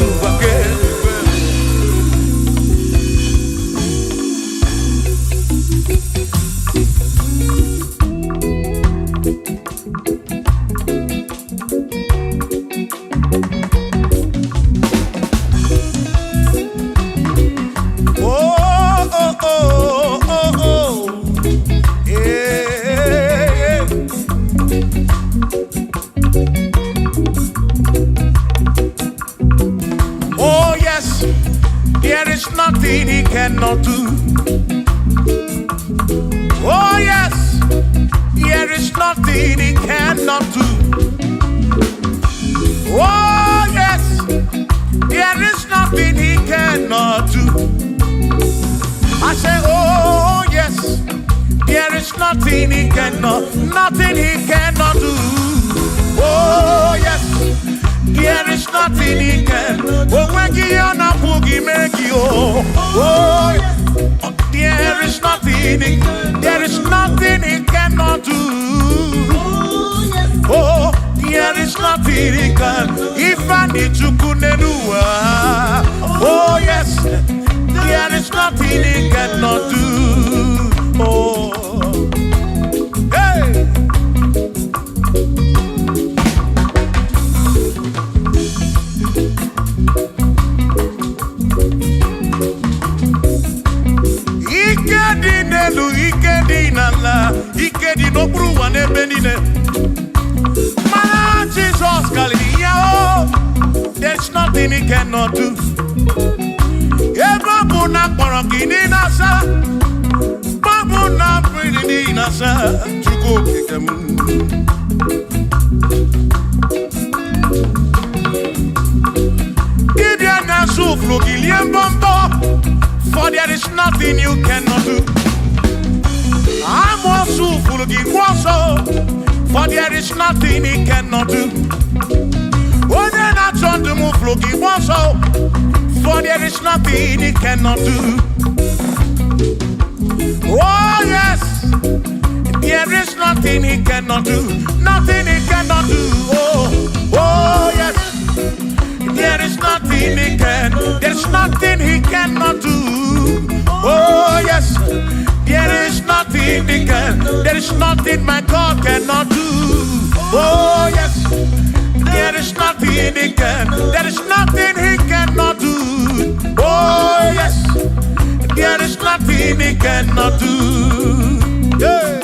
nothing he cannot do. Oh yes, there is nothing he cannot do. Oh yes, there is nothing he cannot do. I say, oh yes, there is nothing he cannot do. Oh yes. There is nothing he can. Oh, when you are not boogie, make you. Oh, there is nothing he cannot do. Oh, there is nothing he can. If I need to kunenua. Oh, yes, there is nothing he cannot do. Oh, hey. Ikedi no bruwa ne benine. Man, Jesus, Galileo, there's nothing he cannot do. Babu na parangini nasa, babu na pretty nasa, to go kick them. for there is nothing you cannot do. For there is nothing he cannot do. For there is nothing he cannot do. Oh yes, there is nothing he cannot do. Nothing he cannot do. Oh yes, there is nothing he can. There's nothing he cannot do. Oh yes, there is nothing he can. There is nothing my God cannot do. Oh yes, there is nothing he can. There is nothing he cannot do. Oh yes, there is nothing he cannot do. Yeah.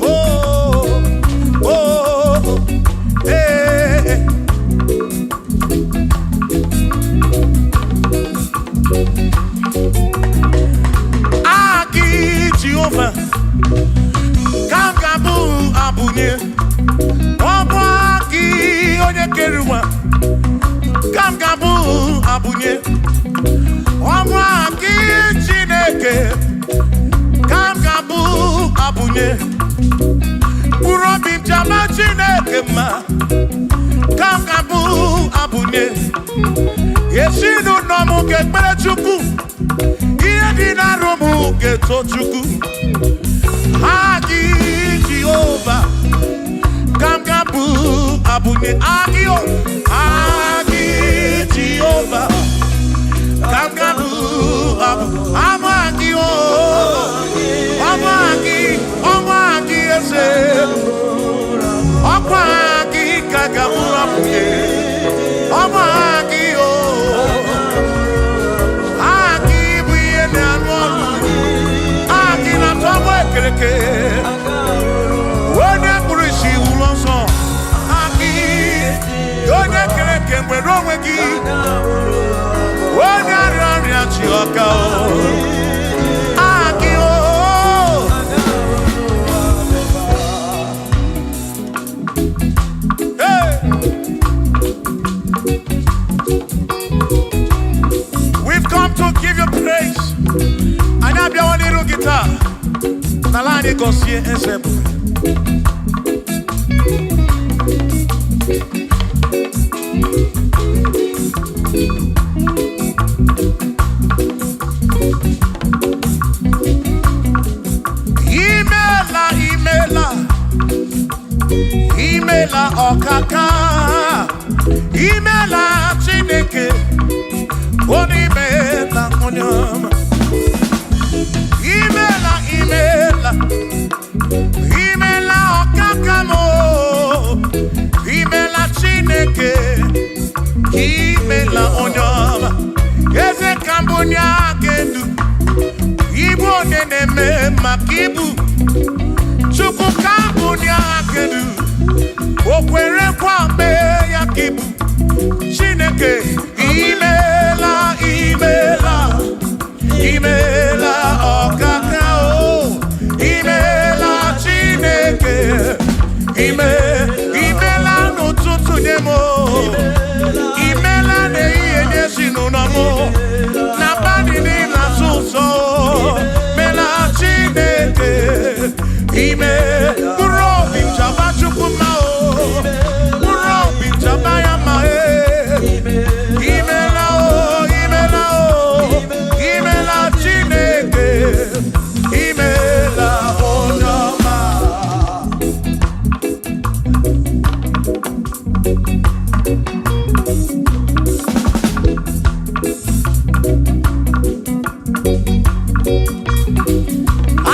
Oh, oh, hey. Aki Jehovah, Kangabu Abunye, Obaki Oyekeruwa, Kangabu Abunye, Obaki Chineke, Kangabu Abunye, Urobim Jama Chineke ma, Kangabu Abunye, Yeshinu Nomu Kekpere Chukwu, Yedina Romu Ketochukwu, Hagi Jehovah, Kangabu Abunye, Agio, Hagi Jehovah, Kangabu Abunye, Amagio, Amagi Ese, Amagi Kangabu Abunye, Amagio, Agi Buyene Anwolu, Agi na Tomo Ekeleke, Wone Kurishi Ulonso, Agi, Yone Keleke Mwerowegi, Wone Aranya Chioka, Agi o. Hey! We've come to give you praise. And I be one little guitar. Nalani Gosie Ensemble. Imela Okaka, Imela Chineke, Onimela Onyama, Imela Okaka mo, Imela Chineke, Imela Onyama, Eze Kambunya Gendu, Ibu Neneme Makibu, Chuku Kambunya Gendu. Okwere kwambe ya kibu Chineke Imela Okaka o Imela Chineke Imela n'ụtụtụ nye mo Imela n'ihe nye si n'ụlọmụ Na bani n'ịla sụsọ Mela Chineke Mkpụrụ obi nchaba Chukwu ma o Mkpụrụ obi nchaba ya ma Imela o Imela Chineke Imela onye ọma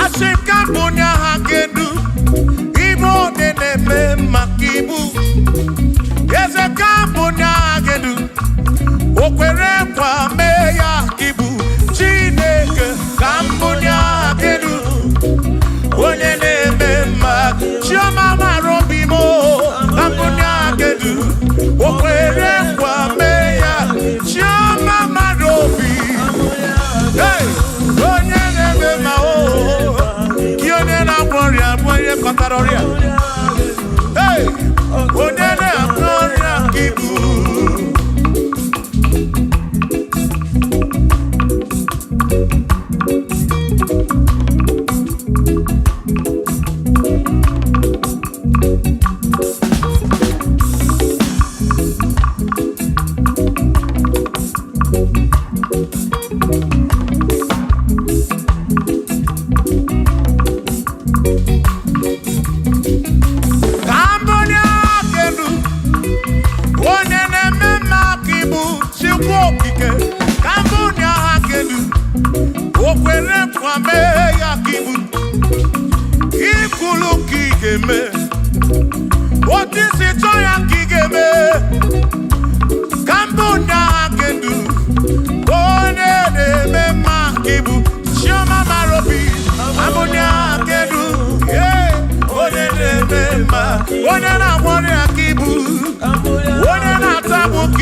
Asị ka mbụ nye ha kedu Ibo neneme makibu Eze kambunya gedu Okwere kwa meya kibu Chineke kambunya gedu Onye neme mak Chioma marobimo Kambunya gedu Okwere kwa meya Chioma marobi Hey! Onye neme ma o Kiyone na gloria Mwenye kontaroria Hey! Onye na gloria kibu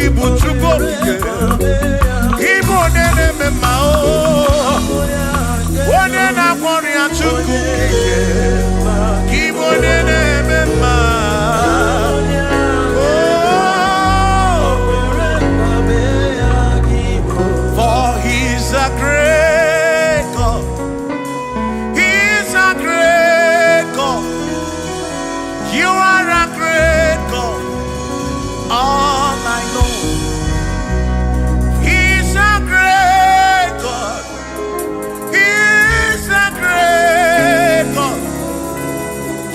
Igbo Chukwu Igbo nene mema o One na kwori ya Chukwu Igbo nene mema For he's a great God. He's a great God. You are a great God. All I know. He's a great God. He's a great God.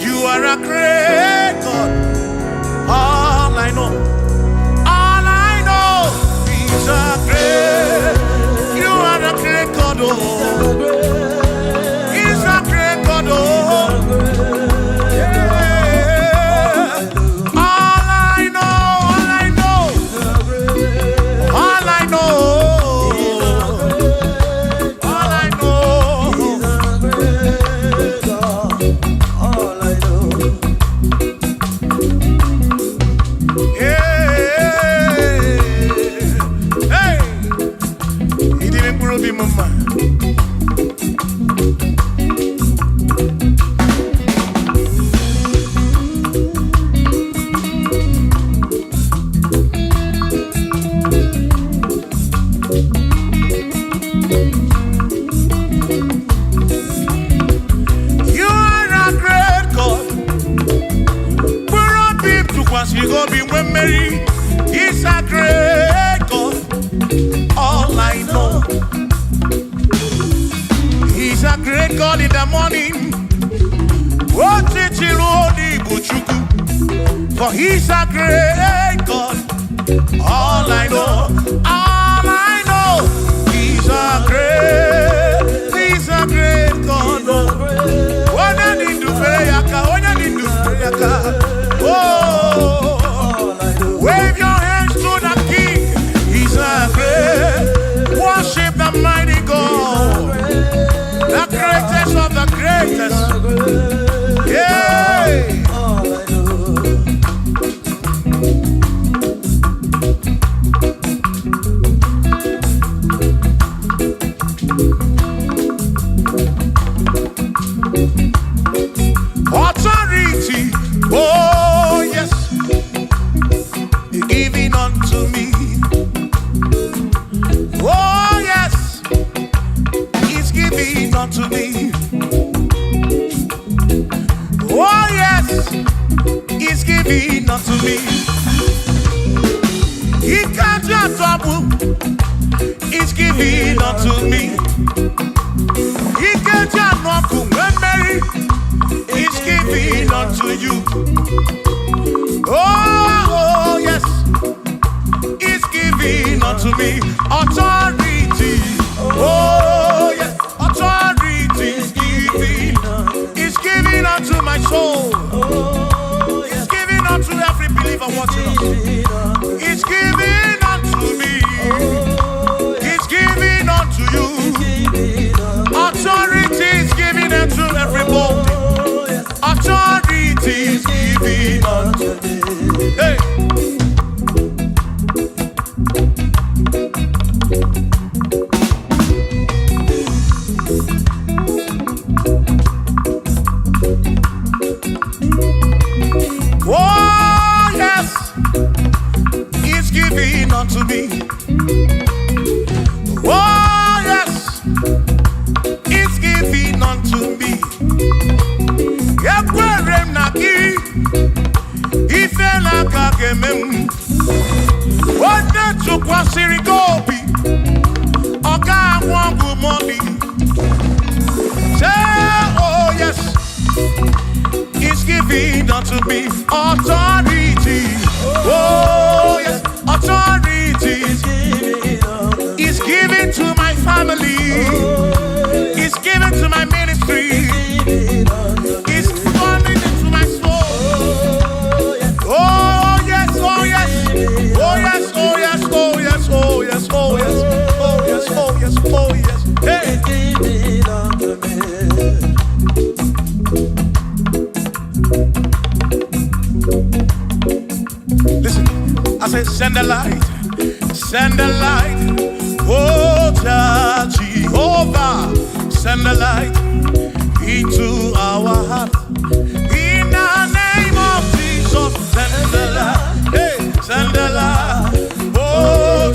You are a great God. All I know. All I know. He's a great. You are a great God. Oh. He's a great God. Oh. You go be when Mary. He's a great God. All I know. He's a great God in the morning. What did you For he's a great God. All I know. All I know. He's a great God. When I need to pray, oh, wave your hands to the King. He's a great. Worship the mighty God, the greatest of the greatest. Yeah. Authority. Oh yes, giving unto me. Oh yes, He's giving unto me. Oh yes, He's giving unto me. He can't just trouble. He's giving unto me. He can't just trouble when Mary. He's giving unto you. Oh, yes, He's giving unto me authority. Oh, yes, authority is giving. He's giving unto my soul. He's giving unto every believer watching us. He's giving unto me. He's giving unto you. Authority is giving unto everybody. Authority is giving unto me. Hey. Oh yes, He's giving unto me. Oh yes, He's giving unto me. Ifela kagemem Wanda chukwa sirigobi Oga wangu money. Say oh yes, He's giving unto me authority. Oh yes, authority. He's giving to my family. He's giving to my ministry. He's coming into my soul. Oh yes, oh yes, oh yes, oh yes, oh yes, oh yes, oh yes, oh yes, oh yes, oh yes. Hey. Listen, I said send the light. send the light. Oh, Jehovah, send the light into our heart. In the name of Jesus, send the light. Hey, send the light. Oh,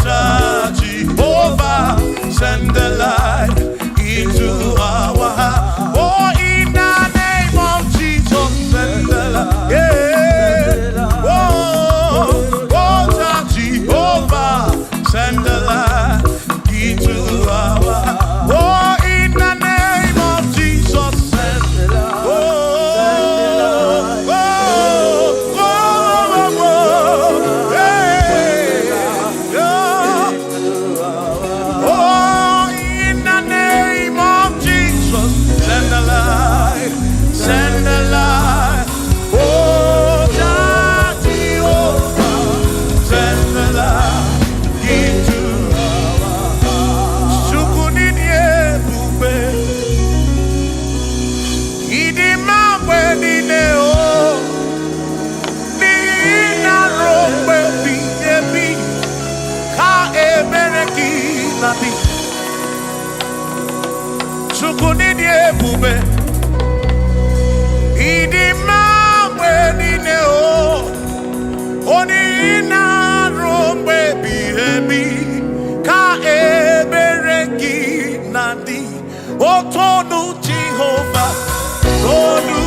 Jehovah, send the light into our heart. Oh, in the name of Jesus, send the light. Yeah. Oh, Jehovah, send the light into our heart. Oh, in the name of Jesus, send the light. Oh, hey, yeah. Oh, in the name of Jesus, send the light, send the light. Oh, Jehovah, send the light into our heart. Sukunidie bube, idimabwe dineo, nina rombe biyebi, ka ebereki nati. Sukunidie bube, idimabwe dineo, onina rombe biyebi, ka ebereki nati. Otonu Jehovah, Tonu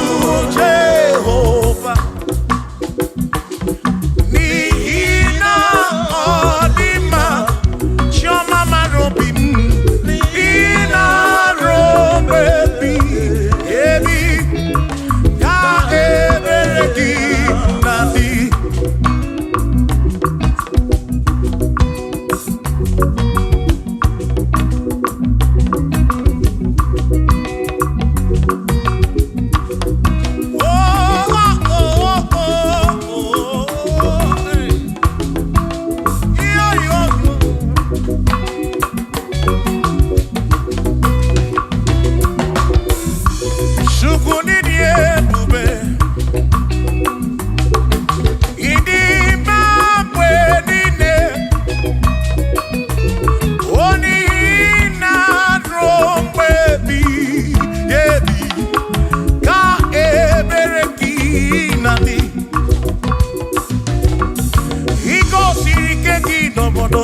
Jehovah. Nihina odima, Chioma marobim, Nihina robebi, ebi, ka ebereki nati.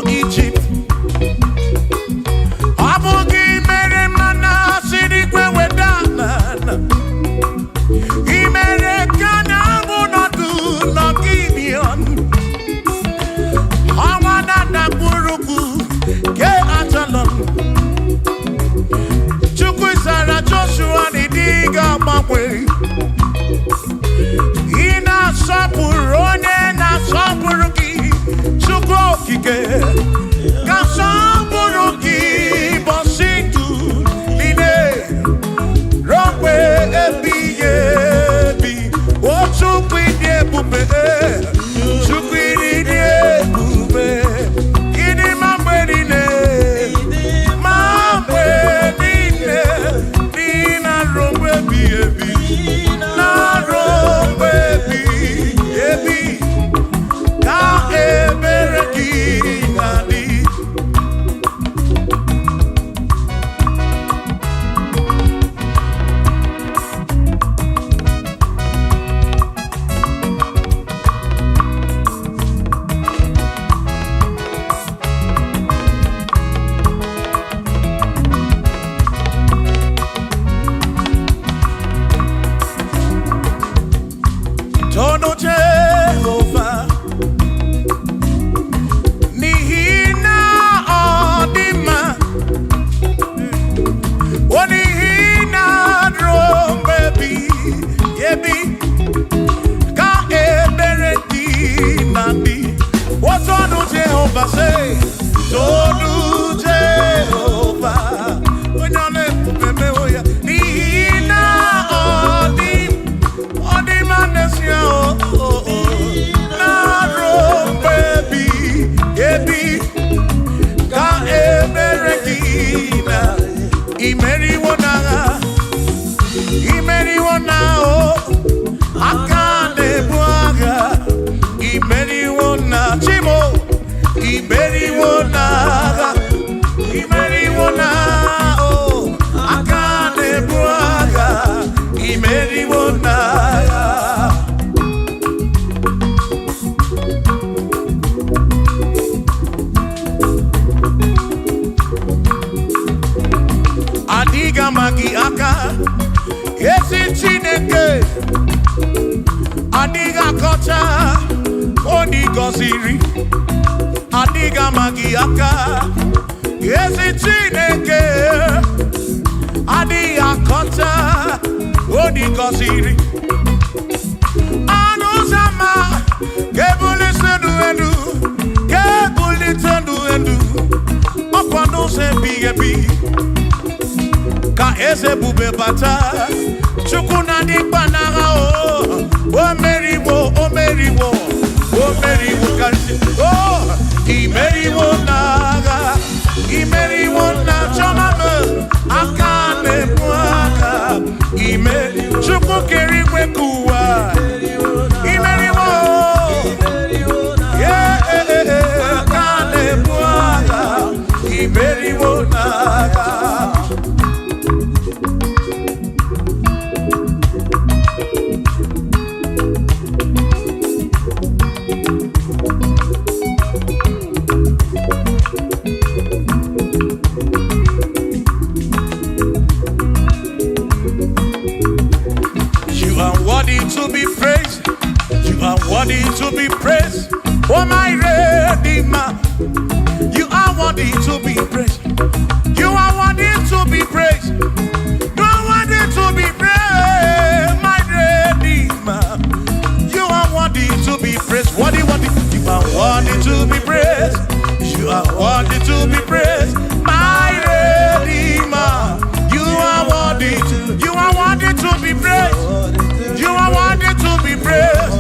Egypt. Abugi mere mana sirikwe wedana. Imere kana bunodu no Gideon. Awana na buruku ke atalon. Chukwu sara Joshua ni diga mabwe. Ina sapuru onye na sapuru ki. Chukwu okike. Kasamburuki bositu line rompe ebi o chukwidi ebube ini mambe nine nina rompe ebi na rompe ebi ka ebereki na adiga magi aka esi Chineke adiga kocha oni goziri adiga magi aka esi Chineke adiga kocha oni goziri anuzama kebuli senu enu kebuli tenu enu okwano se biyebi ka eze bube bata chukuna di banara o meriwo kansi imeriwo na chomame akane mwaka chukwu keri kwekuwa imeriwo akane mwaka imeriwo naga. To be praised, you are worthy to be praised. Oh my Redeemer, you are worthy to be praised. You are worthy to be praised. You are worthy to be praised, my Redeemer. You are worthy to be praised. Worthy. You are worthy to be praised. You are worthy to be praised, my Redeemer. You are worthy to be praised. You are worthy to be praised,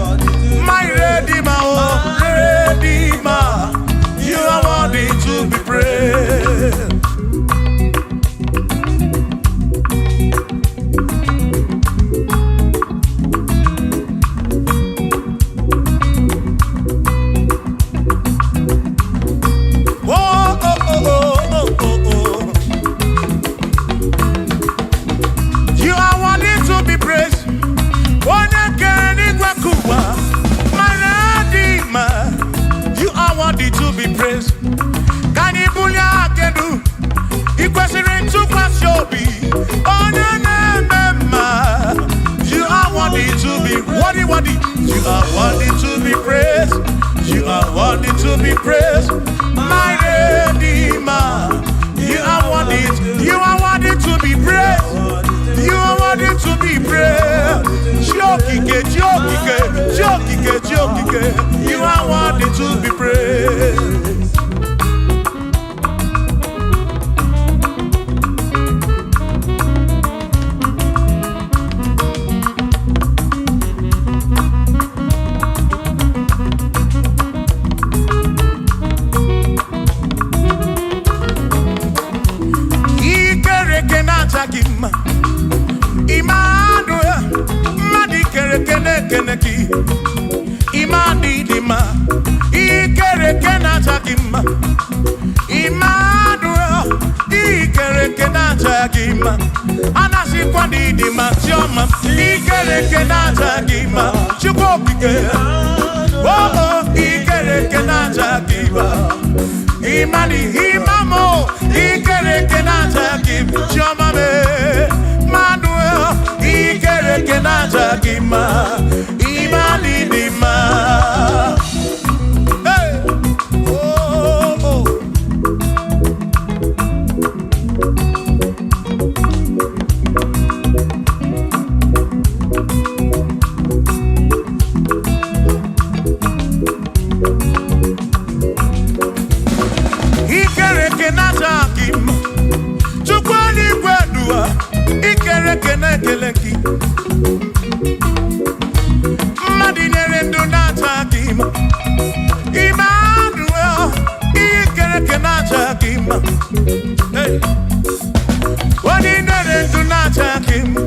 my Redeemer, oh Redeemer. You are worthy to be praised. You are worthy to be praised. You are worthy to be praised. Can you believe I can do? You question to Pashobi. Oh, no. You are worthy to be worthy. You are worthy to be praised. You are worthy to be praised, my Redeemer. You are worthy to be praised. You are worthy to be praised. Jokike. You are worthy to be praised. Emmanuel, Madi Keneki, Imadi Dima, Ikerekenatagima, Emmanuel, Ikerekenatagima, Anasi Kwadi Dima, Choma, Ikerekenatagima, Chukopike, oh, Ikerekenatagima, Imadi Imamo, Ikerekenatagima, Choma, Manuel, Ikerekenatagima, Imadi Dima. Hey, oh. Ikerekenatagima, Chukwani Gwadua, Ikerekenatagima. Madinero Natagima, Emmanuel, Ikerekenatagima. Hey, Madinero Natagima,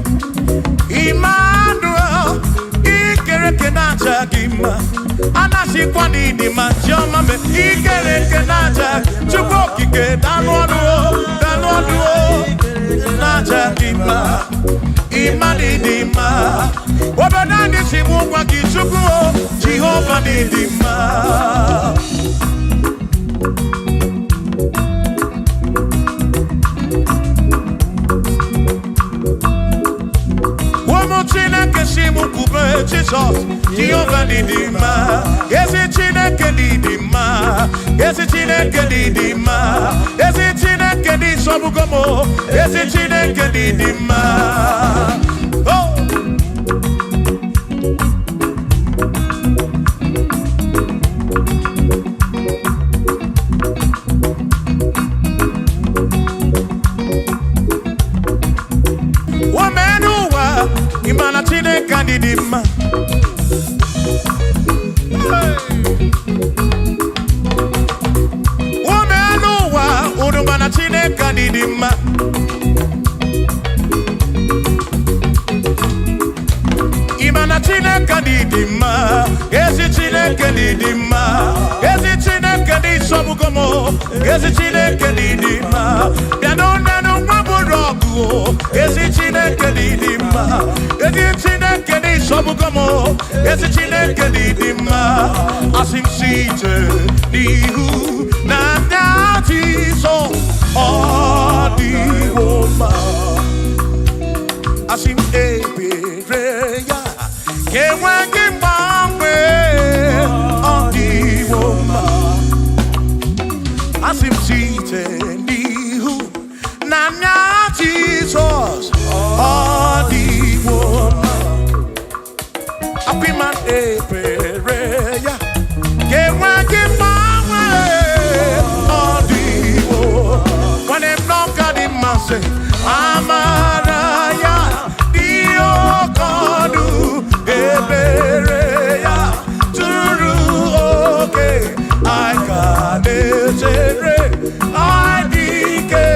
Emmanuel, Ikerekenatagima. Anasi Kwadi Dima, Choma, Ikerekenatagima. Chukokike, Danwaduo, Natagima. Imadidima, Wabadani Simuwa Kichukuo, Jehovah Didima. Jesus, Jehovah Nidima, yes it Chineke Nidima, yes it Chineke Nidima, yes it Chineke Nidima, Sobugomo, yes it Chineke Nidima. Oh. Imana Chineke Nidima. Woman uwa udumana Chineke Nidima. Imana Chineke Nidima. Ezi Chineke Nidima. Ezi Chineke Nidima. Sobugomo. Ezi Chineke Nidima. Bianonano waburogu. Ezi Chineke Nidima. Ezi Chineke Nidima. Sobugomo. Ezi Chineke Nidima. Asim site nihu na nyati so odiwoma. Asim ebereya kewangi mbangwe odiwoma. Asim site nihu na nyati so odiwoma. Apiman ebereya kewangi mbangwe odiwoma. When them knock at him and say Amaraya Diokodu Ebereya Turu okay I can't I dike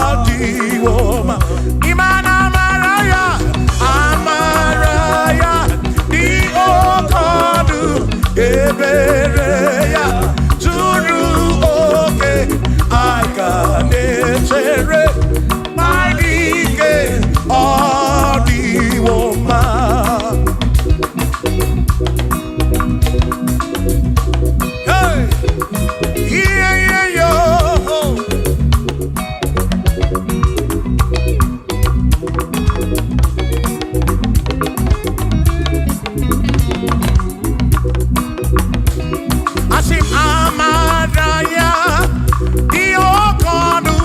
Adiwoma Imana Amaraya Diokodu Ebereya Turu okay I can't my dike Adiwoma. Hey, yeah, yo. Asim Amaraya Diokodu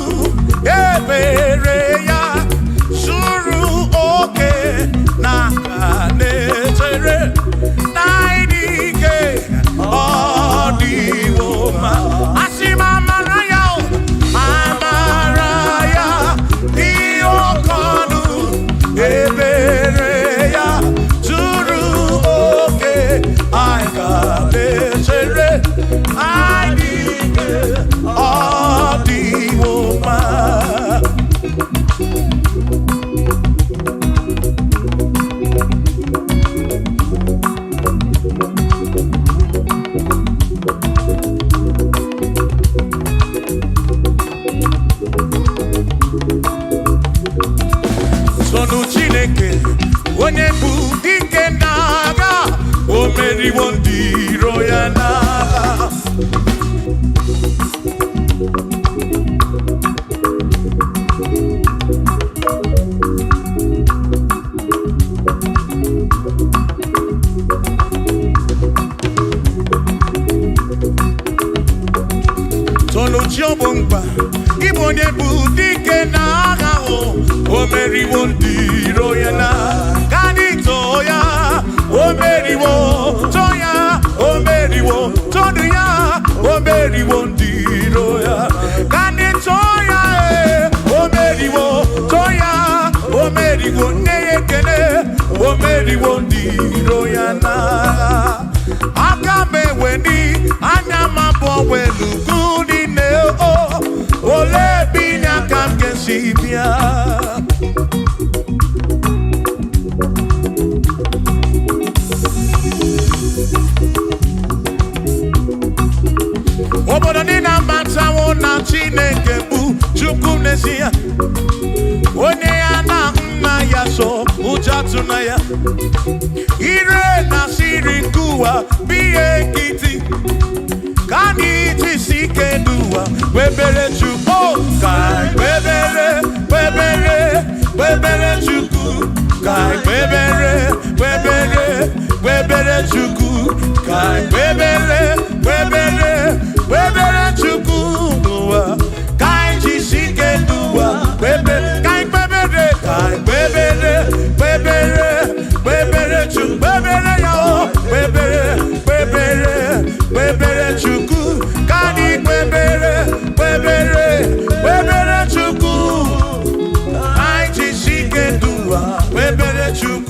Ebereya Suru oke Nakanetere Naidike Adiwoma Asim Amaraya Diokodu Ebereya Suru oke Nakanetere Naidike Adiwoma. Sonu Chineke onye bụ dike n'agha o meriwo ndị iro ya n'agha. Sonu Chiobongba Ibo onye bụ dike n'agha o meriwo ndị iro ya n'agha. Kani toya o meriwo toya o meriwo tonu ya o meriwo ndị iro ya. Kani toya o meriwo toya o meriwo neyekene o meriwo ndị iro ya n'agha. Aka meweni anya mabọ welugu nine o ole bi n'aka m ga-esi bịa. Obodo dị na mbatawo na Chineke bụ Chukwu n'ezie. Onye ya na nna ya so ụjọ atụna ya. Ire na siri nke ụwa bụ ihe nkịtị. Ka anyị jisi ike n'ụwa webere Chukwu. Ka webere Chukwu. Ka webere webere chuku, kai webere chuku, kai jisike duwa, kai webere chuku, webere yao, webere chuku, kani webere chuku, kai jisike duwa, webere chuku.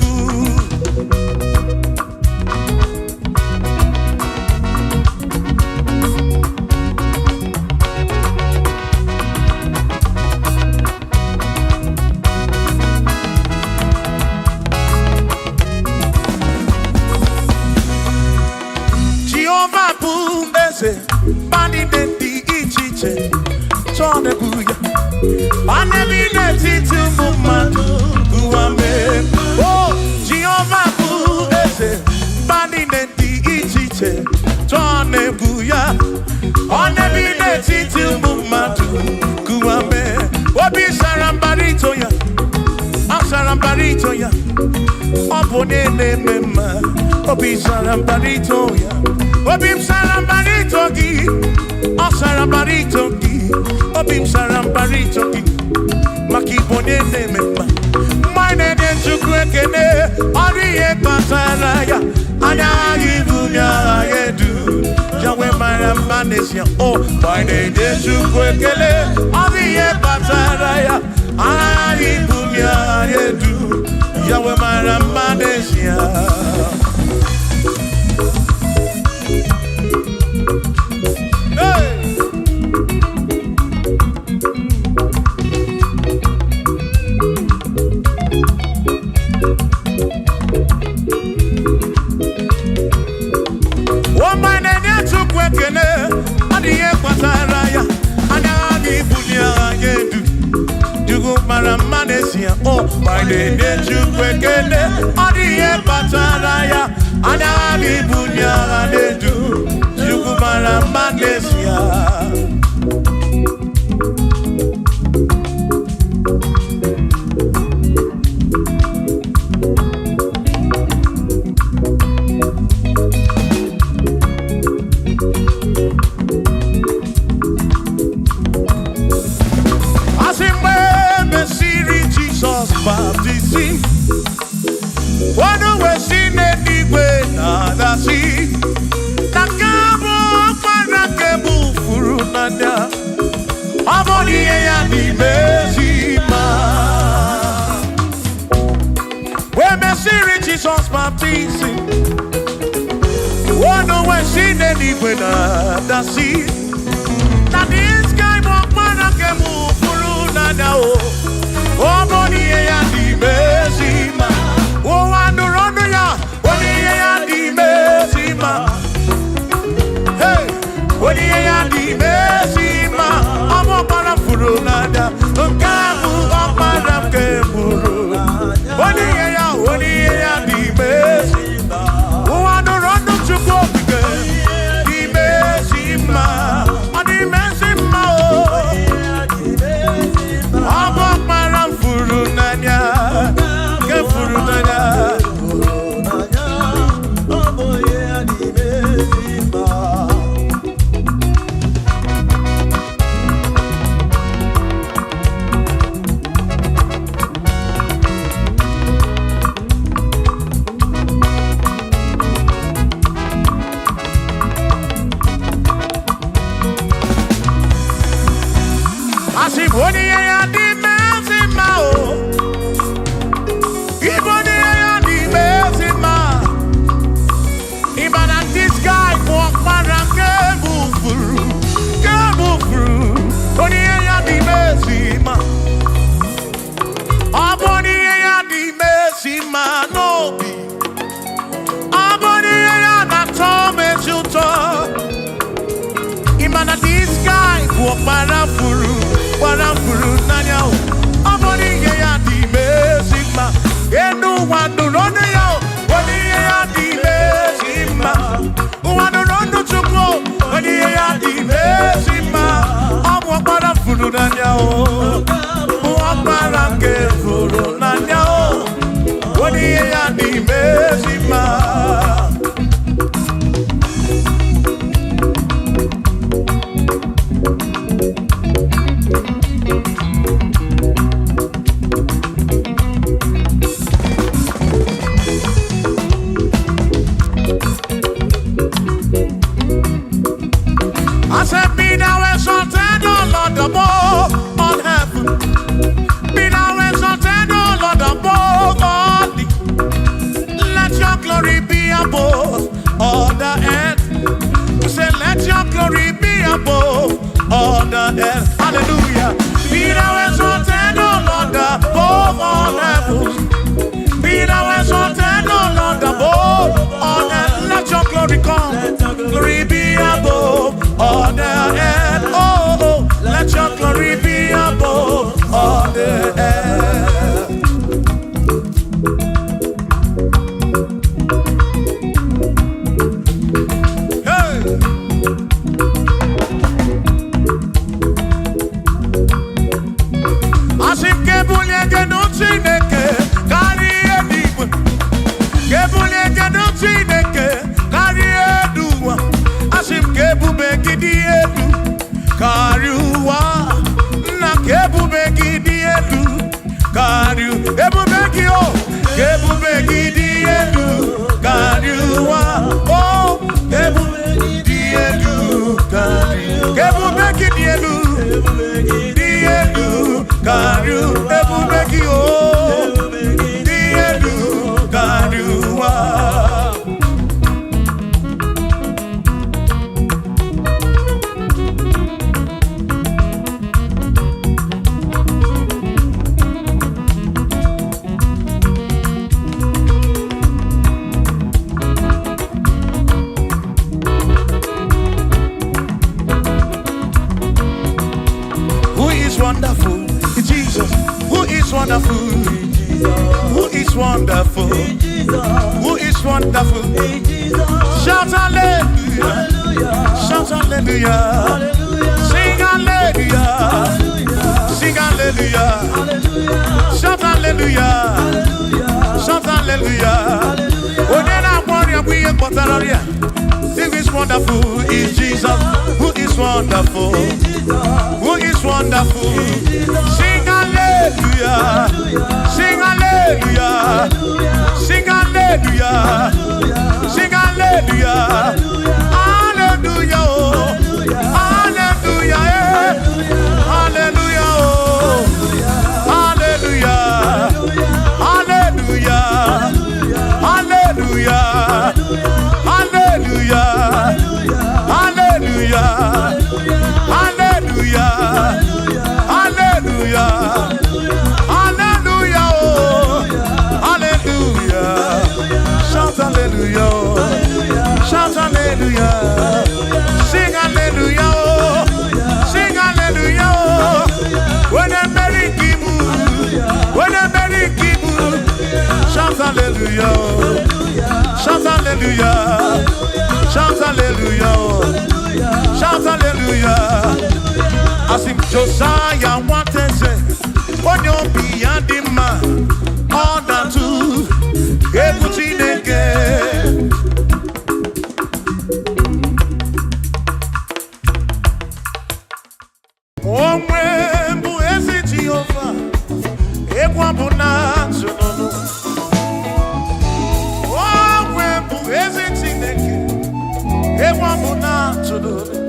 Bani dendi ichiche, chone buya. Bani bineti tumumadu guame. Oh, Jehovah buese. Bani dendi ichiche, chone buya. Bani bineti tumumadu guame. Obi sarambarito ya, sarambarito ya. Opone ne mema, obi sarambarito ya. Obim sarambarito gi, o sarambarito gi, obim sarambarito gi, makibone ne mema. Mine de chukwekene, oriye pasaraya, anya ibunya yedu, jawe marambanesia. Oh, mine de chukwekene, oriye pasaraya, anya ibunya yedu, jawe marambanesia. Oh, my name is Jukwekene, Odiye Pataraya, Anabi Bunya Anedu, Jukumara Manesia. Baptism. One way seen anyway, nada see. Nakabo Panakebu Furunanda. Aboni ya di Mezima. When me see Jesus baptism. One way seen anyway, nada see. Now this guy Panakebu Furunanda. Oh, boni ya di mezima. Oh, anurondo ya. Boni ya di mezima. Hey, boni ya di mezima. Amo para furunada. Nkamu opara keburu. Boni ya di mezima. Oh, anurondo chukopike. Di mezima. Di mezima. Amo para furunanya. Furunanya. Asiboni ya di mezima o. Iboni ya di mezima. Ibana this guy walk para kebufuru. Boni ya di mezima. Aboni ya di mezima no bi. Aboni ya na tome chuto. Ibana this guy walk para furu. Nanya o, aboni ya di mezima. Enu wanu rono yo, boni ya di mezima. Wanu rono chukwo, boni ya di mezima. Amu para furu nanya o, para ke furu nanya o, boni ya di imezima. I said, be thou exalted, O Lord, above all heaven. Be thou exalted, O Lord, above all the. Let your glory be above all the earth. We say, let your glory be above all the earth. Hallelujah. Be thou exalted, O Lord, above all heavens. Be thou exalted, O Lord, above all earth. Let your glory come. Glory be above all the earth. Oh, oh, let your glory be above all the earth. Hey. Asike buliege no chineke kari edigwe. Ke buliege no chineke kari eduwa. Asike bubegidi edu kari uwa. Na ke bubegidi edu kari ebubegi o. Ke bubegidi edu kari uwa. Oh, ke bubegidi edu kari. Ke bubegidi edu. Karu ebubeki o dielu karuwa. Who is wonderful? Jesus, who is wonderful, who is wonderful, who is wonderful. Shout hallelujah, shout hallelujah, sing hallelujah, sing hallelujah, shout hallelujah, shout hallelujah. Oh, then I worry, we are Potararia. Who is wonderful is Jesus, who is wonderful, who is wonderful. Sing hallelujah, sing hallelujah, sing hallelujah, sing hallelujah, hallelujah, hallelujah, hallelujah, hallelujah, hallelujah, hallelujah, hallelujah, hallelujah, hallelujah, hallelujah, hallelujah, oh, hallelujah, shout hallelujah, shout hallelujah, sing hallelujah, oh, sing hallelujah, oh, when a merry kibu, when a merry kibu, shout hallelujah, shout hallelujah, shout hallelujah, shout hallelujah. As if Josiah wanted to say, on your beyond the man, all that too, everything again. Omwembu ezi Jehovah, ekwambuna tsunono. Omwembu ezi Chineke, ekwambuna tsunono.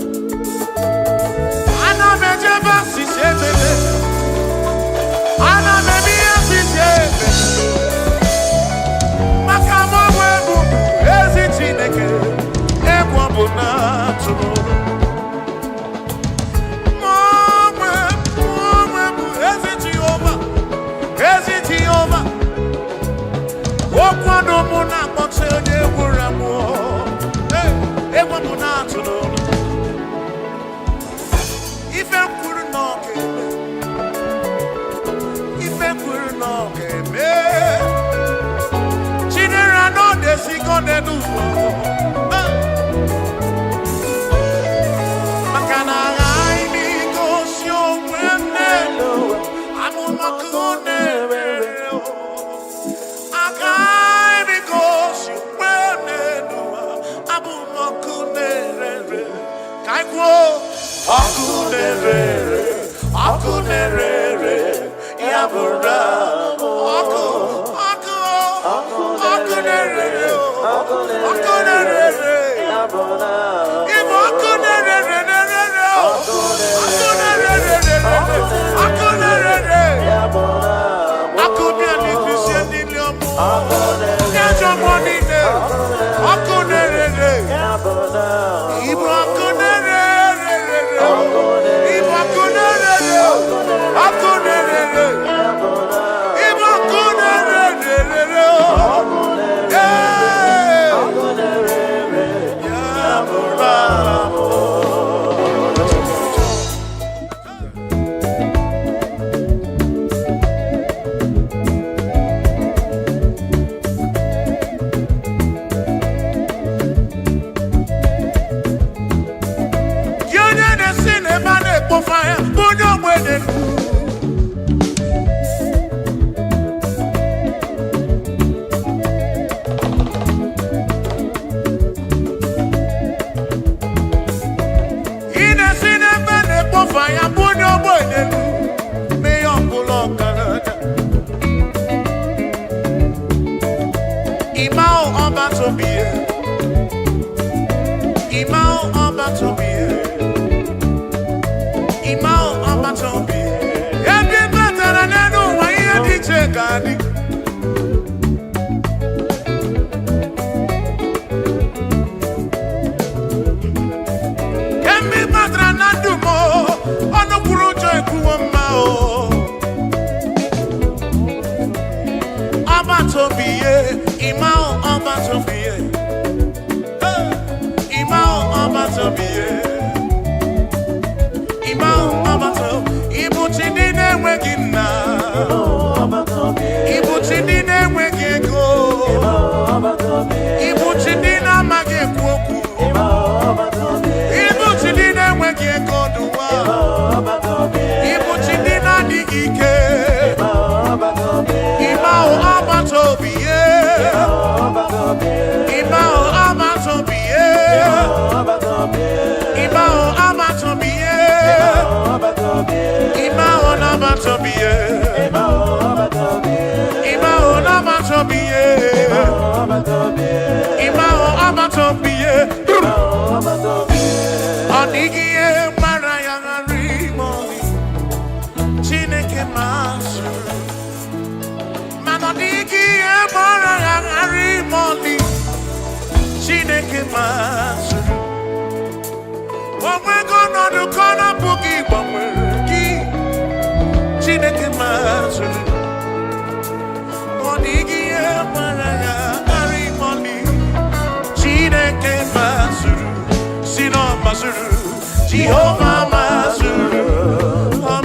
Jehovah Mazuru,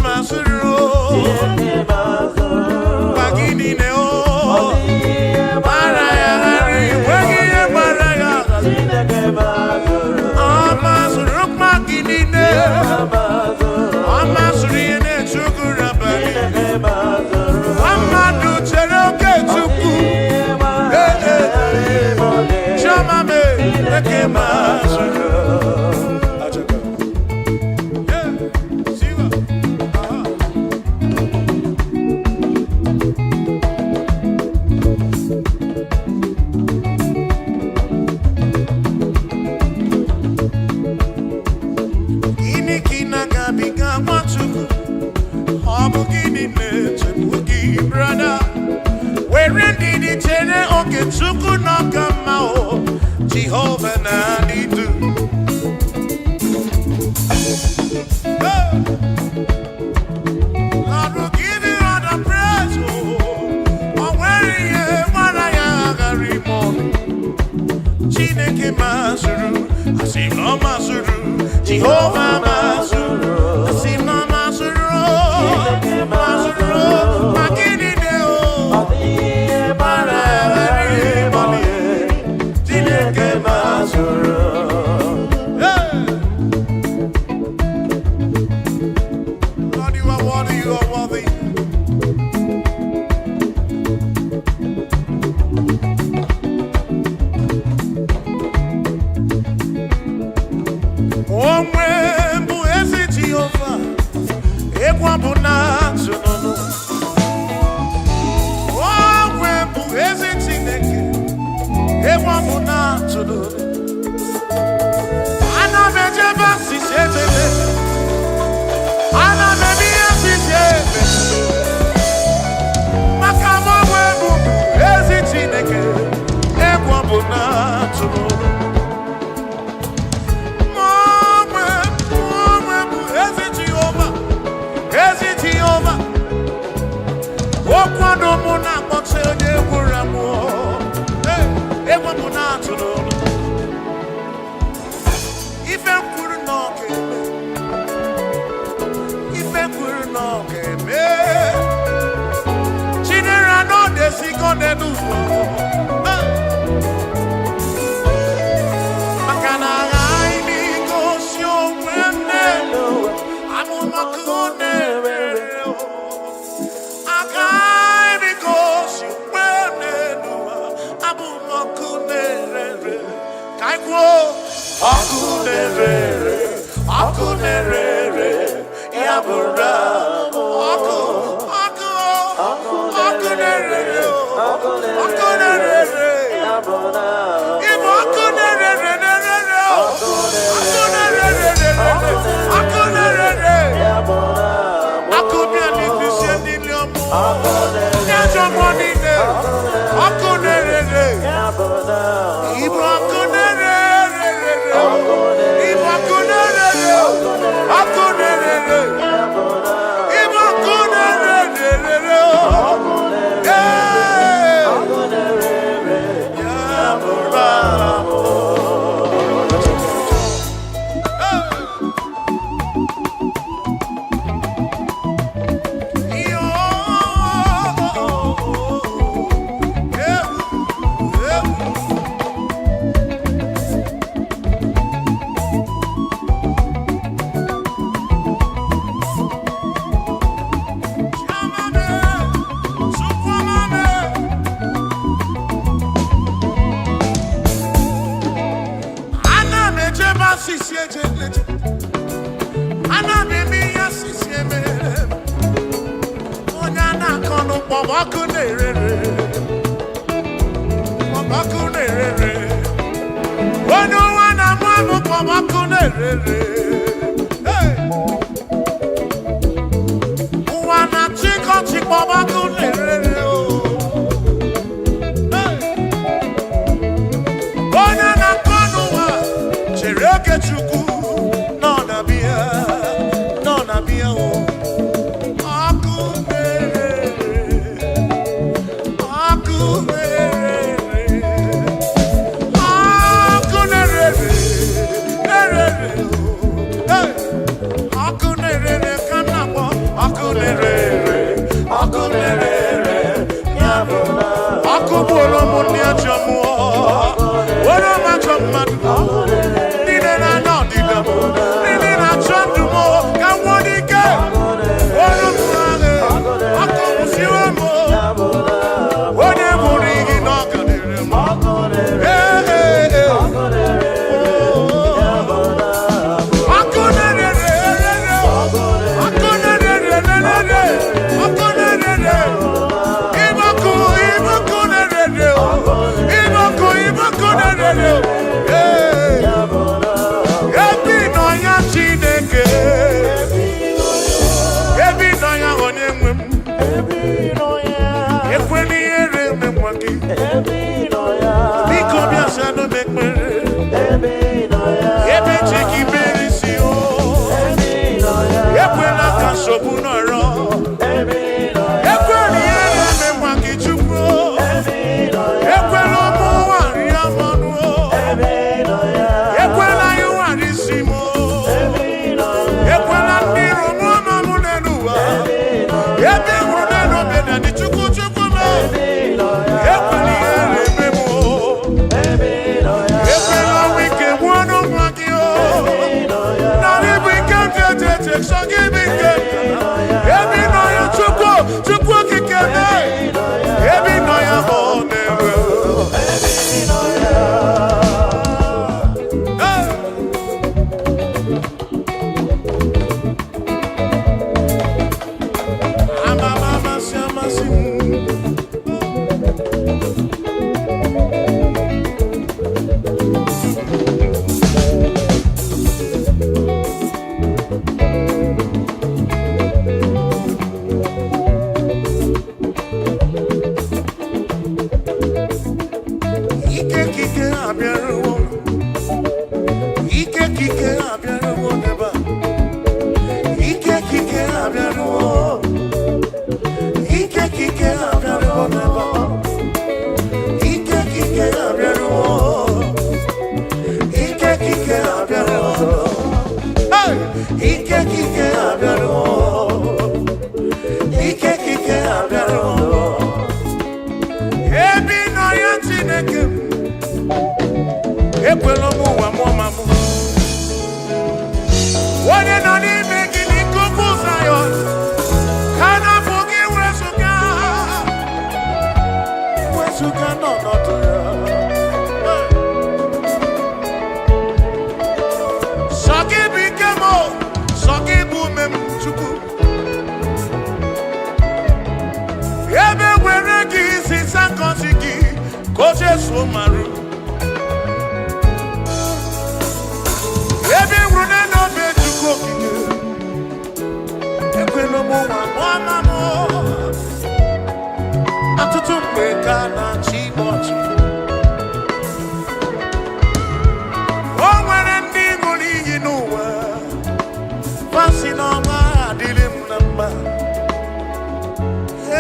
Mazuru, Bagini Neo, Maraya, Wagia Maraya, Mazuru, Magini Neo, Mazuri and Chukurabani, Amadu Cheroke Tuku, Chamame, Mazuru. Jehovah Nanidu. Lord will give you all the praise. Oh, where you Chineke Mazuru, Asim no Mazuru, Jehovah Mazuru, Asim no Mazuru, Mazuru, Magini Deo, Chineke Mazuru. Lord, you are worthy, you are worthy.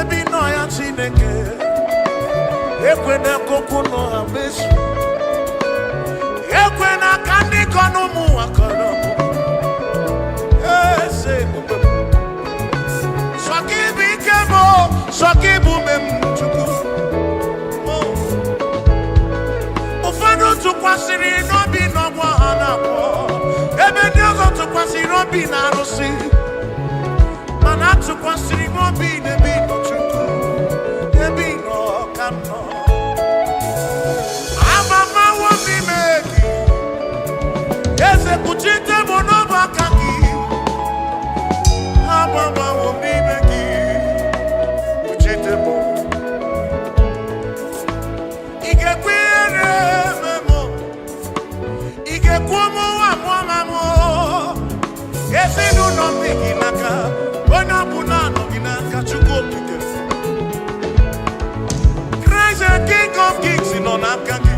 ebi no ya Chineke ekwena koko no amesu ekwena kandi kono mu akoro ese sokibi kebo sokibu mem chuku ufanu tukwasiri no bi no gwa anako ebe ndi ozo tukwasiri no bi na arusi mana tukwasiri no bi ne bi no chuku ebi no kano amama wo bi meki eze kuchite monoba kaki amama wo bi meki kuchite mo igekwere memo igekwomo wa mwamamo ese no no miginaka ona bunano ginaka chukokike Christ the King of Kings in on akagi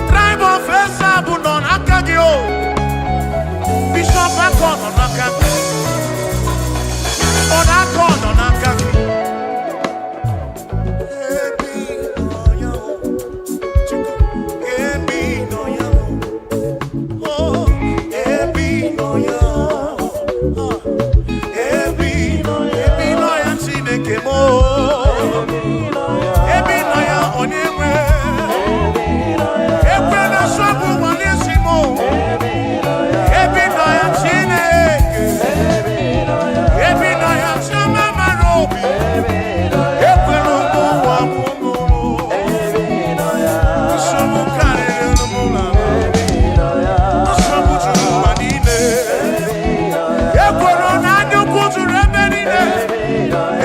Tribe of Esabu non akagi o Bishop Akon on akagi on Akon on akagi Ebi no ya Chuku Ebi no ya Oh Ebi no ya Ebi no ya Chineke mo Ebi no ya onyewe Ekwe na sobu walesimo Ebi no ya Chineke Ebi no ya chama marobi Ekwe no buwa munguru Sobu kare no mula Sobu churu manine Ekwe no nadu kutu rebenine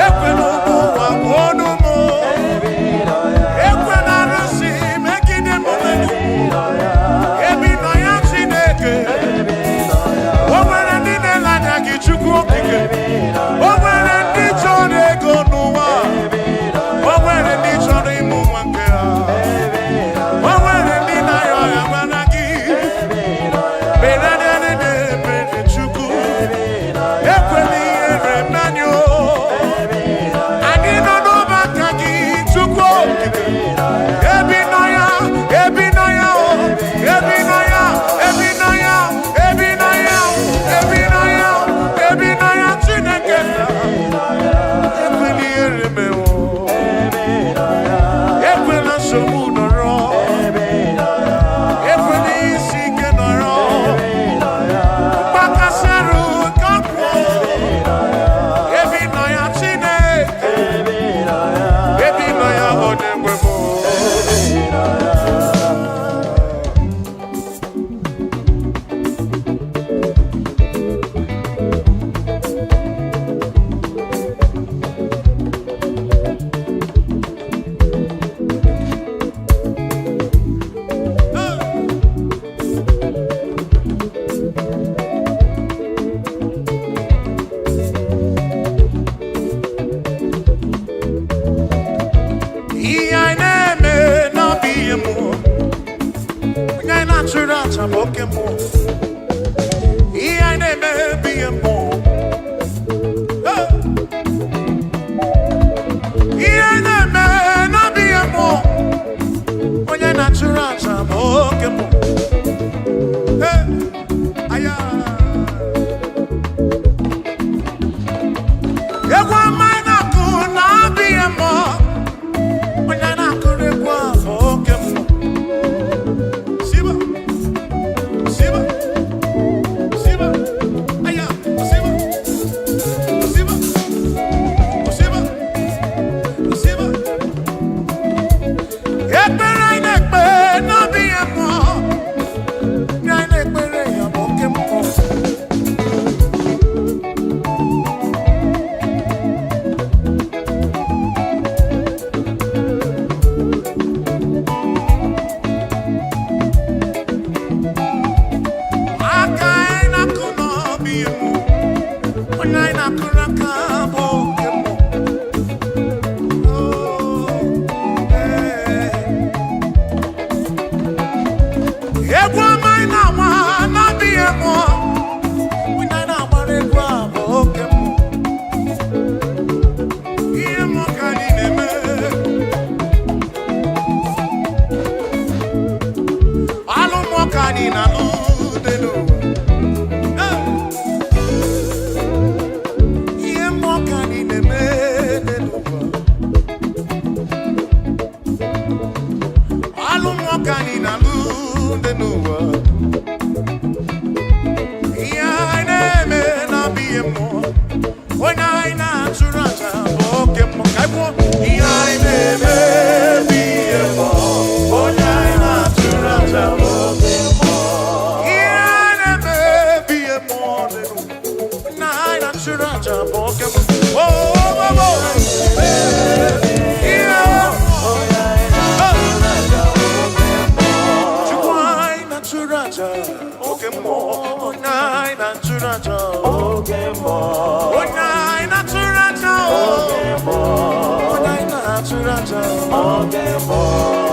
Ekwe no buwa monumo Ekwe na rusi mekine momenu Ebi no ya Chineke Owere ndine lanya gichukwu okike Owere ndi chọrọ ego n'ụwa Owere ndị chọrọ ịmụ nwa nke ha Owere ndị na-ayọ ya mana gị Benadene bene chukwu Ekwela ihere mmanyo Anyị nọ n'ọba aka gị chukwu okike Ebi nọ ya, ebi nọ ya o Ebi nọ ya, ebi nọ ya, ebi nọ ya, ebi nọ ya, ebi nọ ya Chineke Ekwela ihere mewo Ekwela nsogbu nọrọ Ekwela isi ike nọrọ Mgbakasịrụ kakwuo Ebi nọ ya Chineke Ebi nọ ya onye nwe m Ihe anyị na-eme n'ọbụ ihe mmụọ Onye anyị na-achụrụ aja bụ oke mmụọ Ihe anyị na-eme bụ ihe mmụọ Hey! Ihe anyị na-eme n'ọbụ ihe mmụọ Onye anyị na-achụrụ aja bụ oke mmụọ Hey! Aya! Egwu ọma anyị na-akụ n'ọbụ ihe mmụọ Onye na-akụrụ egwu ahụ oke mmụọ Siba, siba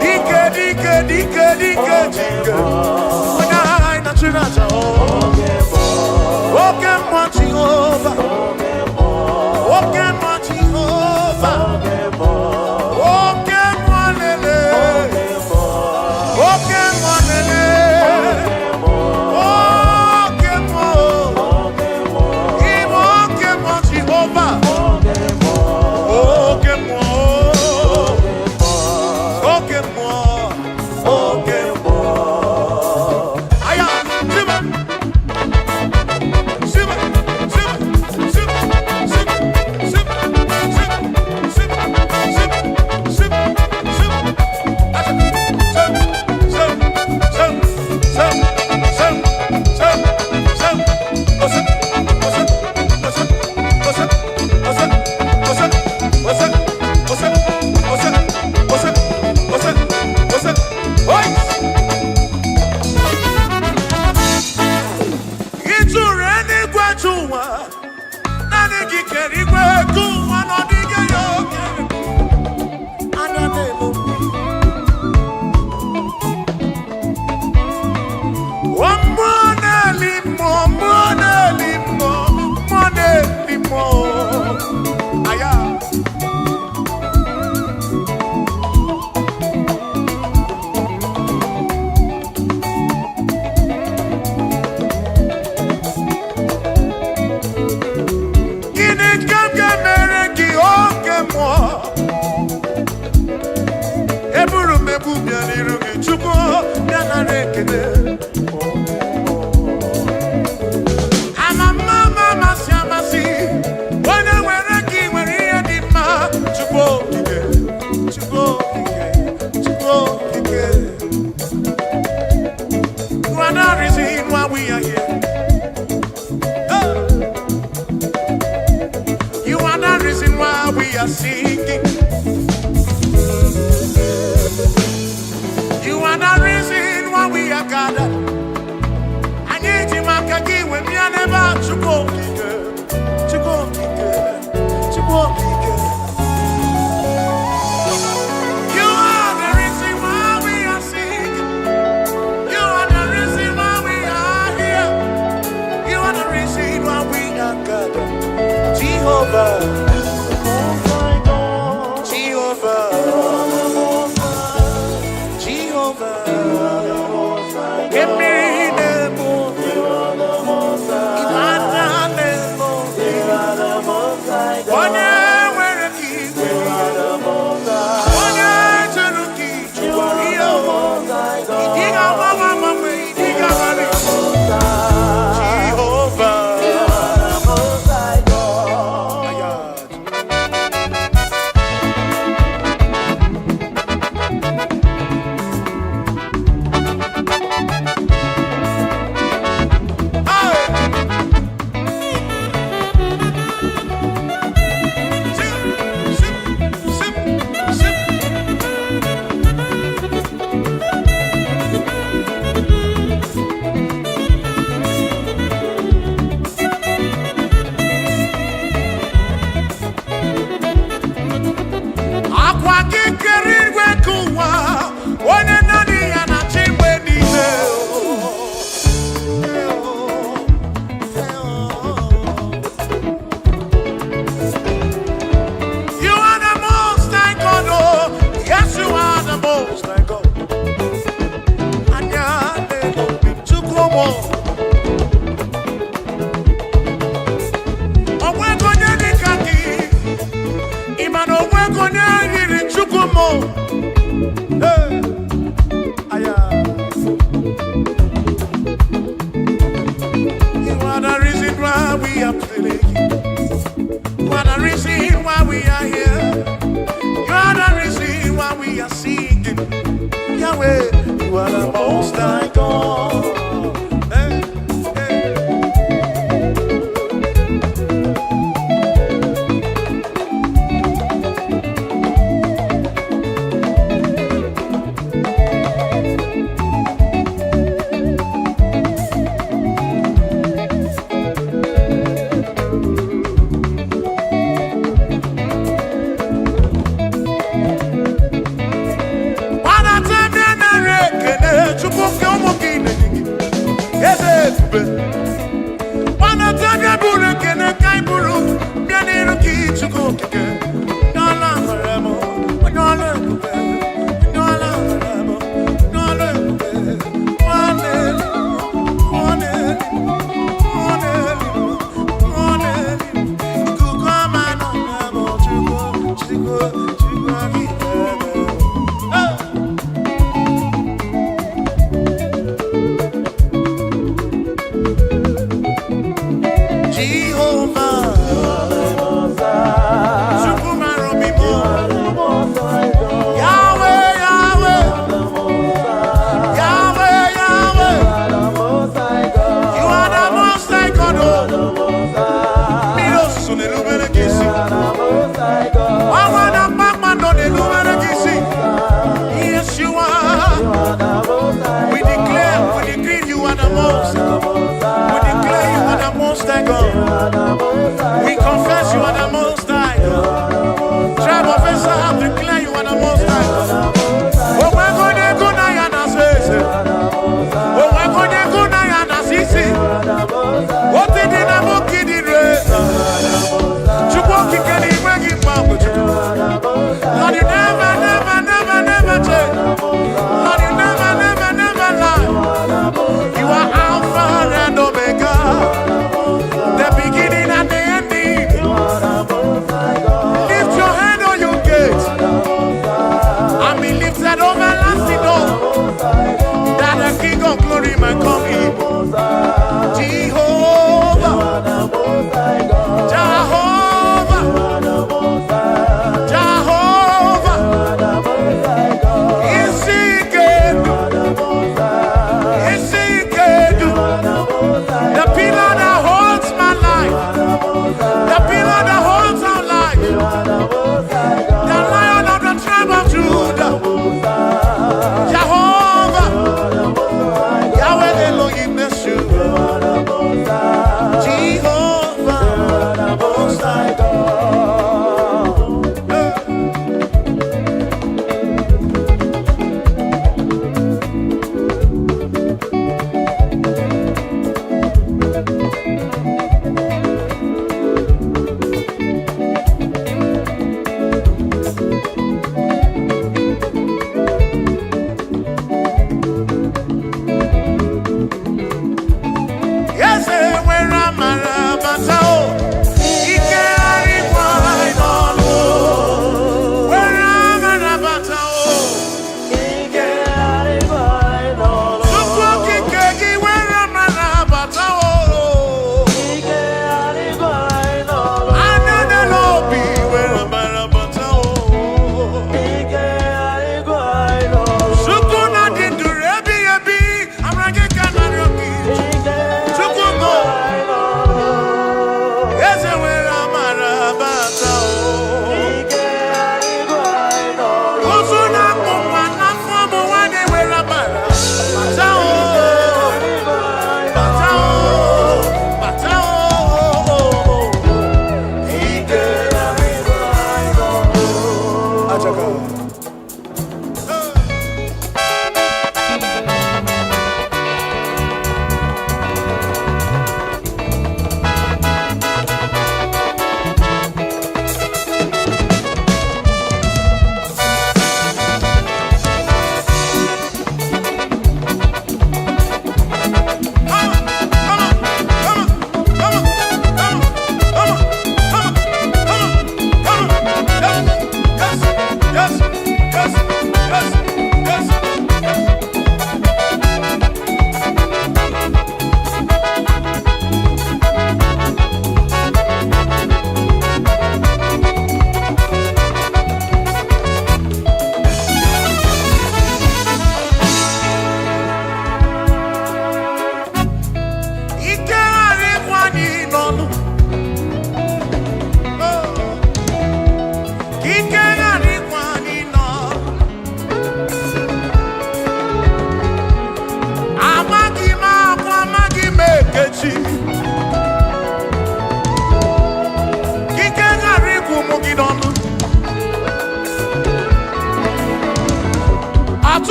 Dike, dike, dike, dike, dike. When I not you not okay, more Jehovah. Okay, more Jehovah. Okay, more lele. Okay, more lele. Okay, more. Even okay, more Jehovah. Okay, more. Okay, more. Okay, more. Aya, Simba. Simba, Simba, Simba, Simba, Simba, Simba, Simba, Simba, Simba, singing. You are the reason why we are gathered. I need you, Makagi, when we are never to go, to go, to go. You are the reason why we are singing. You are the reason why we are here. You are the reason why we are gathered. Jehovah.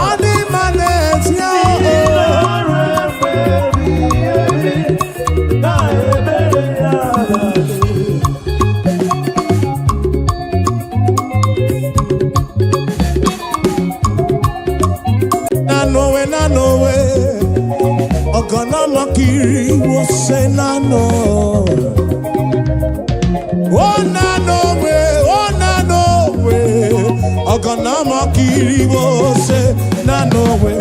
Only man Ogana makiri wose nano. Oh nano we. Ogana makiri wose nano we.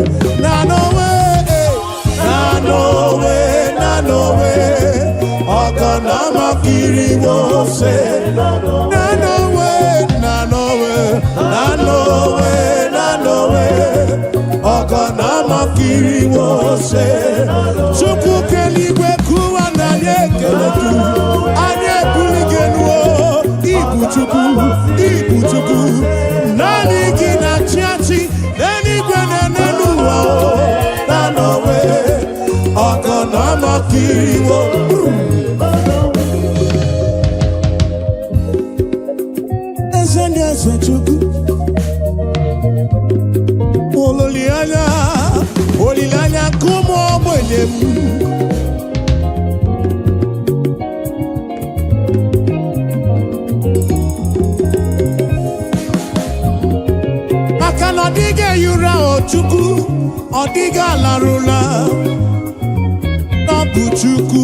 Ogana makiri wose nano we. Ogana makiri wose. Chukwu keligwe kuwa na nyekeletu. Anye buligenuo. Ibu chukwu. Nani gina chiachi. Nani gwene nenuwa. Nano we. Ogana makiri wose. Eze chukwu. Olilianya kumo mwenye maka na ọdịga yura ochukwu ọdịga larụla n'ọbụ chukwu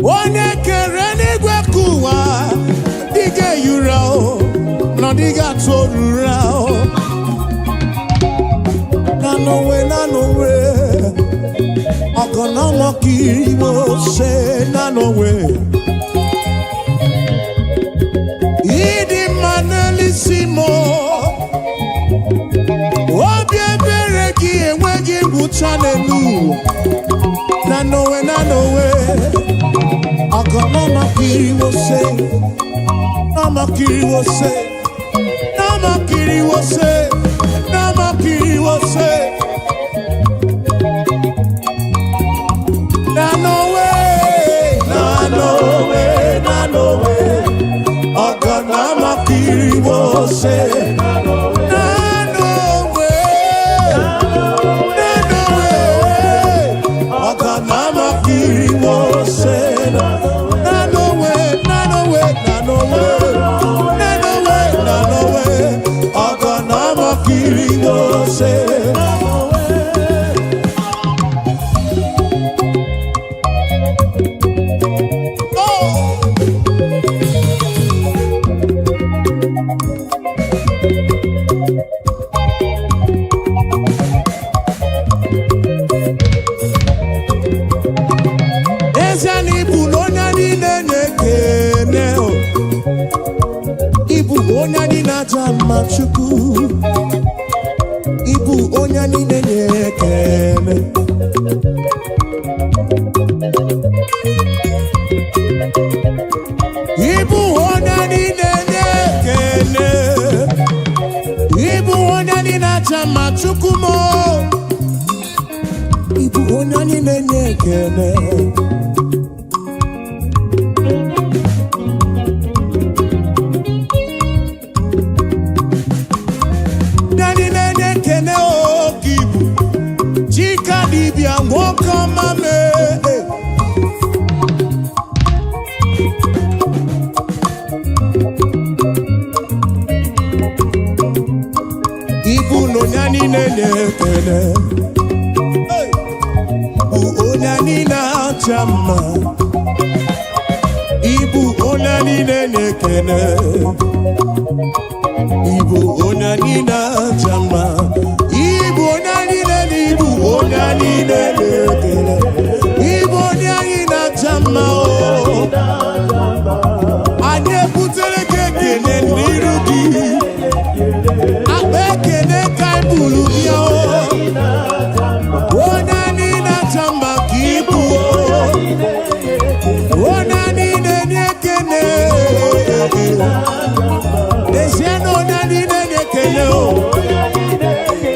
onye kere n'igwe kụwa dịga yura n'ọdịga torura nanowe Ogana makiri wose nanowe idi manelisimo obi ebere gị enweghị ngwụcha n'elu nanowe Ogana makiri wose namakiri wose nanowe Ogana makiri wose nanowe Ogana makiri wose nanowe Ogana makiri wose Onya ni na jama chukwu Ibu onya ni nenye kene Ibu onya ni nenye kene Ibu onya ni na jama chukwu mo Ibu onya ni nenye kene Dibia woka mame Ibu no nyani nene kene U onyani na chama Ibu onyani nene kene Ibu onyani na chama Ibu onyani nene Ibo nyani na chama o Anye putere kekene nirugi Abekene kaibulu ya o Onani na chama kibu o Onani nenye kene Desiano onani nenye kene o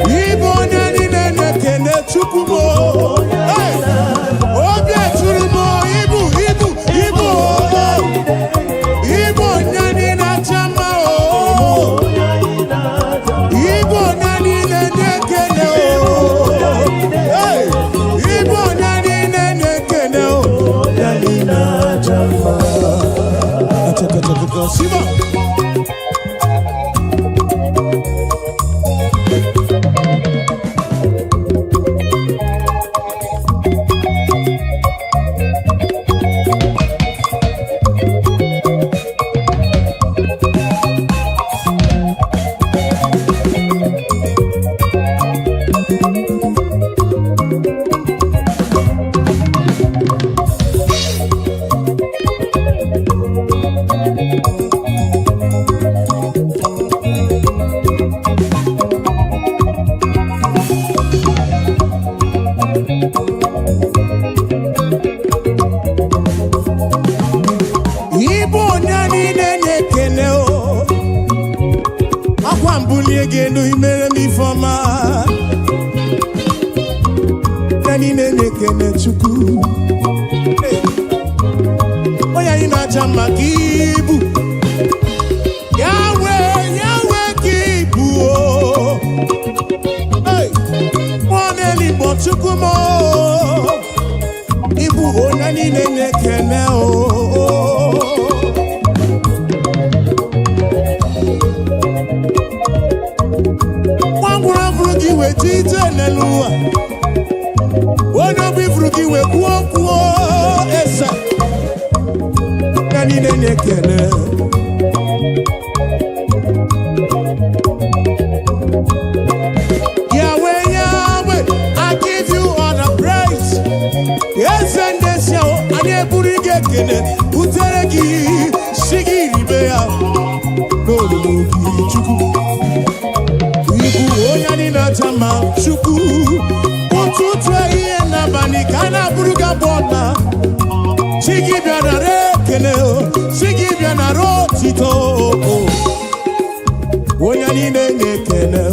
Ibo nyani nenye kene chukumo Obi eturumo Ibo nyani na chama o Ibo nyani nenye kene o Ibo nyani nenye kene o Nyani na chama Igbo nyani nenye kene o akwa mbuli egenu imere mi foma nyani nenye kene chuku oya ina chama kibu Yahweh kibu o hey mwaneli bo chuku mo Ibu o nyani nenye kene o Tite nelua Ono bifruki we kuo esa Nani nene kene Yahweh, Yahweh, I give you all the praise Yes and yes yao Anye burige kene Uteregi Shigi ribea No luki chuku Onyani na tama chuku Ututwe iye na bani kana buruga bona Shigi biana rekene Shigi biana rotito Onyani nenge kene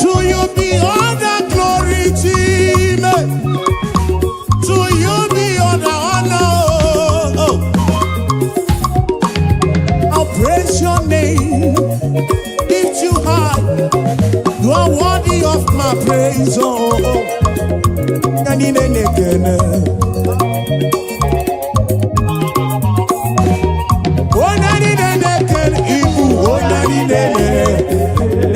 To you be all the glory, Jesus. To you be all the honor. Praise your name, lift you high. You are worthy of my praise. Oh, nani nene kene. Oh, nani nene kene. Ibu, oh, nani nene.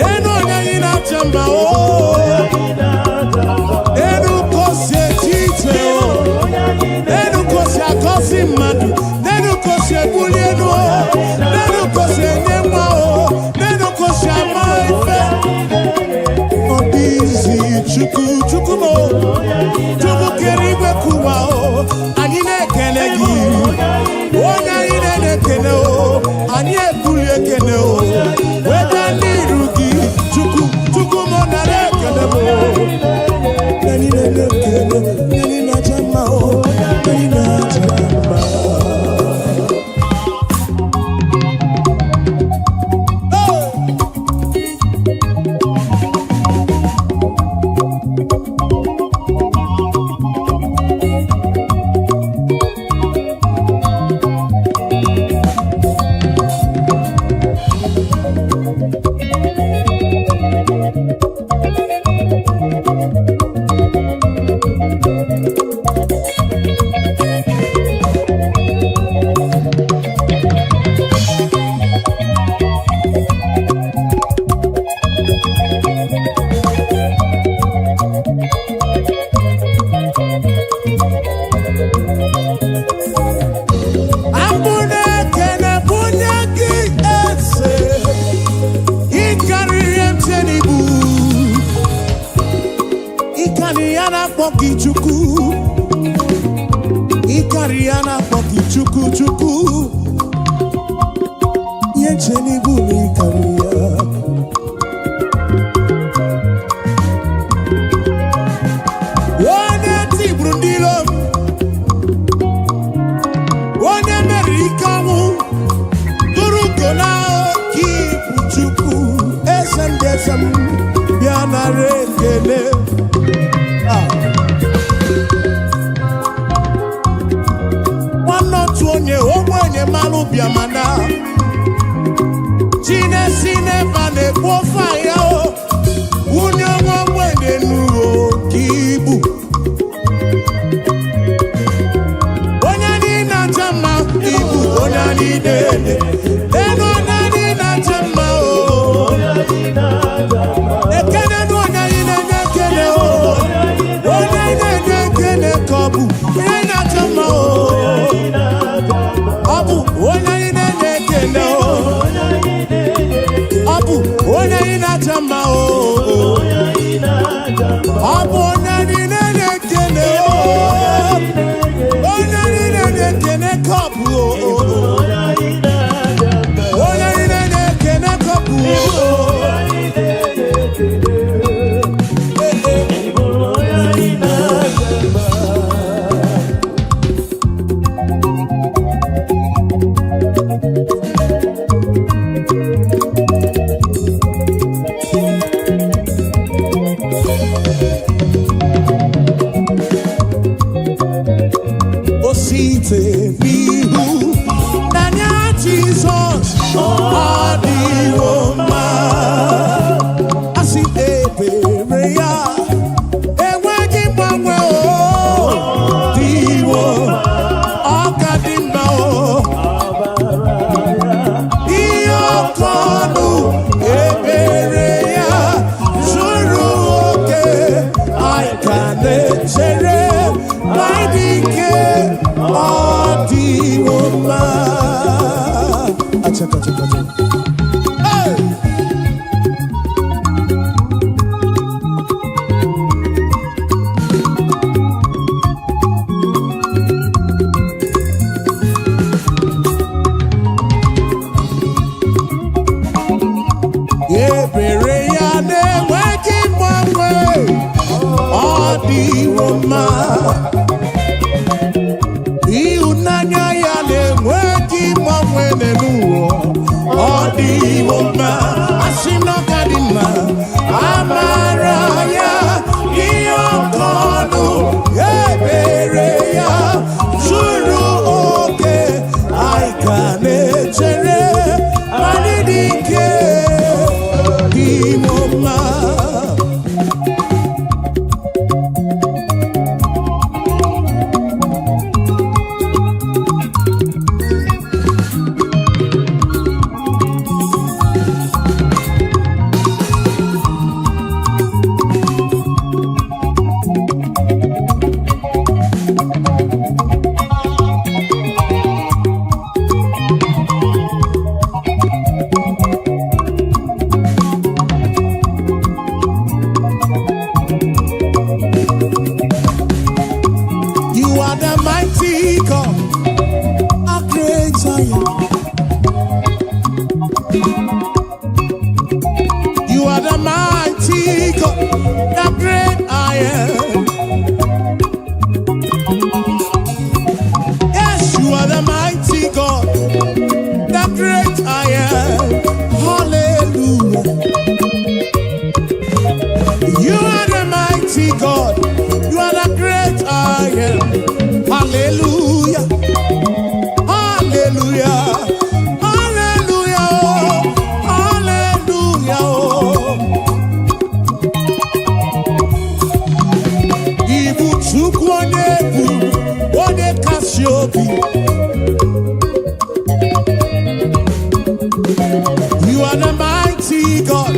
Eno nani na chamba. Oh, eno kose tite. Oh, eno kose akosi madu. Eno kose bulieno. Chuku mo, chuku keribe kuwa o, anine kene gi, onya ine kene o, anie kulie kene o, weda nirugi, chuku mo nare kene mo, nani nene kene, nani na jama o, nani na jama. Ikariana poki chuku Yencheni buni karia One ti brundilo One Amerikamu Turukona ki chuku Esem Biana rekele Onye ogbenye malu biamana Sine bane bofa ya o Unye ogbenye nuo kibu Onyani na jama ibu onyani dede Eno onyani na jama o Ekene nu onyani nekene o Onyani nekene kobu Onyani na jama o Abu, ona ina nekene o. Abu, ona ina chama o. Abu, ona ina nekene o. Ona ina nekene kabu o. Ona ina nekene kabu o. ebere ya na-enweghị mgbanwe ọ dịwo mma ịhụnanya ya na-enweghị mgbanwe n'elu ụwa ọ dịwo mma asị na ọ ka dị mma amara ya ihe oke ọnụ ebere ya zuru oke anyị ka na-echere anyị dị ike dịwo mma. You are the mighty God, a great Zion. You are the mighty God, the great I am. Yes, you are the mighty God, the great I am. Hallelujah. You are the mighty God, you are the great I am. Hallelujah. Hallelujah. Hallelujah. Hallelujah. Ibu Chukwu onye ebu, onye kasị obi. You are the mighty God.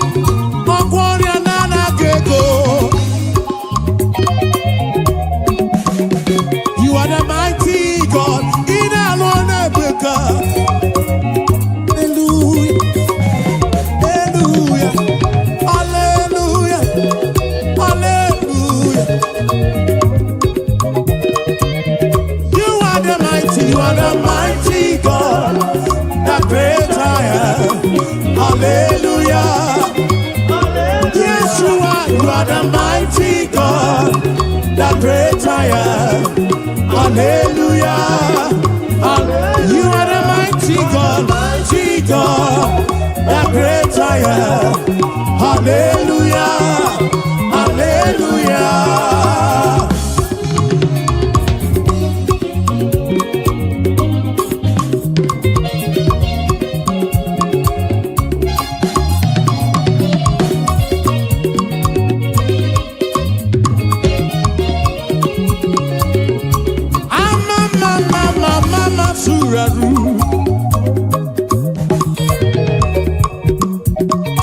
Ọgwọrịa na-anaghị ego. You are the mighty God. In alone Africa. Hallelujah. Hallelujah. Hallelujah. Hallelujah. You are the mighty God. The great I am. Hallelujah. Yes, you are the mighty God. The great I am. Hallelujah. You are the mighty God, the great I am. Hallelujah. Hallelujah.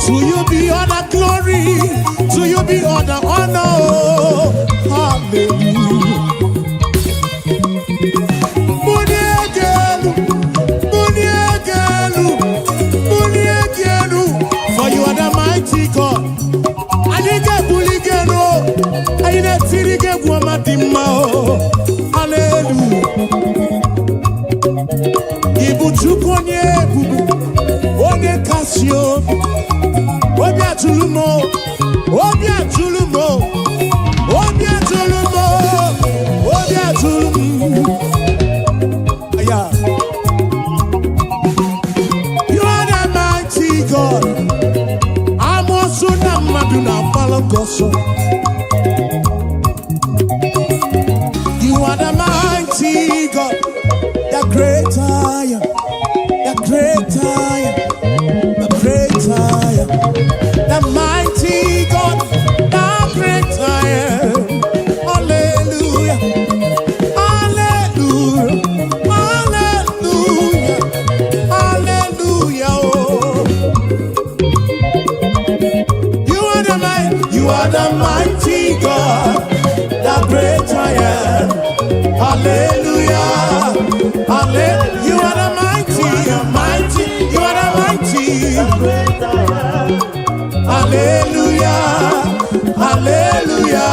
To you be all the glory, to you be all the honor. Hallelujah. For you are the mighty God. I need a bully girl. I need a city girl. Hallelujah. Ibu Chukwu onye ebubu, onye kasị obi. Obi atụlụmo, obi atụlụmo, obi atụlụmo, obi atụlụmo. You are the mighty God. Amosu na mmadụ na-agbala ọsọ. You are the mighty God, the great I am, the great I am, the great I am, the mighty God, the great I am. Hallelujah, hallelujah, hallelujah, hallelujah. Oh. You are the mighty God, the great I am. Hallelujah. Hallelujah. You are the mighty, you are the mighty. Hallelujah. Hallelujah.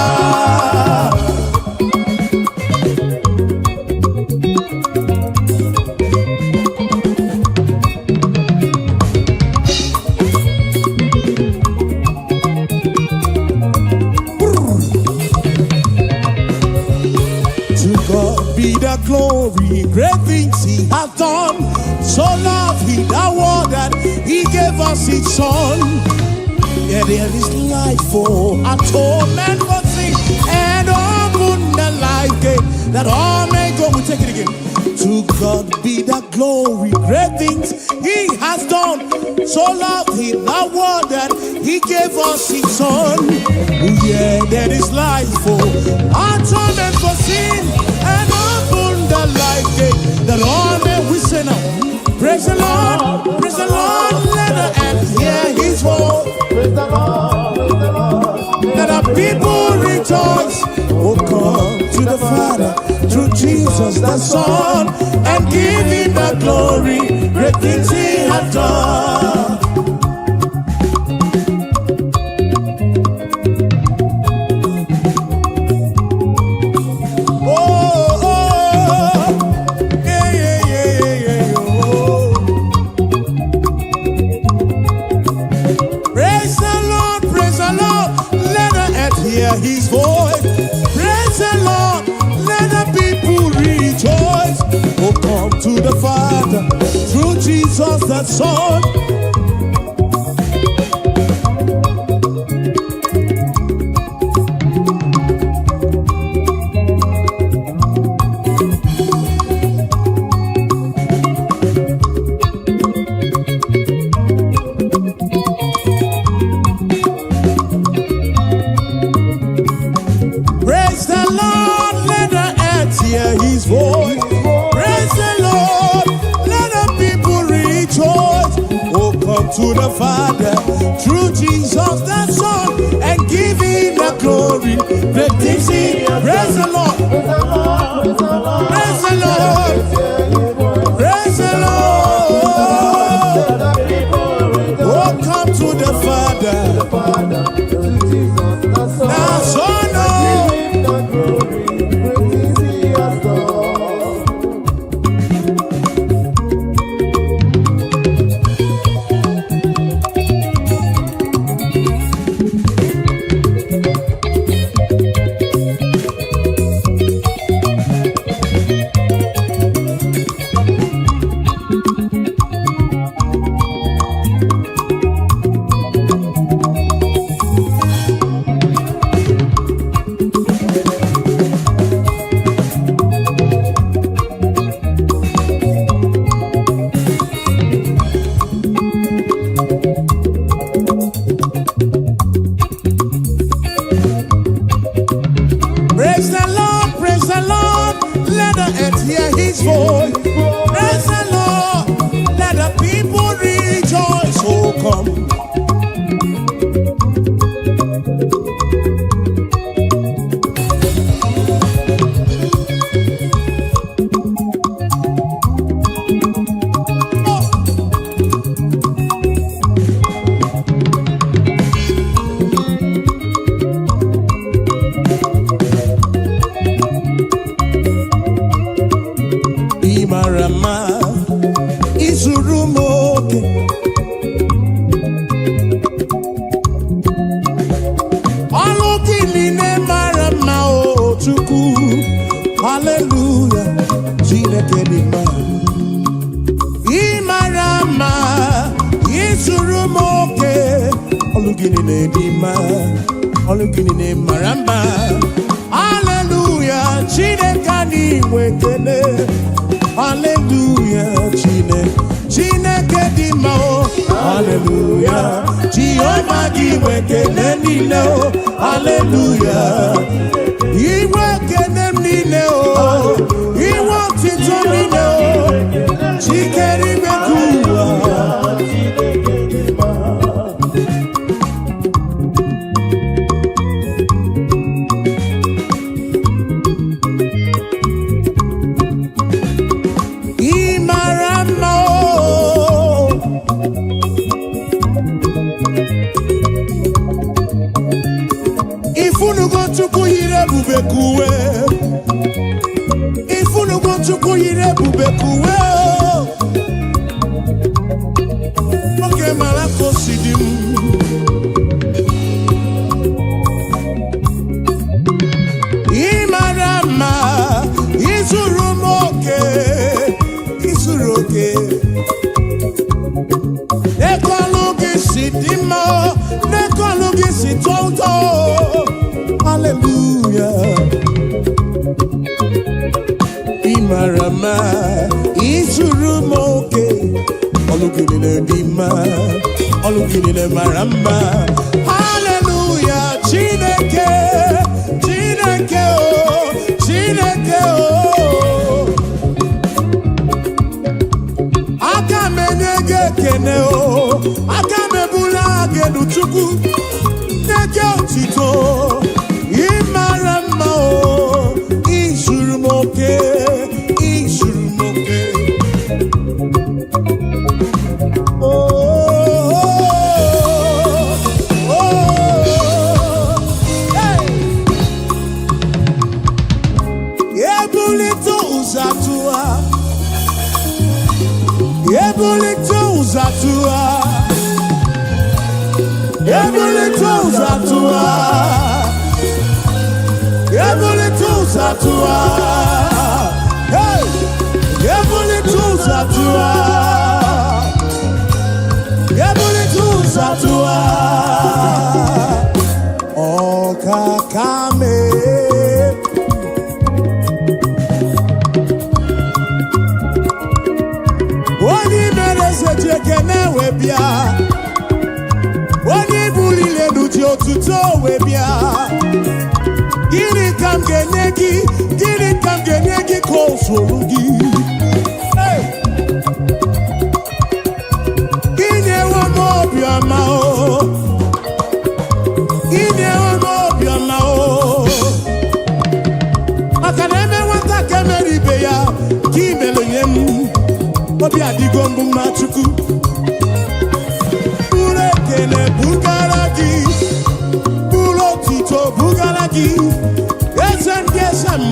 us His Son. Yeah, there is life for atonement for sin, and open the life gate that all may go. We take it again. To God be the glory, great things He has done. So loved He the world that He gave us His Son. Oh yeah, there is life for atonement for sin, and open the life gate that all may. We say now, praise the Lord, let the earth hear His voice. Praise the Lord, Let the people rejoice. Oh, come to the Father through Jesus the Son, and give Him the glory. Great things He has done. His voice, praise the Lord, let the people rejoice. Oh, come to the Father through Jesus the Son. His voice, praise the Lord, let the people rejoice. Oh, come to the Father through Jesus the Son, and give Him the glory. Great things He, praise the Lord, praise the Lord, praise the Lord. Oh, come to the Father, now Son, let the earth hear His voice. Praise the Lord, let the people rejoice. Oh, come. Marama izurumoke Alokini marama o Chukwu. Hallelujah, Chineke dị mma. Imarama izurumoke Alokini dị mma, Alokini marama. Hallelujah, Chineke dị wekele. Hallelujah, Chineke dị mma o. Hallelujah, Jehovah gị wekele niile o. Hallelujah, iwe kele niile o. Iwe otito niile o. Chikere iwe kuwa. Chukwu yiri ebube kuwe. Ifunugo Chukwu yiri ebube kuwe. Oke mara kosidi m. Imara mma, izuru m oke, izuru oke. Ekwalu gị Dima, Nekologi Sitoto. Hallelujah. Imarama, Isurumoke. Olugile Dima, Olugile Marama. Hallelujah. Chineke, Chineke, oh, Chineke, oh. Kene o akame bula gedu chuku neke otito imarama o ishurumoke oh hey ebulito uzatua Ebulito uzatua, ebulito uzatua, ebulito uzatua, hey, ebulito uzatua, ebulito uzatua, okakame. Kene webia Oni bulile nuti otuto webia Gini kam genegi konsurugi Hey Ine wa mobia mao Ine wa mobia mao Akaneme wata kemeribe ya Kimelo yemu Obi adigombu machuku Ure kele bugaragi Ulo tito bugaragi Esem gesem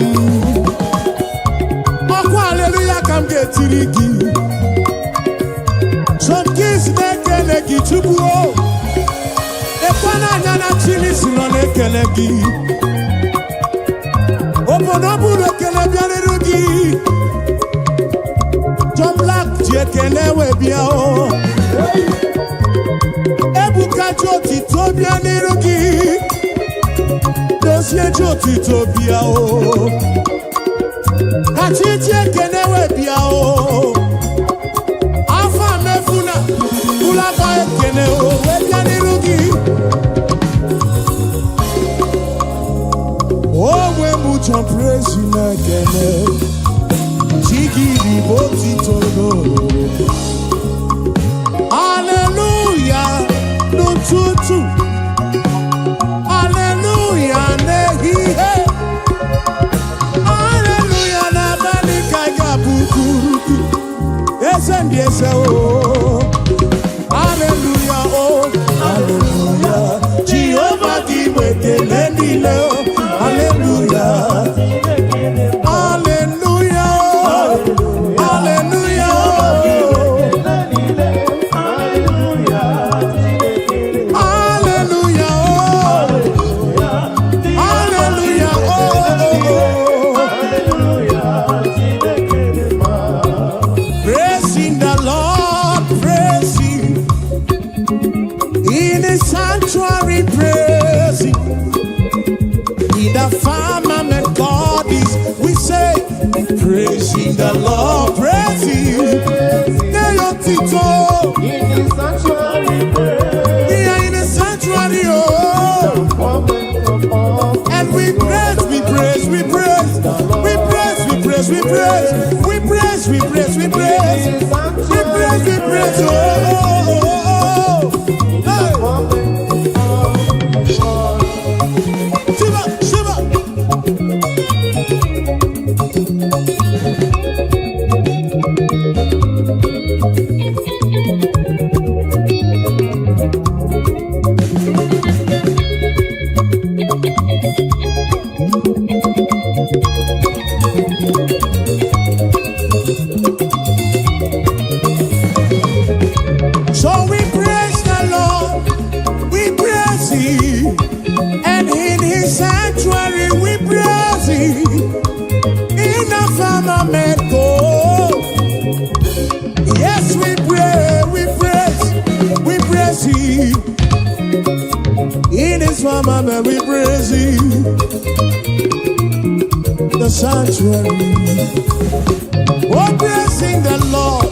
Okwa hallelujah kam getirigi Some kids nekele gi chubuo Ekwana nyana chili sino nekele gi Oponobu nekele bianerugi John Black Jekele webia o Ebuka Joti Tobia Nirugi Dosie Joti Tobia o Kachi Jekele webia o Alpha Mefuna Ula Bae Kene o Webia Nirugi Oh we mucho praise you na kene Hallelujah, no tutu. Hallelujah, nehi he. Hallelujah, na bani kaya bukuruki. Esendi ese o. Hallelujah, oh, hallelujah. Jehovah di weke lendi leo. Hallelujah. Sanctuary praising in the firmament God is, we say, praising the Lord, praising in the sanctuary praise. Yeah, in the sanctuary, oh, and we praise, we praise, we praise, we praise, we praise, we praise, we praise, we praise, we praise, we praise, we praise, oh, hey. So we praise the Lord, we praise Him, and in His sanctuary we praise Him. In the firmament God, yes we pray, we praise Him. In his firmament we praise him. The sanctuary. Oh, praising the Lord.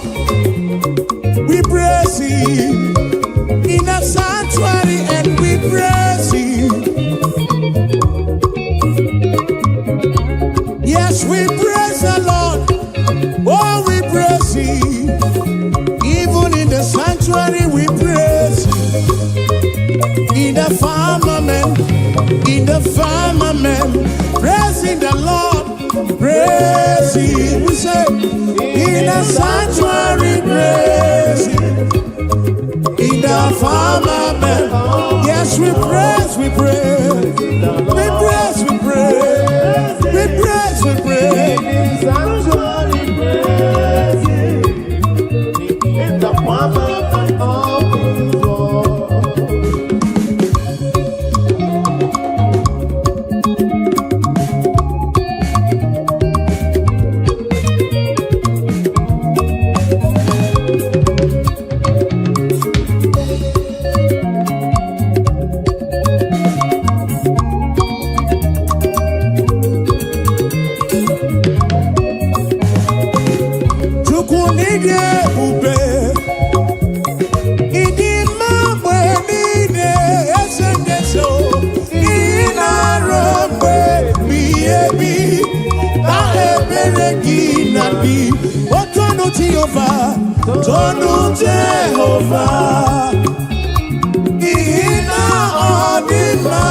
We praise him. In the sanctuary and we praise him. Yes, we praise the Lord. Oh, we praise him. Even in the sanctuary we praise him. In the firmament, praising the Lord, praise him. We say, in the sanctuary, praise him. In the firmament, yes, we praise, we praise. We praise, we praise. We praise, we praise. In the sanctuary, praise him. In the firmament of his word. Jehovah, Ina Odima,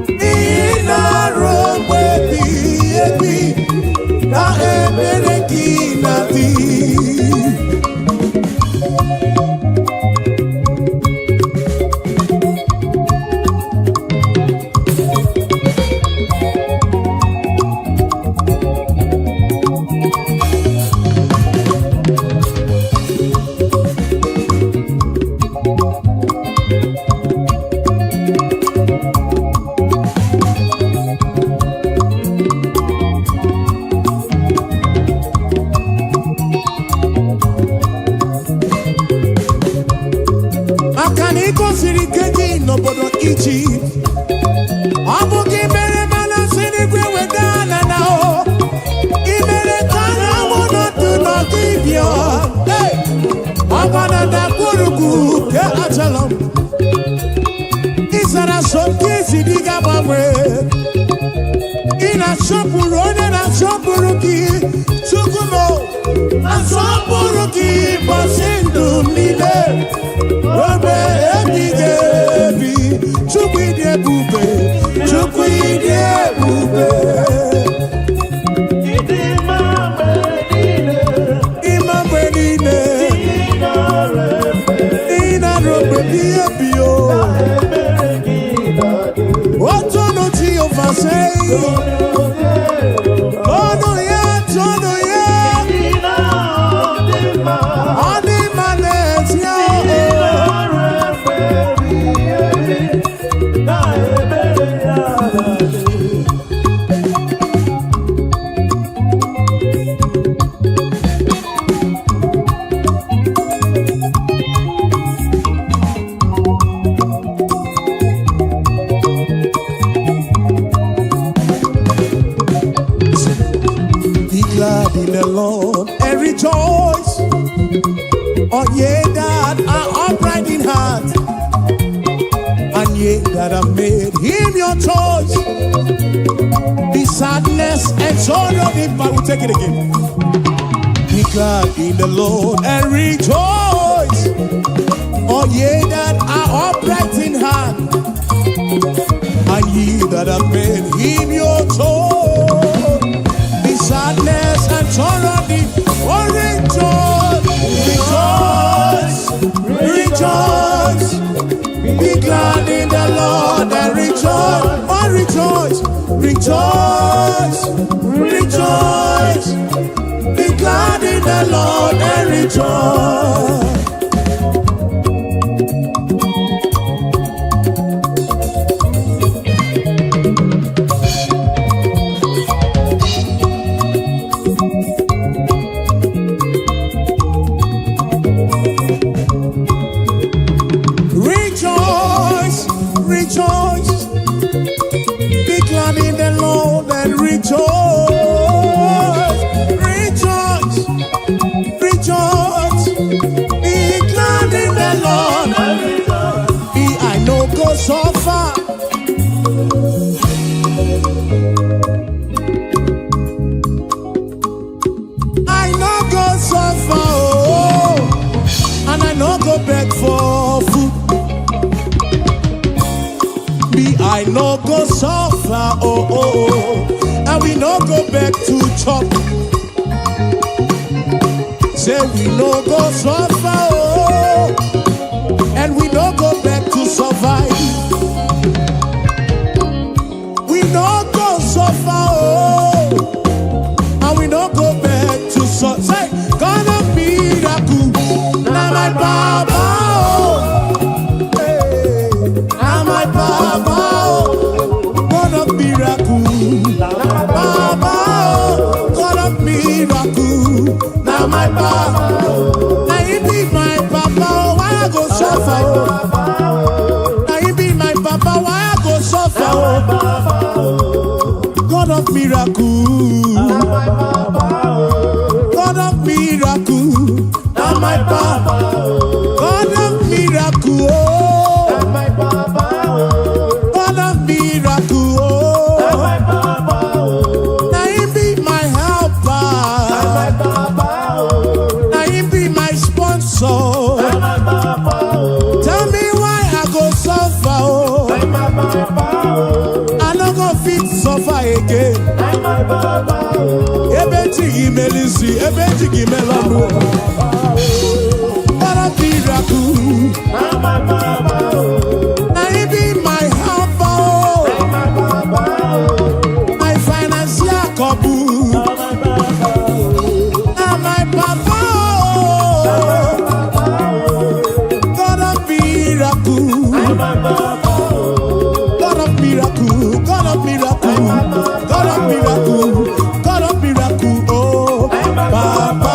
Ina Romwe Biebi, Na Ebereki Nati. Take it again. Be glad in the Lord and rejoice. All ye that are upright in heart, and ye that have made him your joy. Be sadness and sorrow deep. Oh, rejoice, rejoice. Be glad in the Lord and rejoice. Oh, rejoice, rejoice. Be glad in the Lord and rejoice. Rejoice. rejoice. Be glad in the Lord and rejoice. Rejoice, rejoice. Be glad in the Lord. Be I know go so far. I know go so far, oh, and I know go beg for food. Be I know go so far, oh, oh, oh, and we no go back to chop. Say we no go so far, oh, and we no go back to survive. We no go so far, oh, and we no go back to so. Say, God of miracle, now my Baba, oh, hey, now my Baba, oh, God of miracle, Baba, oh, God of miracle, now my Baba, now you be my Papa, oh, why I go suffer, oh, now you be my Papa, why I go suffer, oh, God of miracle, God of miracle, now my Papa, God of miracle, oh, God of miracle, oh, now you be my helper, now you be my sponsor. Tell me why I go suffer, oh, I no go fit suffer again. Ebeti imelisi, ebeti gimelonu. God of miracle, now you be my helper, oh, my financial couple. Now my Papa, oh, God of miracle, God of miracle, God of miracle, God of miracle, God of miracle, oh, Papa, oh.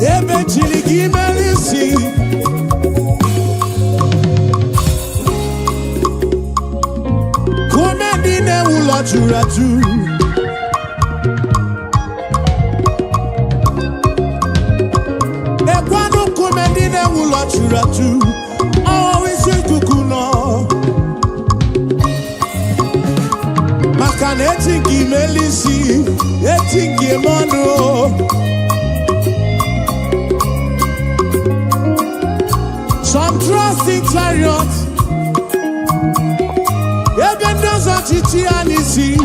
Eventually, give me see. Come dine ulo churatu. Ekwano come dine ulo churatu. Always kukuno. Makane etingi melisi, etingi mono. Some trust in chariots, even those on Chichi and Isi.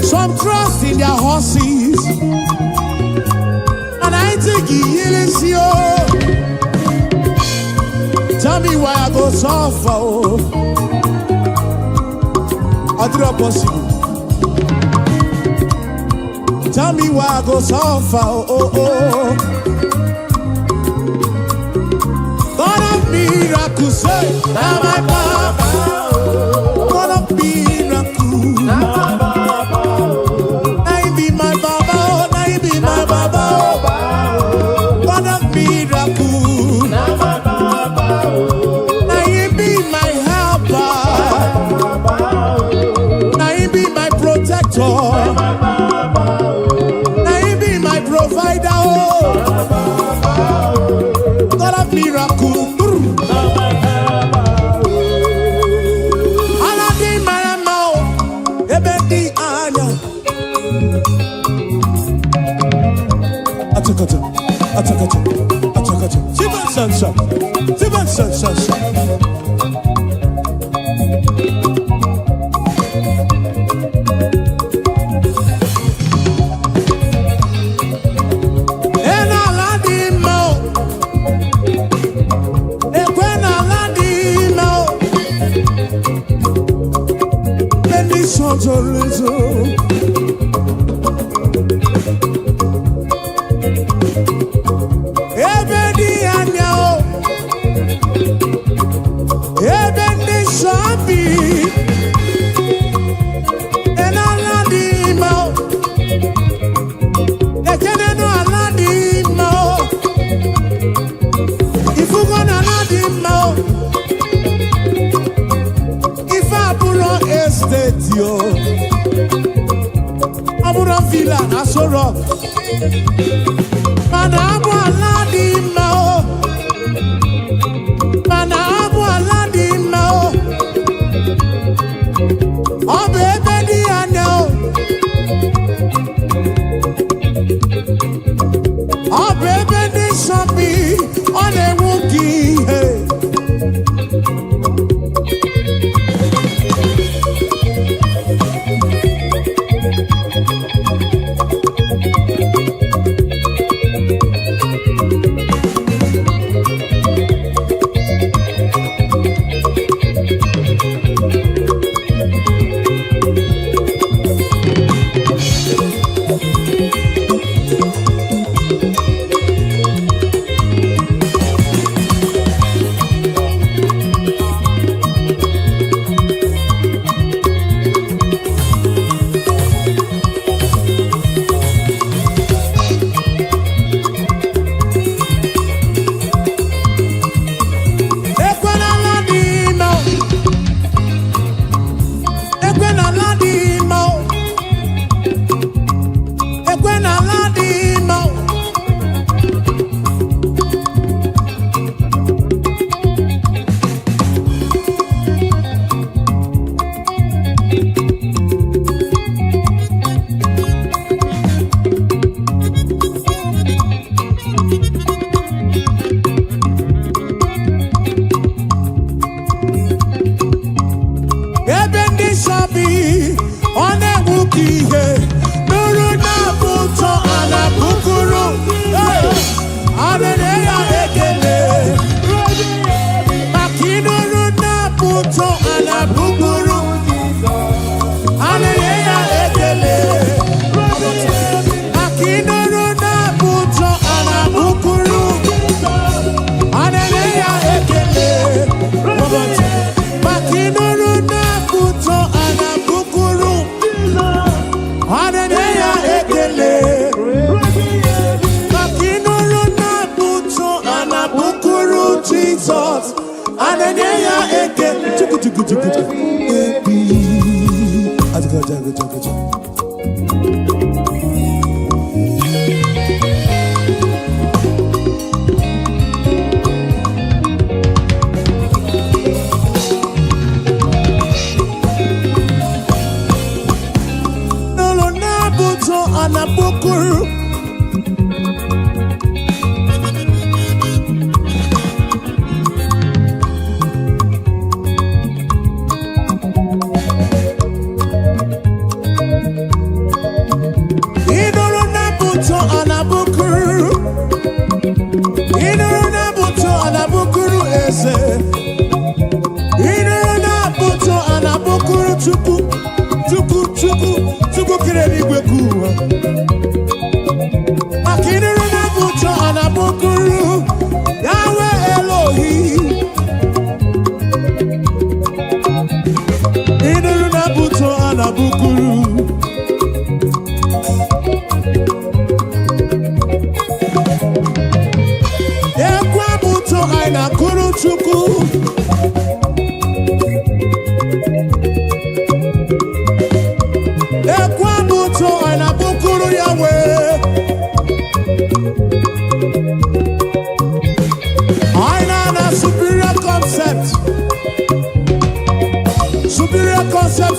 Some trust in their horses, and I think he is you. Tell me why I go suffer, oh, I do not possible. Tell me why I go suffer, oh, oh. Miracle, say, now my Papa, God of miracle, now you be my Baba, now you be my Baba, God of miracle, now you be my helper, now you be my protector, now you be my provider, oh, God of miracle. And I chorizo. Ebe di anya o, ebe ndi shabi, enala di ma o, ekene no ala di ma o, ifugo na ala di ma o, ife aburo estate yo, aburo villa asoro. Mana abu ala di ma o, mana abu ala di ma o, obe ebe di anya o, obe ebe di shopi, ọ na-enwu gị ihe.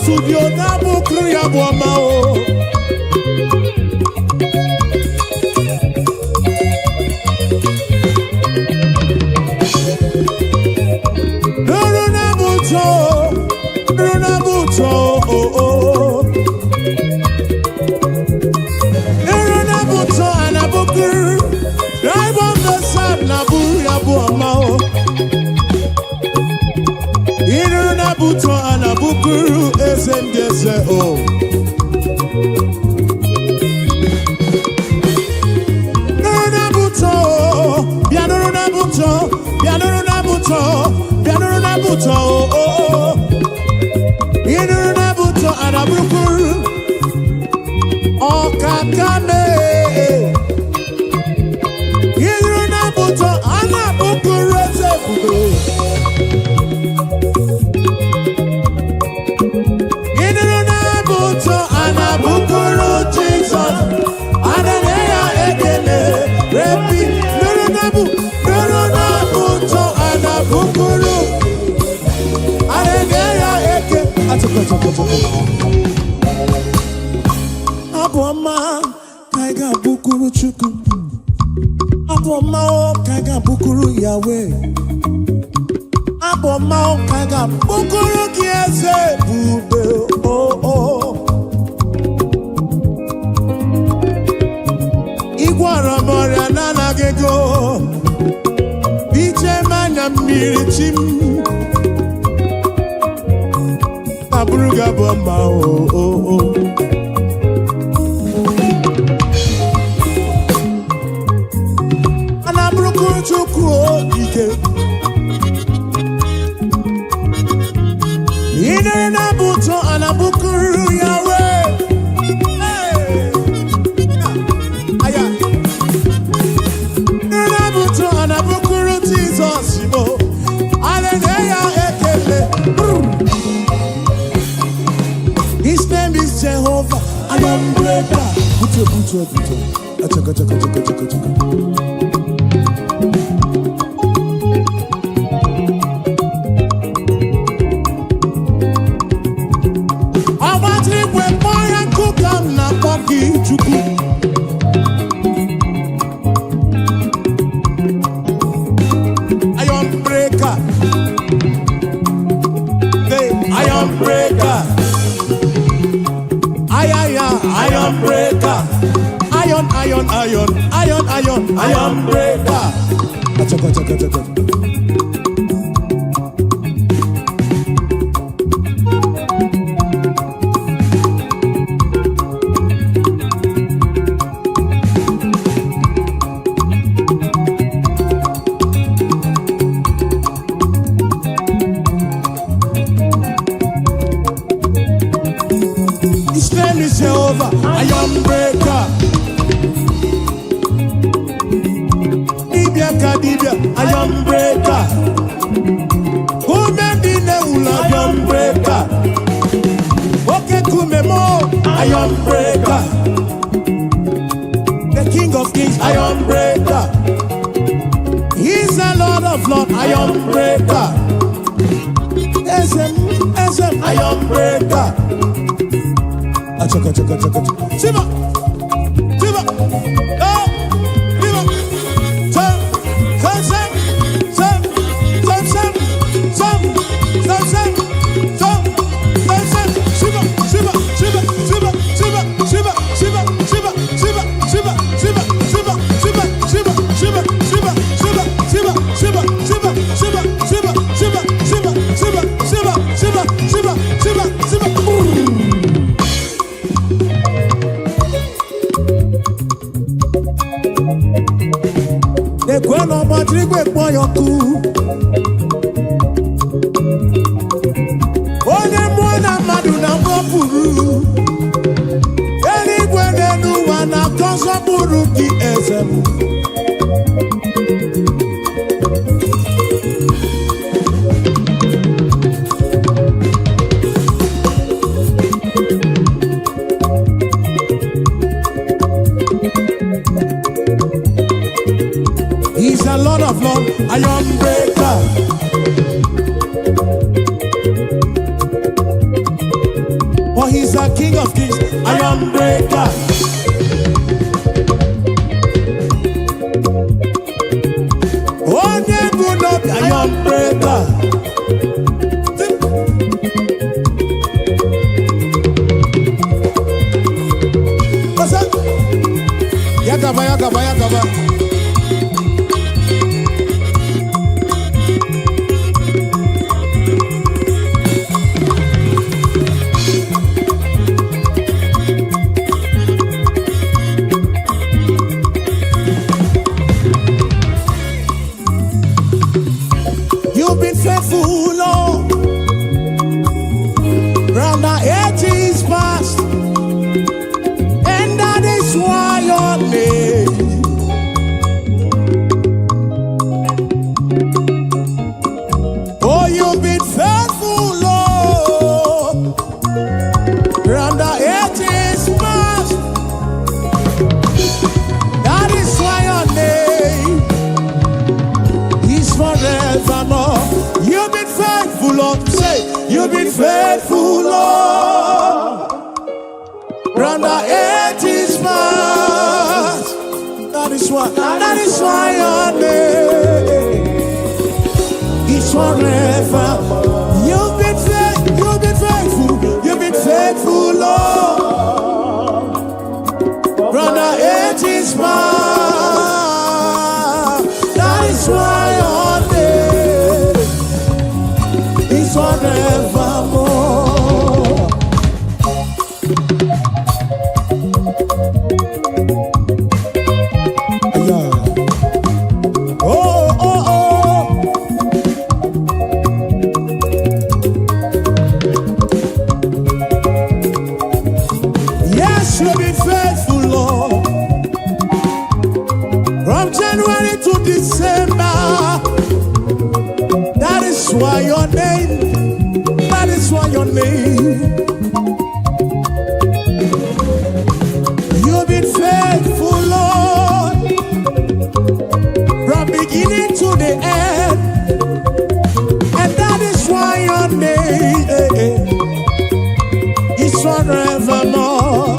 Studio na bukru ya bwama o. Runa buto, oh oh. Runa buto anabukru, drive on the sun na buru ya bwama o. Runa buto anabukru ese. eze o. Bianuru na buto, bianuru na buto, bianuru na buto, oh. Bianuru na buto anabukuru, okakame. Bianuru na buto anabukuru zefugo. Bianuru na buto anabukuru Jesus, ananeya ekele repi. Aboma kaiga bukuru chuku. Aboma kaiga bukuru Yahweh. Aboma kaiga bukuru kiese bube oh. Igwara moria nana gego. Biche manya mirichim. Aburuga bomba oh. Anaburuku chukwu ike. Ine na buto anabukuru Yahweh. Aya. Ine na buto anabukuru Jesus mo. Hallelujah ekele. His name is Jehovah. I am greater. Buto. Achaka. I want to when boy and cook am na pogi chuku. I am breaker. I am breaker. Iron breaker. Iron breaker. Achaka. His name is Jehovah. Iron breaker. Dibia, iron breaker. Who made the neula? Iron breaker. Okay, kumemo, iron breaker. The King of Kings, iron breaker. He's a Lord of Lords, iron breaker. SM, iron breaker. Achaka. Shiva. Ekweno matrigwe kpoyoku. Onye mwana madu na mwapuru. Eligwe nenu wana konso buru ki ezemu. He's a Lord of Lords, iron breaker. Oh, he's a King of Kings, iron breaker. Oh, never not iron breaker. What's up? Yakaba. faithful, Lord. From the ages past. That is why your name is forever. You've been faithful, Lord. From the ages past. That is why your name is forevermore. Yeah. Oh. Yes, you've been faithful, Lord. From January to December. That is why your name. You've been faithful, Lord. From beginning to the end. And that is why your name is forevermore.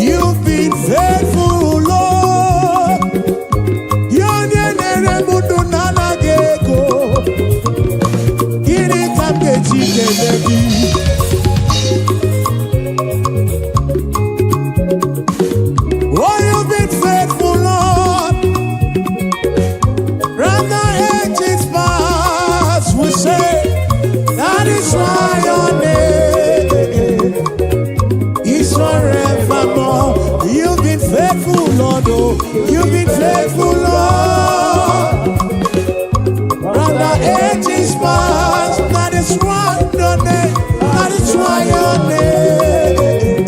You've been faithful, Lord. Your name oh, you've been faithful, Lord. From the ages past, we say that is why your name is forevermore. You've been faithful, Lord. Oh, you've been faithful, Lord. From the ages past, that is why your name, that is why your name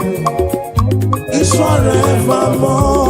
is forevermore.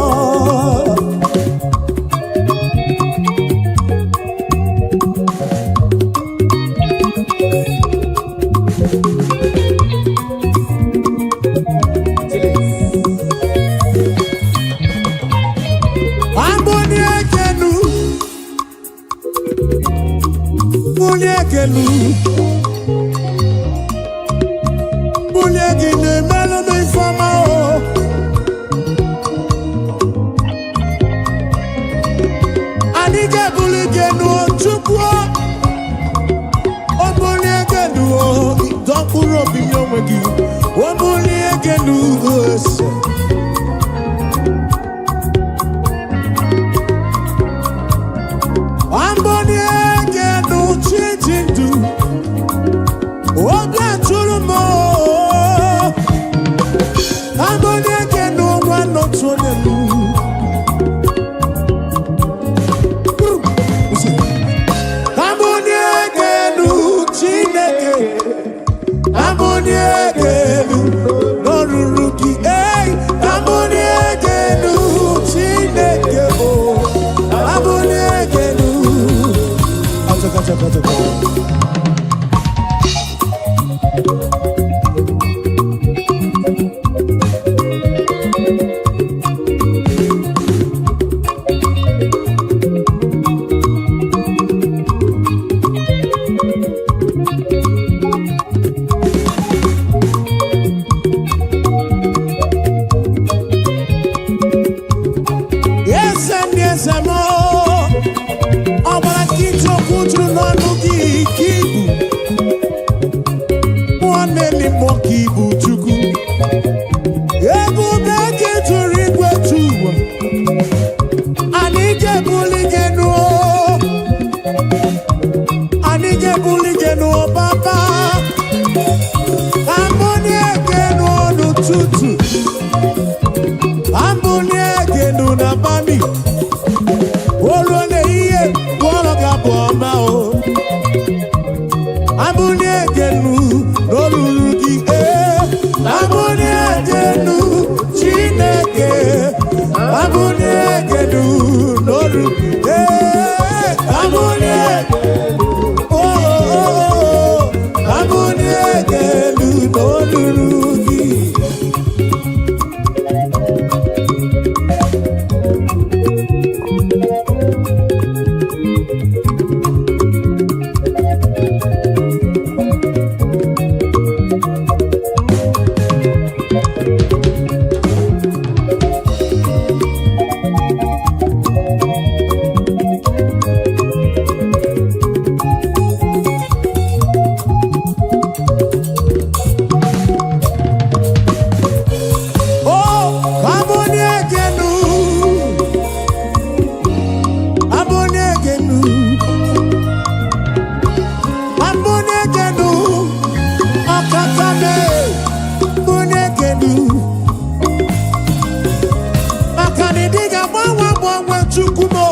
Chukumo.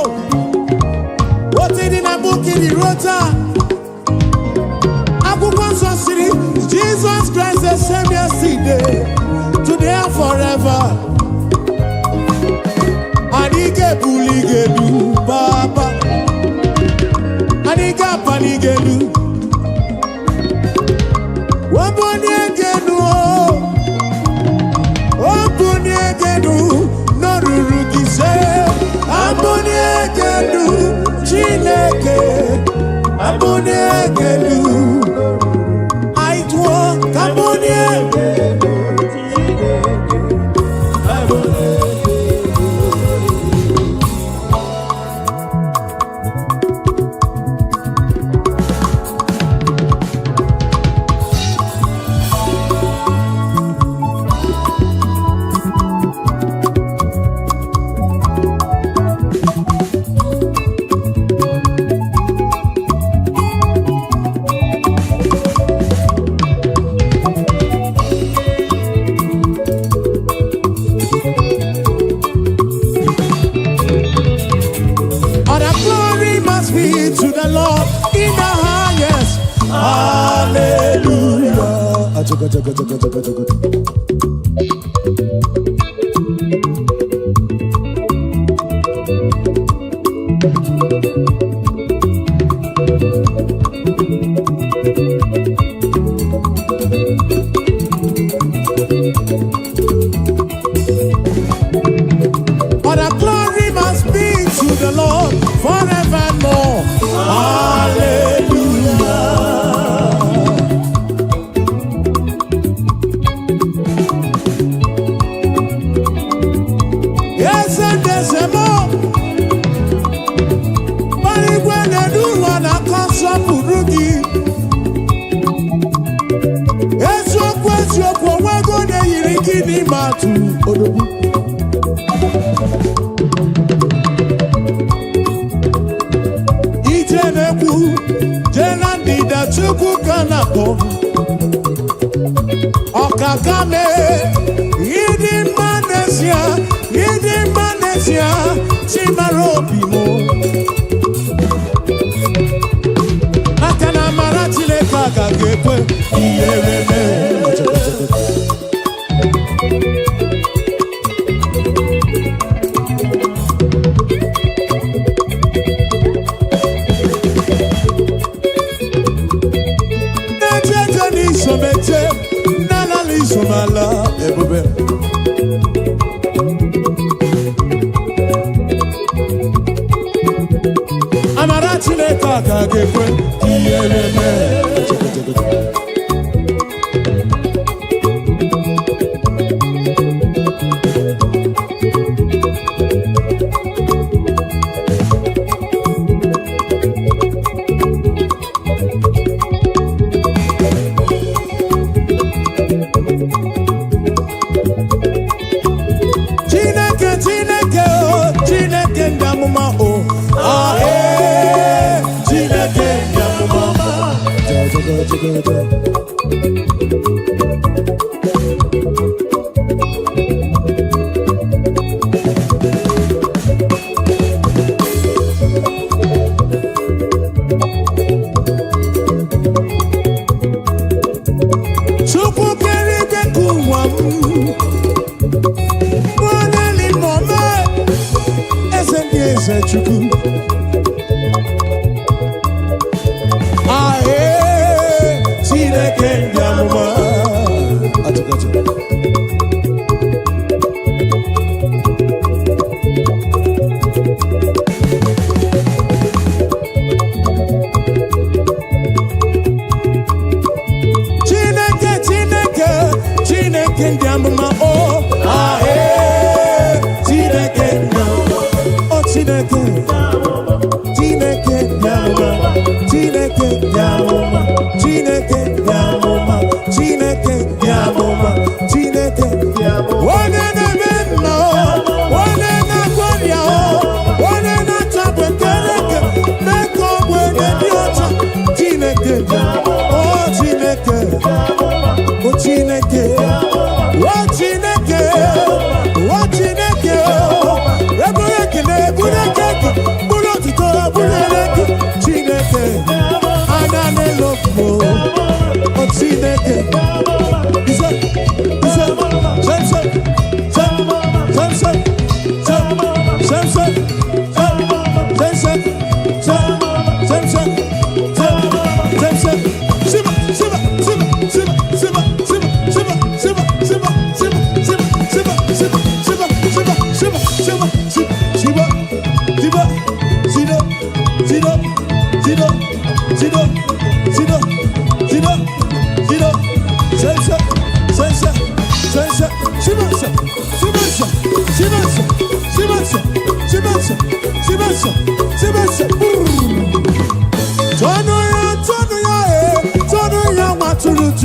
What did in a book in the rota? Jesus Christ the same yesterday, today and forever. Anike buligelu Baba, Anika panigelu. Waboni egenu, waboni egenu, no rurugise. Aboni egenu, Chineke, aboni egenu.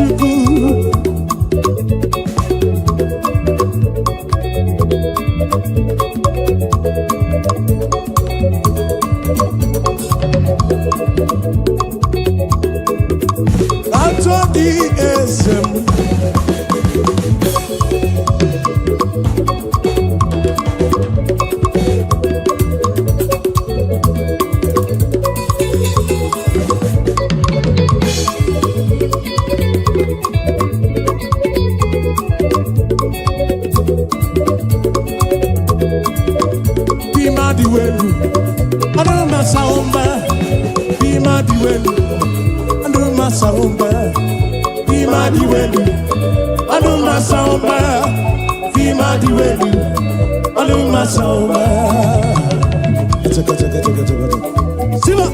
Chukwu. Atọ dị eze m. Bima diwelu, anu masaomba. Bima diwelu, anu masaomba. Bima diwelu, anu masaomba. Bima diwelu, anu masaomba. Siba,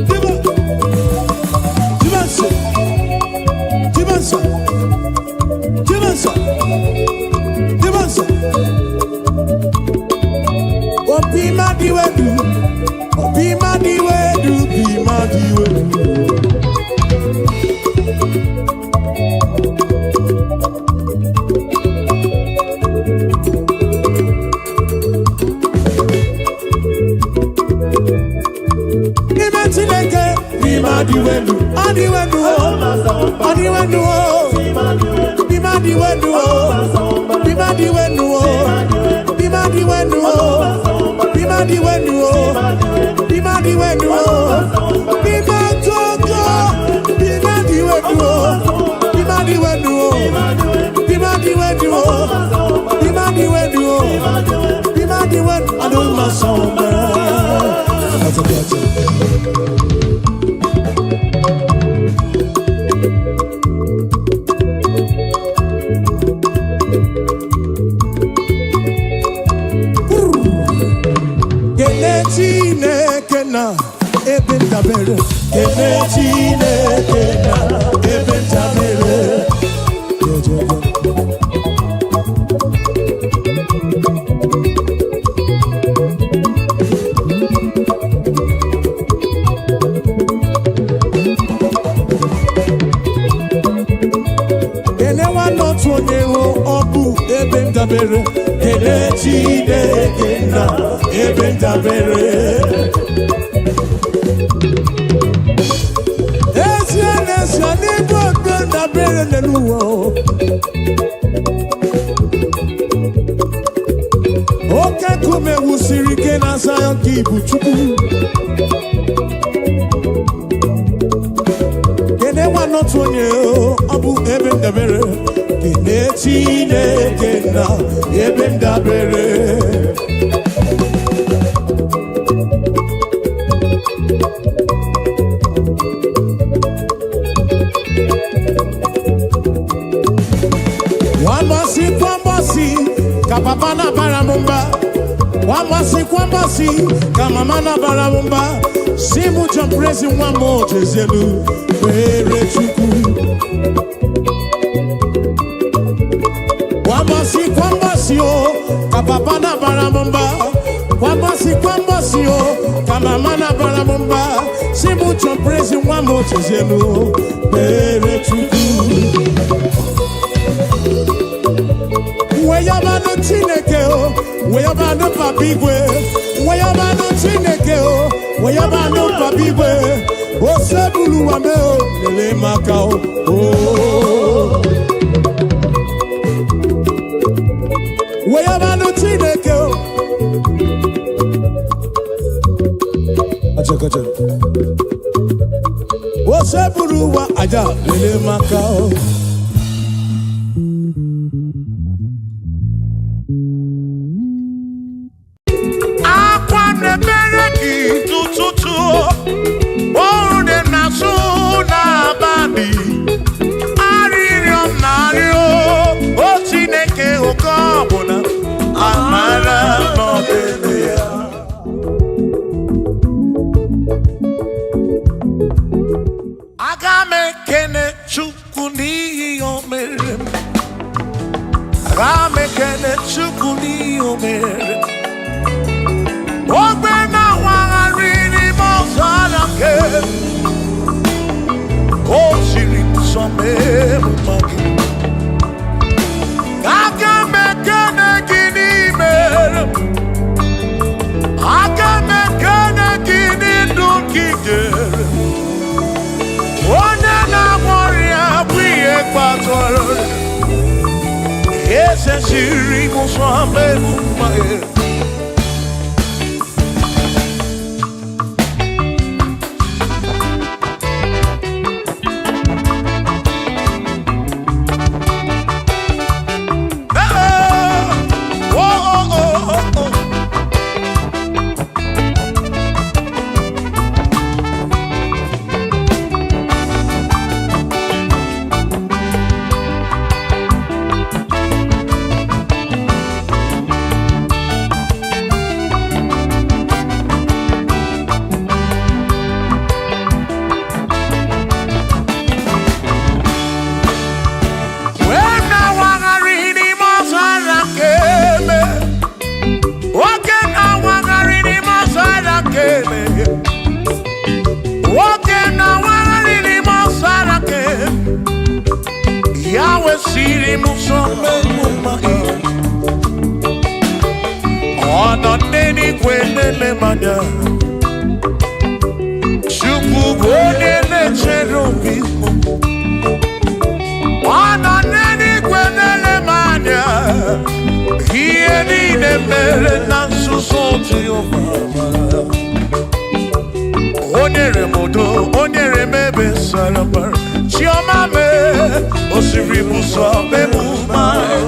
siba, sibansa, sibansa, sibansa, sibansa. Bima diwedu, bima diwedu, bima diwedu. Bima tileke, bima diwedu, adiwedu, adiwedu, bima diwedu, bima diwedu, bima diwedu. Bima diwedu, bima diwedu, bima togo, bima diwedu, bima diwedu, bima diwedu, bima diwedu, bima diwedu. I don't my song. Chineke na ebe ndabere, kene Chineke na ebe ndabere. Kene wanotu onyewo obu ebe ndabere, kene Chineke na ebe ndabere. Esi n'ebe ebe ndabere n'ụwa. Oke nkume wusiri ike na Zion ka ibu Chukwu. Kene wanotu onye ọ bụ ebe ndabere, kene Chineke na ebe ndabere. Wambasi, kapapa na baramumba. Wambasi, ka mama na baramumba. Simu John praise one more Jezelu, Bere Chukwu. Wambasi, ka papa na baramumba. Wambasi, ka mama na baramumba. Simu John praise one more Jezelu, Bere Chukwu. Weyabano Chineke o, weyabano papigwe, weyabano Chineke o, weyabano papigwe, o sebulu wame o, lele maka o. Weyabano Chineke o. Acha. O sebulu wa aja, lele maka o. memumagi. Akamekana gini mere. Akamekana gini dukigere. Ona na moria bwiye kwatoro. Ese siri musame mumagi. Yahweh siri musome mumai. Ona neni kwenele manya. Shuku kwenele cherubimu. Ona neni kwenele manya. Hieni ne mere nansusoti omama. Onyere modo, onyere mebe sarabar. Chioma me, osiri muso me mumai.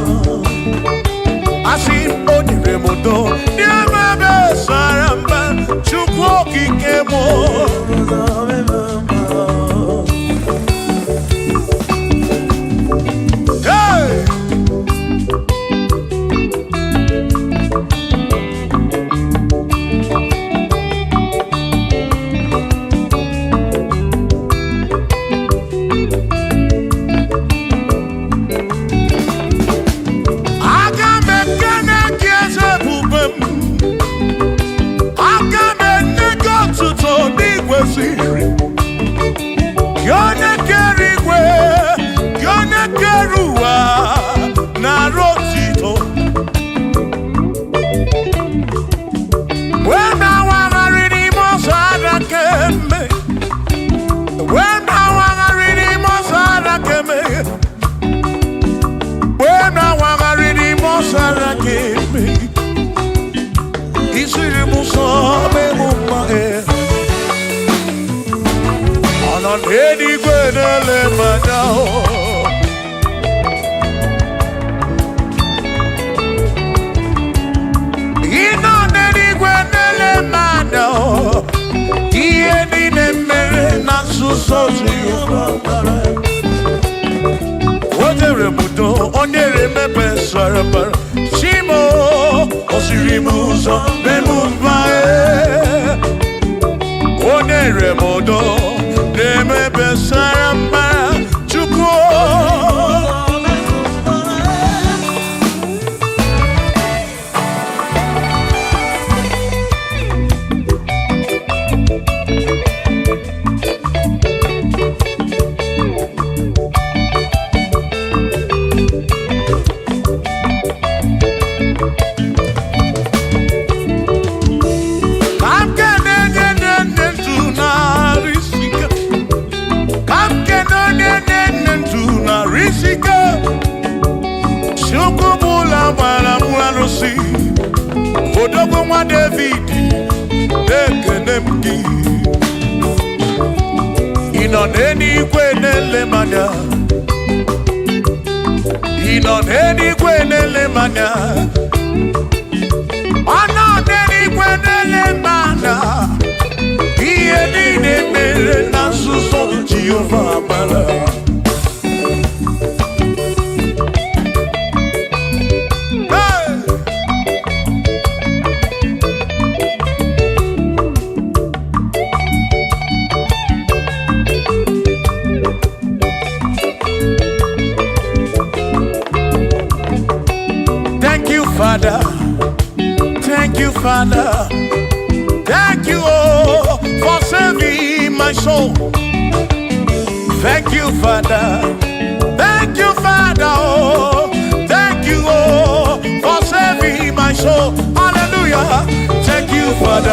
Asi onyere modo, nyeme be saramba. Chukwu okike mo. Hey! Yone kerigwe, yone keruwa na rotito. Wena wangarini mosada keme, wena wangarini mosada keme, wena wangarini mosada keme. Isiri musome mumae. Edi gwenele manao. Ino nedi gwenele manao. Ieni ne mere na susosi yubara. Wajere mudo onere mebe sarabara. Shimo osiri muso memubae. Onere mudo Neme besaramba chukwu. Odogo nwa David ekenemgi. Ino n'eluigwe na-ele manya. Ino n'eluigwe na-ele manya. Ono n'eluigwe na-ele manya. Ihe niile mere na nzuzo Jehova mara. Father, thank you, Father, thank you, oh, for saving my soul. Thank you, Father. hallelujah. Thank you, Father.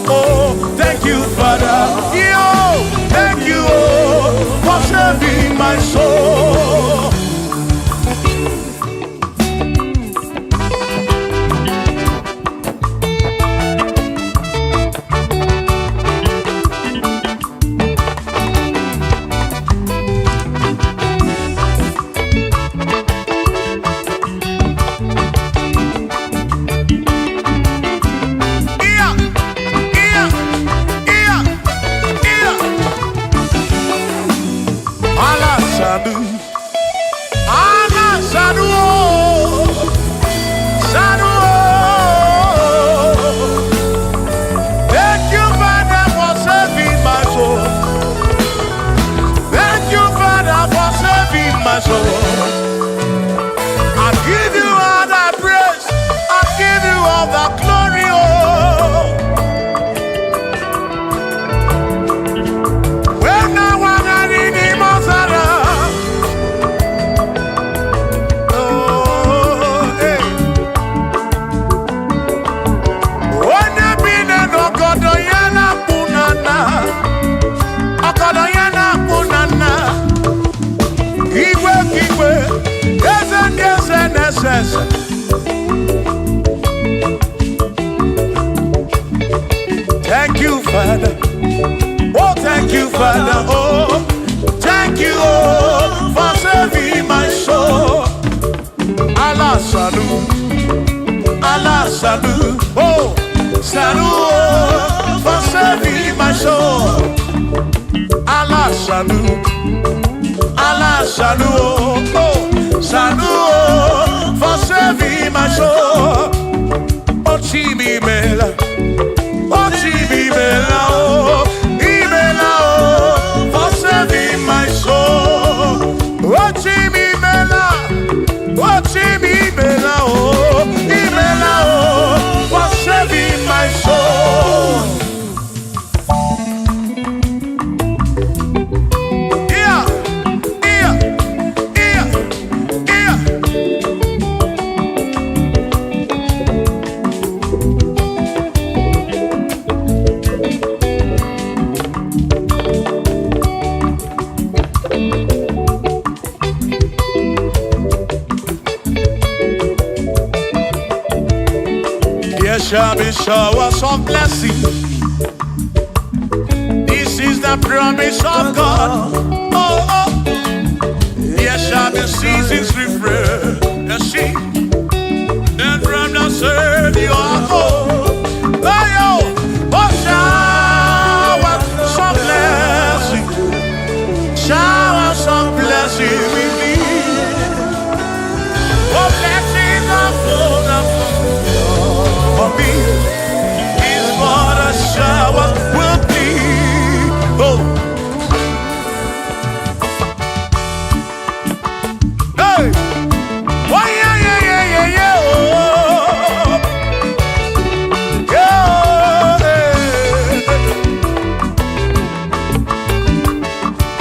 Oh, thank you, Father. Yo, thank you, oh, for saving my soul. Thank you, Father. Oh, thank you, Father. Oh, thank you, oh, for saving my soul. Allah salut, Allah salut. Oh, salut, oh, for saving my soul. Allah salut, Allah salut. Oh, salut, oh, for saving my soul. Oh, Chibi Mela. Oh, Chibi Mela. Oh, Imela. Oh, for saving my soul. Oh, Chibi Mela. Oh, Chibi Mela. Oh, Imela. Oh, for saving my soul. Yeah, yeah, yeah, yeah. There shall be showers of blessing. This is the promise of God. Oh, oh. There shall be seasons refresh the sea. And from the sun you are home. Oh, yo. Oh, showers of blessing. Showers of blessing we need. Oh, blessings of full for me is what a shower will be. Oh, hey, oh yeah, yeah, yeah, yeah, yeah. Oh, yeah.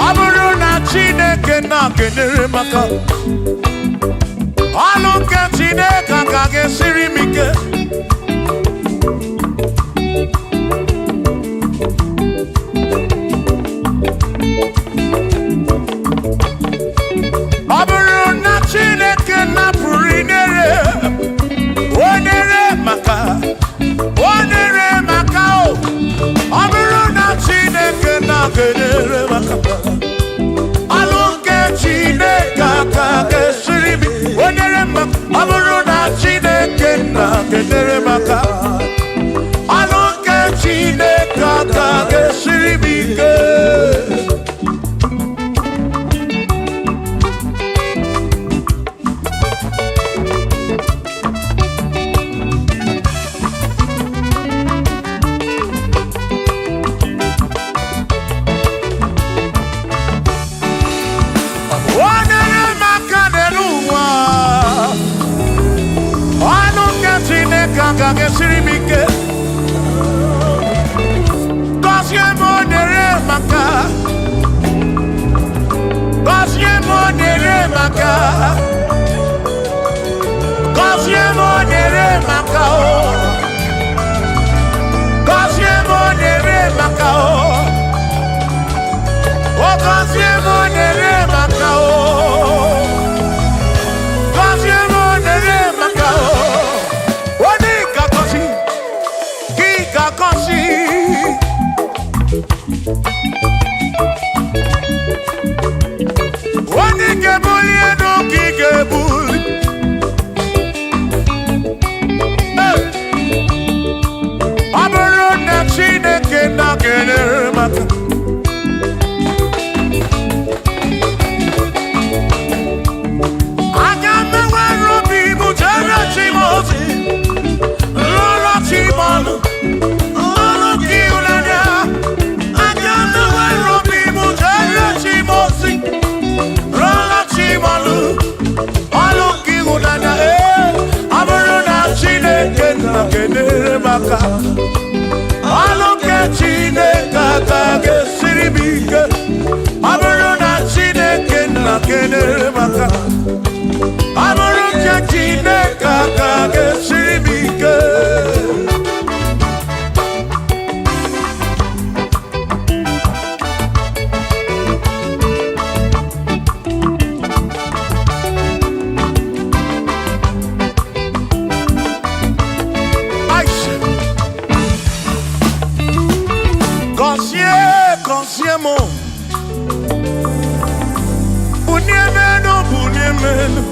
Aburu na Chineke na kenere maka. Alu ke Chineke ka gesiri mike. Chineke na-enyere m aka. Aga m enwere obi m jere chi m ozi, lụrụ chi m ọnụ, ọnụ gị ịhụnanya. Aga m enwere obi m jere chi m ozi, lụrụ chi m ọnụ, ọnụ gị ịhụnanya. Ọ bụrụ na Chineke na-enyere m aka, ọnụ nke Chineke aka ga-esiri m ike. Ọ bụrụ na Chineke na-enyere m aka, ọ bụrụ nke Chineke aka ga-esiri m ike. Consiemo Bunyemeno, bunyemeno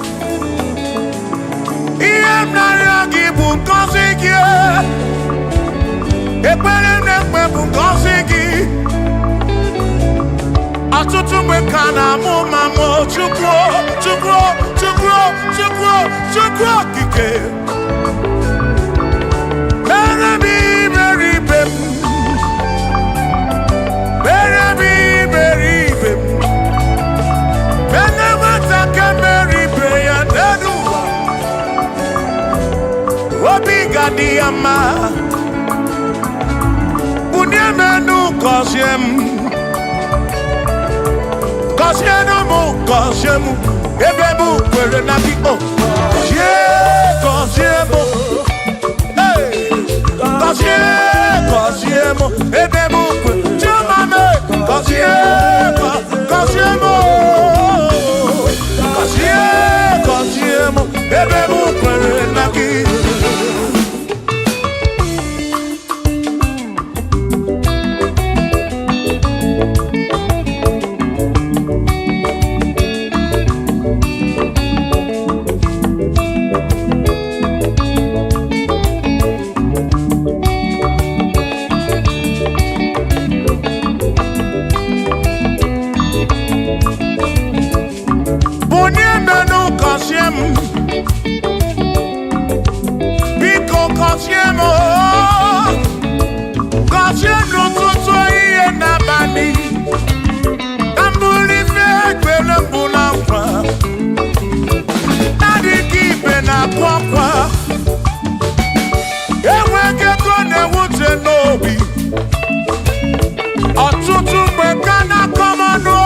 Iem naragi bunkosigi Ekpere nekpe bunkosigi Atutu mekana mumamo chukwo, chukwo, chukwo, chukwo, chukwo kike Meremi, meribem Diama Bunyemenu Kosiemu Kosiemu Ebebu kwere na biko Kosiemu Kosiemu Ebebu kwere Chumame Kosiemu Kosiemu Ebebu kwere na biko ọtụtụ mgbe ka na-akọmanụ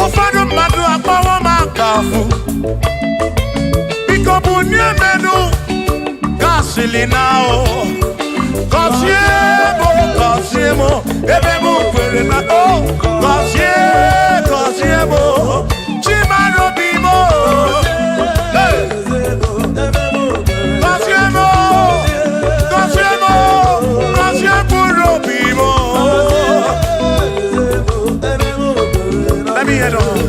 ụfọdụ mmadụ akpọwọ m akafụ biko bunyemenu gasịlị na o gọzie m ebe m kwere na o gọzie m chimarobi m let me head on.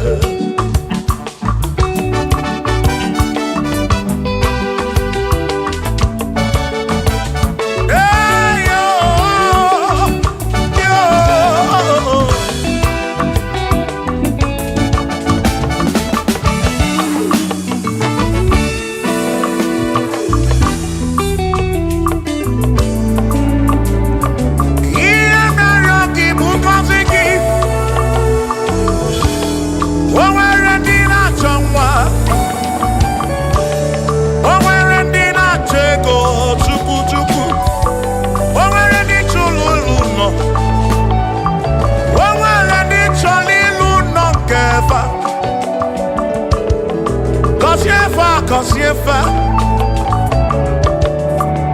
Kosiefa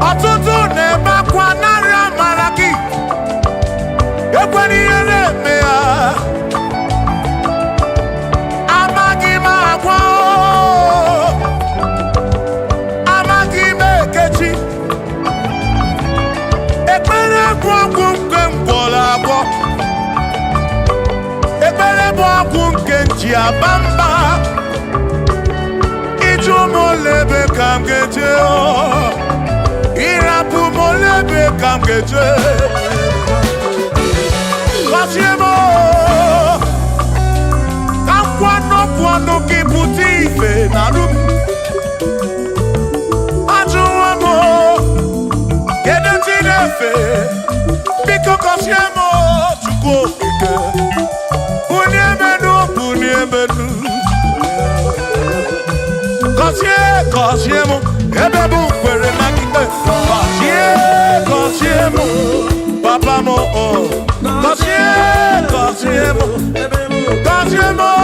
ọtụtụ na-ebe akwa narị amara gị ekwere ihe na-eme ya amaghị m agwa amaghị m ekechi ekpere bụ ọgwụ nke mgbọrọ agwọ ekpere bụ ọgwụ nke nji aba mba molebe kam geje o irapu molebe kam kam geje Kasiemo Kwano ki butife na rum Ajuamo Kede tinefe Biko kasiemo Chuko ike Uniemenu Kasiemo Ebebu kwere na kike Kasiemo Papa mo Kasiemo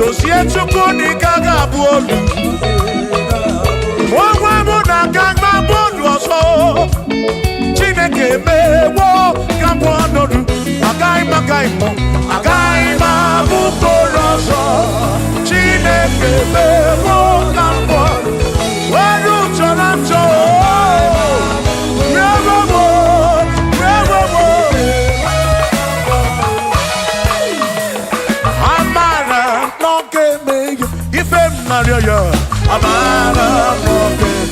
Tozie chukwu dịka ga-abụ olu onwe mụ na aka gba bọọlụ ọzọ Chineke mewo ka mbụ ọnọdụ agaghị m abụ bọọlụ ọzọ Chineke mewo ka mbụ were ụchọrọ njọ Mario, amara moke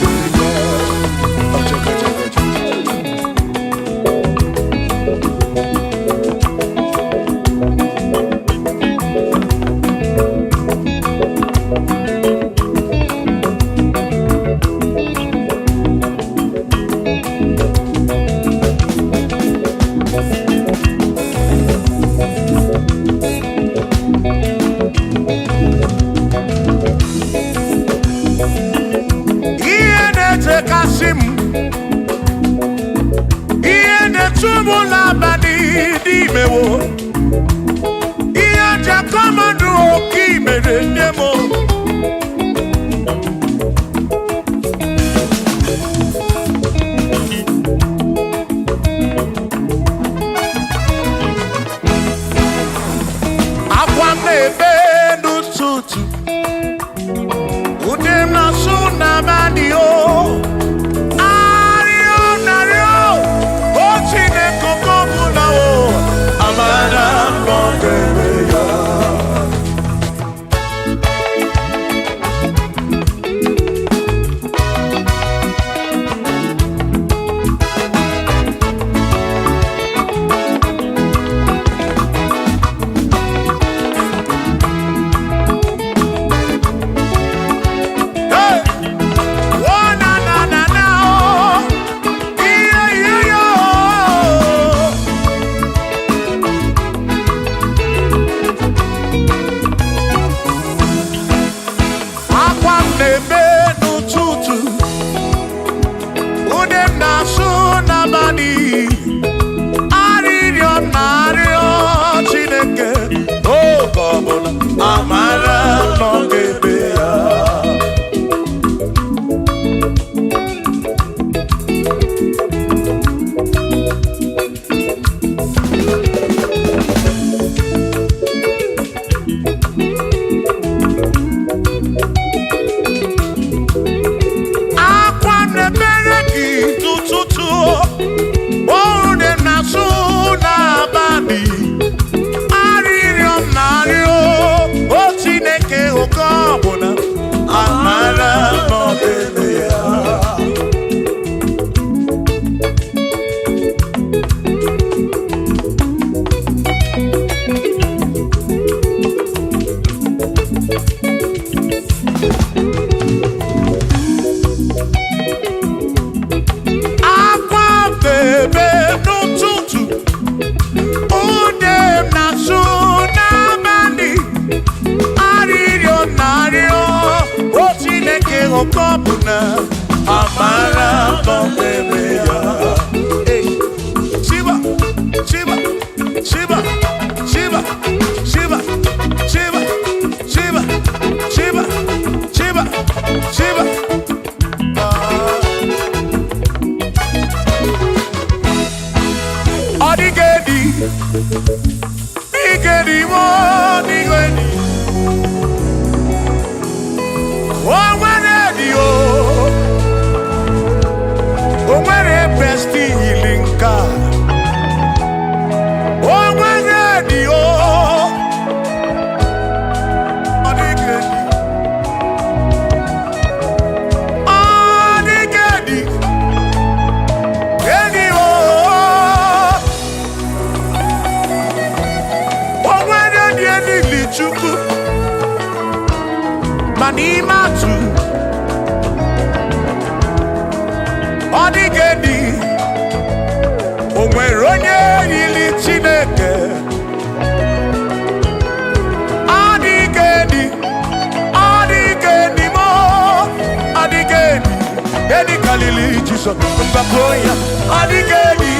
Jesus, Mbakoya, Adigedi,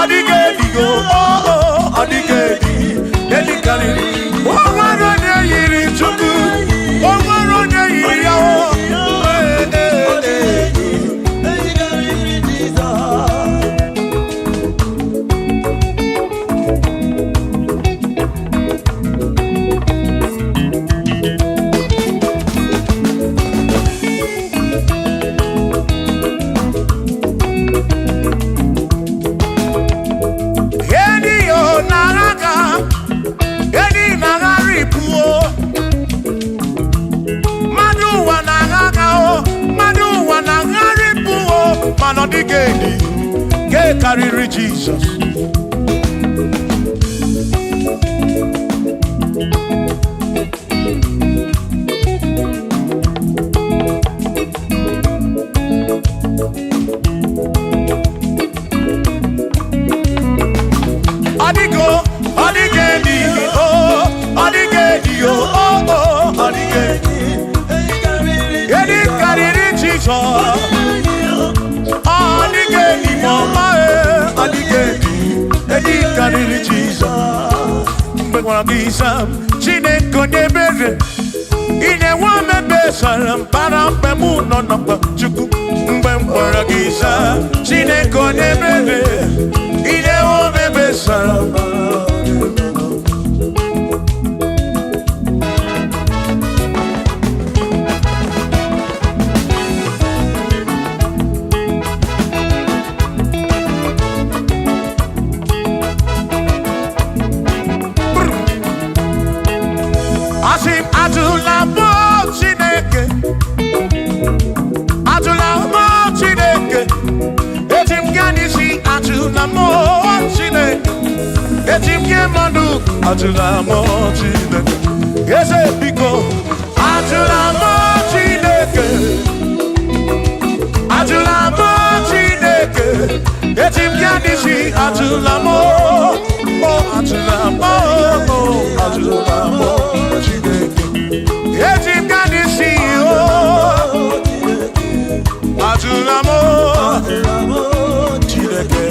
Adigedi, go, Adigedi, Carry Jesus. Adigo, adigedi, oh, adigedi, oh, oh, adigedi. Edi carry Jesus. Adigedi, mama. Edi kariri Jesus. Mbekwana kisam chineko nebere. Ine wame besaram para mpemu nonokwa chuku. Mbekwana kisam chineko nebere. Ine wame besaram. Ajula mo Chineke, ese biko. Ajula mo Chineke, ajula mo Chineke. Etim yanisi ajula mo, oh ajula mo, oh ajula mo Chineke. Etim yanisi oh, ajula mo Chineke.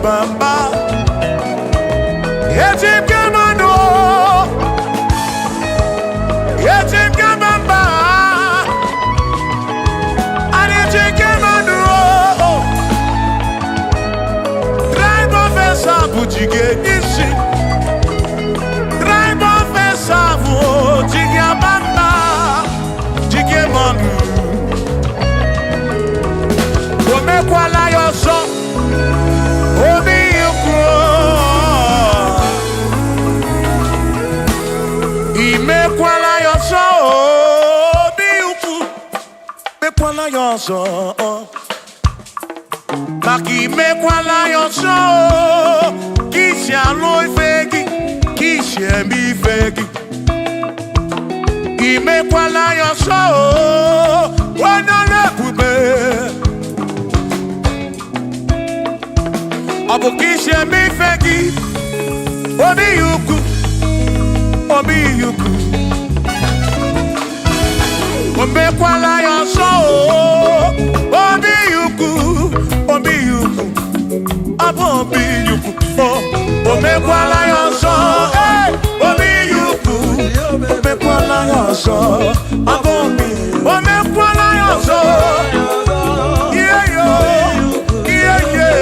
bamba. Yetim kamano, yetim kamamba, yetim kamano. Drive officer bujige nisi, drive officer bujige bamba, jige manu. Ome kwala yoso, omi yukro. Ime kwala yoso, omi yukro. Me kwala yoso, maki me kwala yoso. Kishi alo ifegi, kishi emi ifegi. Ime kwala yoso, wana lekube. Abukishe mi fegi, obi yuku, obi yuku. Ombe kwala yoso, obi yuku, obi yuku. Abo obi yuku, oh. Ombe kwala yoso, obi yuku. Ombe kwala yoso, abo obi. Ombe kwala yoso, yeah yo, yeah yeah.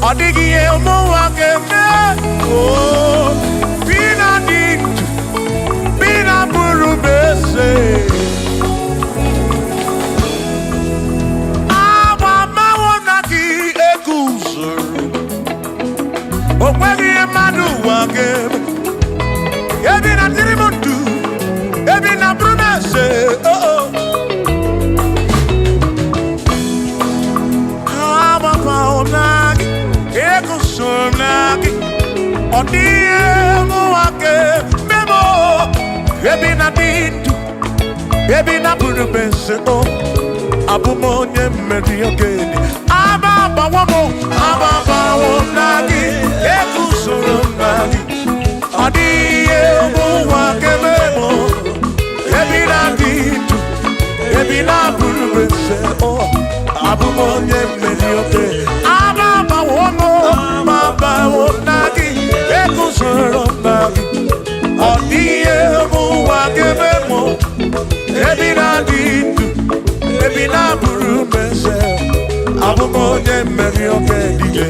Odigi emo wakeme, oh, bina ditu, bina burubese. Awa mawonaki ekusoro, okwegi emadu wakeme. Ebina tirimutu, ebina burubese, oh oh. Awa mawonaki. Odie muake memo, ebi na dintu, ebi na burubese o, abumonye meri ogeni. Ababa wonagi, ekusoro nagi. Odie muake memo, ebi na dintu, ebi na burubese o, abumonye meri ogeni. Ababa mese abụm onye mmeri oke dike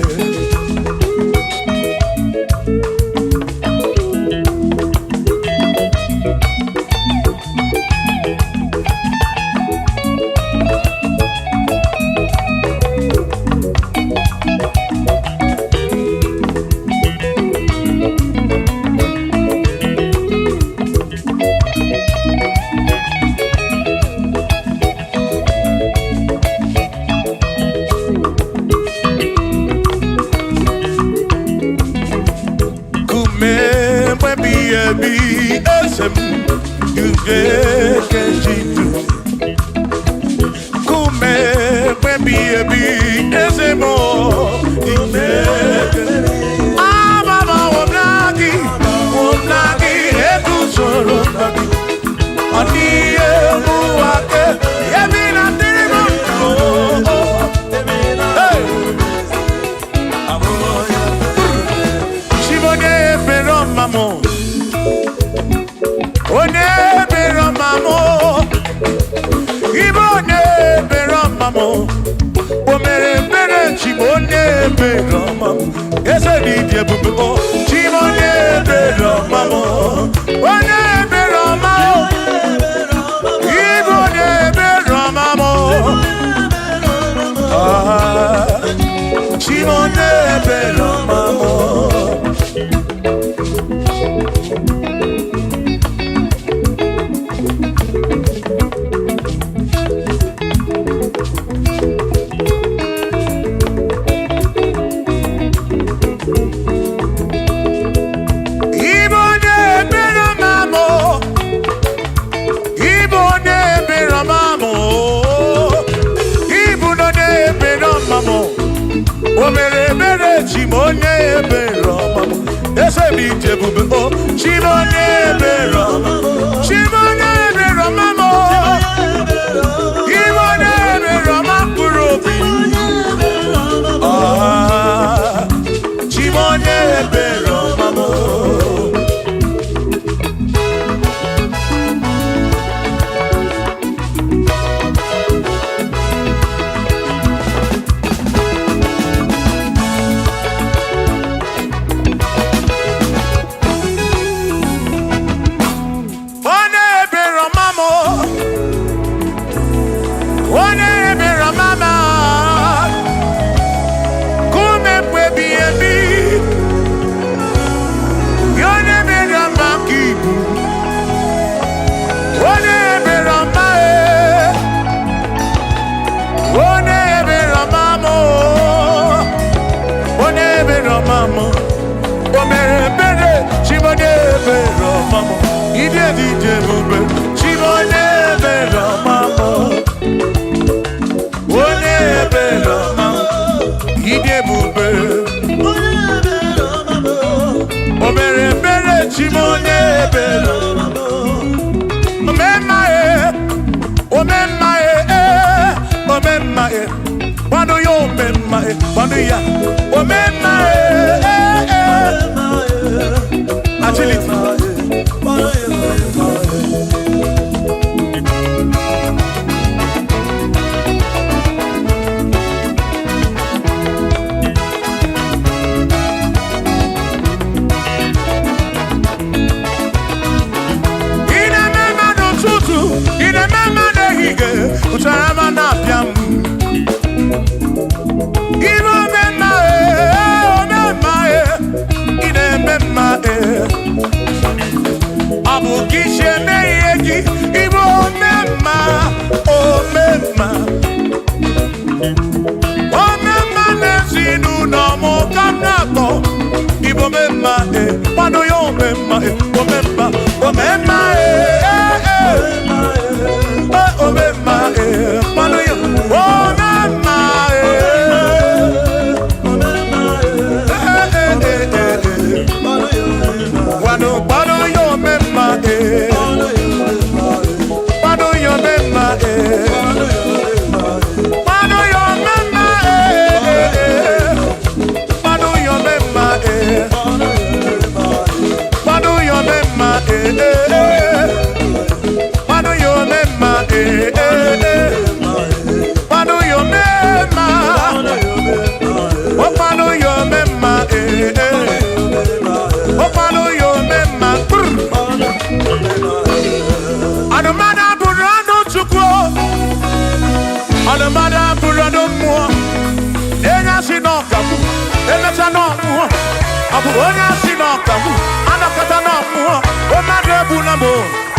onye asị n'ọkamu anọkọta n'ọmụọ o mmadụ egbula m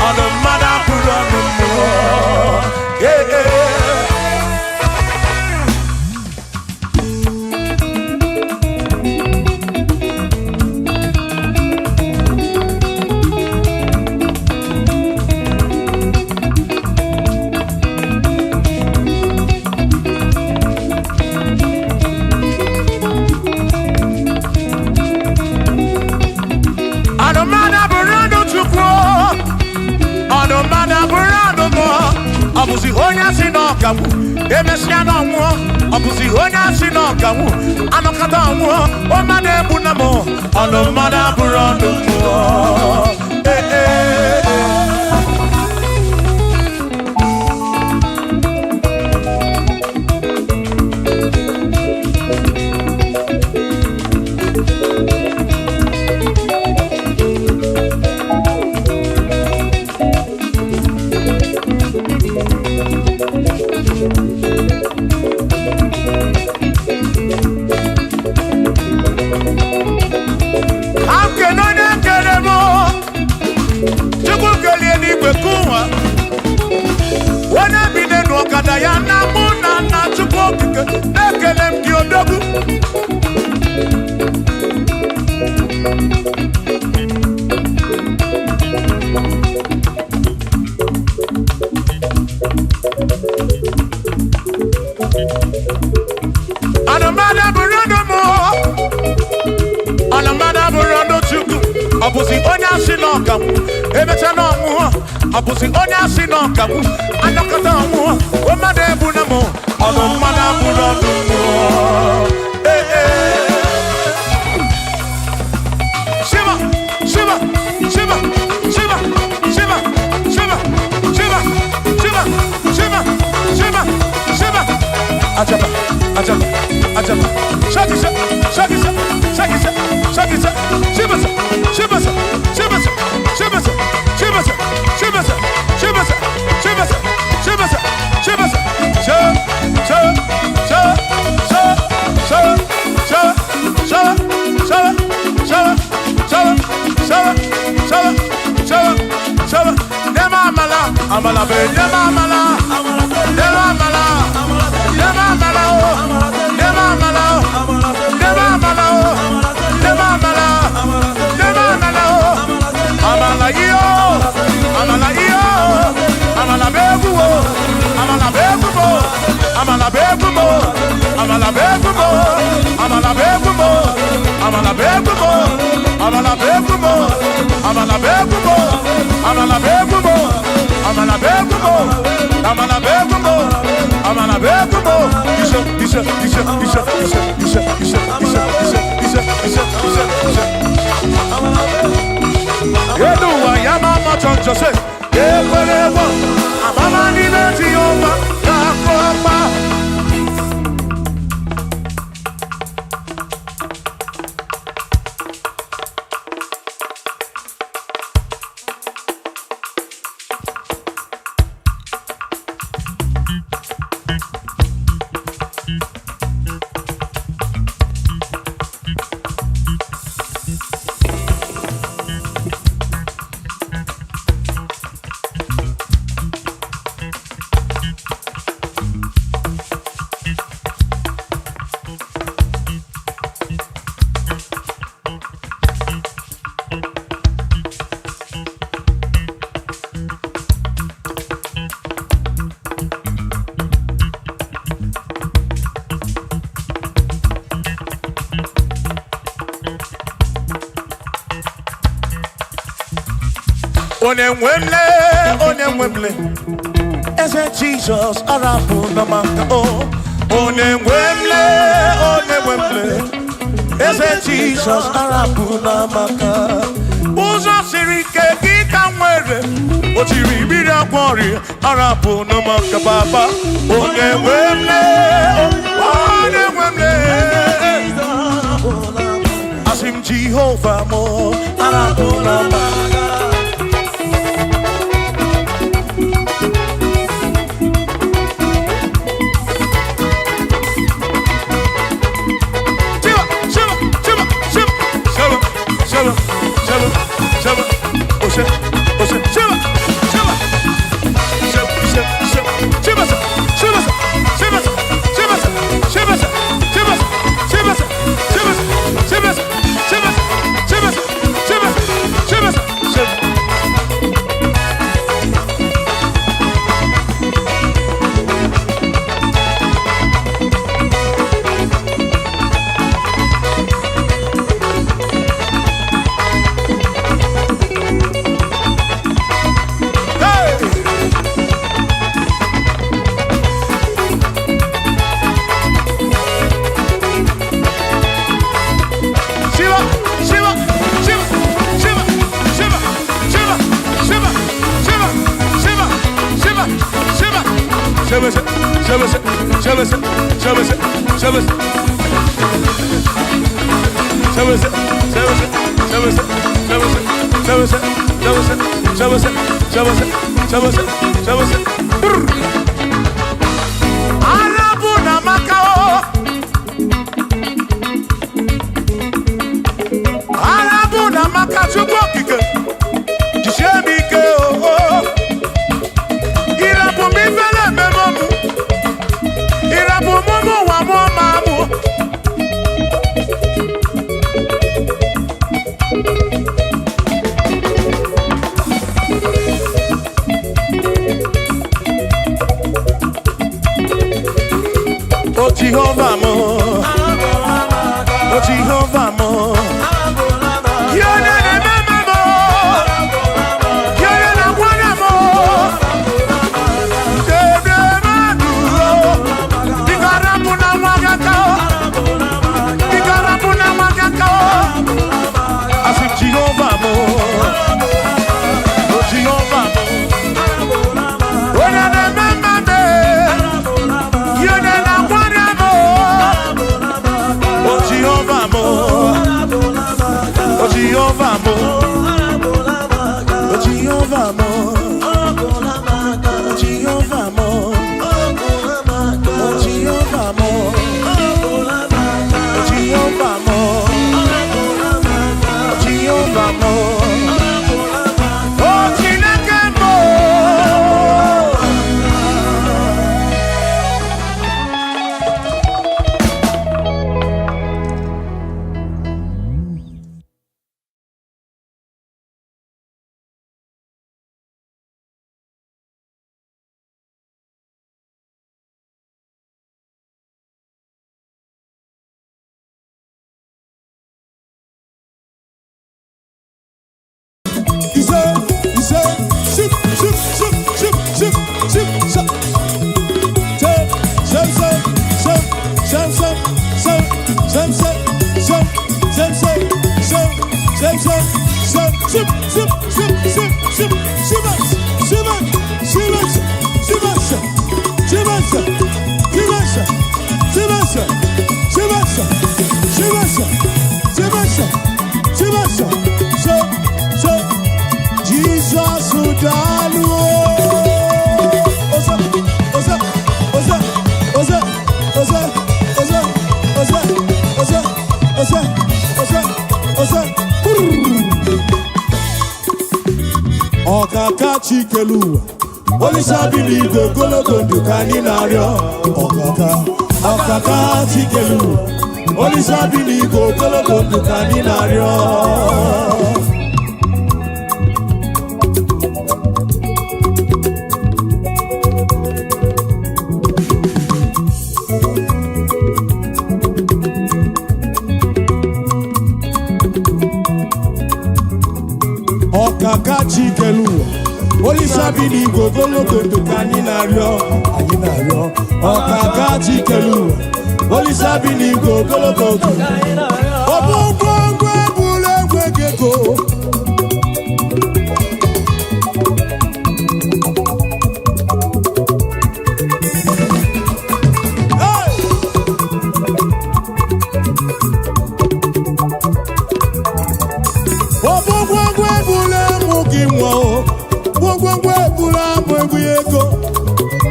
ọnụ mmadụ abụrụ ọnụ mmụọ ọbụzi onye asị n'ọkamu emesịa n'ọnwụọ ọbụzi onye asị n'ọkamu anọkọta ọnwụọ o mmadụ egbu na m ọnụ mmadụ abụrụ ọnụ mmụọ ya na mụ na nna Chukwu okike na-ekele m gị odogwu anụmada bụrụ ọnụ mụ anụmada bụrụ ọnụ Chukwu ọ bụzi onye asị n'ọkamu emecha n'ọnwụọ ọ bụzi onye asị n'ọkamu anọkọta ọnwụọ o mmadụ ebu na mụ ọnụ mmadụ abụrụ ọnụ mmụọ Shiva Shiva Shiva Shiva Shiva Shiva Shiva Shiva Shiva Shiva Shiva Ajaba Ajaba Ajaba Shakisa Shakisa Shakisa Shakisa Shiva Shiva Shiva Shiva Shiva Shiva Amala be nema amala nema amala nema amala nema amala nema amala nema amala nema amala amala yo amala yo amala begumo amala begumo amala begumo amala begumo amala begumo amala begumo amala begumo amala begumo amala begumo amala begumo amala begumo amala begumo isa yedu wa yama choncho se ekwelewa amama ni leti yoma yakoma Onye nwemle Eze Jesus arapu na maka Onye nwemle Eze Jesus arapu na maka Ụzọ siri ike gị ka nwere o jiri mmiri akwọrị arapu na maka baba Onye nwemle Asim Jehovah mo arapu na maka Shiva, Jehovah mo, oh Jehovah mo, yone ne mama mo, yone na wana mo, dede maduro, digarabu na magakao, asif Jehovah mo, oh Jehovah mo, yone ne mama me, yone na wana mo. Jehovah mo, oh Jehovah mo, oh Jehovah mo, oh Jehovah mo, oh Jehovah mo, oh Jehovah mo, oh Jehovah mo, oh Chineke mo. Ọkaka Chikelu, Olisa bili gogologo dukani nario. Ọkaka Chikelu, Olisa bili gogologo dukani nario. Ọkaka Chikelu, Olisa bili gogologo dukani nario. Ọkaka Chikelu, Olisa bili gogologo dukani nario. Obongwe bule gwegeko.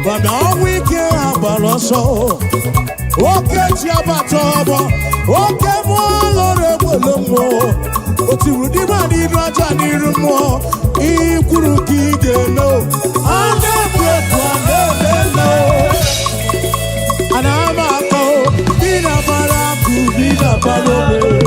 Bana wike abaloso, oke chiabata obo, oke mo lore bolomo. Oti rudi mani raja ni rumo, ikuru kige no. Ande kwetu ande no. Anamako, bina baraku, bina balobe.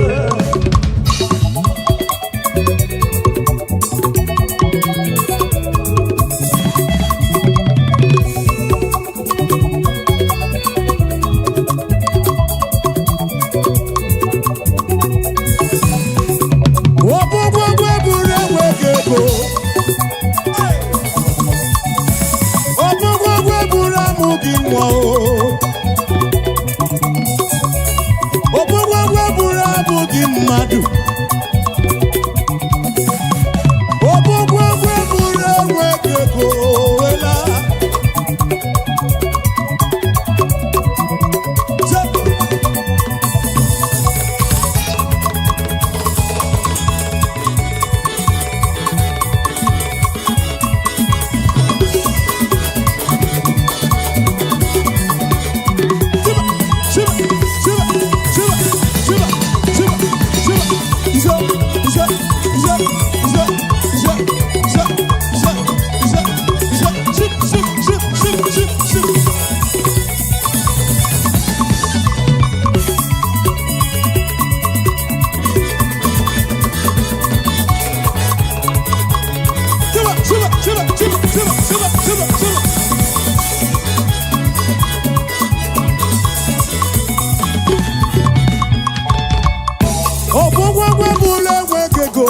Ogwogwe bụla enwegego.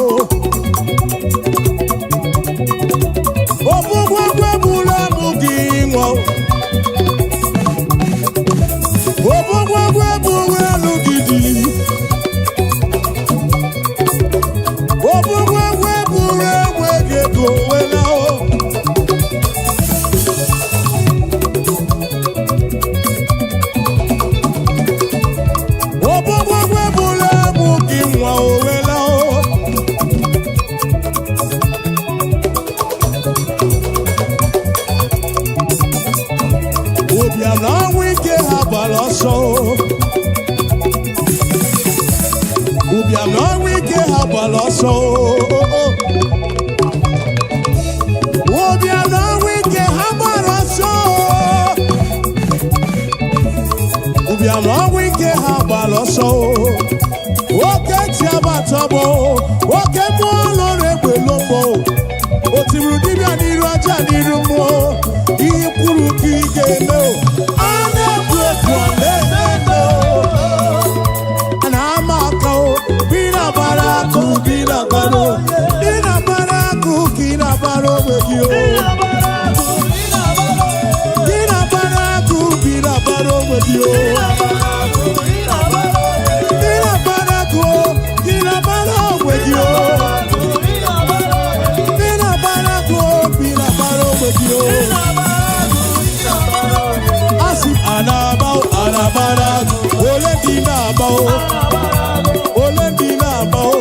Ogwogwe bụla amụghị nwa. Ogwogwe bụla alụgidi. Ogwogwe bụla enwegego wela o. Ogwogwe bụla amụghị nwa o wela o. Obiam na ọnwụ ike ha gbara ọsọ. Obiam na ọnwụ ike ha gbara ọsọ. Obiam na ọnwụ ike ha gbara ọsọ. Obiam na ọnwụ ike ha gbara ọsọ. Oke ti abatọbọ. Oke mmụọ lọrọ egbe lombo. O tiburu dibịa n'iru aja n'iru mmụọ. Ihe kwuru ka ị ga-eme o. A na-egbu egbu ọ na-eme o. A na-ama aka o. Bi na-agbara akụ gị na-agbara o. Bi na-agbara akụ gị na-agbara onwe gị o. Gị na-agbara akụ gị na-agbara onwe gị o. Gị na-agbara akụ o. Gị na-agbara onwe gị o. Gị na-agbara akụ o. Gị na-agbara onwe gị o. Asi anabao anabara ole di nabao ole di nabao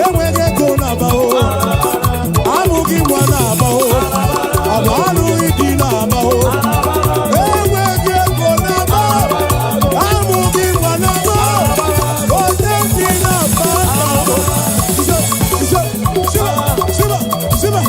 enwege go nabao amugi nwa nabao abalu di nabao enwege go nabao amugi nwa nabao ole di nabao shiba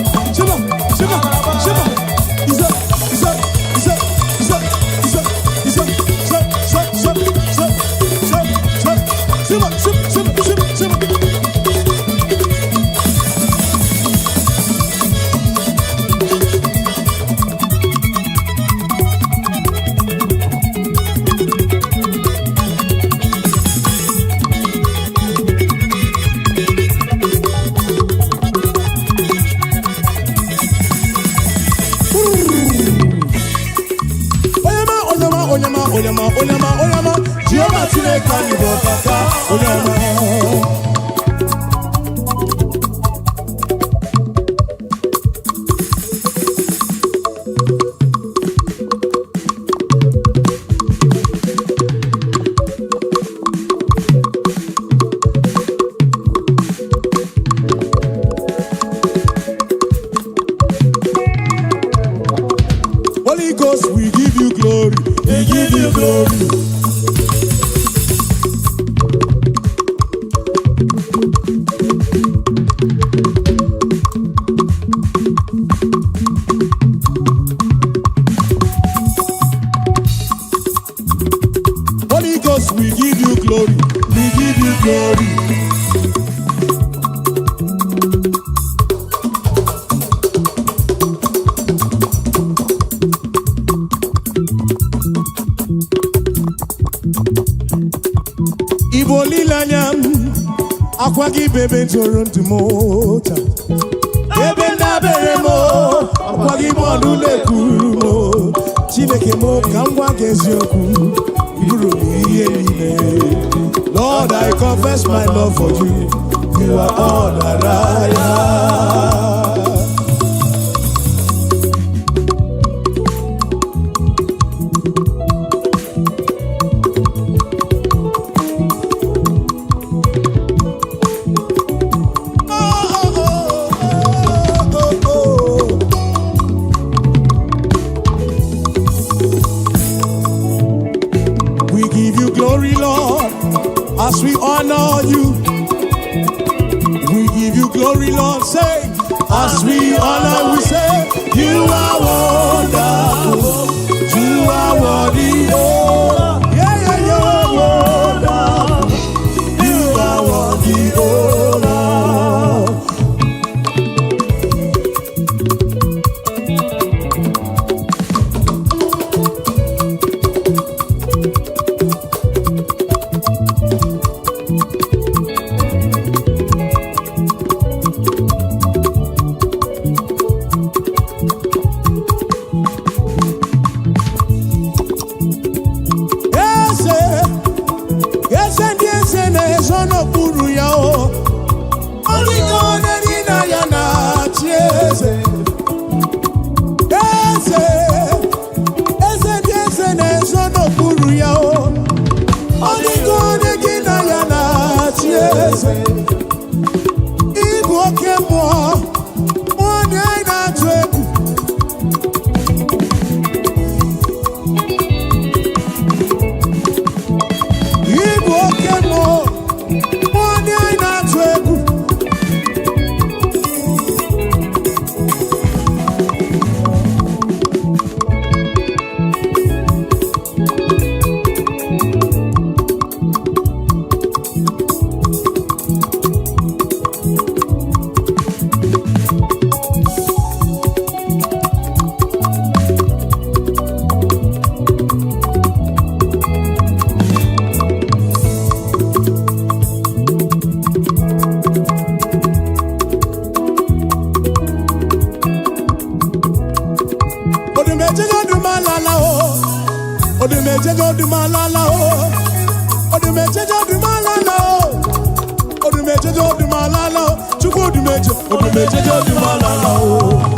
Onyama, Jehovah Chineke anyị bụ ọkaka onyama. Holy Ghost, we give you glory, we give you glory. Holy Ghost, we give you glory, we give you glory. Igbo lilanya akwa gị bebe ntụrụ ntụ m taa. Ebe ndabere m akwa gị bọọlụ na-ekwuru m. Chineke m ka m gwa gị eziokwu iburu m ihe niile. Lord, I confess my love for you. You are all that I have. Glory, Lord, as we honor you. We give you glory, Lord. Say, Odumejejo di malala o. Odumejejo di malala o. Odumejejo di malala o. Chukwu odumejejo di malala o.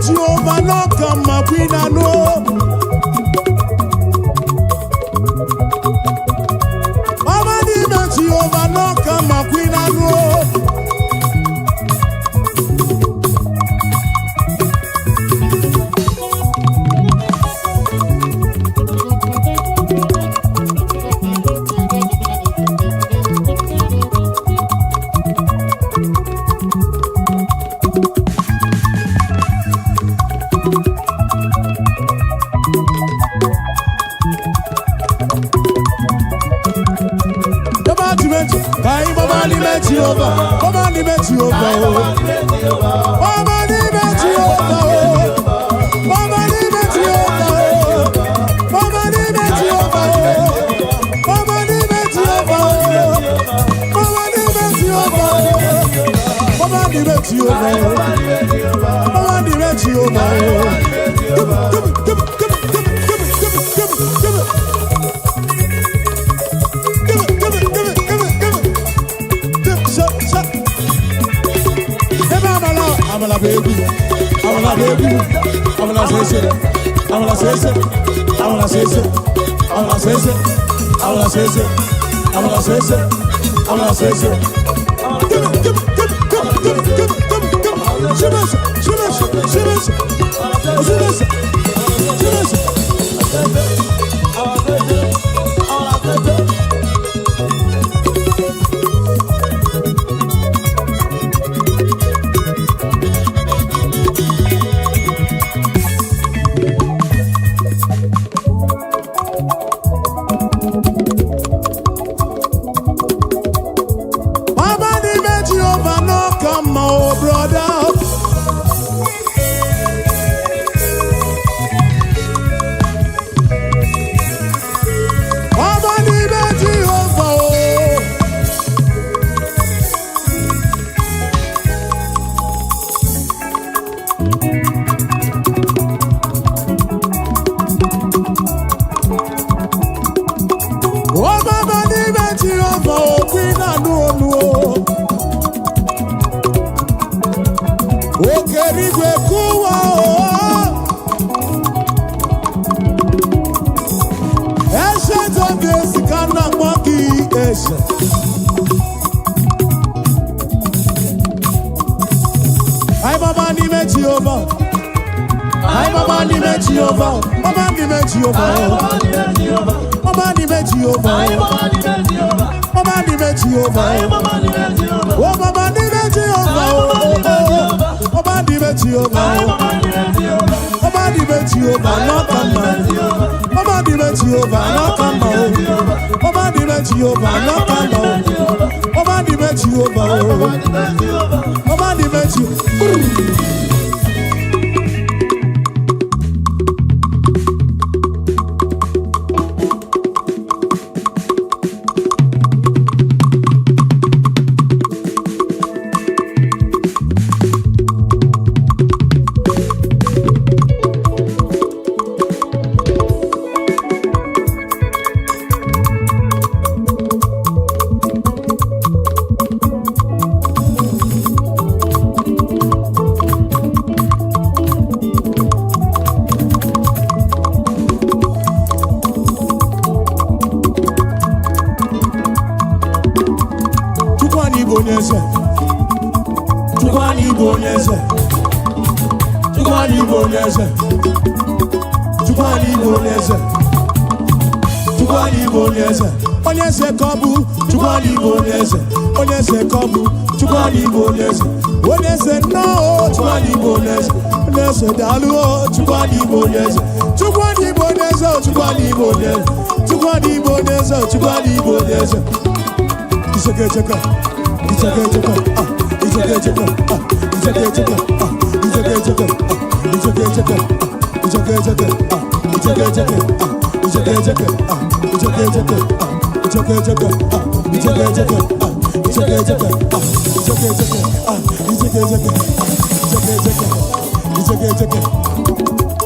Jehovah, no come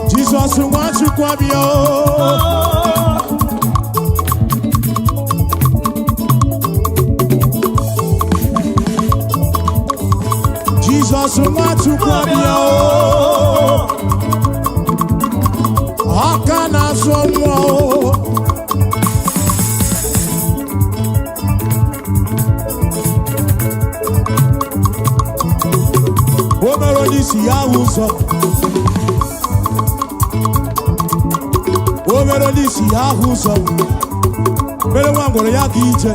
Jesus wants you to Jesus wants you to how can I so si ahuso o mero di si ahuso pero wangoro ya kiche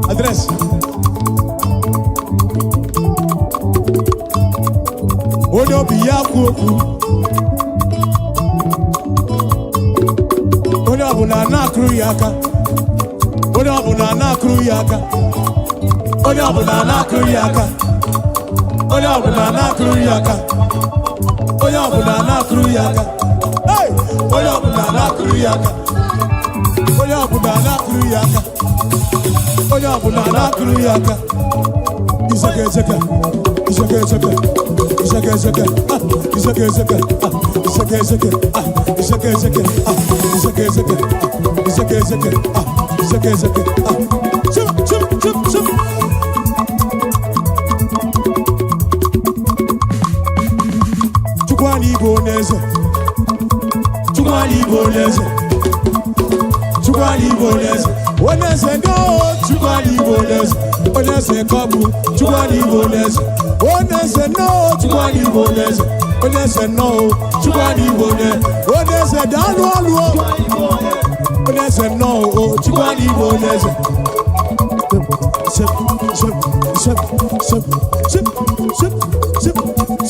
address odo bi ya kuoku odo abuna na na-akụrụ ya aka. Onye ọbụla na-akụrụ ya aka. Onye ọbụla na-akụrụ ya aka. Onye ọbụla na-akụrụ ya aka. Onye ọbụla na-akụrụ ya aka. Hey! Onye ọbụla na-akụrụ ya aka. Onye ọbụla na-akụrụ ya aka. Onye ọbụla na-akụrụ ya aka. Iseke iseke. Iseke iseke. Iseke iseke. Iseke iseke. Iseke iseke. Iseke iseke. Iseke iseke. Iseke iseke. Iseke iseke. Chup chup chup chup. Chukwani Igbo n'eze. Chukwani Igbo n'eze. Chukwani Igbo n'eze. Oneze no. Chukwani Igbo n'eze. Oneze kobu. Chukwani Igbo n'eze. Oneze no. Chukwani Igbo n'eze. Oneze no. Chukwani Igbo n'eze. Oneze danu alu. Oneze no. Chukwani Igbo n'eze. Ship ship ship ship ship ship ship ship ship ship ship.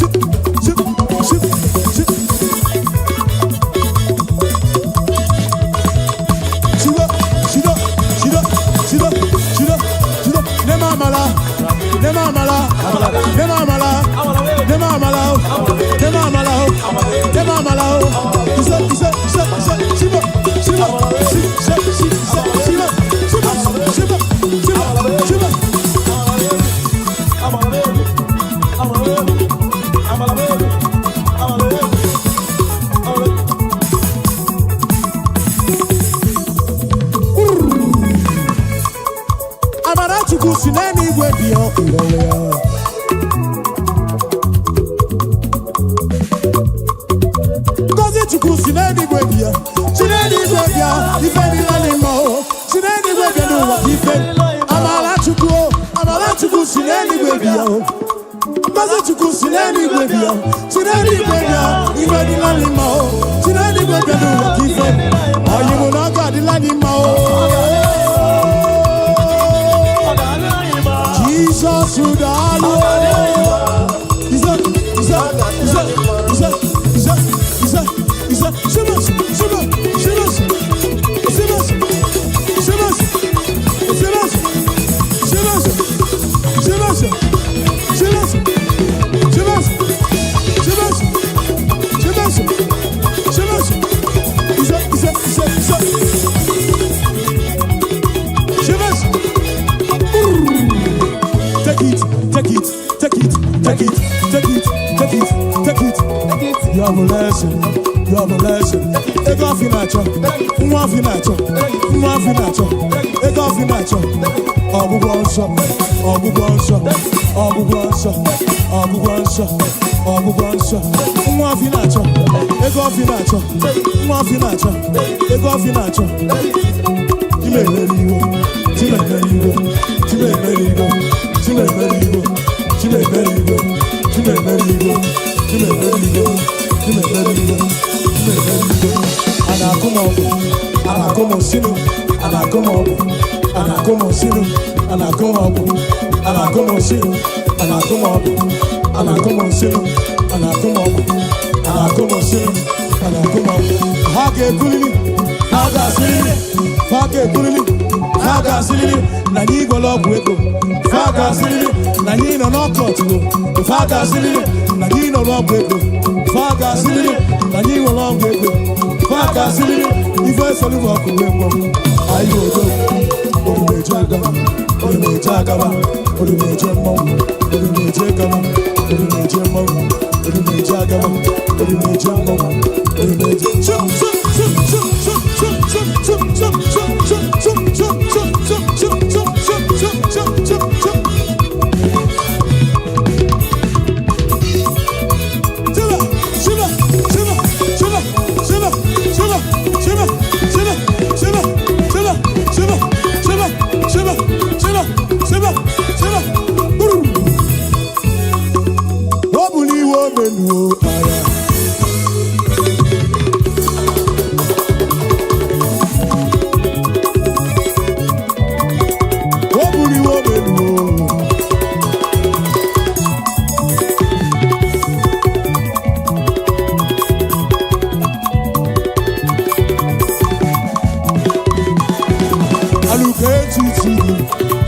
Aluketi,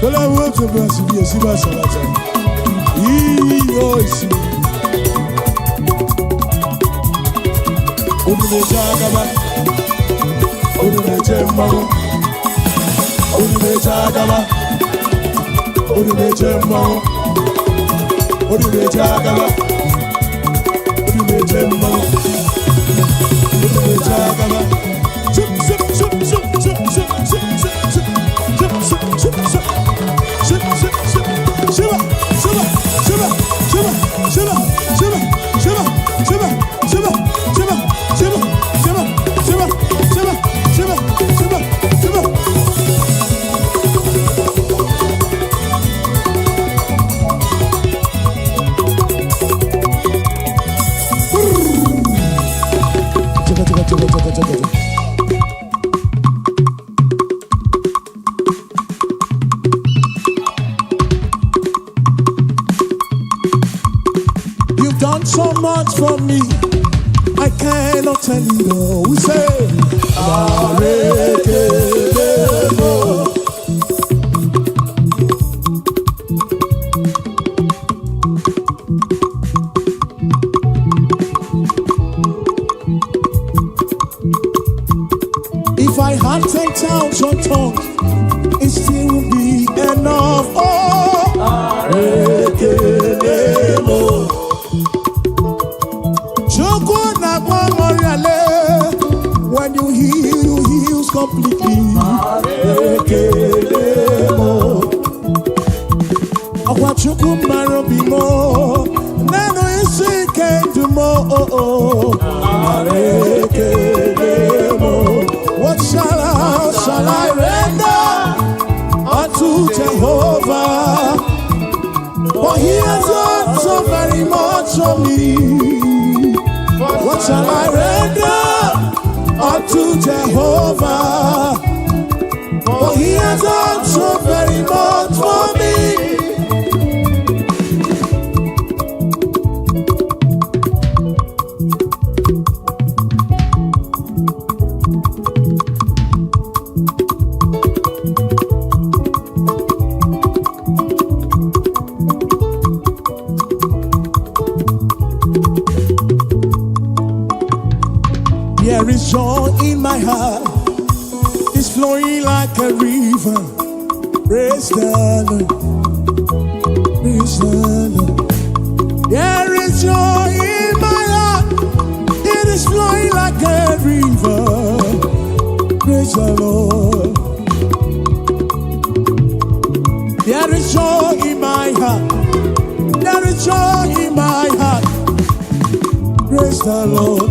so I want to be a Siba Salata. Odume Jagaba, Odume Jemmago, Odume Jagaba, Odume Jemmago, Odume Jagaba, Odume Jemmago, Odume Jagaba. You've done so much for me, I cannot tell you all. We say, Arekelemo. If I had 10,000 tongues, it still would be enough. Oh, Arekelemo. When you heal, you heal completely. Awachuku marobimo, nano isi kendu mo. What shall I render unto Jehovah? For he has done so very much for me. What shall I render unto Jehovah? For he has done so very much for me. There is joy in my heart, it's flowing like a river. Praise the Lord, praise the Lord. There is joy in my heart, it is flowing like a river. Praise the Lord. There is joy in my heart, there is joy in my heart. Praise the Lord.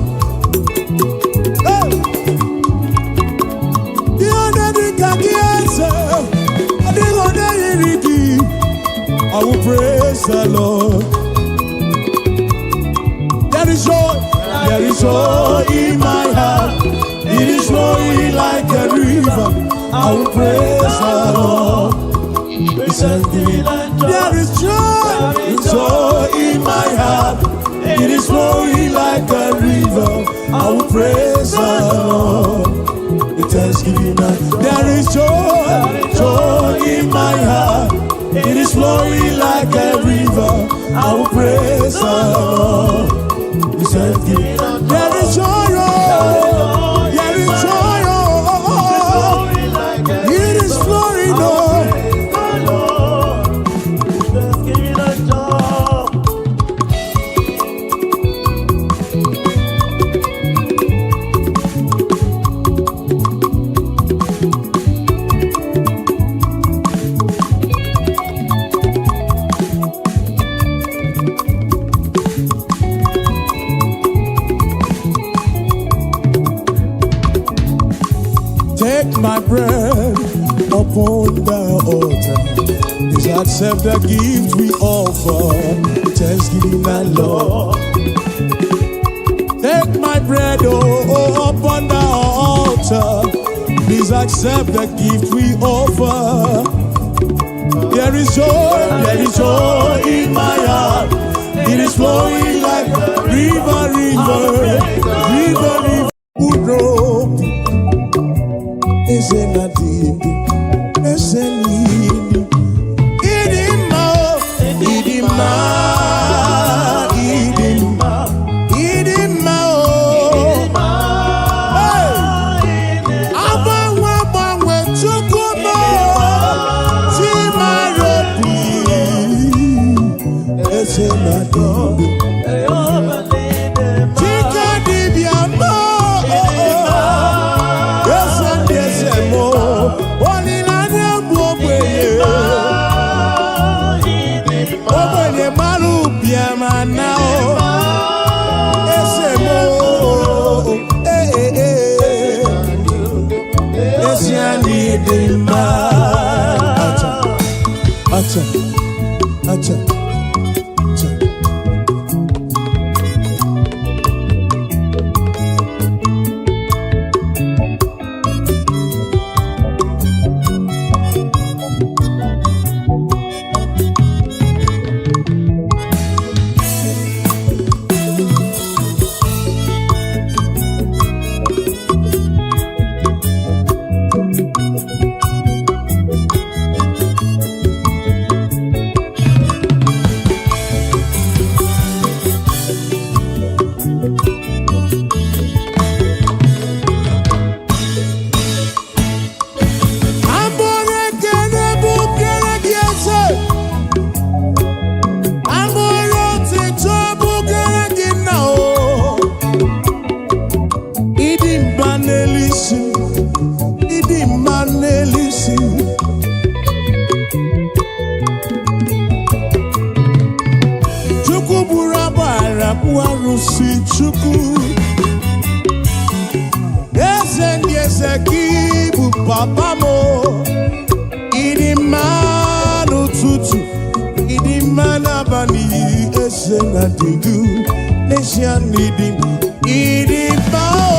I will praise the Lord. There is joy in my heart. It is flowing like a river. I will praise the Lord. There is joy in my heart. It is flowing like a river. I will praise the Lord. With thanksgiving, there is joy in my heart. It is flowing like a river. I will praise the Lord. There is joy, there is joy, it is flowing, Take my bread upon the altar. Please accept the gift we offer. Thanksgiving and Lord. Take my bread upon the altar. Please accept the gift we offer. There is joy in my heart. It is flowing like a river. Who broke eze na dindu, eze n'ili. Idima o, idima, idima, idima o. Agbanwe agbanwe Chukwu mo, Chimarobi, eze na dindu. Chika dibia mo, eze ndị eze mo, olilani egbu ogbenye, ogbenye mara ubia ma na o, eze mo, eze anyị dị mma. Acha, acha, acha, acha. Chukwu buru agbara bụ arụsị Chukwu, eze ndị eze gị bụ papa m. Ịdị mma n'ụtụtụ, ịdị mma n'abalị, eze na dindu, eze n'ịdị mma o.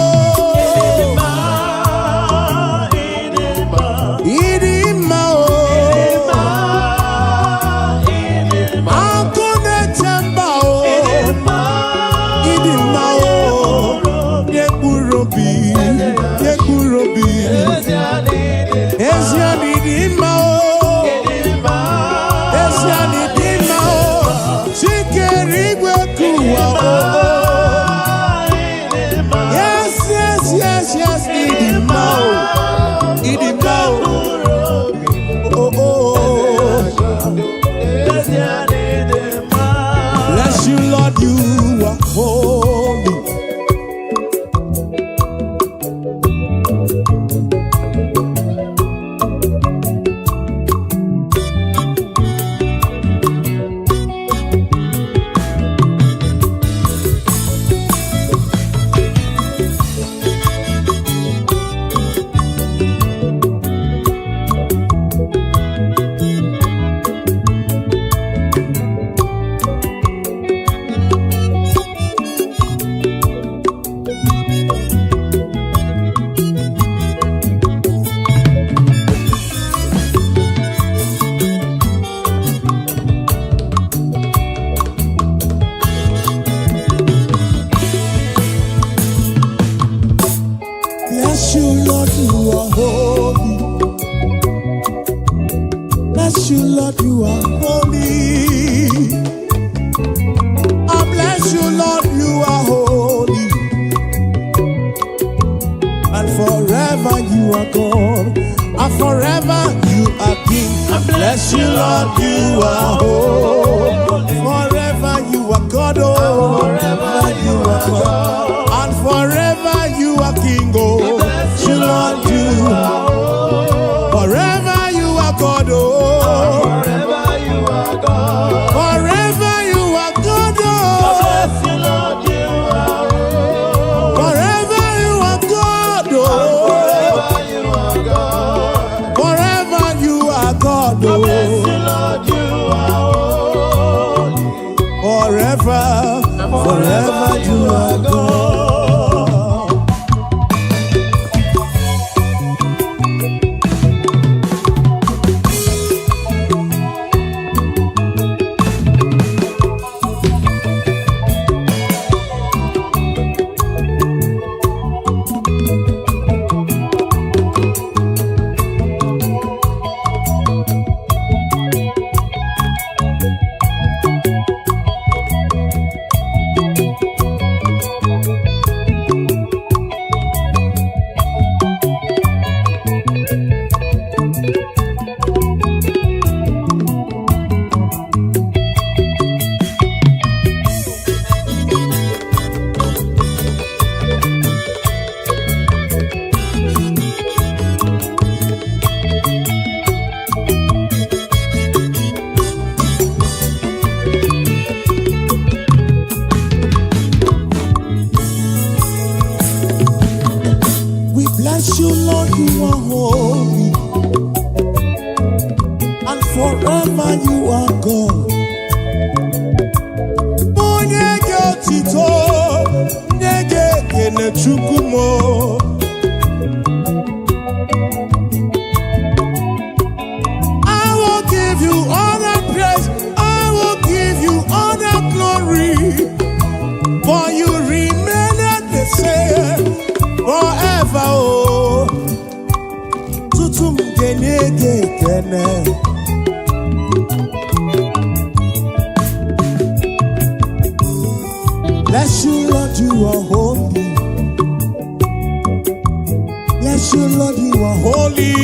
Bless you, Lord, you are holy. Bless you, Lord, you are holy. Bless you, Lord, you are holy. I bless you, Lord, you are holy. And forever you are God, and forever you are King. I bless you, Lord, you are holy. Forever you are God, oh, forever you are God, and forever you are King, oh. You, Lord, you are forever you are God, oh. Forever you are God. Forever you are God, oh. Bless you, Lord, you are forever you are God, oh. Forever you are God. Forever you are God, oh. Bless you, Lord, you are forever, forever you are God. forever you are God. Onye ge otito, nye ge ekele Chukwu mo. I will give you all the praise, I will give you all the glory, for you remain the same forever. Oh, tutum genye ge ekele. Bless you, Lord, you are holy. Bless you, Lord, you are holy.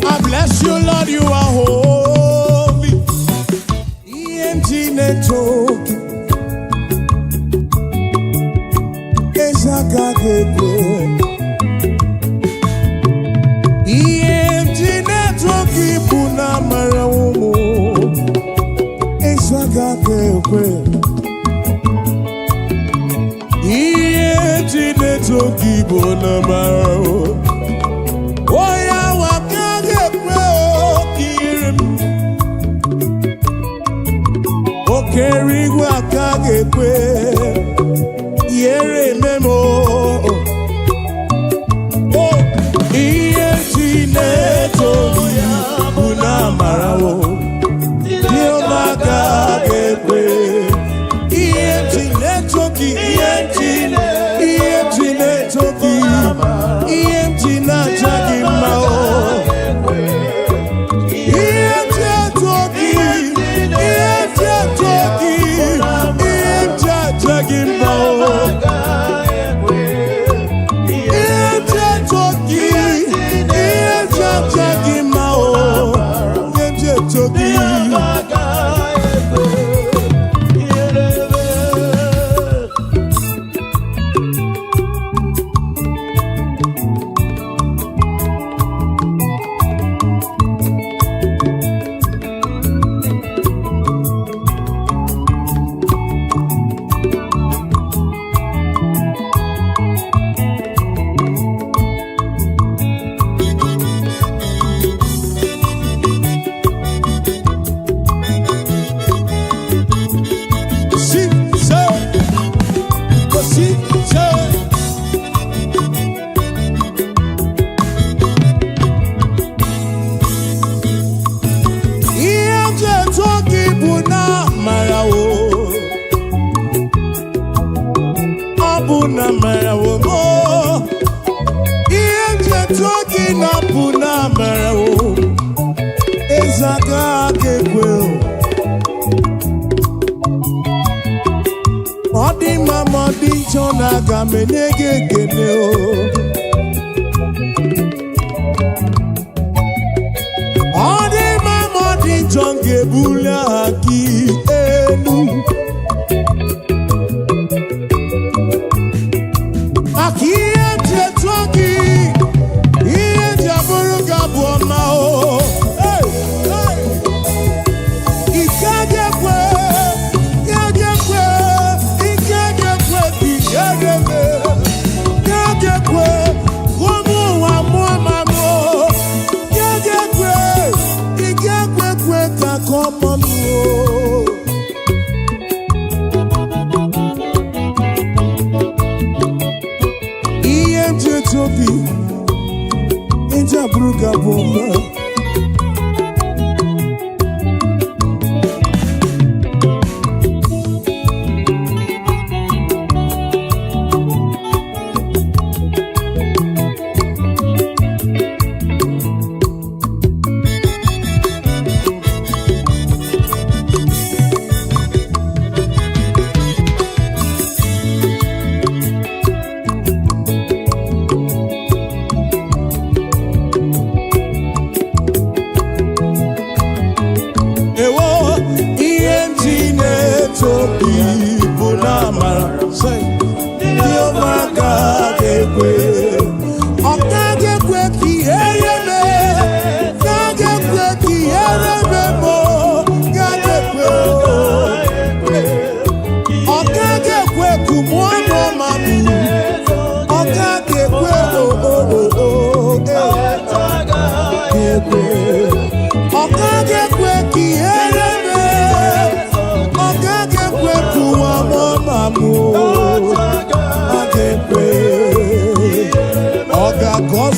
I bless you, Lord, you are holy. EMG network. Ezagagebe. EMG network ibuna marawomo. Ezagagebe. EMG network ibuna marawomo. Oya wakagebe okirim. Okerigu akagebe. Yere memo. Oh, EMG network ibuna marawomo. EMG na jagi mao. EMG toki, EMG toki, EMG jagi mao. EMG toki, EMG jagi mao. EMG toki.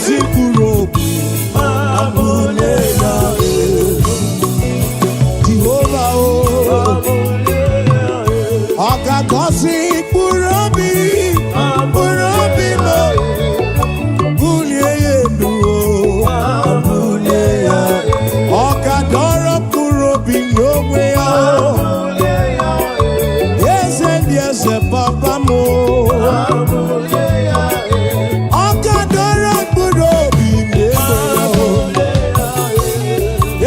ga-agọzi mkpụrụ obi abụle ya Jehova o ọ ga-agọzi mkpụrụ obi m bulie ya elu bulie ya ọ ga-adọrọ mkpụrụ obi n'onwe ya eze ndị eze papa m ọ ga-adọrọ mkpụrụ obi n'ebe ya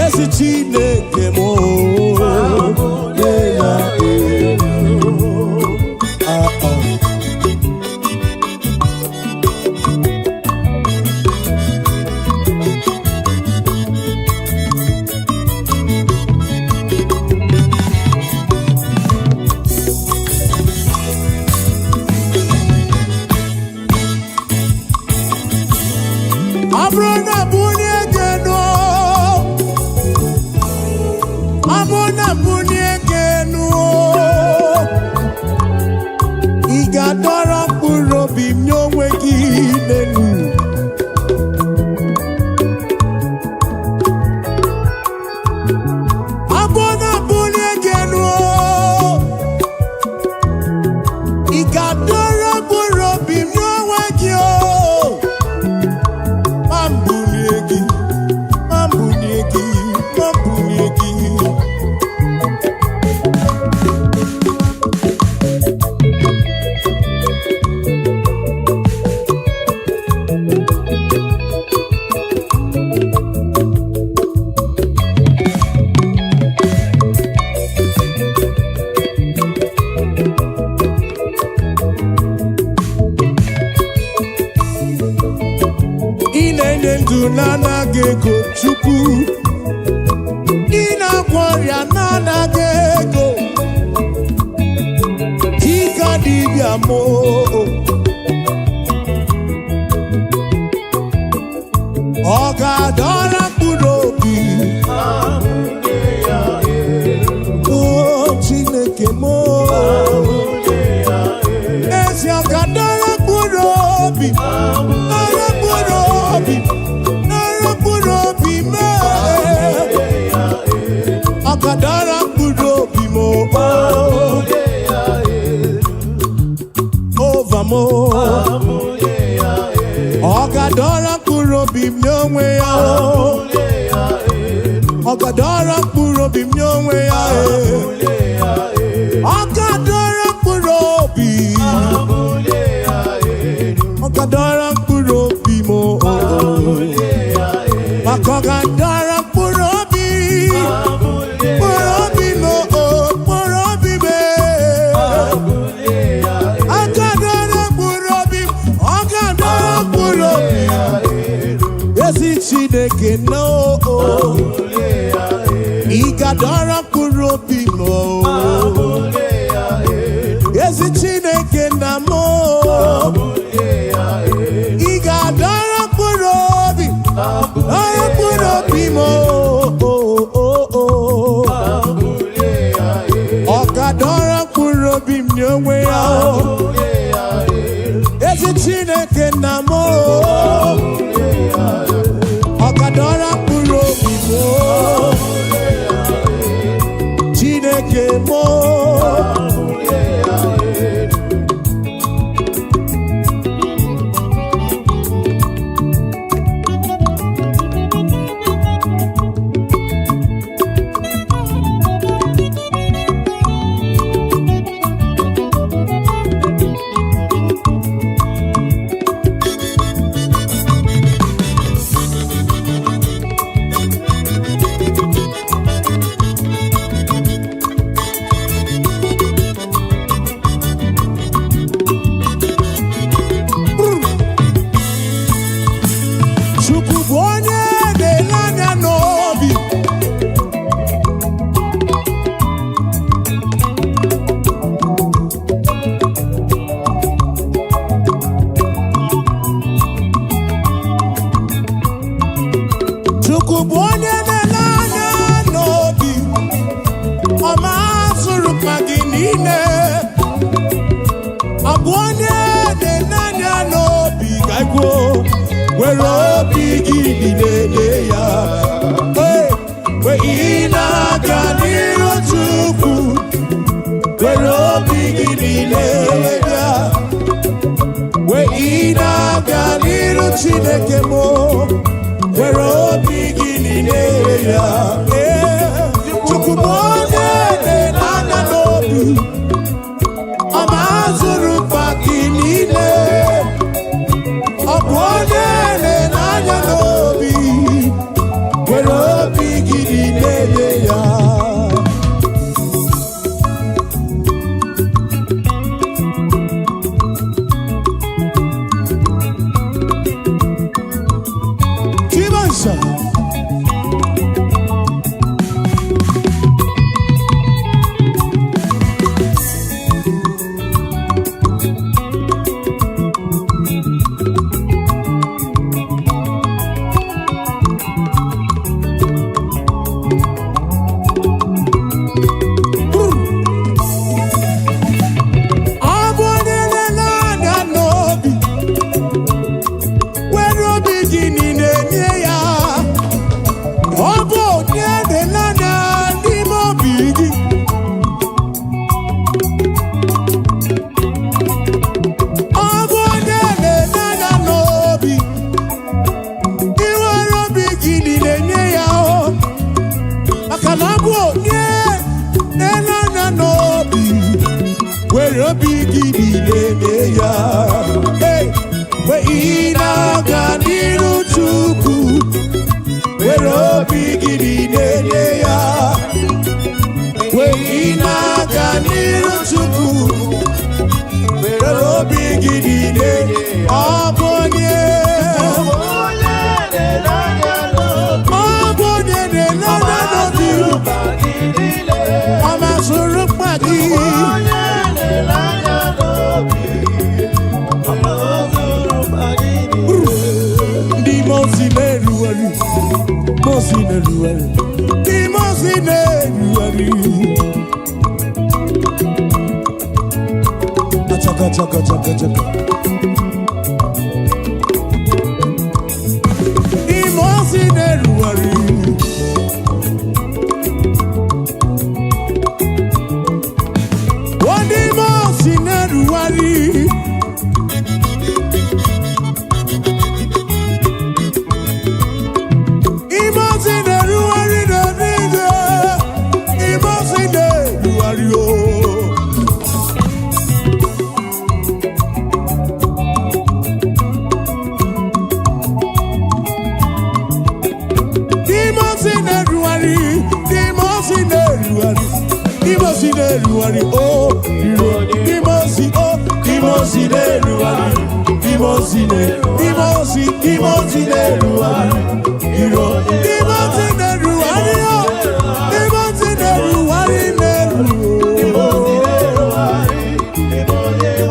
ezi Chineke m ị ga-adọrọ mkpụrụ obi m n'onwe gị n'elu abụ na bulie gị elu ị ga-adọrọ mkpụrụ obi m n'onwe gị ma m bulie gị ma m bulie gị ma m bulie gị ị na-enye ndụ na-anaghị ego Chukwu ị na-agwọ ọrịa na-anaghị ego dịka dibịa m ọ ga-adọrọ mkpụrụ obi o Chineke m ezi ọ ga-adọrọ mkpụrụ obi nara mkpụrụ obi mee ọ ga-adọrọ mkpụrụ obi m ova m ọ ga-adọrọ mkpụrụ obi m n'onwe ya ọ ga-adọrọ mkpụrụ obi m n'onwe ya ọ ga-adọrọ mkpụrụ obi ọ ga-adọrọ mkpụrụ obi m maka ọ ga-adọrọ mkpụrụ obi mkpụrụ obi m mkpụrụ obi m ọ ga-adọrọ mkpụrụ obi ọ ga-adọrọ mkpụrụ obi ezi Chineke nọ ị ga-adọrọ mkpụrụ obi m ezi Chineke nna m ị ga-adọrọ mkpụrụ obi dọrọ mkpụrụ obi m ọ ga-adọrọ mkpụrụ obi m n'onwe ya ezi Chineke nna m ọ ga-adọrọ mkpụrụ obi m Chineke m were obi gị niile ya. Mgbe ị na-aga n'iru Chukwu, were obi gị niile ya. Mgbe ị na-aga n'iru Chineke m, were obi gị niile ya. Chukwu bụ onye na-anya n'obi, ọ ma-azụrụ mkpa gị niile. Ọ bụ onye na-anya n'obi, were obi gị niile ya. Chibansa chaka chaka chaka. Imosi neruari. Wadi mosi neruari. Imosi neruari doniga. Imosi neruari o. Ruari oh, Dimosi oh, Dimosi de Ruari, Dimosi de, Dimosi de Ruari, Dimosi de Ruari oh, Dimosi de Ruari ne Dimosi de Ruari, Dimosi de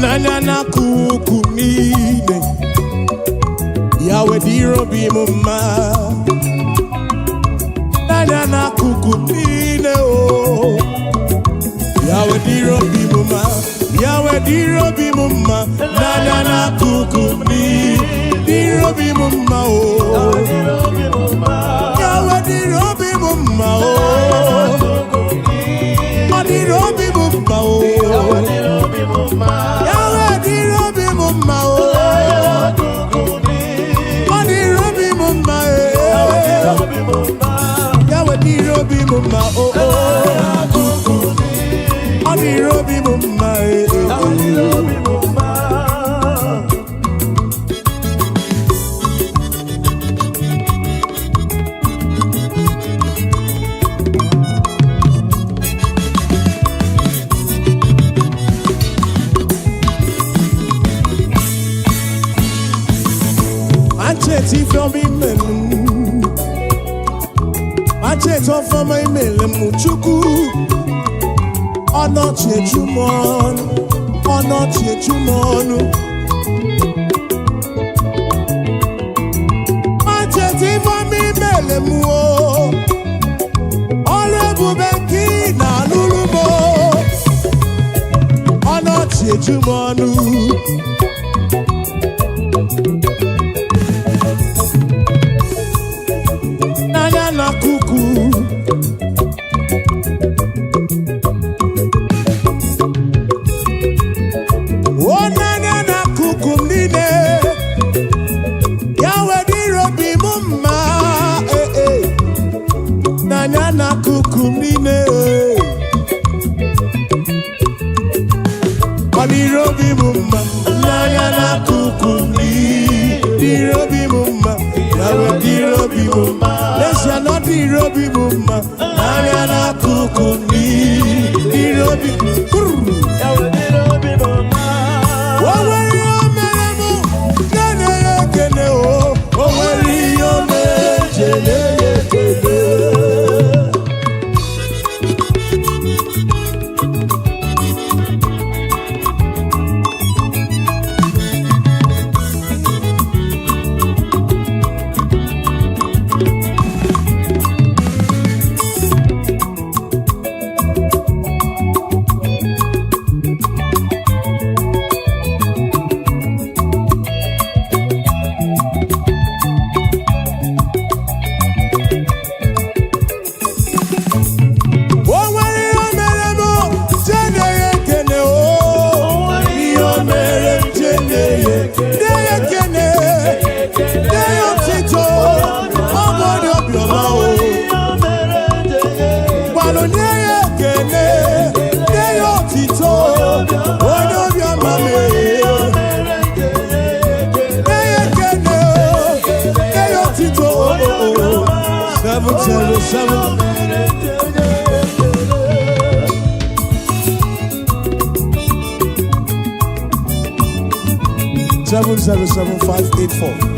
Nana kuku nine Yawe diro bimuma Nana kuku nine oh Yawe diro bimuma Yawe diro bimuma Nana kuku nine Diro bimuma oh Yawe diro bimuma oh Diro bimuma oh Machete from Imelu. Machete from Imelu Muchuku. Onoche Chumon. Onoche Chumonu. Machete from Imelu. Olebu Benki na Lulubo. Onoche Chumonu. Kuku Onanya na kuku mnine Yawe dirobi mumma Nanya na kuku mnine Odirobi mumma Nanya na kuku mnine Dirobi mumma Yawe dirobi mumma Lesha no dirobi mumma Nanya na kuku mnine Dirobi Yawe dirobi mumma Oweri omeremu Jene yekene o Oweri omeremu Jene yekene Seven 707-584.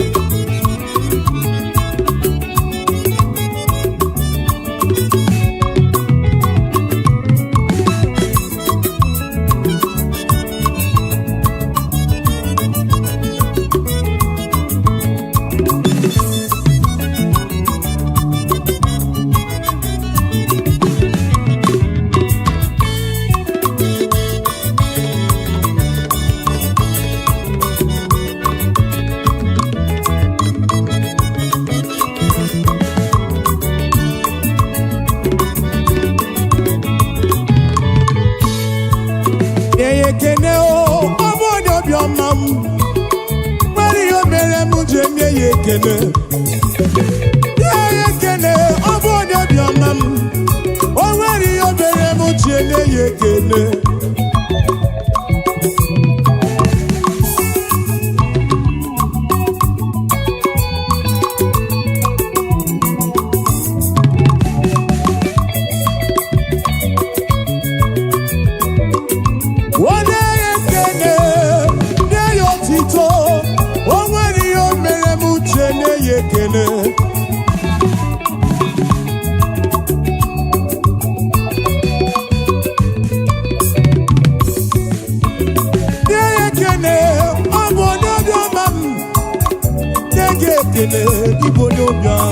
Igbo n'obiọma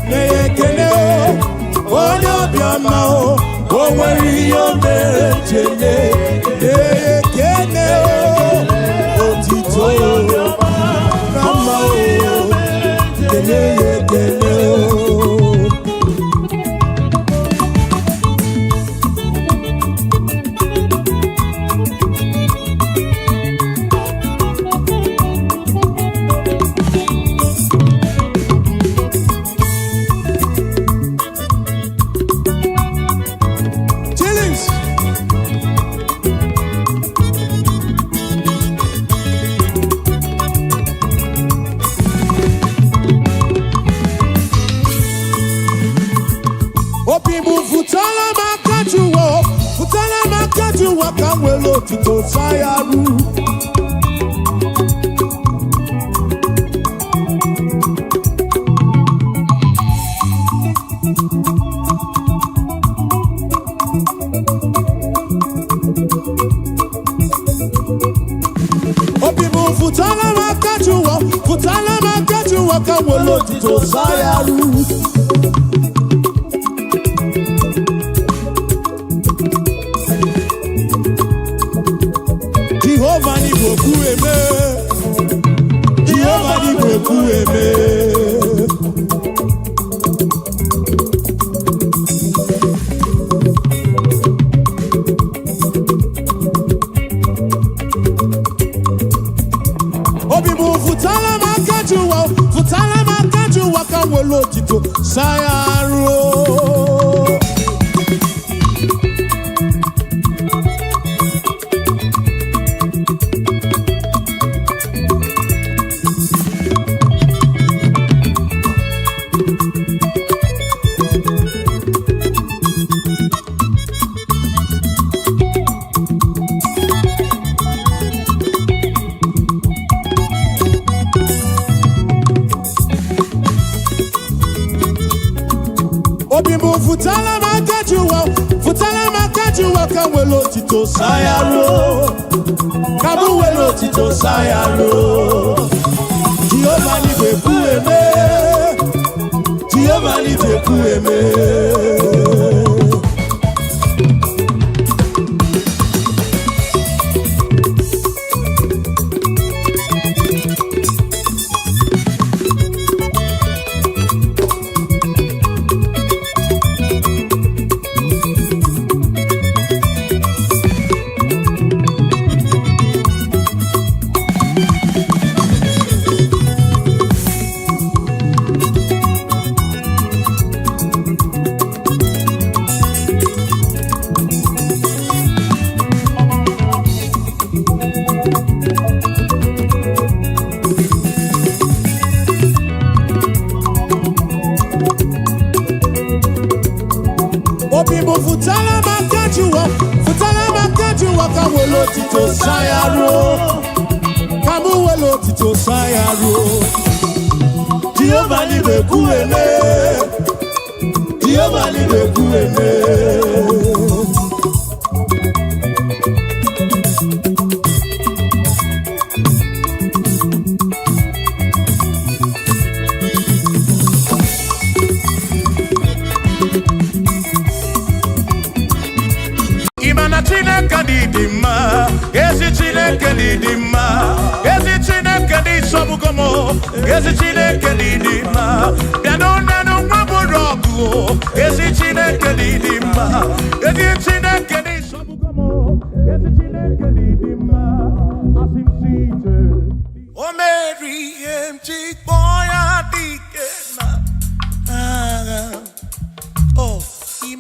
na-ekene onye obiọma o nwere ihe o mere chene na-ekene otito na mma kene ya ekene futala makajuwa kamwelo tito sayaru. Obibu futala makajuwa kamwelo tito sayaru. Jehovah ni boku eme. Jehovah ni boku eme. Obibu futala makajuwa kamwelo tito sayaru. Obibu futala makajuwa kamwelo tito sayaro. Kabuwelo tito sayaro. Jehovah ni beku eme. Jehovah ni beku eme. Obibu futala makajuwa kamwelo tito sayaro. Kabuwelo tito sayaro. Jehovah ni beku eme. Jehovah ni beku eme. Imana Chineke didima, ezi Chineke didima, ezi Chineke di sobugomo, ezi Chineke didima, biano nanu mwaburogu, ezi Chineke didima, ezi Chineke di sobugomo, ezi Chineke didima, asimsite. O Mary emchi boya dikena, oh,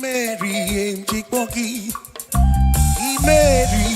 Mary emchi bogi. Mary,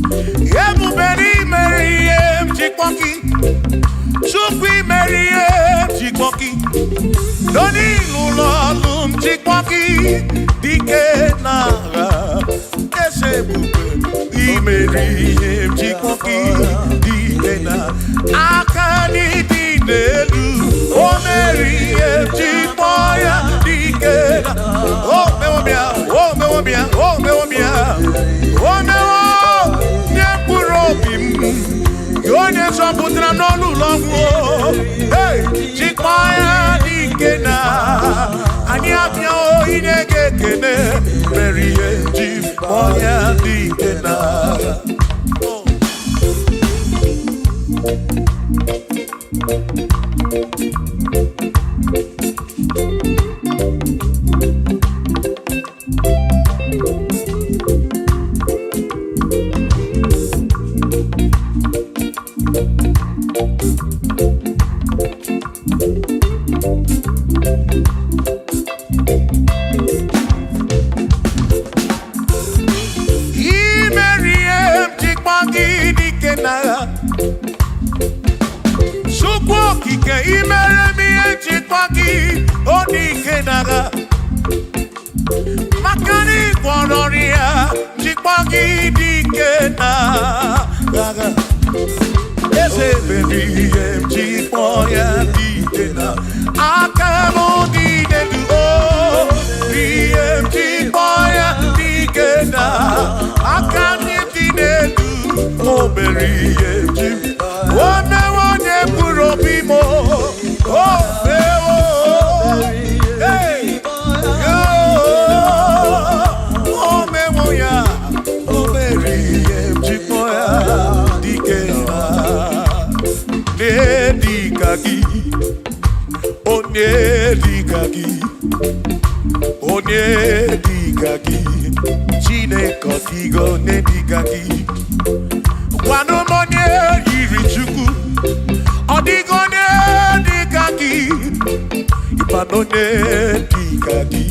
Ebuberi Mary Chikpoki, Sukwi Mary Chikpoki, Doni Lulolum Chikpoki, Dike Nara, Esebube, Mary Chikpoki, Dike Nara, Akani Dinelu, O Mary Chikpoya, Dike Nara, O Mewomia, O Mewomia, O Mewomia, O Mewomia. Yonye soputra nolu longo, hey, chikmaya dikena, ani apyo inege kene, meriye chikmaya dikena. Makani Guadoria, Chipagi Dikena, Ese baby, Chipoya Dikena, Akamo Dinedu, DM Chipoya Dikena, Akani Dinedu, Oberi, Chip, one Puro Bimo, oh, hey, oh, Memoya, oh, Mary, Chipoya, Dikena, Nedikaki, oh, Nedikaki, oh, Nedikaki, Chine Kotigo, Nedikaki, Wanomonia, Yirichuku. Odigone dikaki, ipanone dikaki,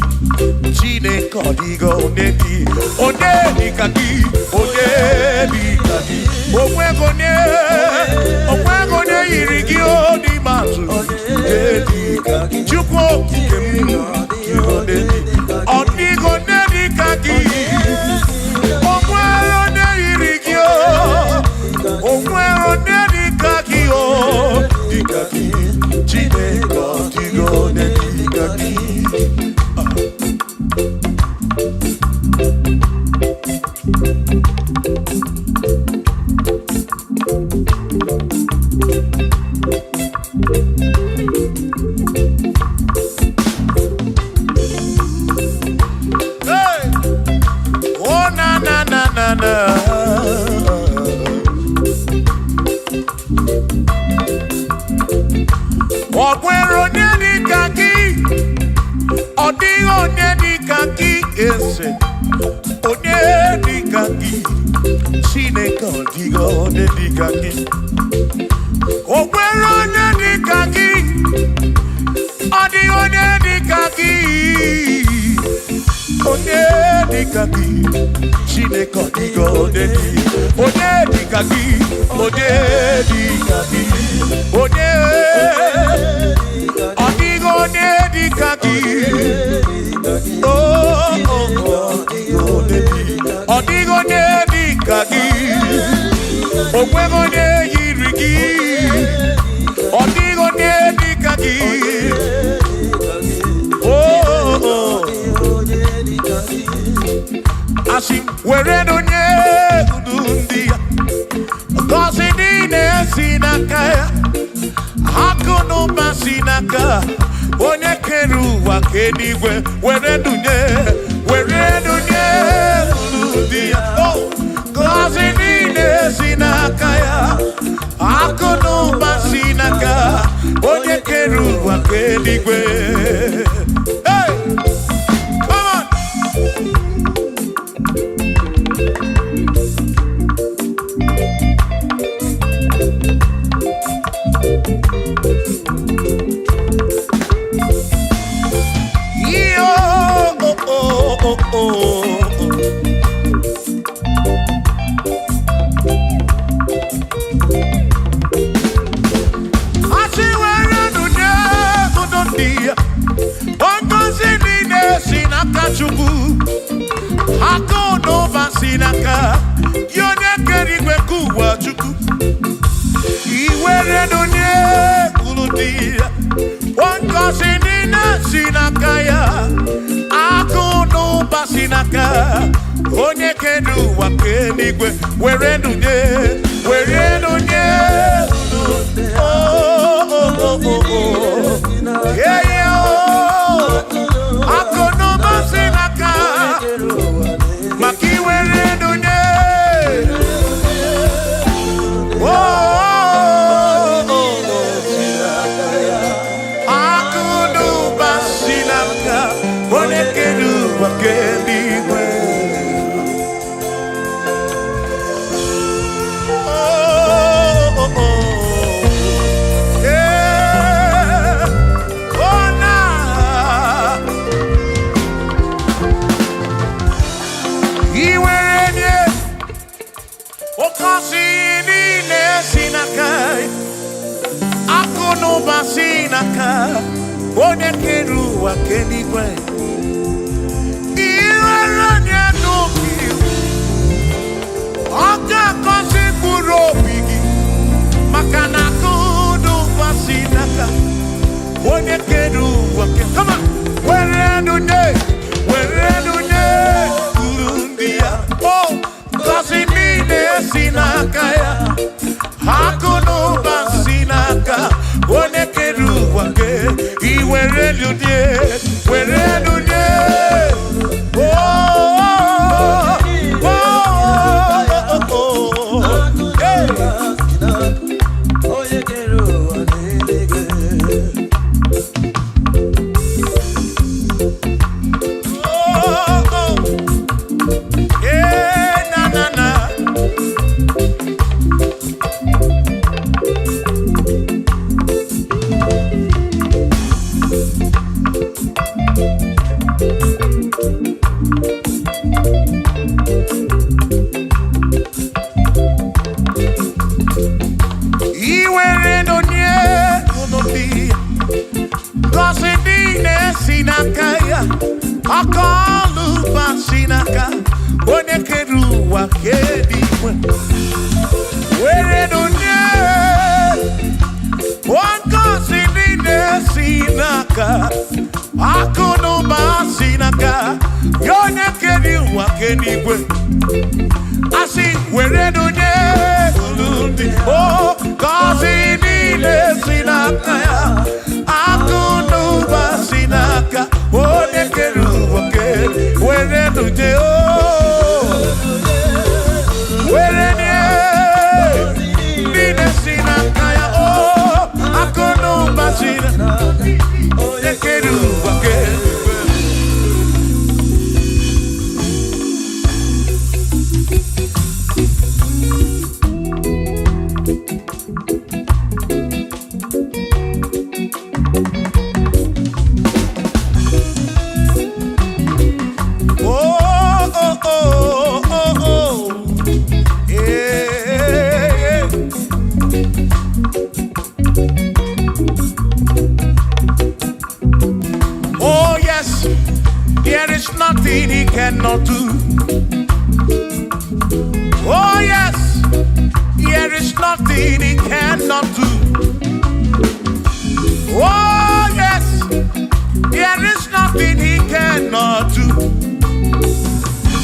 chine kodigone di, one dikaki, omwegone irigi odi matu, dikaki, chukwo kikemu, odigone dikaki, omwegone irigi omwegone dikaki o. Dikaki, Chineko, Tigo, Dikaki. Hey! Oh, na na na na na. Ogwero nedi kaki, odigo nedi kaki ese, onedi kaki, chineko digo nedi kaki. Ogwero nedi kaki, odigo nedi kaki, onedi kaki, chineko digo nedi, onedi kaki, onedi kaki, onedi. Odigo nedi kaki, odigo nedi kaki, omwego ne yirigi, odigo nedi kaki, asim weredo nye udundia, kosi dine sinakaya. Hakuno masinaka, onye keru wakenigwe, were dunye, uludia. Oh, kosi nine sinaka ya. Hakuno masinaka, onye keru wakenigwe. Hey, come on. di one cousin in sinakaya akuno basinaka onye kedu wakenigwe were nunye yeah akuno basinaka maki were nunye Sinaka, one keru wa kenigwe. Iwaranya nuki, oka kosi kurobigi. Makana kudu wa sinaka, one keru wa kenigwe. Come on, where do ne, kurundia. Oh, kosi nine sinakaya, hakuno ba sinaka. One keru wake, I were lunye. Akalu basinaka, one keru wa kenigwe. Where do one cousin in sinaka, akuno basinaka, yone keru wa kenigwe. I see where do oh cousin in sinaka, akuno basinaka. One keru wake, where do they oh? Where they? Nina sinakaya oh, akono basina. One keru wake. Nothing he cannot do. Oh yes, there is nothing he cannot do. Oh yes, there is nothing he cannot do.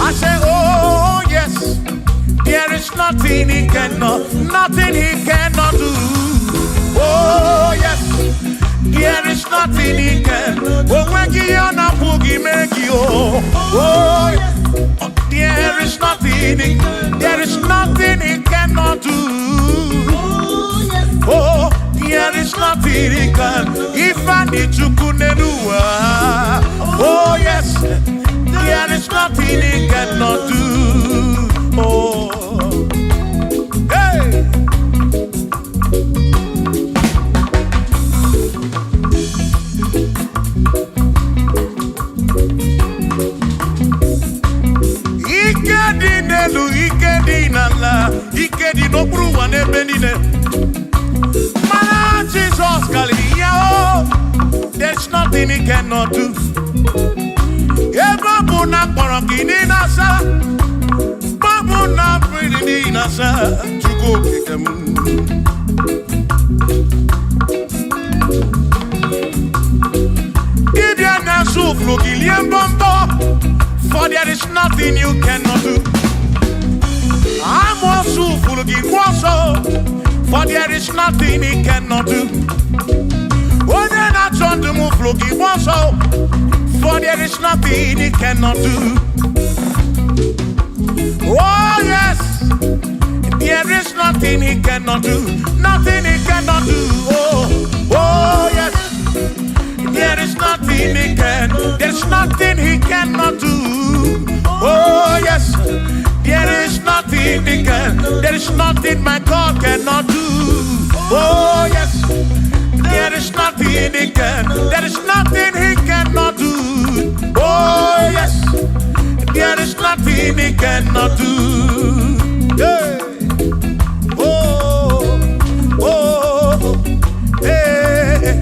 I say oh yes, there is nothing he cannot do. Oh yes. There is nothing he can. Oh, when you are not boogie, make you. Oh, there is nothing. There is nothing he cannot do. Oh, there is nothing he can. If I need to kunenua. Oh yes, there is nothing he cannot do. Oh, hey. Ikedi no bruwa ne benine. Mana Jesus Galileo, there's nothing he cannot do. Babu na porokini nasa, babu na pretty nasa, to go kick him. For there is nothing you cannot do. I'm also full of for there is nothing he cannot do. Oh, then I turn to move looking for there is nothing he cannot do. Oh, yes, there is nothing he cannot do. Nothing he cannot do. Oh, yes. There is nothing he can. There's nothing he cannot do. Oh yes. There is nothing he can. There is nothing my God cannot do. Oh yes. There is nothing he can. There is nothing he cannot do. Oh yes. There is nothing he cannot do. Hey. Oh. Oh. Hey.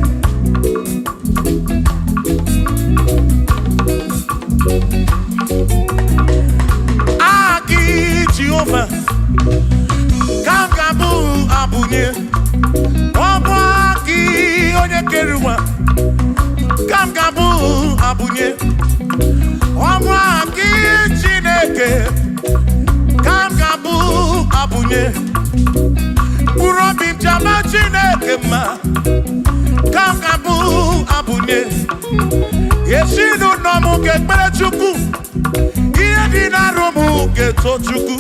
Jehovah, Kangabu Abunye, Obaki Onye Keruwa, Kangabu Abunye, Obaki Chineke, Kangabu Abunye, Urobim Jama Chineke ma, Kangabu Abunye, Yesinu Nomu Kekpere Chukwu. Romu geto chuku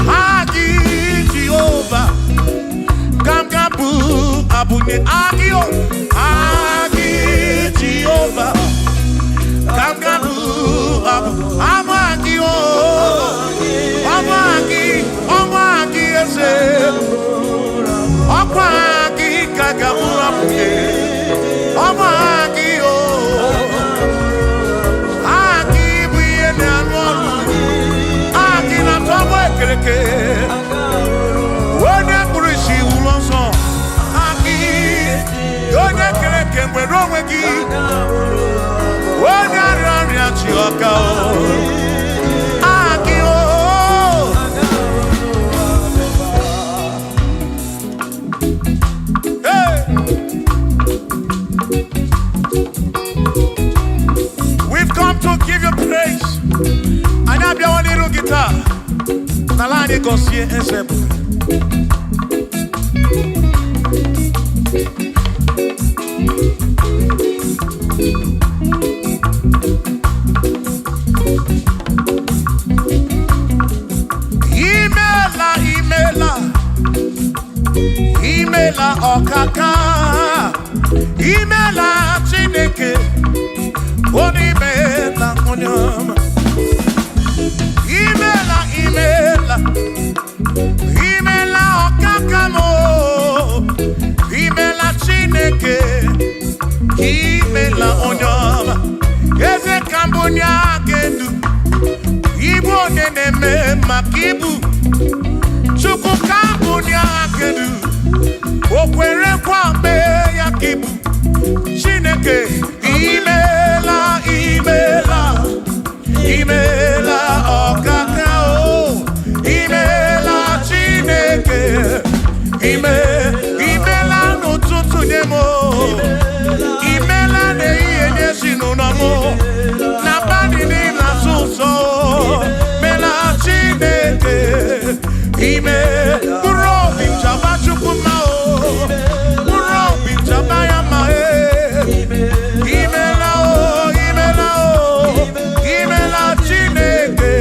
Agi Jehovah Kamgabu Abunye Agio Agi Jehovah Kamgabu Amagio Amagi Ese Amagi Kagabu Abunye Amagio Onye kpụrụisi ụlọ nsọ aki onye kere eke nwere onwe gị onye arịa arịa chi ọka aki We've come to give you praise. Anyị abịawa n'iru gị taa. Nalani gosie esebu. Imela okaka. Imela Chineke. Onimela onyama. Imela okakamo. Imela Chineke. Imela onyama. Eze kambunya gendu. Ibu neneme makibu. Chuku kambunya gendu. Okwere kwa me yakibu. Chineke. Imela okakao. Imela Chineke. Imela n'ụtụtụ nye mo. Imela n'ehihie nye si n'ụlọmụ. Na bani n'ịla sụsọ. Imela Chineke. Mkpụrụ obi nchaba Chukwu mma o. Mkpụrụ obi nchaba ya mma e. Imela o. Imela Chineke.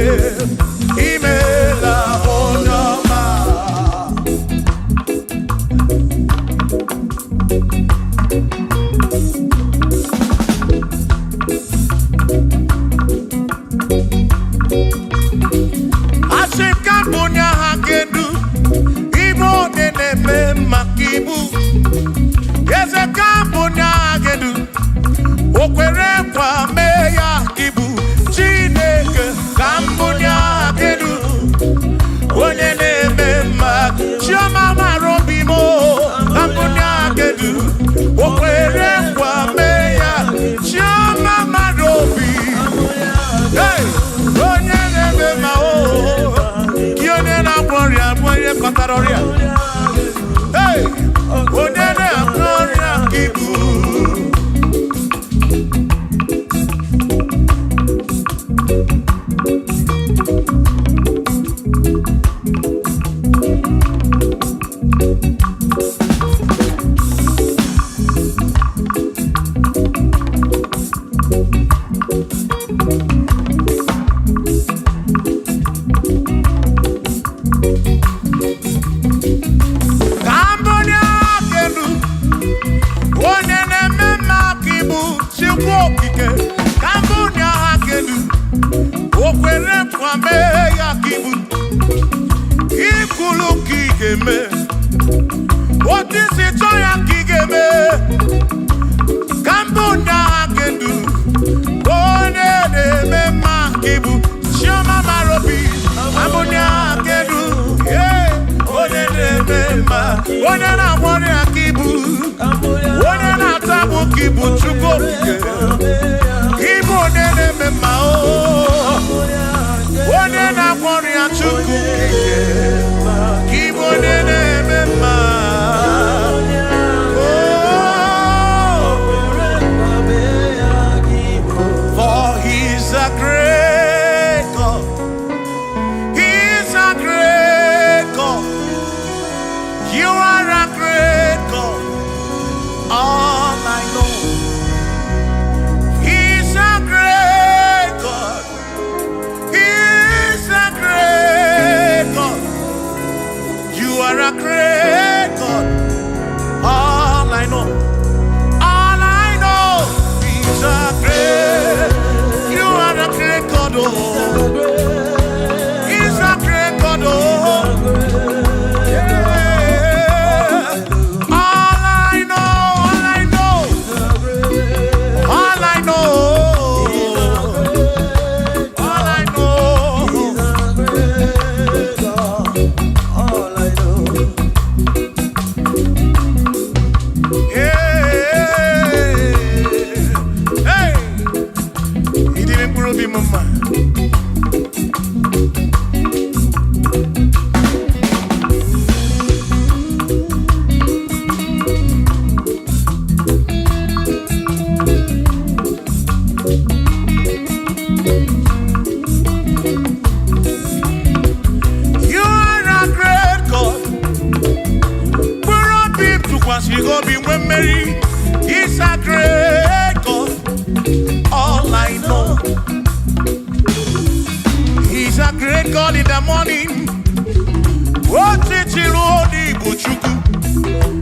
Imela onyoma. Asikabunya hagedu. Ibo neneme makibu. Ezekabunya hagedu. Okwere kwa meya kibu. Chineke kambunya hagedu. Onye neme mak. Chioma marobimo. Kambunya hagedu. Okwere kwa meya. Chioma marobi. Hey! Onye neme ma o. Kionye na gloria. Onye kotaroria. Hey! Onye na gloria kibu. kwere kwame ya kibu ikulu kigeme otisi to ya kigeme kambunda gendu one de mema kibu chioma marobi amunya gendu one de mema one na wori akibu one na tabu kibu chuko kibu one de mema o one na wori achuku kibu one de mema. He's a great God. He's a great God. You are a great God. All I know. He's a great God. He's a great God. You are a great God. All I know. All I know. He's a great. You are a great God, oh. He's a great God, oh. Yeah. All I know, all I know, all I know, all I know. Yeah. Hey. He didn't grow me, mama. You are a great God. We're all deep to us. You go be when Mary. He's a great God. All I know. He's a great God in the morning.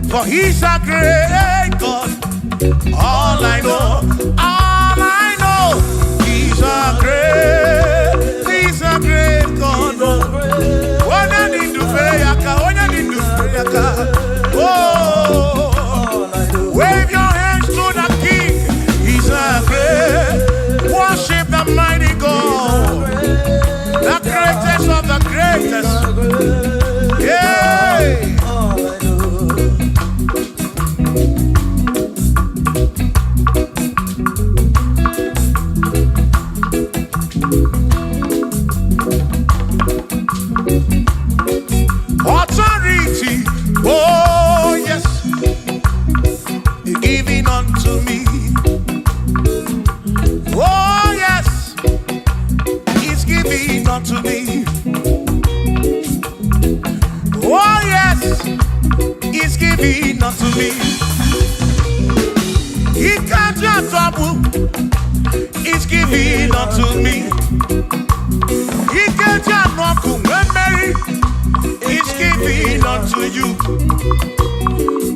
For he's a great God. All I know, all I know. He's a great God. When I need to pray, oh, wave your hands to the King. He's a great. Worship the mighty God, the greatest of the greatest. Yeah. Authority, oh yes, giving unto me. Oh yes, He's giving unto me. Oh yes, He's giving unto me. He can't just double. He's giving unto me. He can't just walk when Mary. He's giving unto you.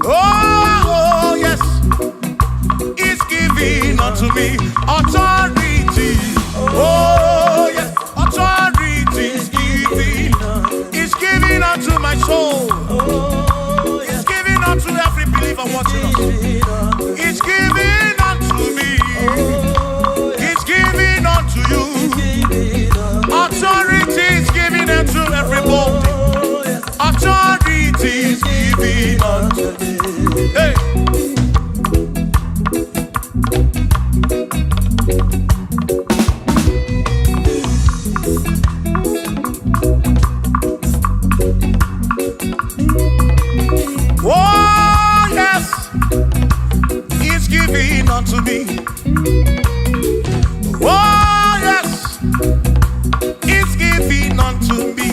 Oh yes, He's giving unto me. Authority. Oh yes, authority is giving. He's giving unto my soul. He's giving unto every believer watching us. He's giving unto me. He's giving unto you. Authority is giving unto everybody. Authority is giving unto me. Hey. Oh yes, He's giving unto me. Oh yes, He's giving unto me.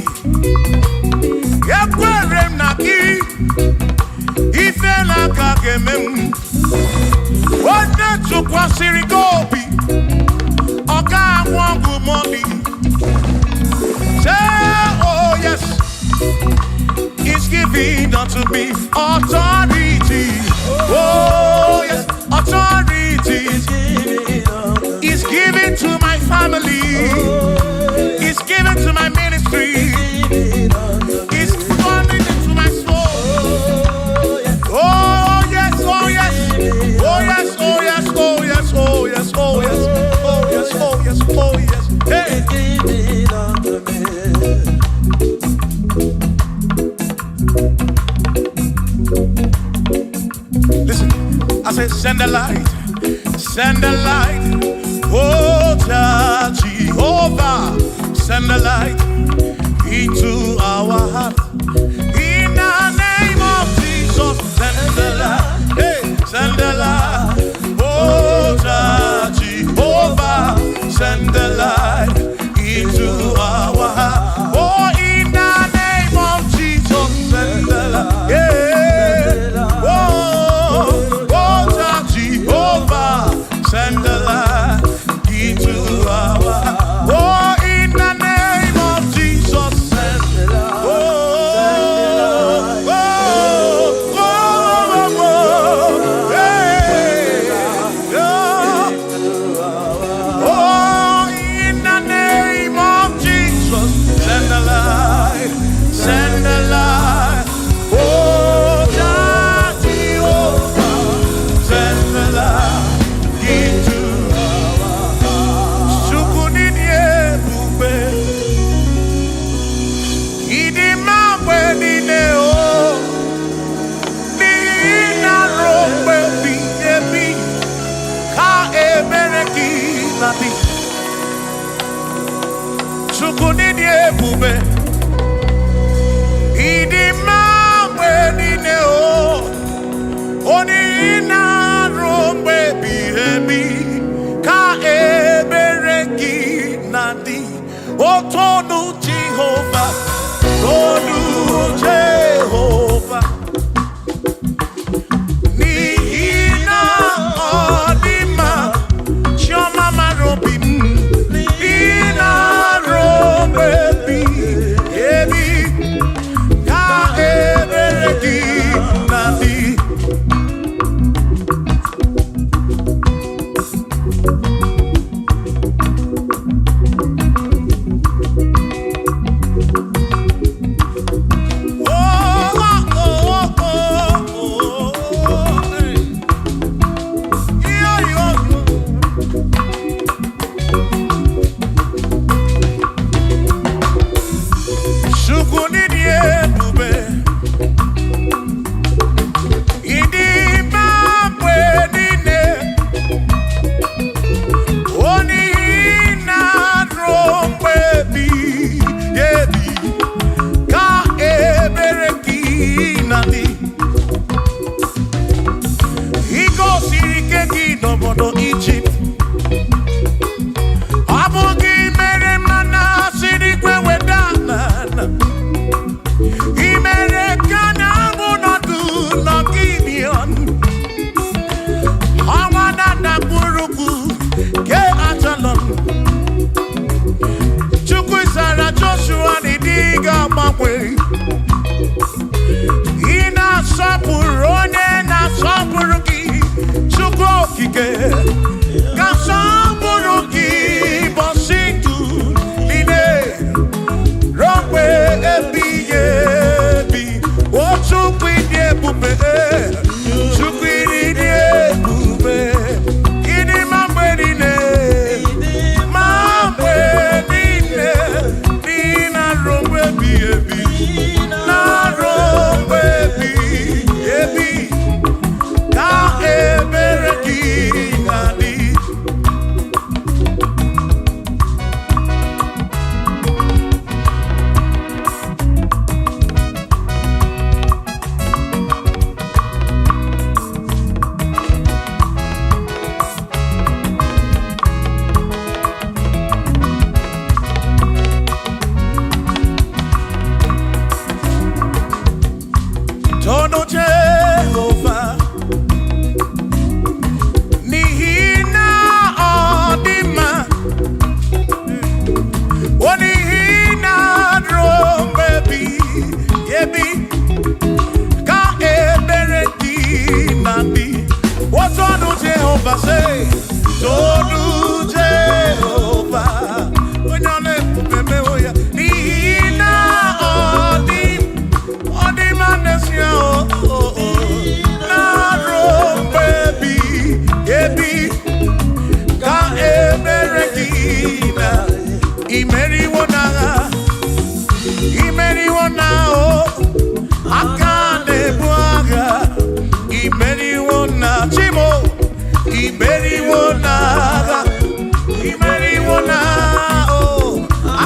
Ekwere na gị ife n'aka ga-eme m. Onye tụkwasịrị gị obi ọ ga-anwụ ọgwụ mọlị. Say oh yes, He's giving unto me authority. Oh yes, authority is giving to my family. send the light, send the light. Oh, Jehovah, send the light into our heart. In the name of Jesus, send the light, hey, send the light. Oh, Jehovah, send the light into our heart. Oh, in the name of Jesus, send the light, yeah. Oh, Jehovah, send the light into our heart. Oh, in the name of Jesus, send the light. Send the light. Oh, Jehovah, send the light into our heart. Sukunidie bube, idima wenine o, ni na rombe bi ka ebereki nabi. Sukunidie bube. Oh, Tonu Jehovah, Tonu Jehovah, Nihina Odima, Choma Marobim, Nihina Robebi, Ebi, Ka Ebereki Nadi. Egypt. Abugi mere mana siri kwe wedana. Imere kana munodu no Gideon. Hawana na buruku ke atalon. Chukwu Sara Joshua ni diga mapwe. Ina sapuru onye na sapuru ki. Chukwu okike. Kasamburuki bositu line rompe ebi otukwidi ebube tukwidi ebube idi mambe nine nina rompe ebi na rompe ebi ka ebereki ngadi. Tono Jehovah, Nihina Odima, Onihina Drombebi, Yebi, Ka Ebereki Nabi. What Tono Jehovah say? Tono Jehovah, when you're left to me, Nihina Odima Nesio. Imeriwona o akane buaga Imeriwona chimo imeriwo n'agha, imeriwo na o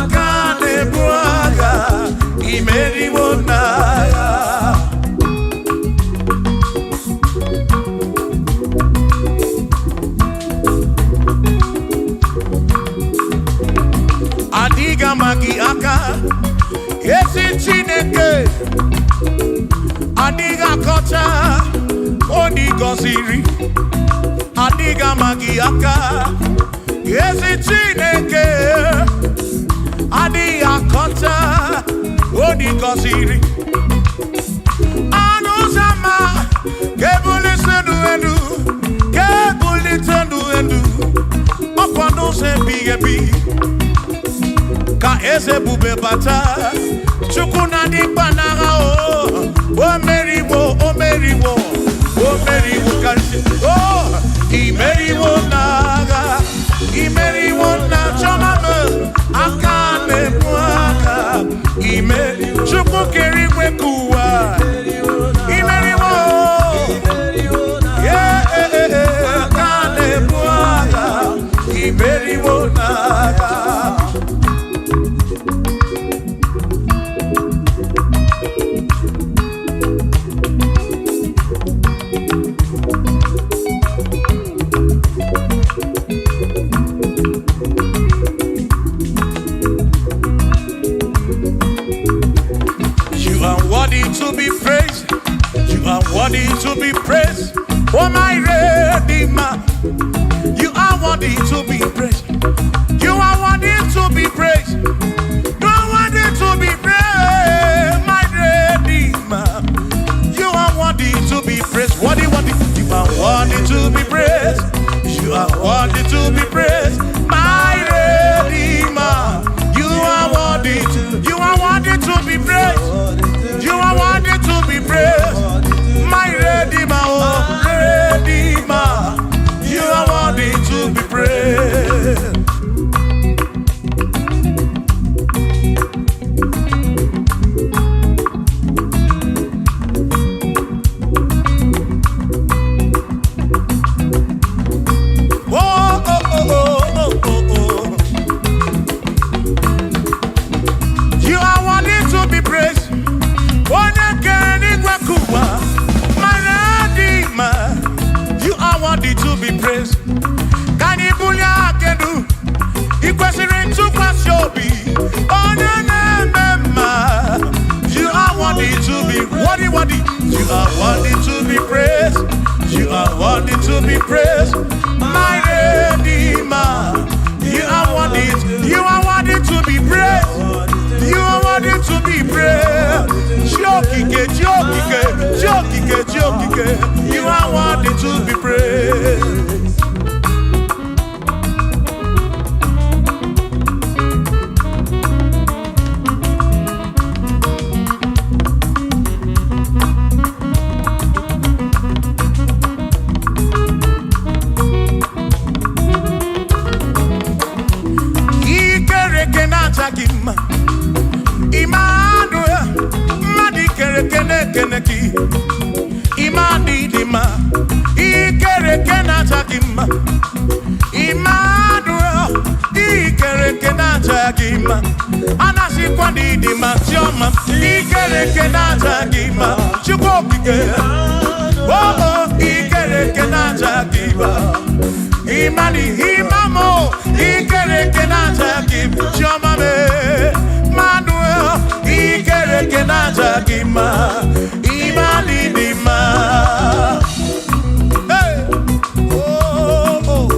aka na-ebu agha, imeriwo n'agha. Adiga magi aka esi Chineke, adiga kọcha odi gọziri. Adiga magi aka esi Chineke, adiga kọcha odi gọziri. Anụ zama kebuli senu enu, kebuli tenu enu, ọkwado se biyebi. Ka eze bube bata Chukwu na dikpa n'agha o meriwo, o meriwo, o meriwo karịsị. Imeriwo n'agha, imeriwo na chọmame aka na-ebu agha. Chukwu kere igwe ka ụwa, imeriwo aka na-ebu agha, imeriwo n'agha. To be praised, you are worthy to be praised. Oh my Redeemer, you are worthy to be praised. You are worthy to be praised. You are worthy to be praised, my Redeemer. You are worthy to be praised. Worthy, worthy. You are worthy to be praised. You are worthy to be praised, my Redeemer. You are worthy to be praised. You are worthy to be praised, my Redeemer, oh Redeemer. You are worthy to be praised. Oh, oh, oh, oh, oh, oh, oh. You are worthy to be praised. My Redeemer, you are worthy to be praised. Can you pull your canoe? You question to pass your be. Oh, no, you are worthy to be worthy. You are worthy to be praised. You are worthy to be praised. My Redeemer, you are worthy to be praised. You are worthy to be praised. You are worthy to be praised. Imani dima, ikere kena chakima. Emmanuel, ikere kena chakima. Anasi kwani dima choma, ikere kena chakima. Chukokike, oh ikere kena chakima. Imani imamo, ikere kena chakima. Choma me, Manuel, ikere kena chakima. Imani dima. Hey, oh, oh.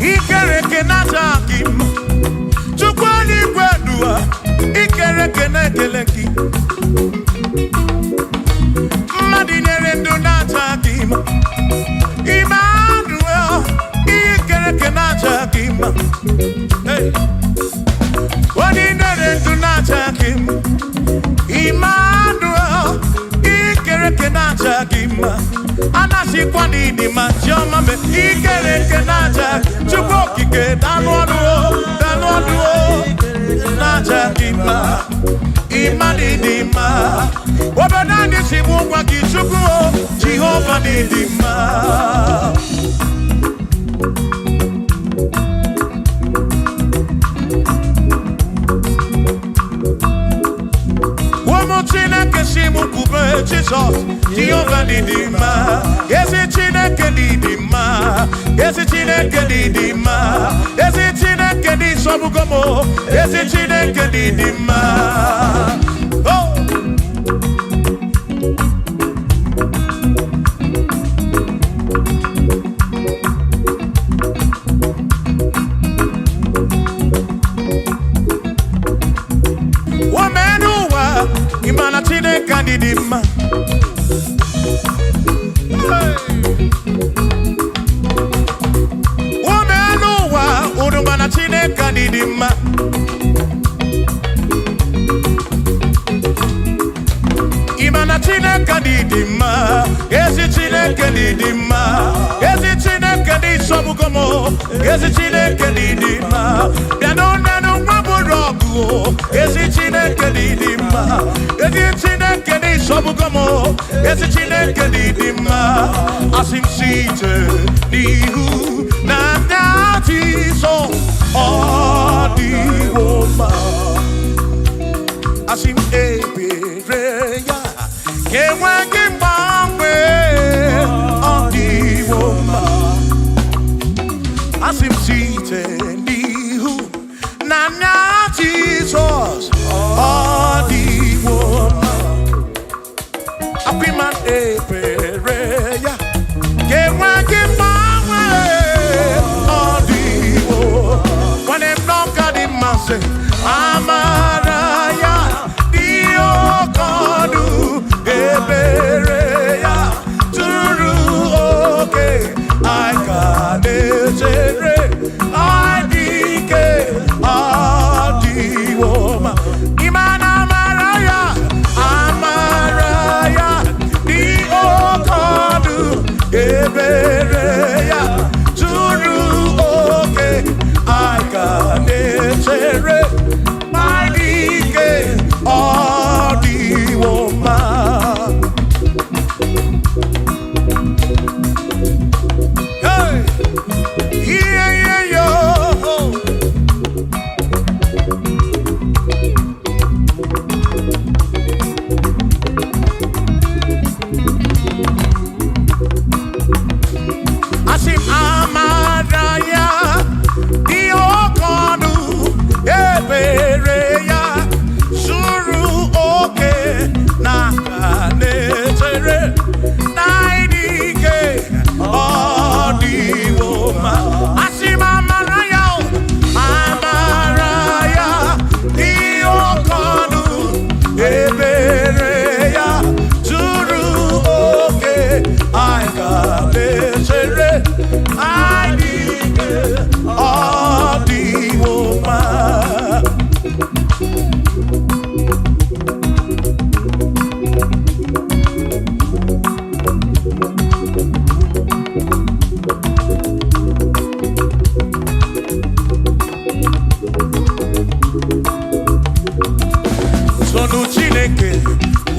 Ikere kena chakima. Chukwani kwedua, ikere kena keleki. Madinere ndo na chakima. Emmanuel, ikere kena chakima. Hey, Madinere ndo na chakima. Emmanuel, ikere kena chakima. Anas sikwa n'idi ma chioma me ikere nke n'aja chukwu okike dalụ ọdụ n'aja dị mma ịma n'ịdị mma obodo anyị si bụ ụgwa gị chukwu Jehova n'ịdị mma Chineke si mụ kwube Jizọs Jehova n'ịdị mma ezi Chineke n'ịdị mma ezi Chineke n'ịdị mma ezi Chineke n'ịsọbugo m ezi Chineke n'ịdị mma Chineke mma ụwa ụrụma na Chineke dị mma ịma na Chineke dị mma ezi Chineke dị mma ezi Chineke dị sọbugo m ezi Chineke dị mma bịanụ nwa bụrụ ọgụ ezi Chineke dị mma ezi Chineke dị sọbugo m ezi Chineke dị mma asị m site n'ihu na anya Jizọs ọ dịwo mma asị m ebere ya enweghị mgbanwe ọ dịwo mma asị m site n'ihu na anya Jizọs ọ dịwo mma apị ma ebere ya enweghị mgbanwe ọ dịwo nwanne m n'ọka dị mma sị amara ya dị oke ọnụ ebere ya tụrụ oke anyị ka na-echere anyị dị ike ọ dịwo mma ịma na amara ya dị oke ọnụ ebere ya tụrụ oke anyị ka na-echere anyị dị ike ọ dịwo mma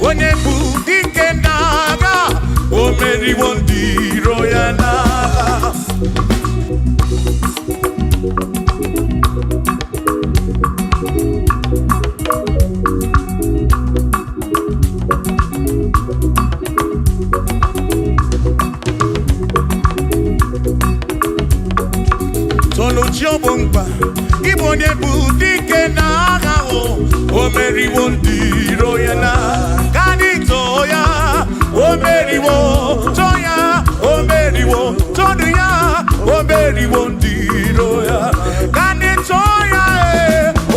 onye bụ dike n'agha o meriwo ndị iro ya n'agha Toluchi Ogbongba ịbụ onye bụ dike n'agha o meriwo ndị iro ya n'agha ya o meriwo to ya o meriwo todu ya o meriwo ndị iro ya kandi to ya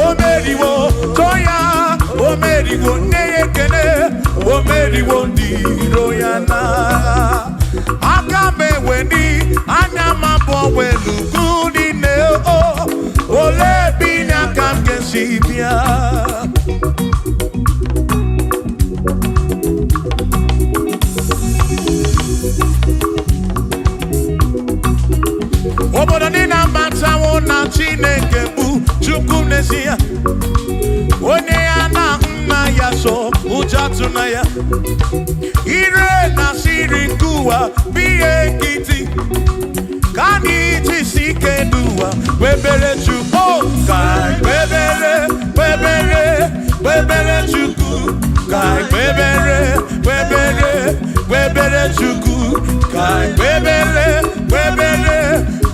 o meriwo to ya o meriwo nne ya ekele o meriwo ndị iro ya na aka m eweni anya m abụọ welugu niile ole bi n'aka m ga-esi bịa tunaya. Ire na siri kuwa biye kiti. Kani tisike dua. Webere chuko kai. Webere chuku kai. Webere chuku kai.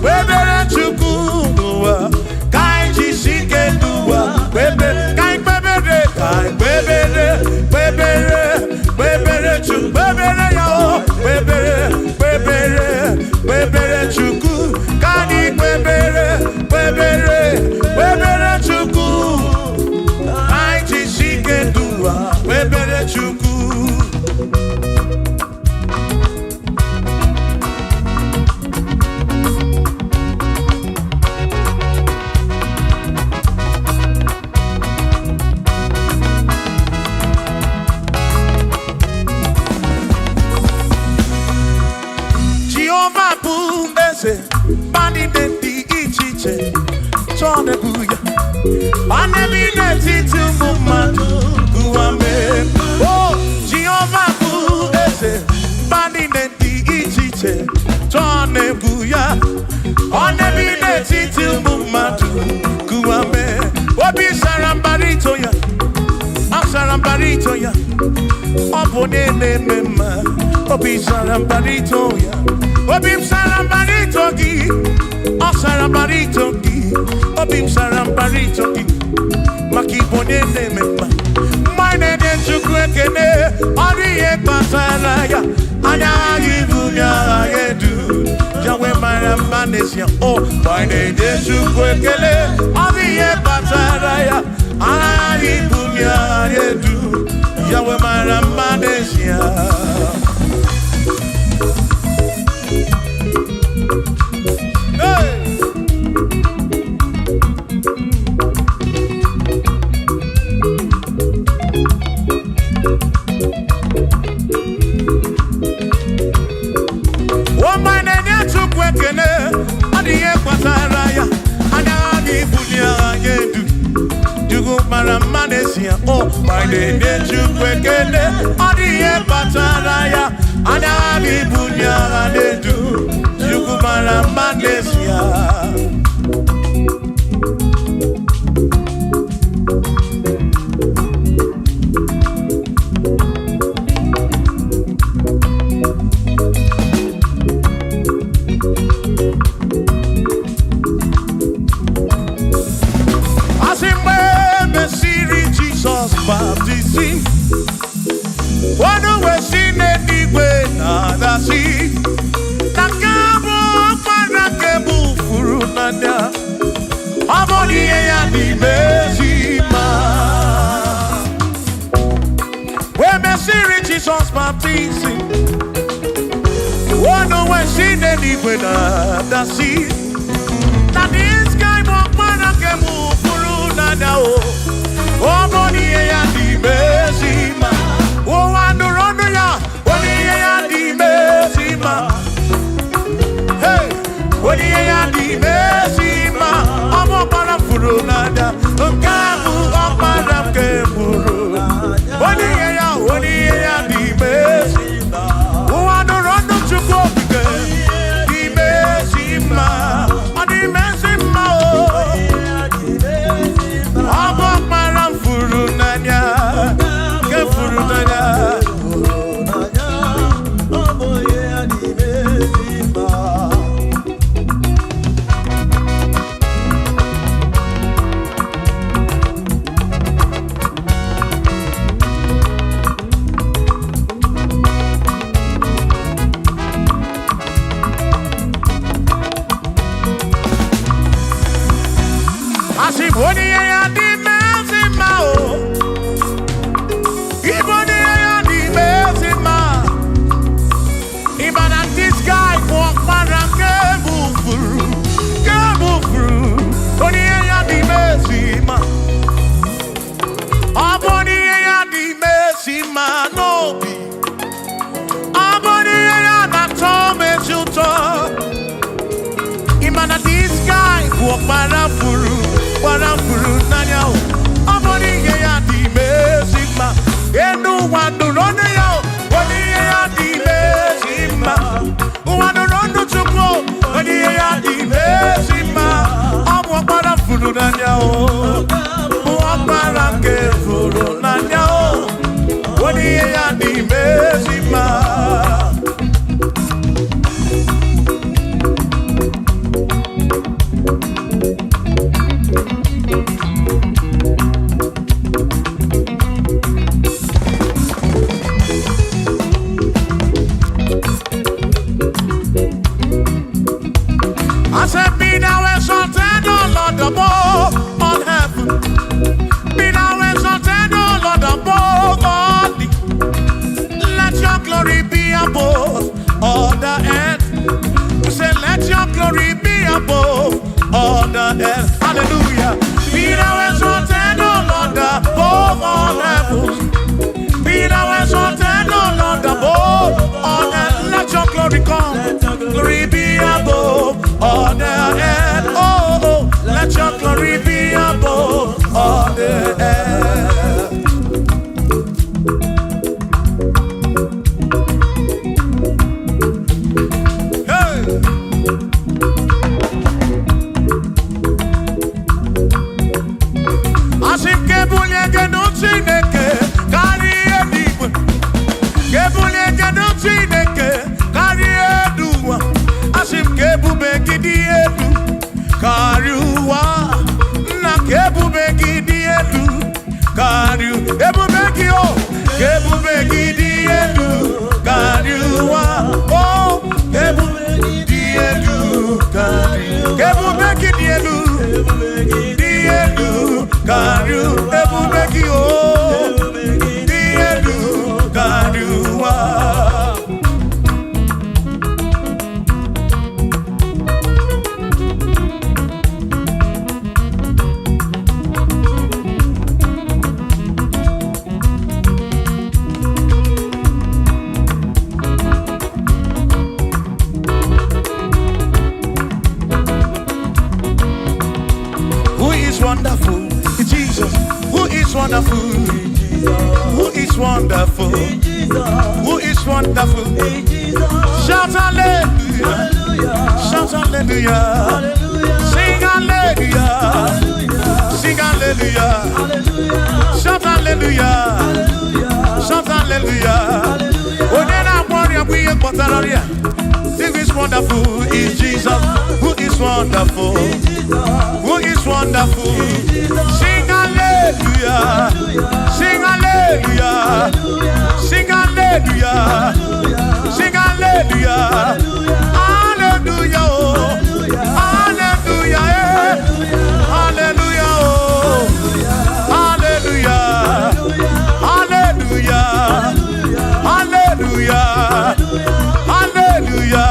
Webere chuku dua. Kai tisike dua. Webere kai. Kai webere chuku. Webere yao. Webere chuku. Kani webere chuku. Kai tisike dua. Webere chuku. Bani denti ichiche chone buya bane bine titu mumadu guame oh Jehovah bu ese bani denti ichiche chone buya bane bine titu mumadu guame obi sarambarito ya asarambarito ya obone mema obi sarambarito ya Obim sarambarito gi, o sarambarito gi, obim sarambarito gi, makibone ne mema. Mine de chukwekene, oriye pasaraya, anya ibunya yedu, jawe marambanesia. Oh, mine de chukwekene, oriye pasaraya, anya ibunya yedu, jawe marambanesia. Oh, my name is Chukwekene, Odiye Pataraya, Anabi Bunya, Anedu, Chukumara Manesia. Baptism. One way seen anyway, nada see. Nakabo, Manakebu, Furunanda. Harmony and the Bezima. When Messiri Jesus baptism. One way seen anyway, nada see. Now this guy, Manakebu, Furunanda. Oh, money and the Bezima. Oh, and the Ronoya, money and the Bezima. Hey, money and the Bezima. I'm a parafurunada. Kamu, I'm a parafuru. Money and the Bezima. Oh, and the Rono to go again. The Bezima. And the Bezima. I'm a Furunanya, ke Furunanya. Asiboni ya di mezima o. Iboni ya di mezima. Ibana this guy walk marake mufuru, ke mufuru. Boni ya di mezima. Aboni ya di mezima no bi. Aboni ya na tome chuto. Ibana this guy walk marafuru. Nanya, I'm only here at the Mesima. ebubegi o, ebubegi di elu kariwa. Oh, ebubegi di elu kariwa. Ebubegi di elu kariwa. Ebubegi o, di elu kariwa. Wonderful, Jesus. Who is wonderful? Who is wonderful? Who is wonderful? Shout hallelujah! Shout hallelujah! Sing hallelujah! Sing hallelujah! Shout hallelujah! Shout hallelujah! Oh, then I worry, we ain't got that. Who is wonderful? Is Jesus. Who is wonderful? Who is wonderful? Sing hallelujah! Sing hallelujah! Sing hallelujah! Sing hallelujah! Hallelujah! Hallelujah! Hallelujah! Hallelujah! Hallelujah! Hallelujah! Hallelujah!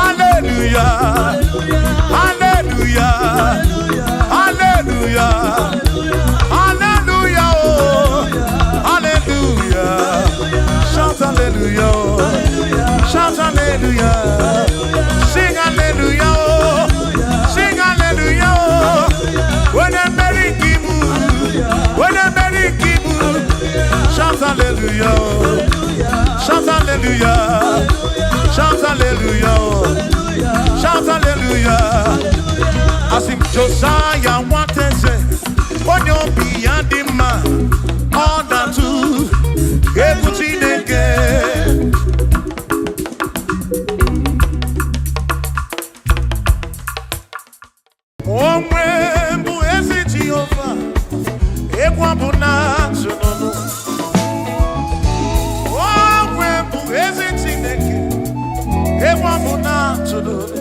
Hallelujah! Hallelujah! Hallelujah! Hallelujah! Oh, hallelujah! Shout hallelujah! Shout hallelujah! Sing hallelujah! Sing hallelujah! When I'm very kibu, when I'm very kibu, shout hallelujah! Shout hallelujah! Shout hallelujah! Shout hallelujah! As if Josiah wanted to say, on your beyond the man, all that to everything again. Omwembu ezi Jehova, ekwambuna tunono. Omwembu ezi Chineke, ekwambuna tunono.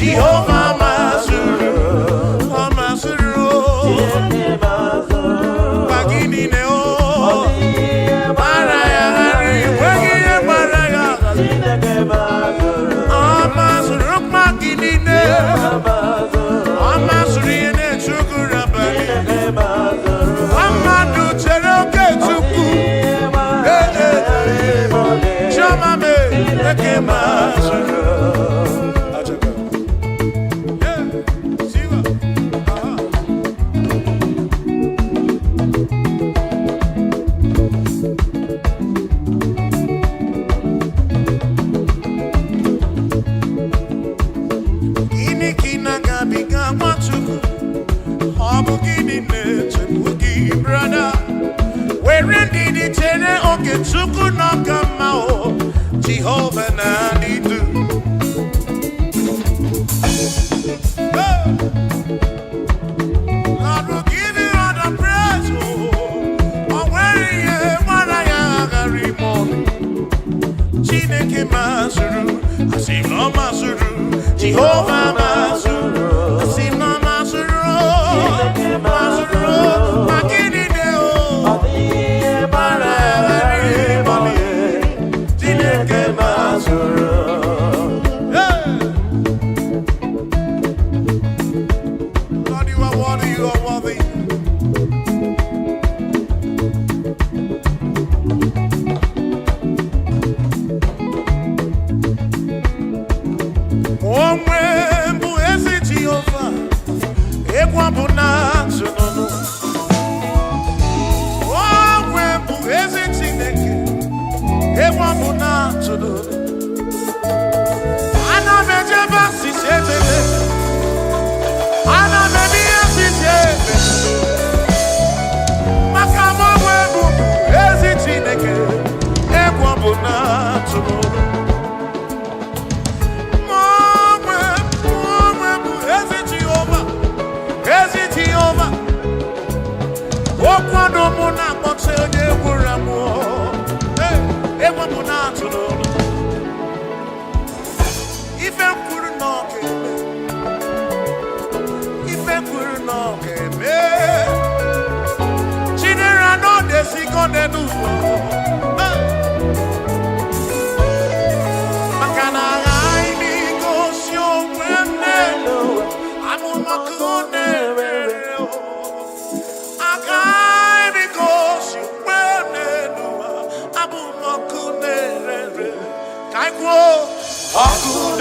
Jehovah Mazuru, Mazuru, Bagini Neo, Maraya, Wagia Maraya, Mazuru, Magini Neo, Mazuri and Chukurabani, Amadu Cheroke Chuku, Chamame, Mazuru. Jehovah Nadidu. Lord will give you all the praise. Oh, where you Chineke Mazuru, Asino Mazuru, Jehovah Mazuru, Asino Mazuru, Mazuru, Magini Deo, Chineke Mazuru. Lord, you are worthy, you are worthy. Aku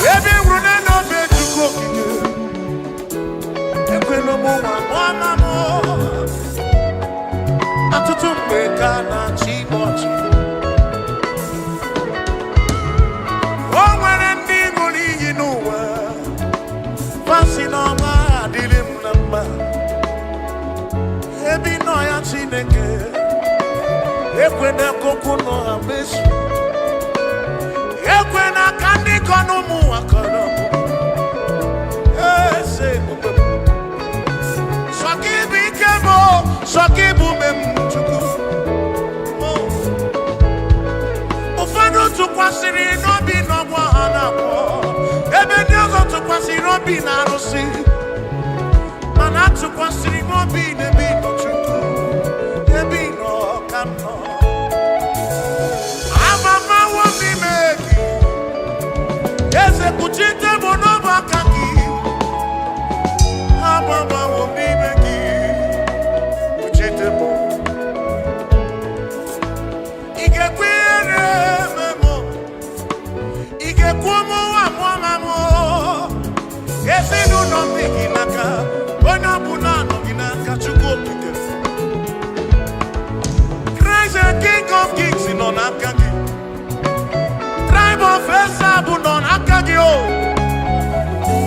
Every run and mamo atutu mbeka na chimochi o nwere ndị ṅụrụ iyi n'ụwa fasi n'ọma adịrị m na mma ebi nọ ya Chineke ekwena koko nọ ha mesu ekwena ka ndị kọ n'ụmụ ụwa kọrọ Sokibu ikemo, sokibu memchuku. Ufano tukwasiri nobi nobwa hanako. Ebe nyogo tukwasiri nobi narosi. Mana tukwasiri nobi nebi no chuku. Nebi no kano. Amama wabi meki. Eze kuchite monoba kaki. Mama will be making Uchitemo Ige quere memo Ige kuomo wa mwamamo Ese no ginaka Ona bunano ginaka chukopike Christ the King of Kings in on Akagi Tribe of Esabu non Akagi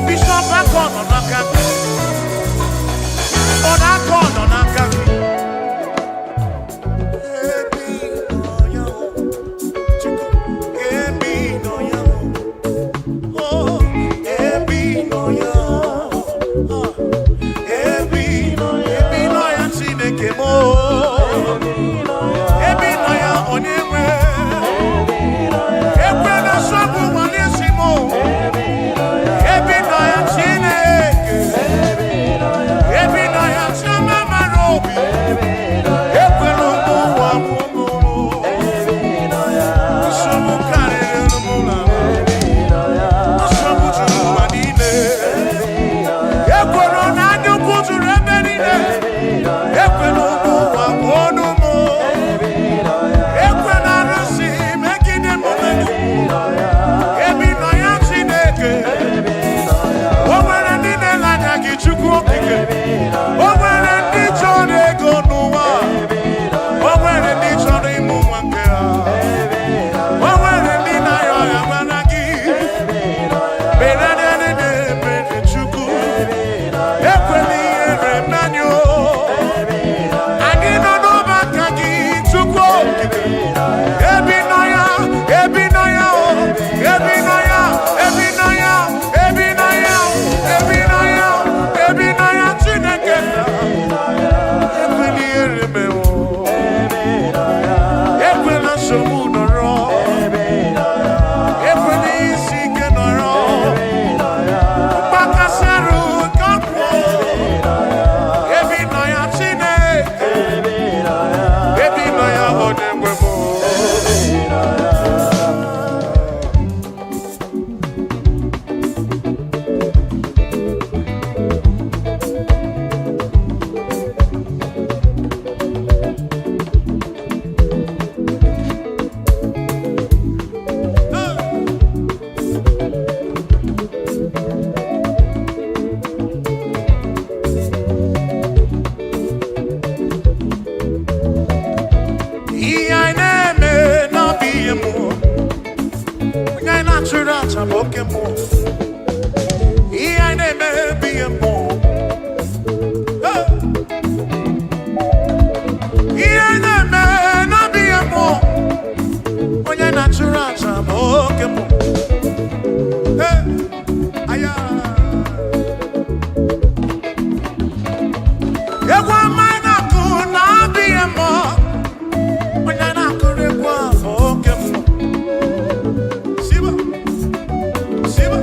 Bishop Akon on Akagi Siba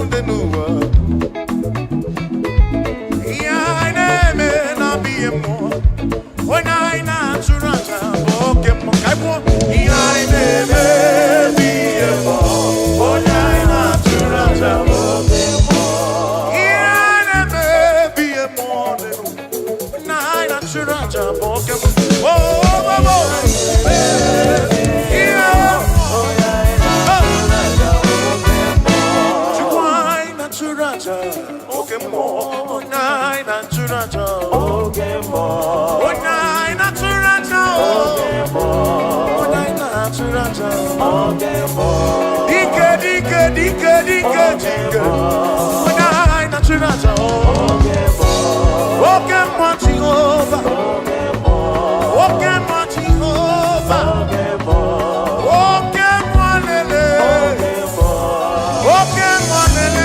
the new world. Yeah, I never not be more. When I not to run, okay, I won't. Yeah, I never be more. When I not to run, yeah, I never be more. When I not to run, okay. Oh, oh, oh, yeah. Okay, more. Oh, nine and two raja. Okay, more. Oh, nine and two raja. Okay, more. Oh, nine and two raja. Okay, more. Dike. Oh, nine and two raja. Okay, more. Okay, more Jehovah. Okay, more. Okay, more Jehovah. Okay, more. Okay, more lele. Okay, more. Okay, more lele.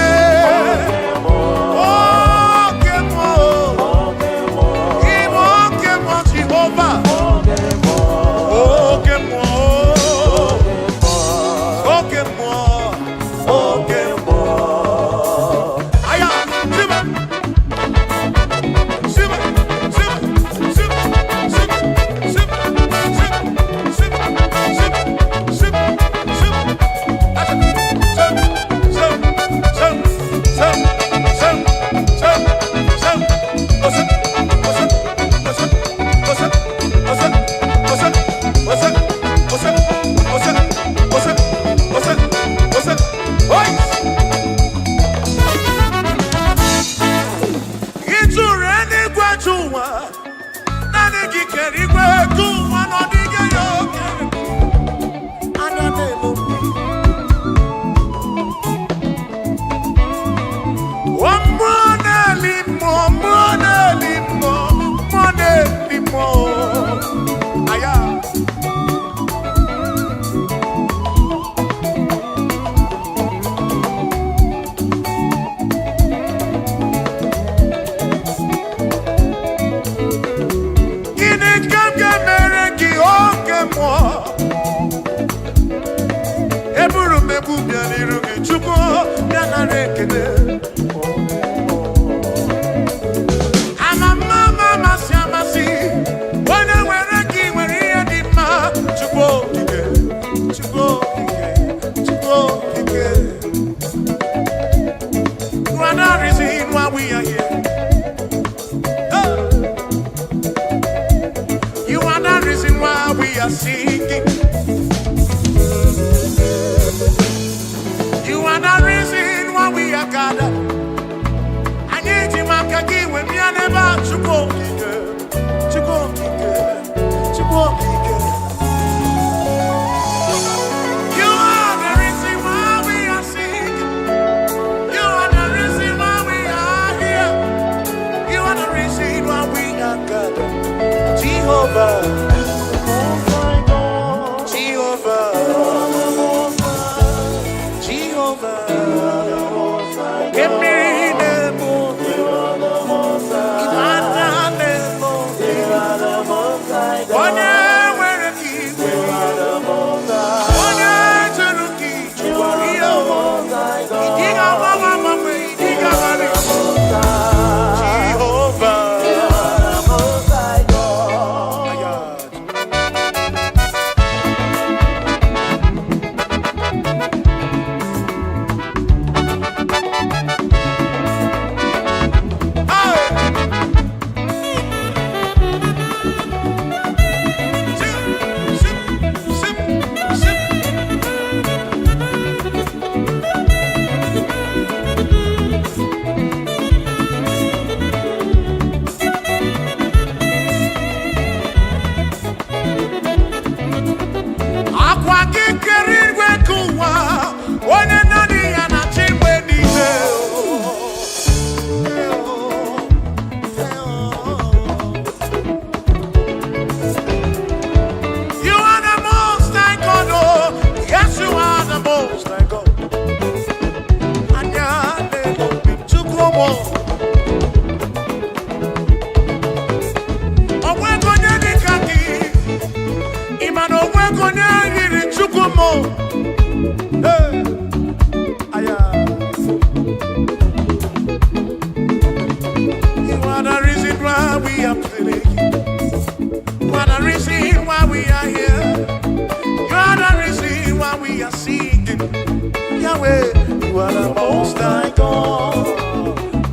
are the most high God.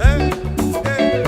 Hey, hey.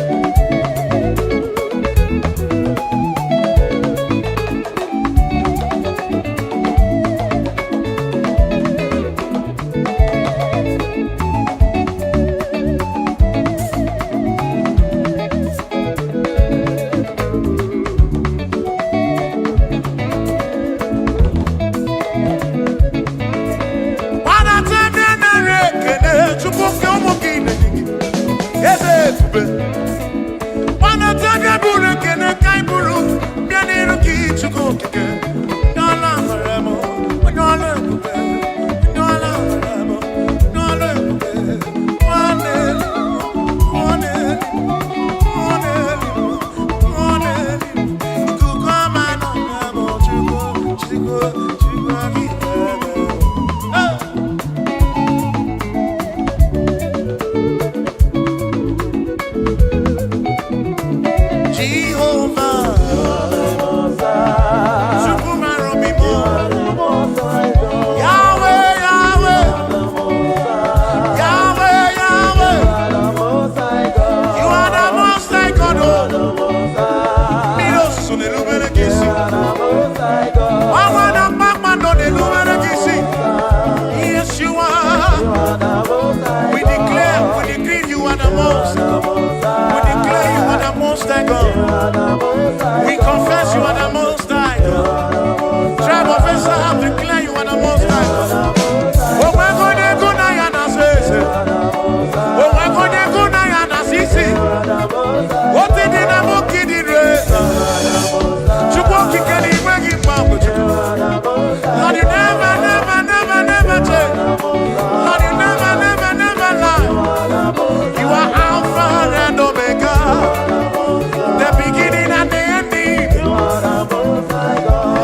We confess you are the most high God. Tribe of Israel declare you are the most high God. Oh my God, they go now and say, oh my God, they go now and see. What did they not kid in race? Chukwaki can he bring him back? Lord, you never, never, never, never change. Lord, you never, never, never lie. You are Alpha and Omega, the beginning and the ending.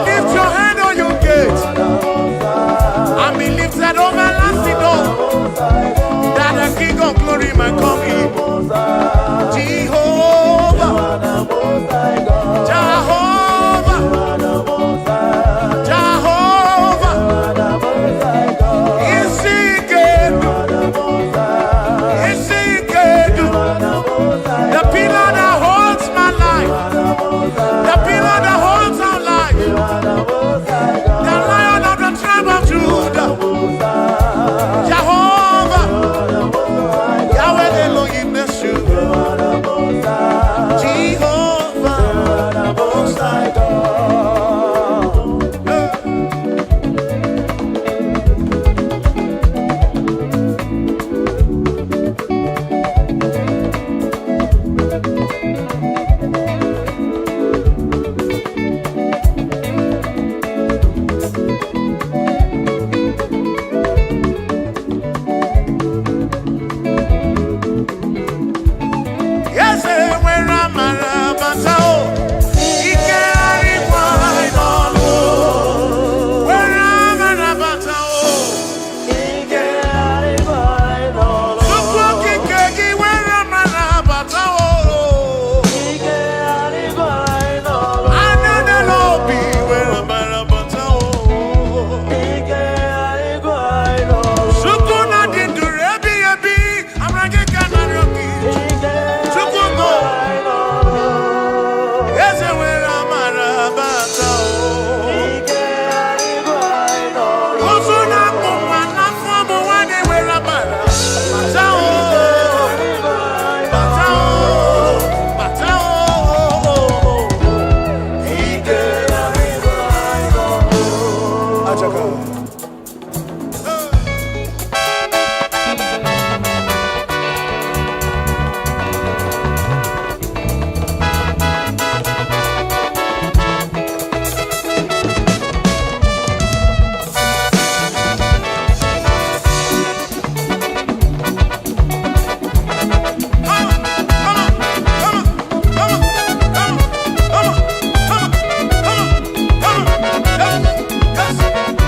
Lift your hand on your gate and be lifted over lasting door, that the King of glory might come in. Jehovah, Jehovah, Jehovah, is he good? Is he good? The pillar that holds my life, the pillar that holds our life, the Lion of the tribe of Judah, Jehovah, Yahweh Elohim Yeshua, Jehovah, Most High God.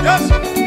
Yes.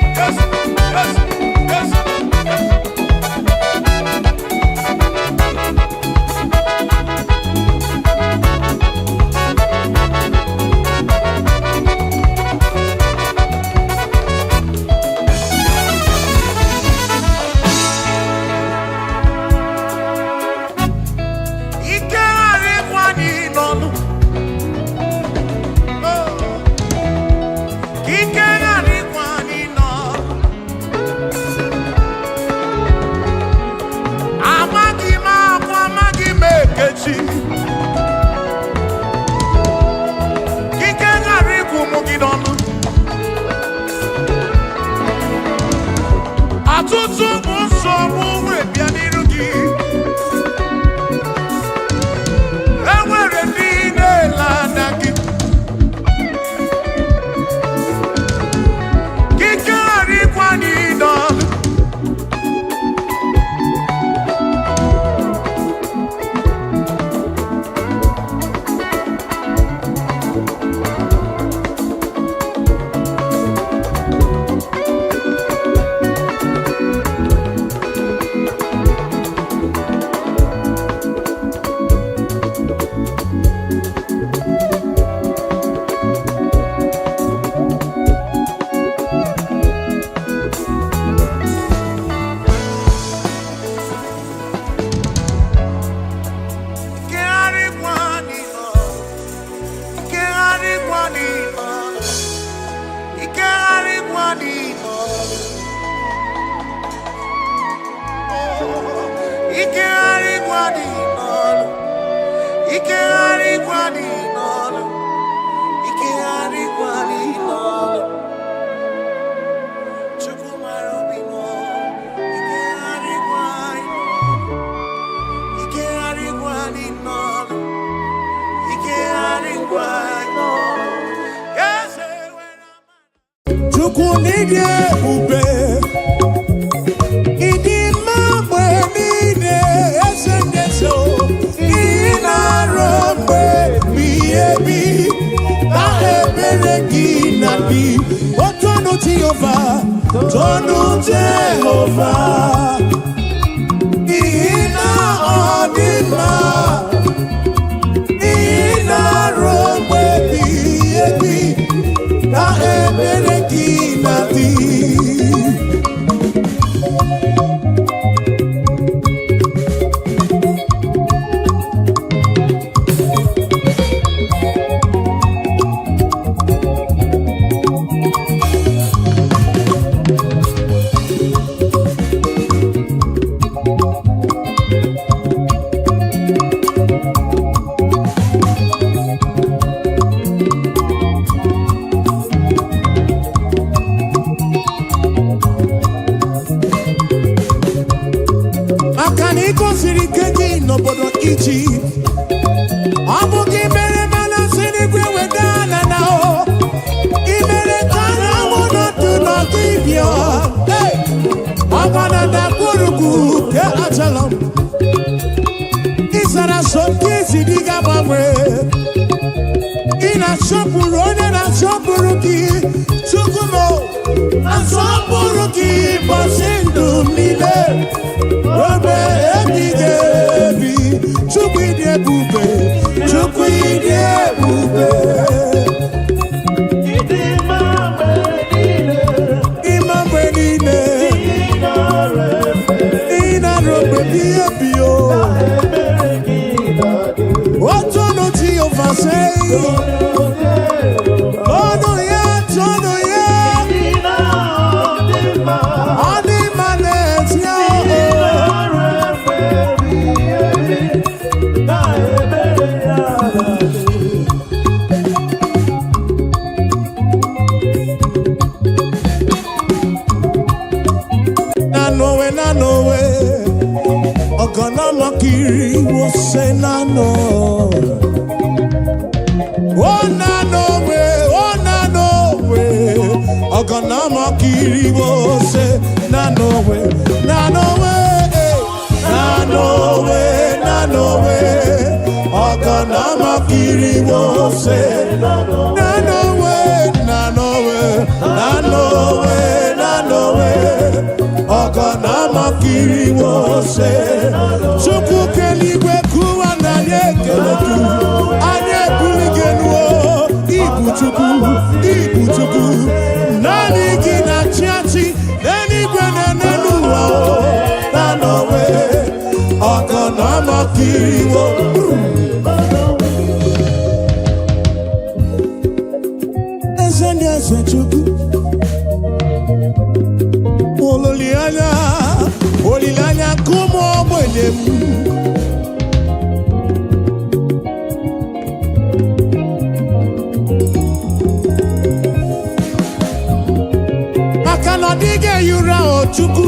Chukwu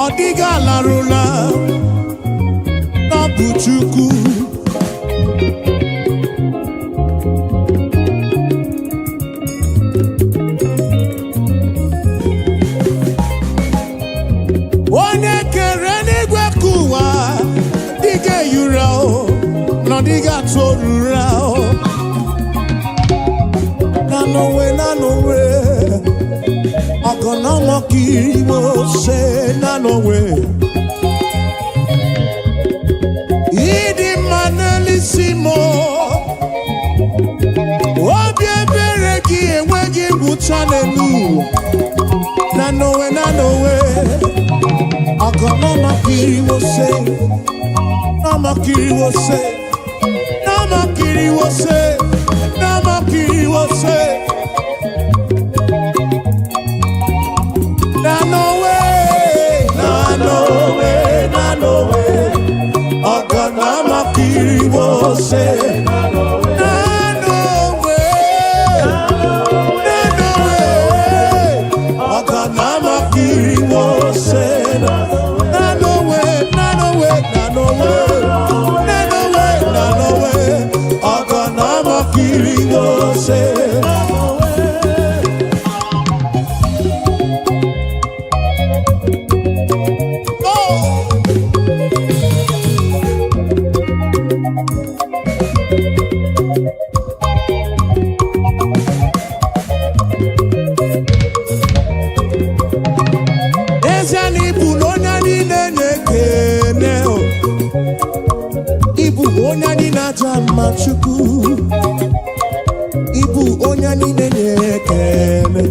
ọ dịghị alarụla n'ọbụ Chukwu onye kere n'igwe ka ụwa dịghị eyura na ọ dịghị atụ orura nanowe ọgọnọmọkiri mo se nanowe ịdị mma n'elisi mo obi ebere gị enweghị ngwụcha n'elu nanowe ọgọnọmọkiri mo se namakiri mo se namakiri mo se namakiri mo se Nanowe, ọgọnọmọkiri mo se Nanowe, ọgọnọmọkiri mo se Nanowe, ọgọnọmọkiri mo se onye niile aja mma Chukwu ịbụ onye niile na-ekele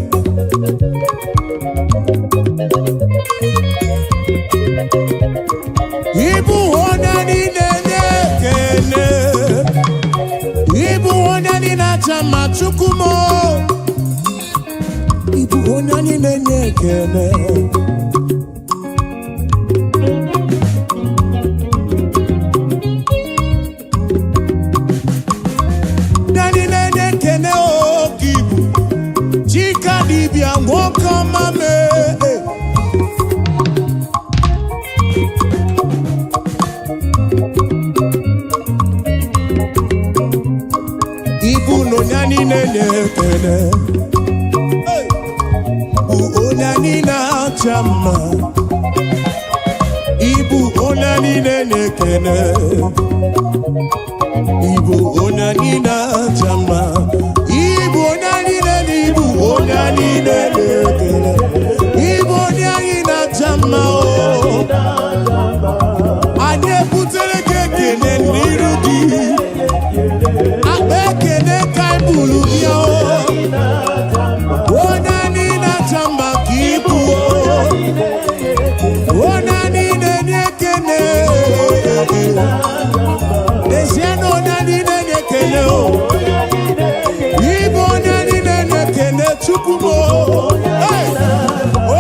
ịbụ onye niile na-ekele ịbụ onye niile aja mma Chukwu mo ịbụ onye niile na-ekele dibia nwoke ọma mee ibu n'onye niile na-ekele bụ onye niile acha mma ibu onye niile na-ekele ibu onye niile acha mma ibu onye niile n'ibu onye niile na-ekele ibu onye anyị na-acha mma anyị ebutere gị ekele n'iru gị akpa ekele ka ibulu bịa onye anyị na-acha mma ka ibu onye anyị na-enye ekele ezie na onye anyị na-enye ekele ibu onye anyị na-enye ekele Chukwu mo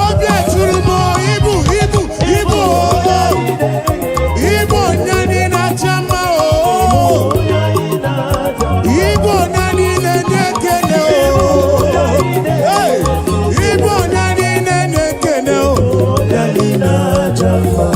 obi eturu mo ibu onye anyị na-acha mma ibu onye anyị na-enye ekele ibu onye anyị na-enye ekele onye anyị na-acha mma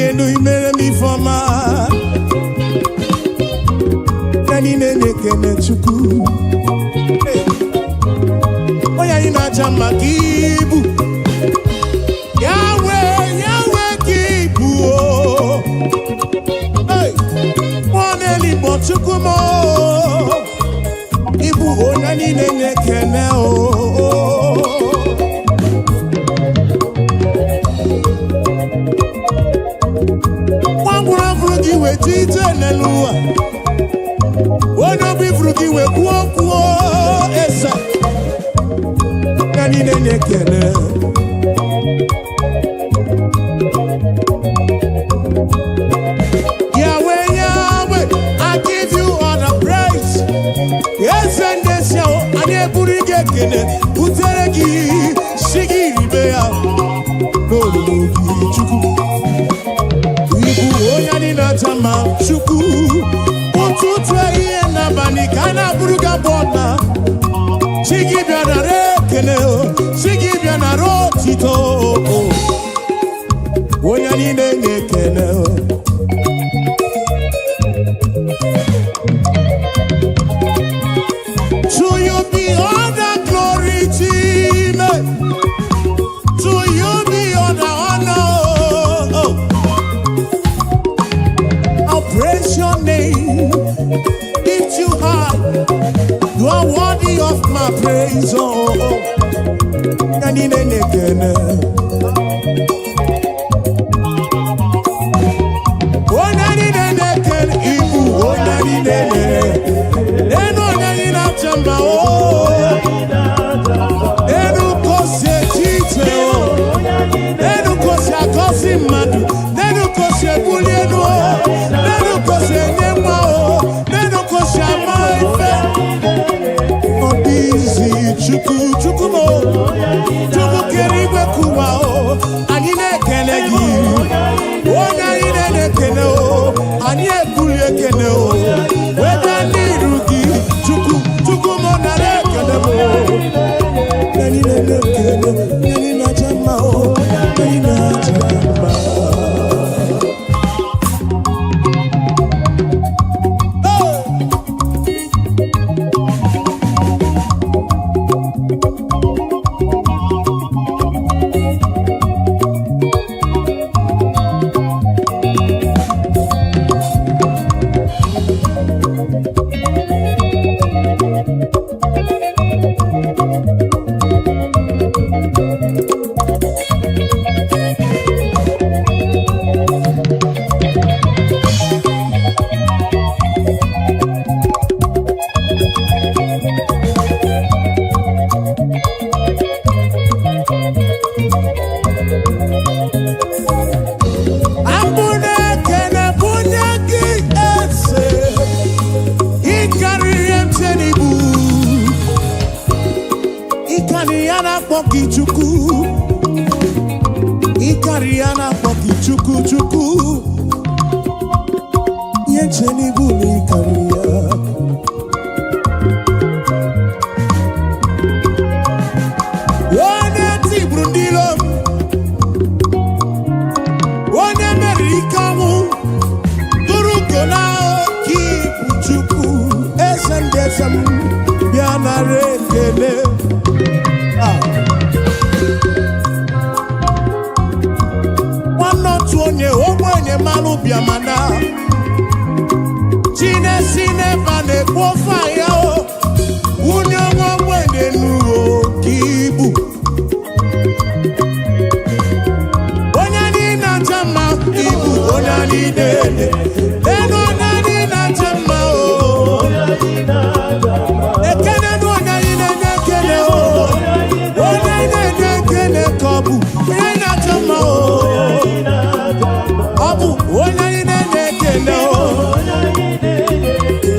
elu imere m ifeọma ya niile na-ekene Chukwu onye anyị na-aja mma ka ibu Yawe ka ibu nwanne Igbo Chukwu m ibu onye niile na-ekene o. Nwangwụrụ gị weta ite n'elu ụwa, onye obi furu gị wee kwuo eze, onye niile na-ekene. Yahweh, Yahweh, I give you all the praise. Yes, and yes, yo, and you put it again. Uteregi, Shigi, Bea, no, Chuku. Ibu, Oyanina Tama, Chuku, Ututway, and Nabani, Kana Bruga Bona, Shigi Biana Rekene, Shigi Biana Rotito, Oyanina Nekene. To you be all the glory, Jesus. To you be all the honor. I'll praise your name. Lift you high. You are worthy of my praise. Oh,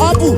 Abu,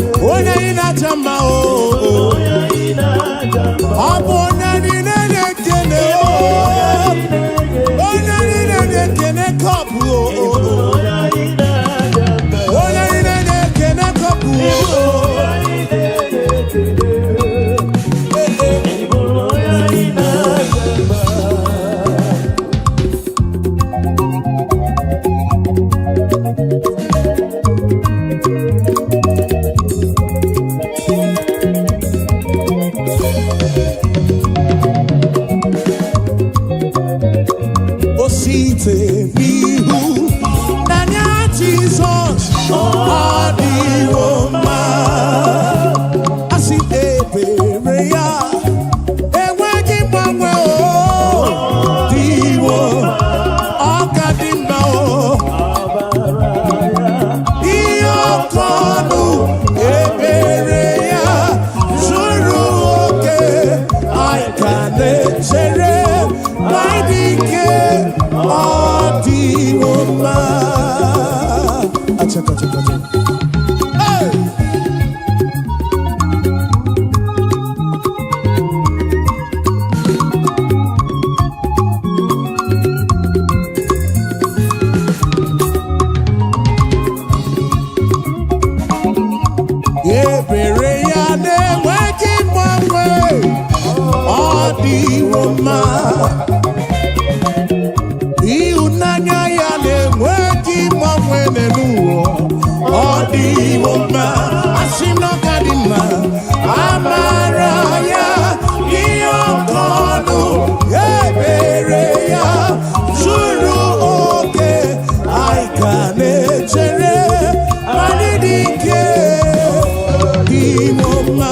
dịwo mma. Ịhụnanya ya na-enweghị mgbanwe n'ụwa. Ọ dịwo mma. Asị na ọ ga dị mma. Amara ya ihe ọkọnụ ebere ya zuru oke. Anyị ka na-echere anyị dị ike dịwo mma.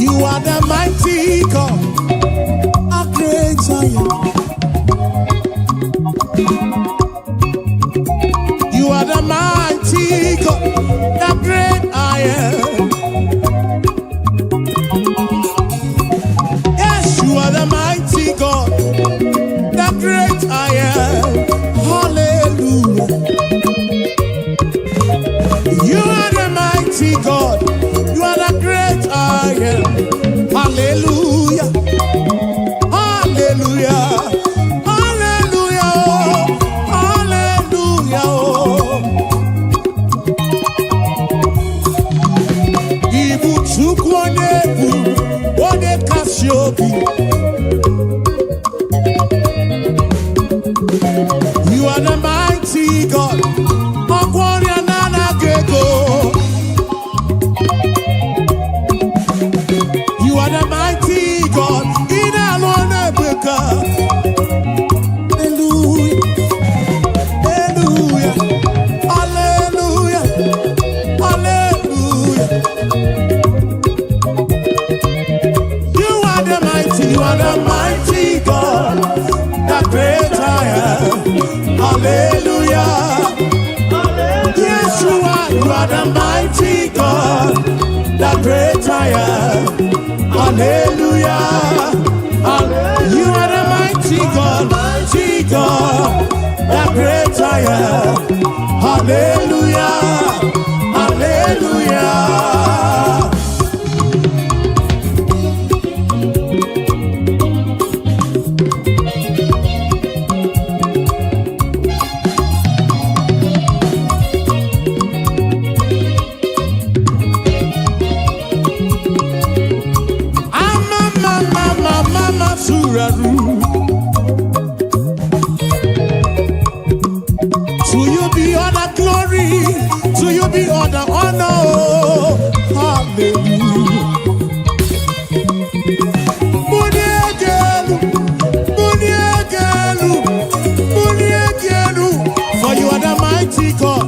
You are the mighty God, a great Zion. You are the mighty God, the great I am. Yes, you are the mighty God, the great I am. Hallelujah. You are the mighty God, you are the great I am. Hallelujah. Hallelujah. Hallelujah. Hallelujah. Ibu Chukwu onye ebu, onye kasị obi. You are the mighty God. Ọgwọrịa na-anaghị ego. You are the mighty God. In alone Africa. Hallelujah. Hallelujah. Hallelujah. Hallelujah. You are the mighty God. The great I am. Hallelujah. Yes, you are the mighty God. The great I am. Hallelujah. You are the mighty God, the great I am. Hallelujah. Hallelujah. To you be all the glory, to you be all the honor. Hallelujah. For you are the mighty God.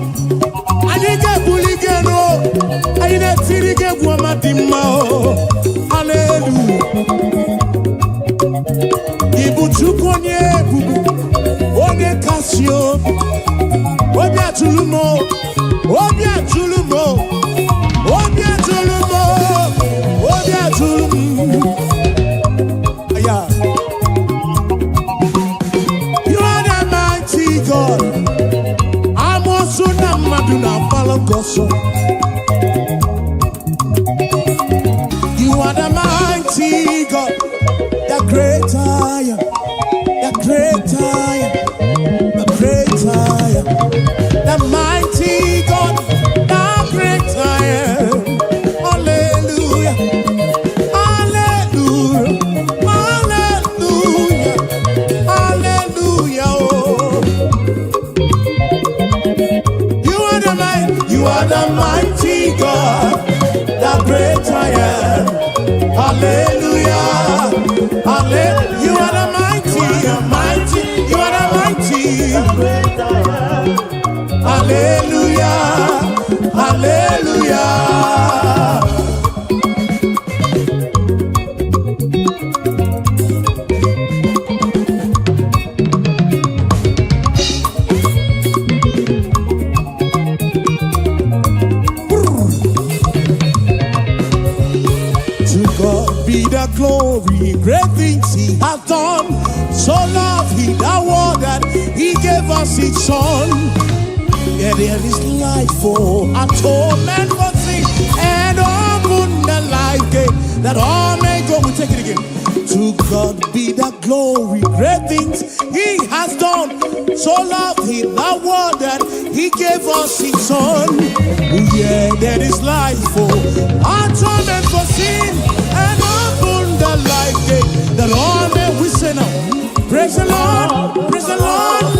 I need a buligeno. I need a tirige guamadima. Hallelujah. Ibu chukonye bubu, onye kasio, obia tulumo, obia tulumo, obia tulumo, obia tulumo. Aya. You are the mighty God. Amosu na maduna palokoso. You are the mighty God. The great I am, the great I am, the great I am, the mighty God, the great I am. Hallelujah, hallelujah, hallelujah, hallelujah. Oh. You are the mighty God, the great I am. Hallelujah. Hallelujah. You are the mighty, you are the mighty. Hallelujah. Hallelujah. the world that He gave us His Son. Yeah, there is life for atonement for sin, and open the life gate that all may go. We take it again. To God be the glory, great things He has done. So loved He the world that He gave us His Son. Yeah, there is life for atonement for sin, and open the life gate that all may. We say now, praise the Lord,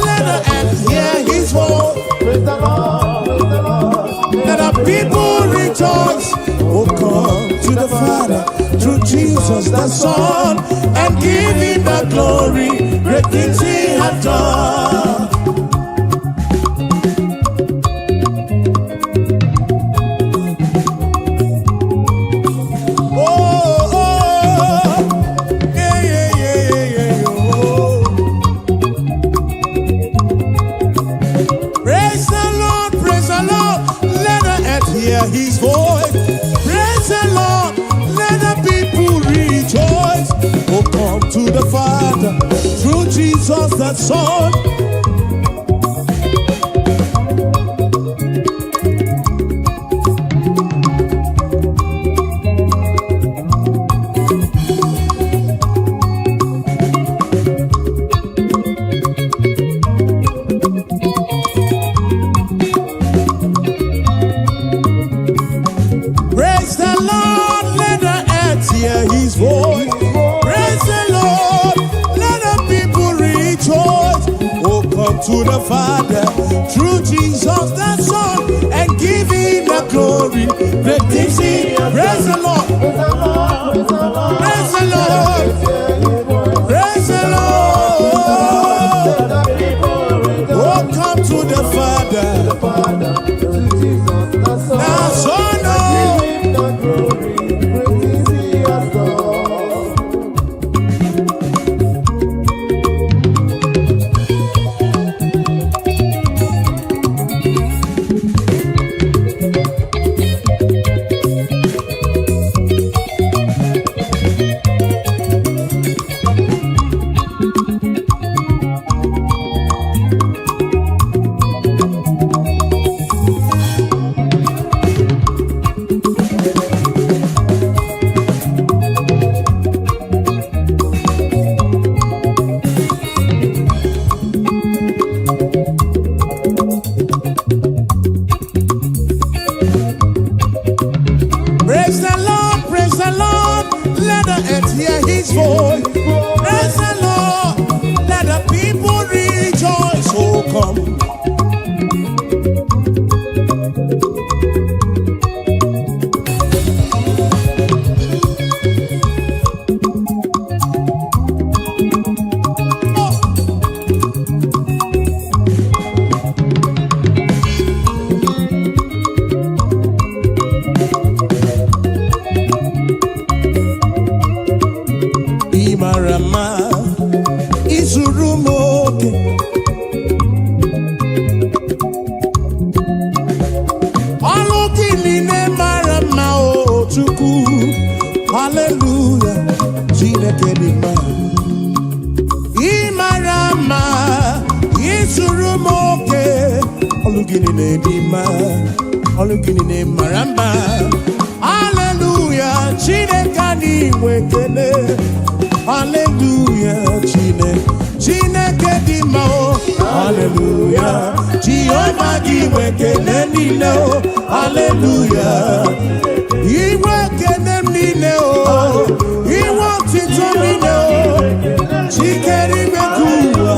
let the earth hear His voice. Praise the Lord, praise the Lord. Let the people rejoice. Oh, come to the Father through Jesus the Son, and give Him the glory, great things He has done. His voice, praise the Lord, let the people rejoice. Oh, come to the Father through Jesus the Son. His voice, praise the Lord, let the people rejoice. Oh, come to the Father through Jesus the Son, and give Him the glory. Great things He, praise the Lord, praise the Lord, praise the Lord. Oh, come to the Father, now Son, let the earth hear His voice. Praise the Lord, let the people rejoice. Oh, come. Marama izurumoke alukini marama o Chukwu. Hallelujah, Chineke dị mma. Imarama izurumoke alukini dị mma, alukini marama. Hallelujah, Chineke dị nwekele. Hallelujah, Chineke dị mma o. Hallelujah, Jehovah dị nwekele niile o. Hallelujah, iwe kele niile o. Iwe otito niile o. Chikere ibe kuwa.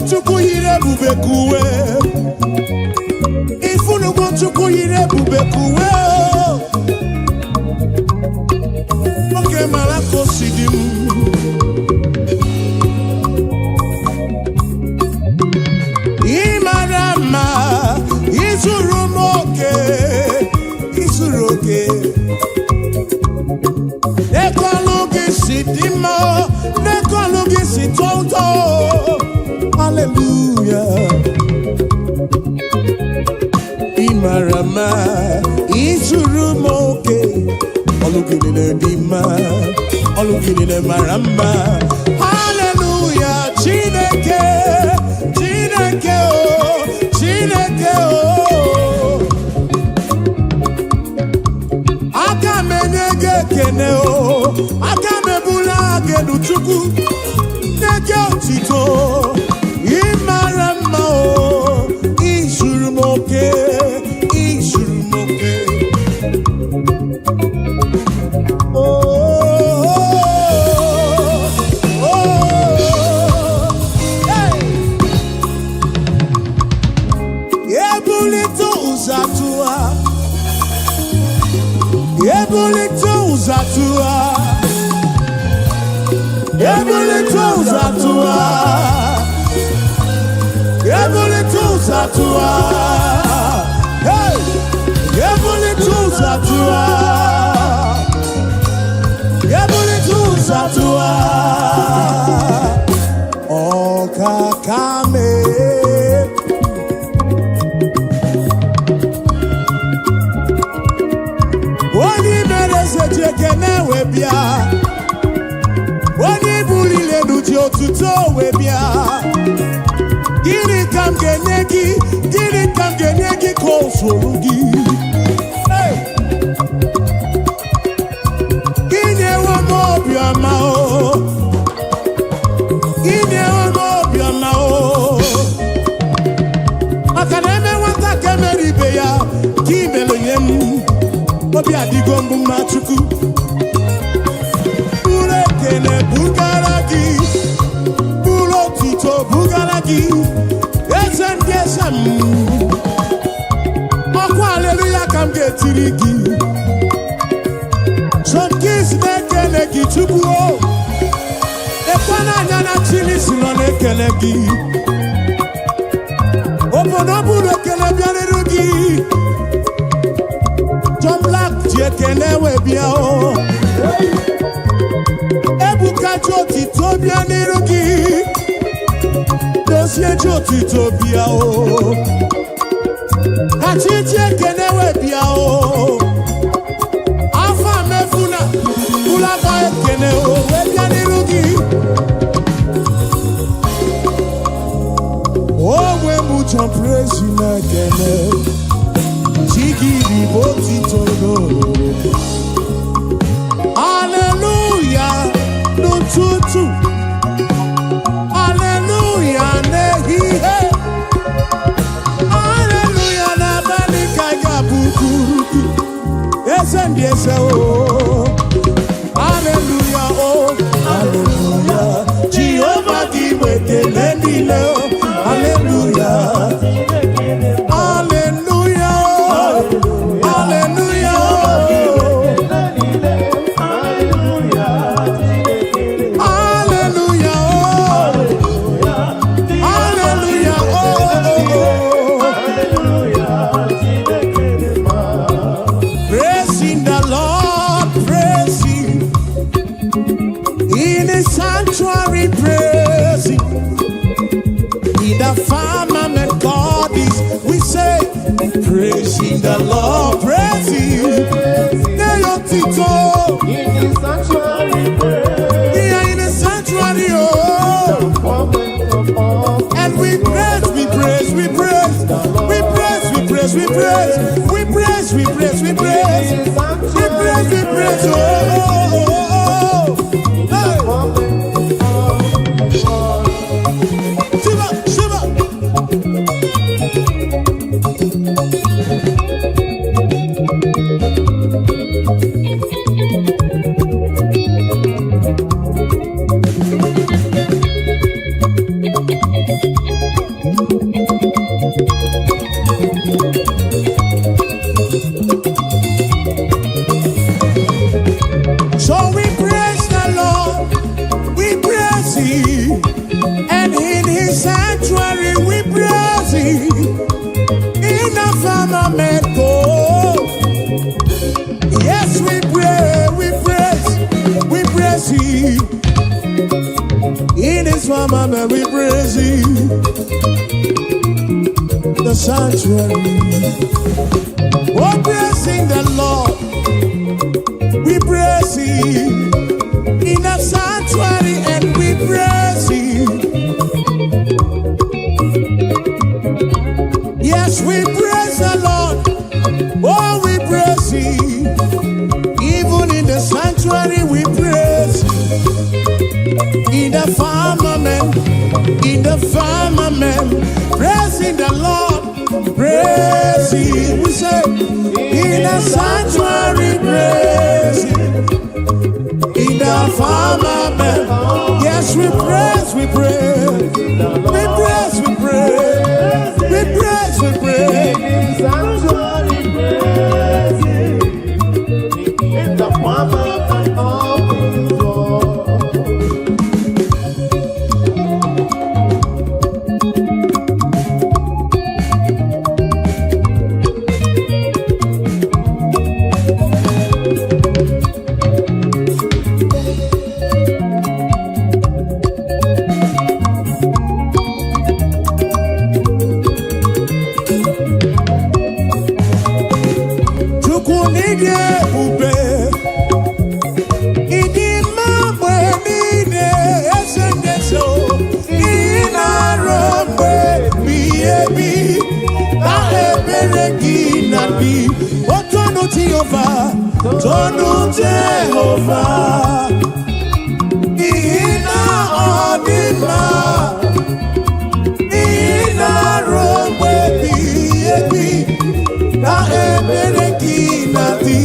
Chukwu yiri ebube kuwe. Ifunugo Chukwu yiri ebube kuwe. Oke mara kosi di m. Imara mma, izuru m oke, izuru oke. hallelujah. Imarama, Isurumoke, Olugile Dima, Olugile Maramba, hallelujah, Chineke, Chineke, oh, Chineke, oh. Akamenege kene, oh, Akamebula genu chuku, Nege otito, Imarama, oh, Isurumoke. this firmament we praise you. The sanctuary. Oh, praising the Lord. We praise Him in the sanctuary and we praise Him. Yes, we praise the Lord. Oh, we praise Him. Even in the sanctuary we praise Him. In the firmament, praising the Lord. Praise Him. We say, in the sanctuary, praise Him. In the firmament, yes, we praise, we praise. We praise, we praise. We praise, we praise. Sanctuary praising in the firmament of His word. Tonu Jehovah, Ina Odima, Ina Romwe Biebi, Na Ebereki Nati.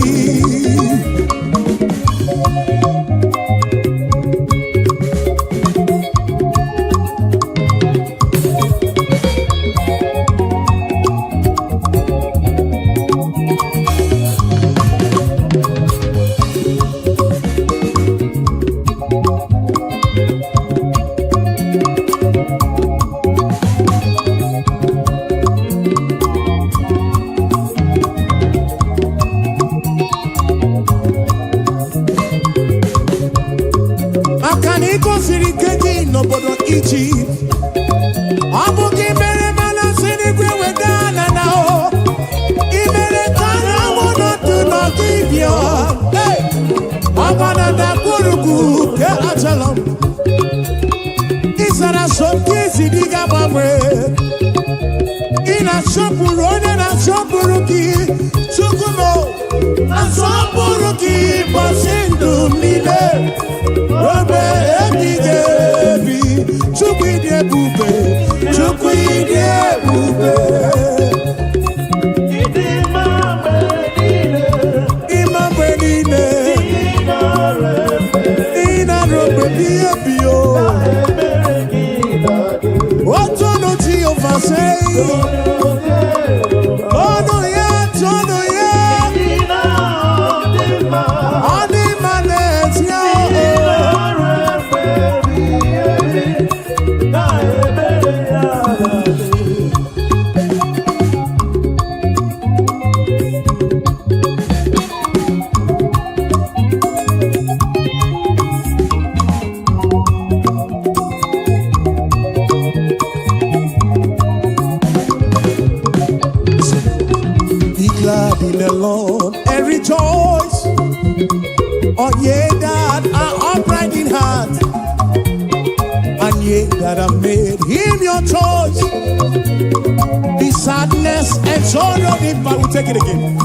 Take it again.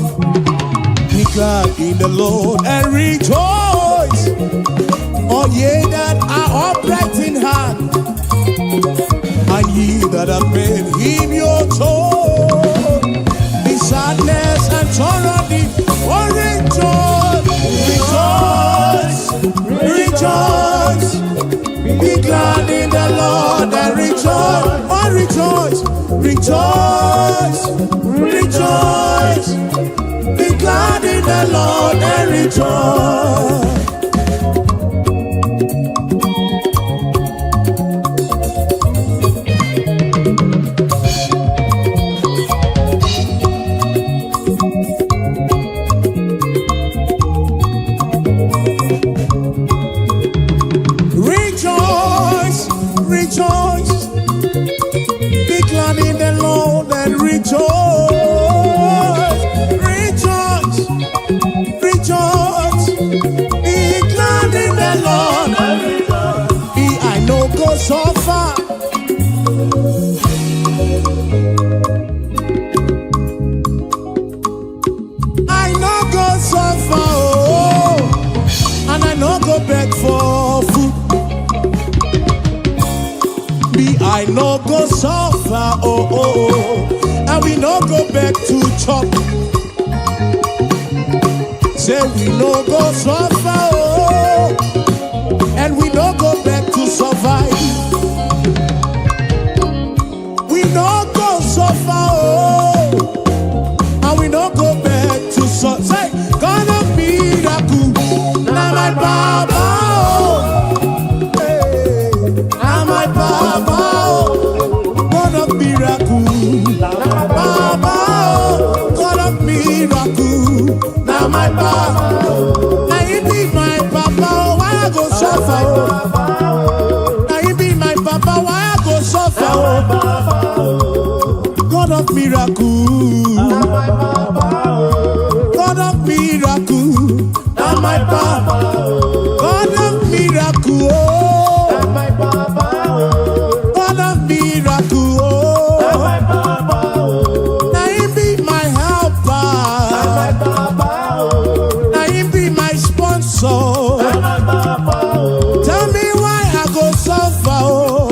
Be glad in the Lord and rejoice. All ye that are upright in heart, and ye that have made Him your joy. Be sadness and sorrow deep. Oh, rejoice, rejoice. Be glad in the Lord and rejoice. Oh, rejoice, rejoice, rejoice. Be glad in the Lord and rejoice. rejoice. Be glad in the Lord and rejoice. Rejoice, rejoice. Be glad in the Lord. Be I know go so far. I know go so far, oh, and I know go beg for food. Be I no go suffer, oh, oh, oh, and we no go back to chop. Say we no go suffer, oh, and we no go back to survive. We no go suffer, oh, and we no go back to survive. Say, God of miracle, now my Baba, oh, hey, now my Baba, God of miracle, Baba, God of miracle, now my Baba, now you be my Papa, why I go suffer? Now you be my Papa, why I go suffer? God of miracle, God of miracle, now my Papa, God of miracle, oh. God of miracle, oh. Now you be my helper. Now you be my sponsor. Tell me why I go suffer, oh.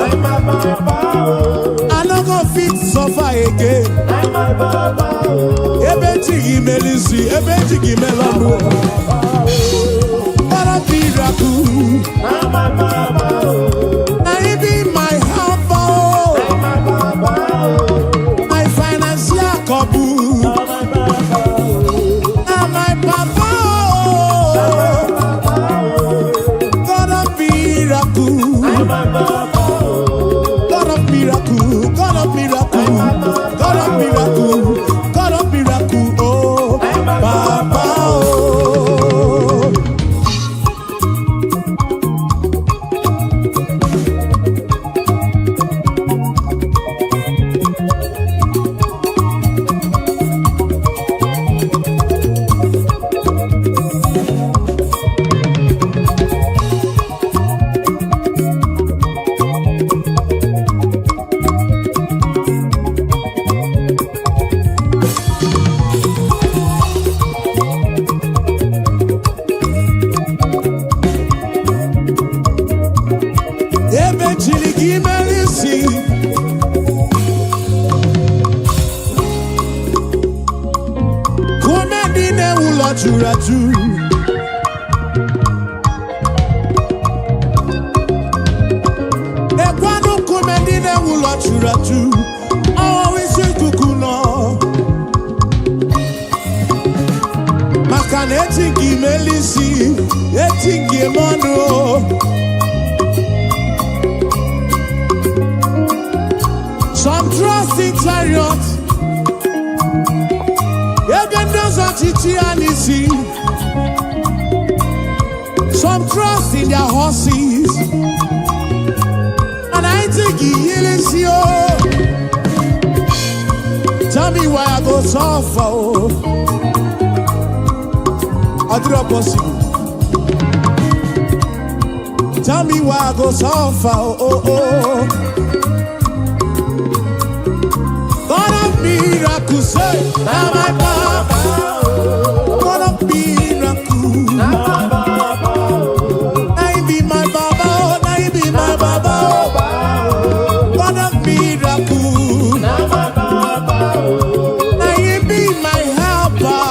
I no go fit suffer again. Ebeti melisi, ebeti melonu. God of miracle. Now you be my helper, my financial couple. Now my Papa, God of miracle, God of miracle, God of miracle, God of miracle, God of miracle, oh, Papa, oh. Raju. Ekwano kumendine wulo churaju. Always kukuno. Makane etingi melisi, etingi mono. Some trust in chariots. Some trust in their horses, and I think he is you. Tell me why I go suffer, oh. I drop possible. Tell me why I go suffer, oh, oh. God of miracles, say, now my Papa. God of miracle, now you be my Baba, now you be my Baba. God of miracle, now you be my helper,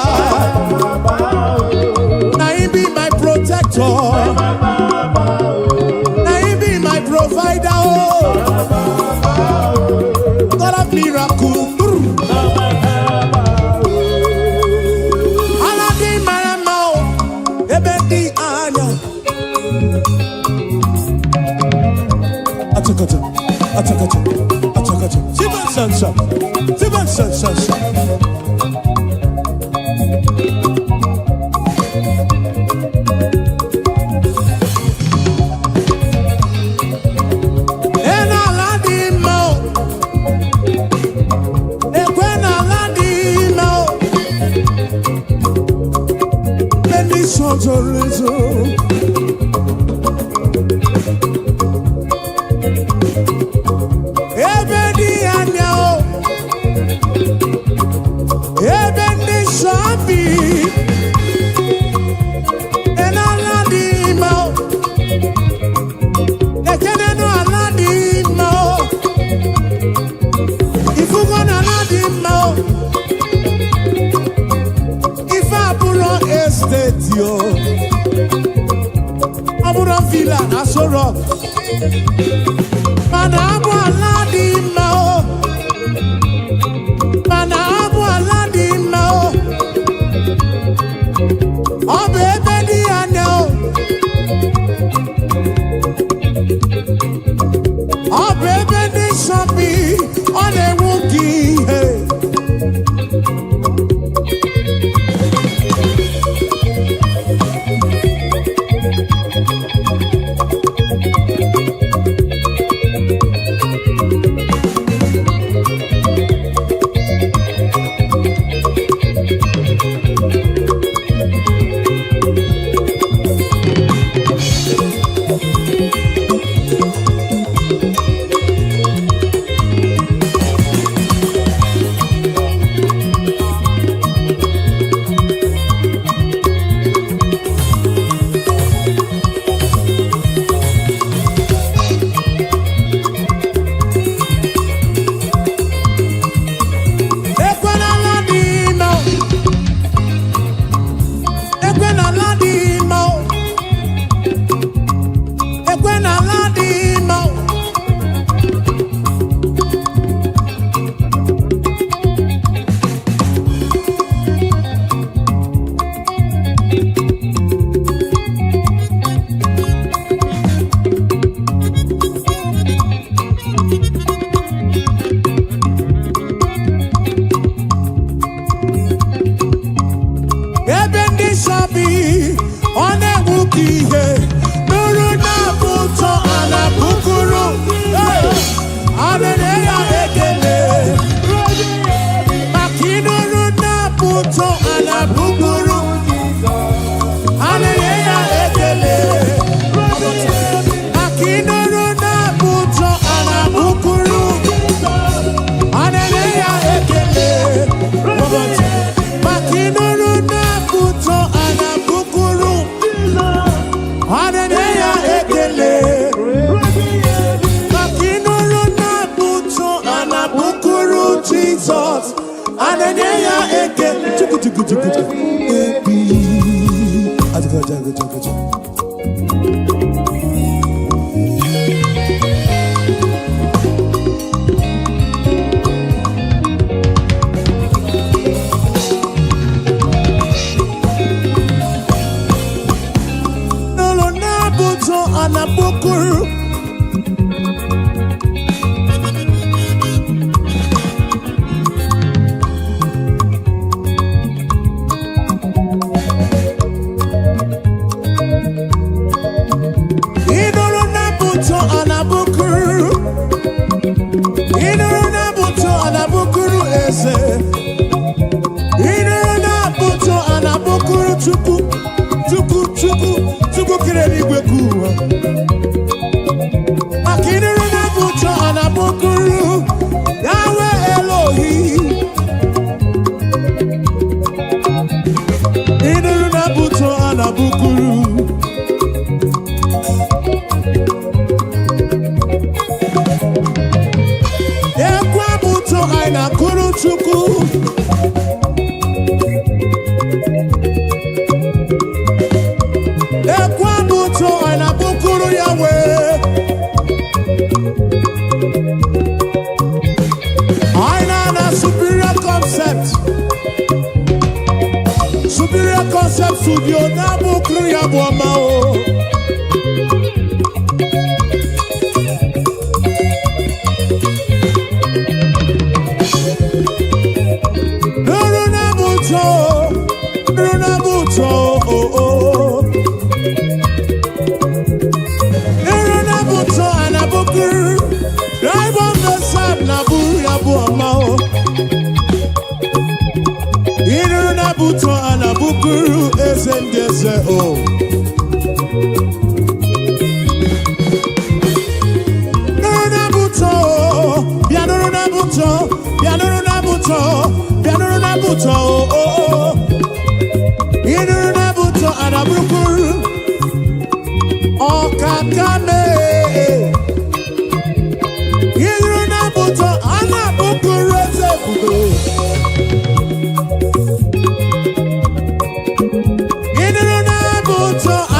now you be my protector, now you be my provider. God of miracle. Jesus. Ananya eke. Chuku chuku chuku chuku. Ebi. Ajaga. Nolo nabuto anabukuru. Chuku kireni gwekuwa. Akinere na buto anabukuru. Yahweh Elohim. Inere na buto anabukuru. Ekwa buto aina kuru chuku. Superior concept studio nabu kriya boamao. Nabuto, oh. Nabuto anabukur. Drive on the side nabu ya boamao. Nabuto anabukuru esendese o. Nabuto, piano Nabuto, oh. Nabuto anabukuru, oh kakame. Nabuto anabukuru esekudo.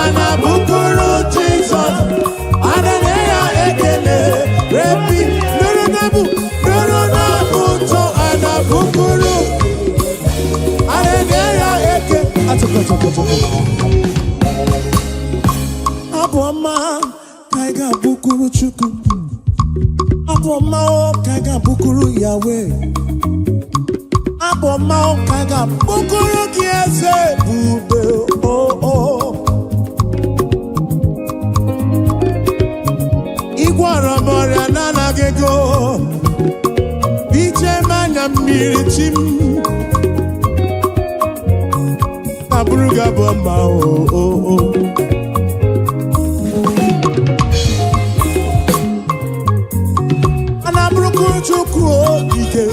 Anabukuru Jesus, Ananya ekele, repi, Nabuto anabukuru, Ananya eke, Aboma, kaiga bukuru chuku, Aboma kaiga bukuru Yahweh, Aboma kaiga bukuru kiese bube, oh. Igwara moria nana gego. Biche manya mirichim. Kabruga bomba oh. Anabruku chuku ike.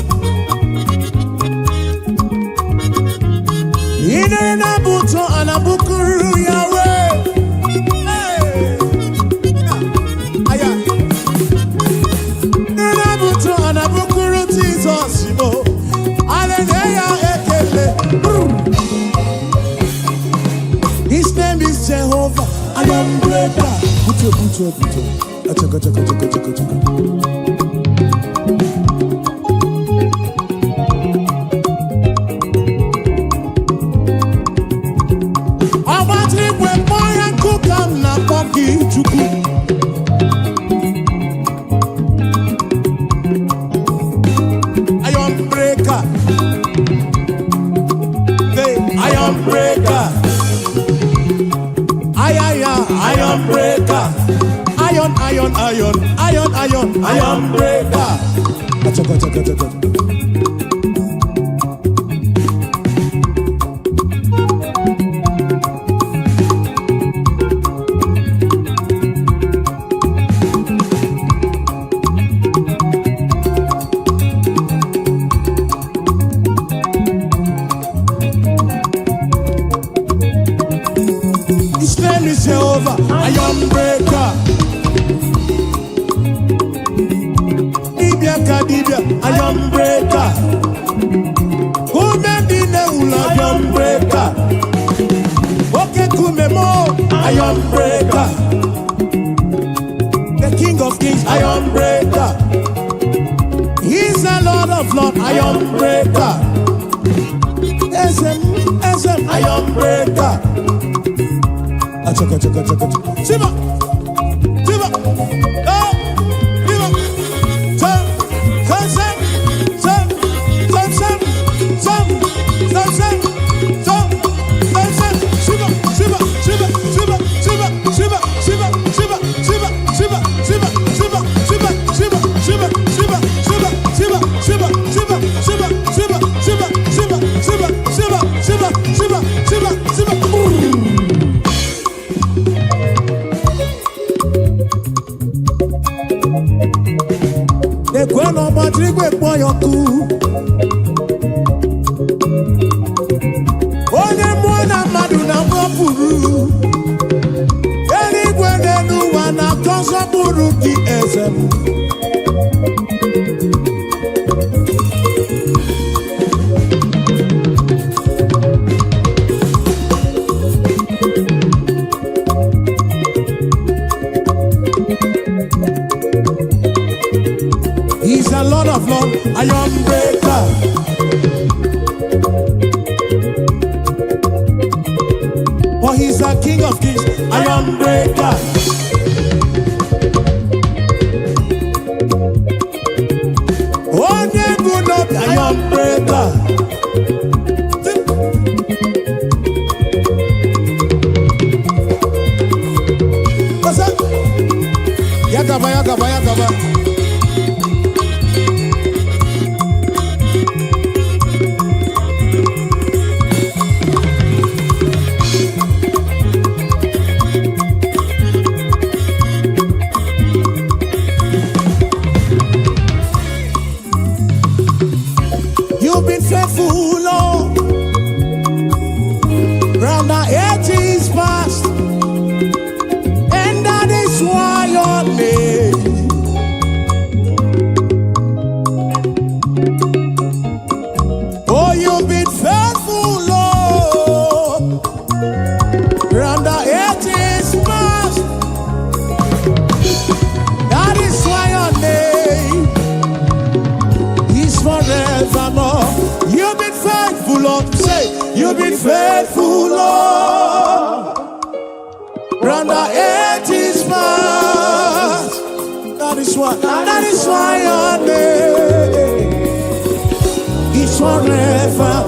Ine nabuto anabukuru Yahweh. Anabukuru Jesus, Hallelujah, ekele. His name is Jehovah. I am greater. Buto. Achaka. Abatrikwe moya kukam na poki chuku. Iron breaker. Iron breaker. Iron breaker. Achaka. His name is Jehovah, Iron breaker. Kadibia, iron breaker. Kumendine ula iron breaker. Okay, Kumemo, iron breaker. The King of Kings, iron breaker. He's a Lord of Lords, iron breaker. SM, iron breaker. Achaka. Siba. Oh, Siba. Sam. Ekweno matrigwe kpoyoku. Onye mwana madu na mwapuru. Eligwe nenuwa na konso buru ki ezem. He's a Lord of Lords, iron breaker. For he's a King of Kings, iron breaker. Oh, never not iron breaker. What's up? Yakaba. You've been faithful, Lord, round the ages past, and that is why your name. Oh, you've been faithful, Lord, round the ages past, that is why your name is forevermore. You've been faithful, Lord. Say, you've been faithful, Lord. Round the ages past. That is why your name is forever.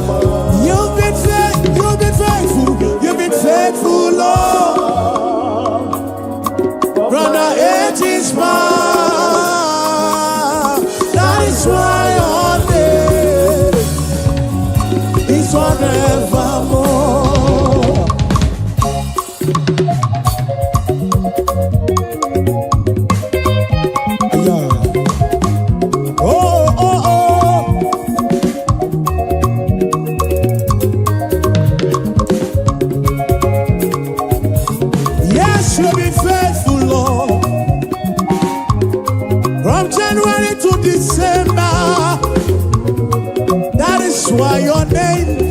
You've been faithful, Lord. Round the ages past. That is why your name is forevermore. Yeah. Oh. Yes, you've been faithful, Lord. From January to December. That is why your name.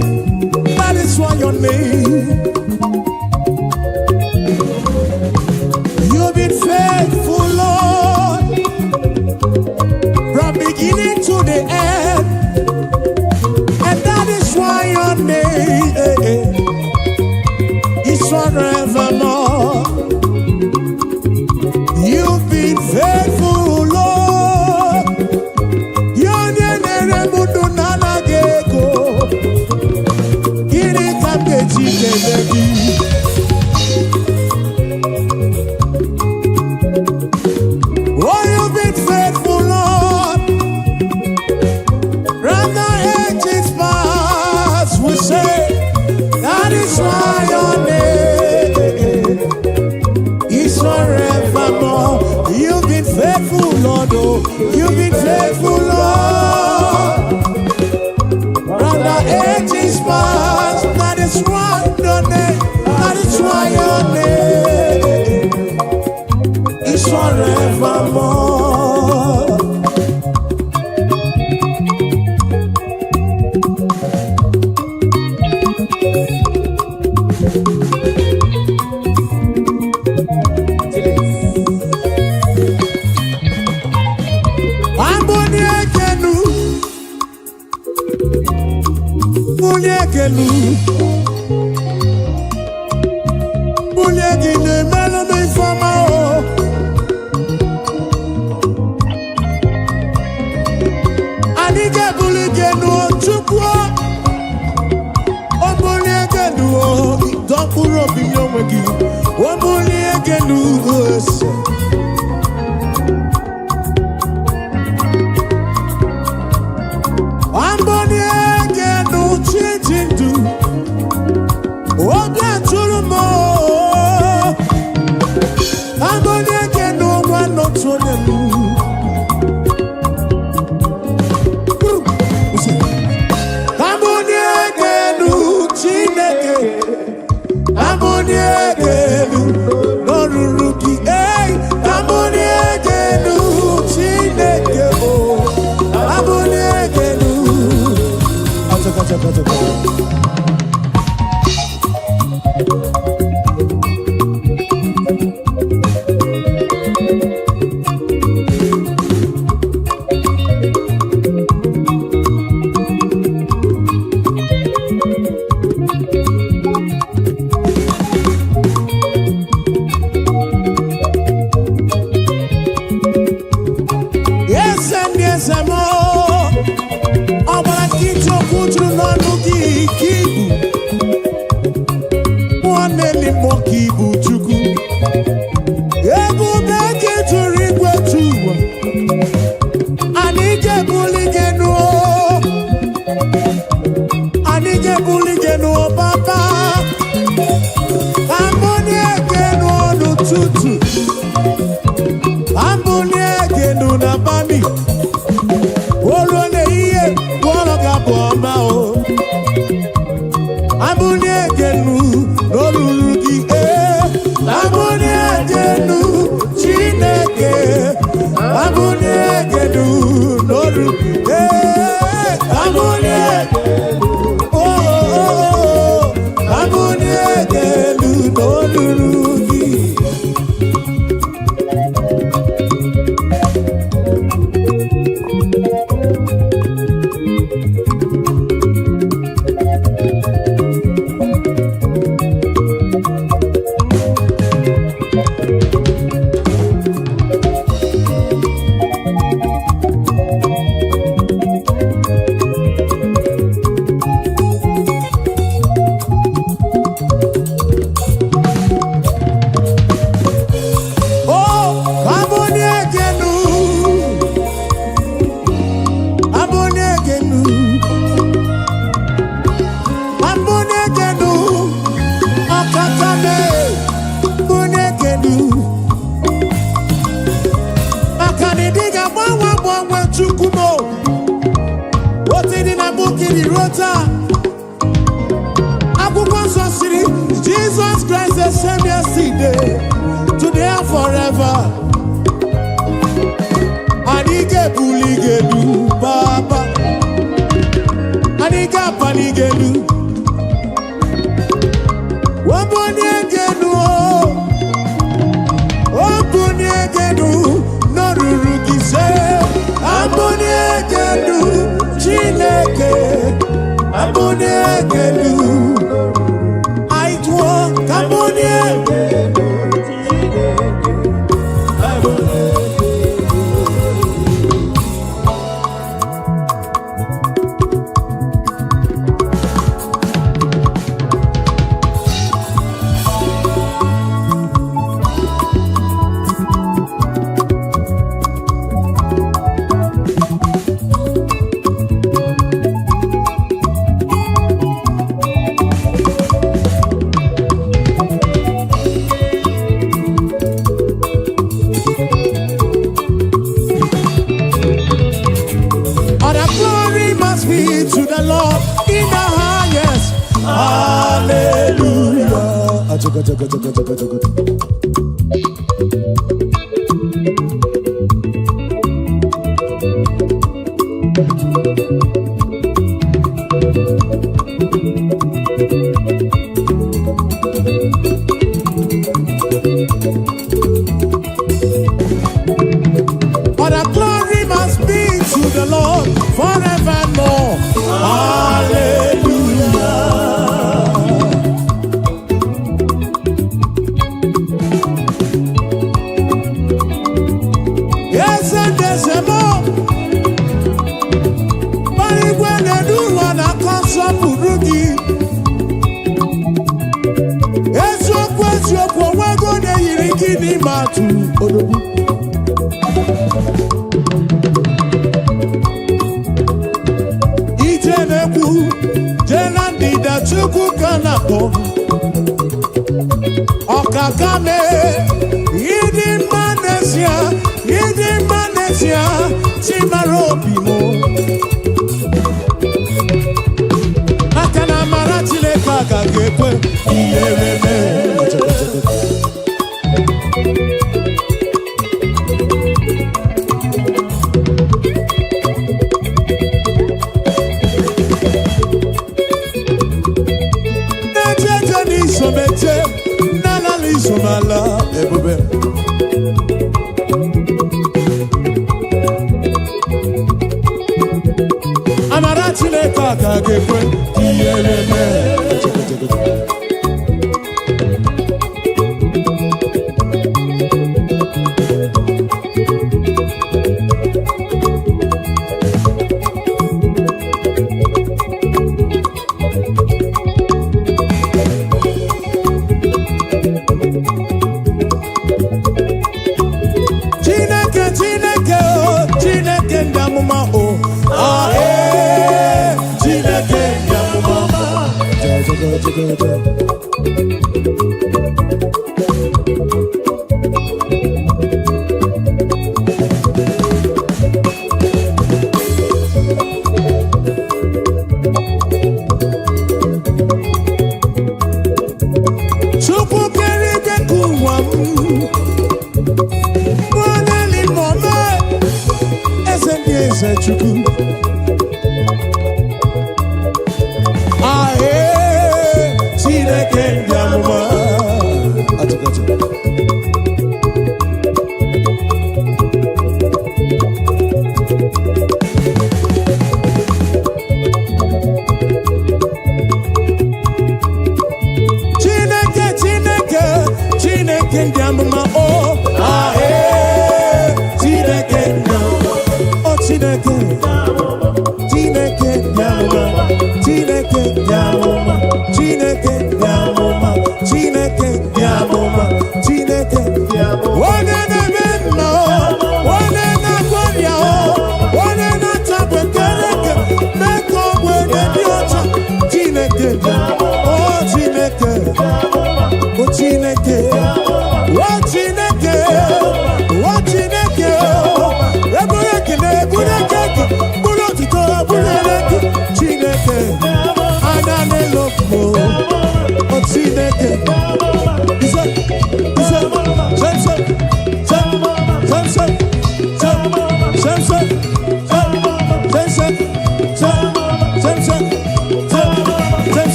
You've been faithful, Lord, from beginning to the end, and that is why your name is forevermore. You've been faithful, Lord. Your name Oh, you've been faithful, Lord. From the ages past, we say that is why your name is forevermore. You've been faithful, Lord. Oh, you've been faithful, Lord. From the ages past, that is why your name, that is why your name is forevermore. elu. Bulie gị na-emelụ m ifeọma o. Anyị ga-ebuli gị enu Chukwu o. O bulie gị enu o. Dọkpụrụ obi nye onwe gị. O bulie gị enu ose. Jesus Christ the same yesterday, today and forever. Anige buligelu Baba, Aniga panigelu, Waboniegenu, Waboniegenu, Norurugise, Aboniegenu, Chineke, Aboniegenu. To the Lord in the highest. Hallelujah. But the glory must be to the Lord forevermore. Hallelujah. matu odobu. Ije neku jena dida chuku kanapo. Okakame yidi manesia chimarobi mo. Akana maratile kaka gekwe iyereme. Somete nana li somala ebube. Amarachi le kaka gekwe iyeleme.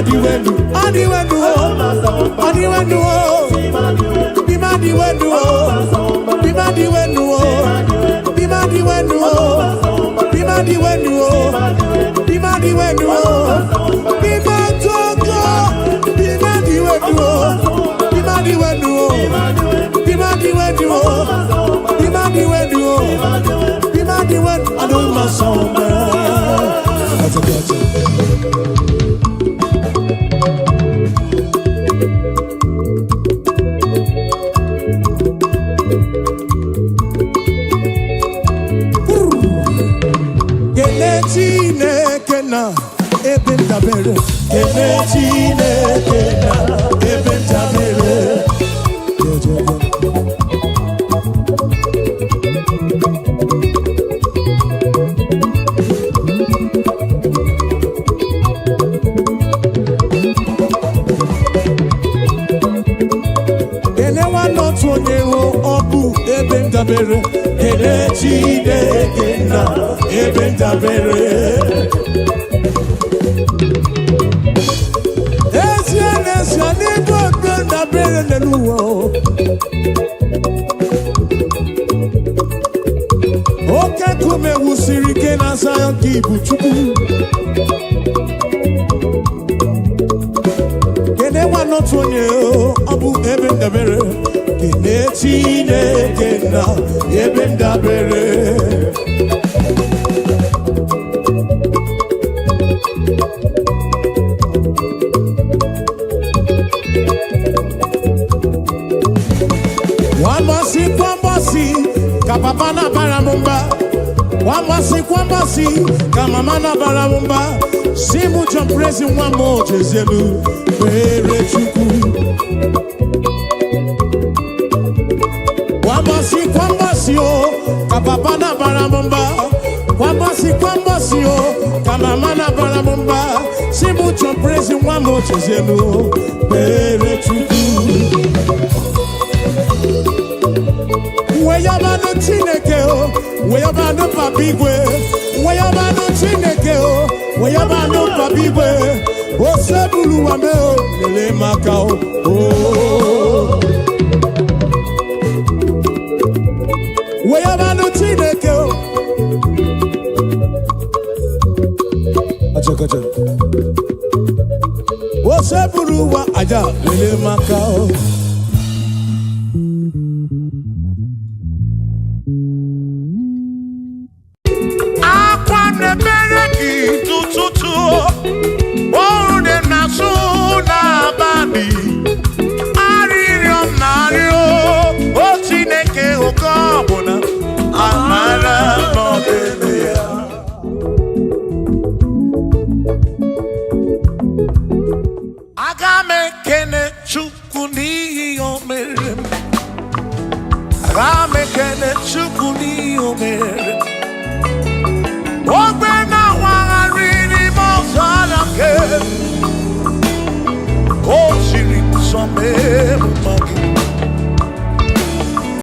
Bimadi wenu, adi wenu, adi wenu, Bimadi wenu, Bimadi wenu, Bimadi wenu, Bimadi wenu, Bimadi wenu, Bimatoko, Bimadi wenu, Bimadi wenu, Bimadi wenu, Bimadi wenu, Bimadi wenu, Adoma Samba. Kenekena ebentabere, Kenekena ebentabere. Kenewa not onyeho obu ebentabere, Kenekena ebentabere. Oke kume wusiri ke na Zion ki ibu chukwu. Kene wa not onye obu ebe ndabere. Kene Chineke na ebe ndabere. Kwambasi, kapapa na baramumba. Kwambasi, kamama na baramumba. Simu jamprezi wamo jezelu, pere chuku. Kwambasi, oh, kapapa na baramumba. Kwambasi, oh, kamama na baramumba. Simu jamprezi wamo jezelu, pere chuku. Weyabano Chineke o, weyabano papigwe, weyabano Chineke o, weyabano papigwe, o sebulu wame o, lele maka o. Weyabano Chineke o. Acha. O sebulu wa aja, lele maka o.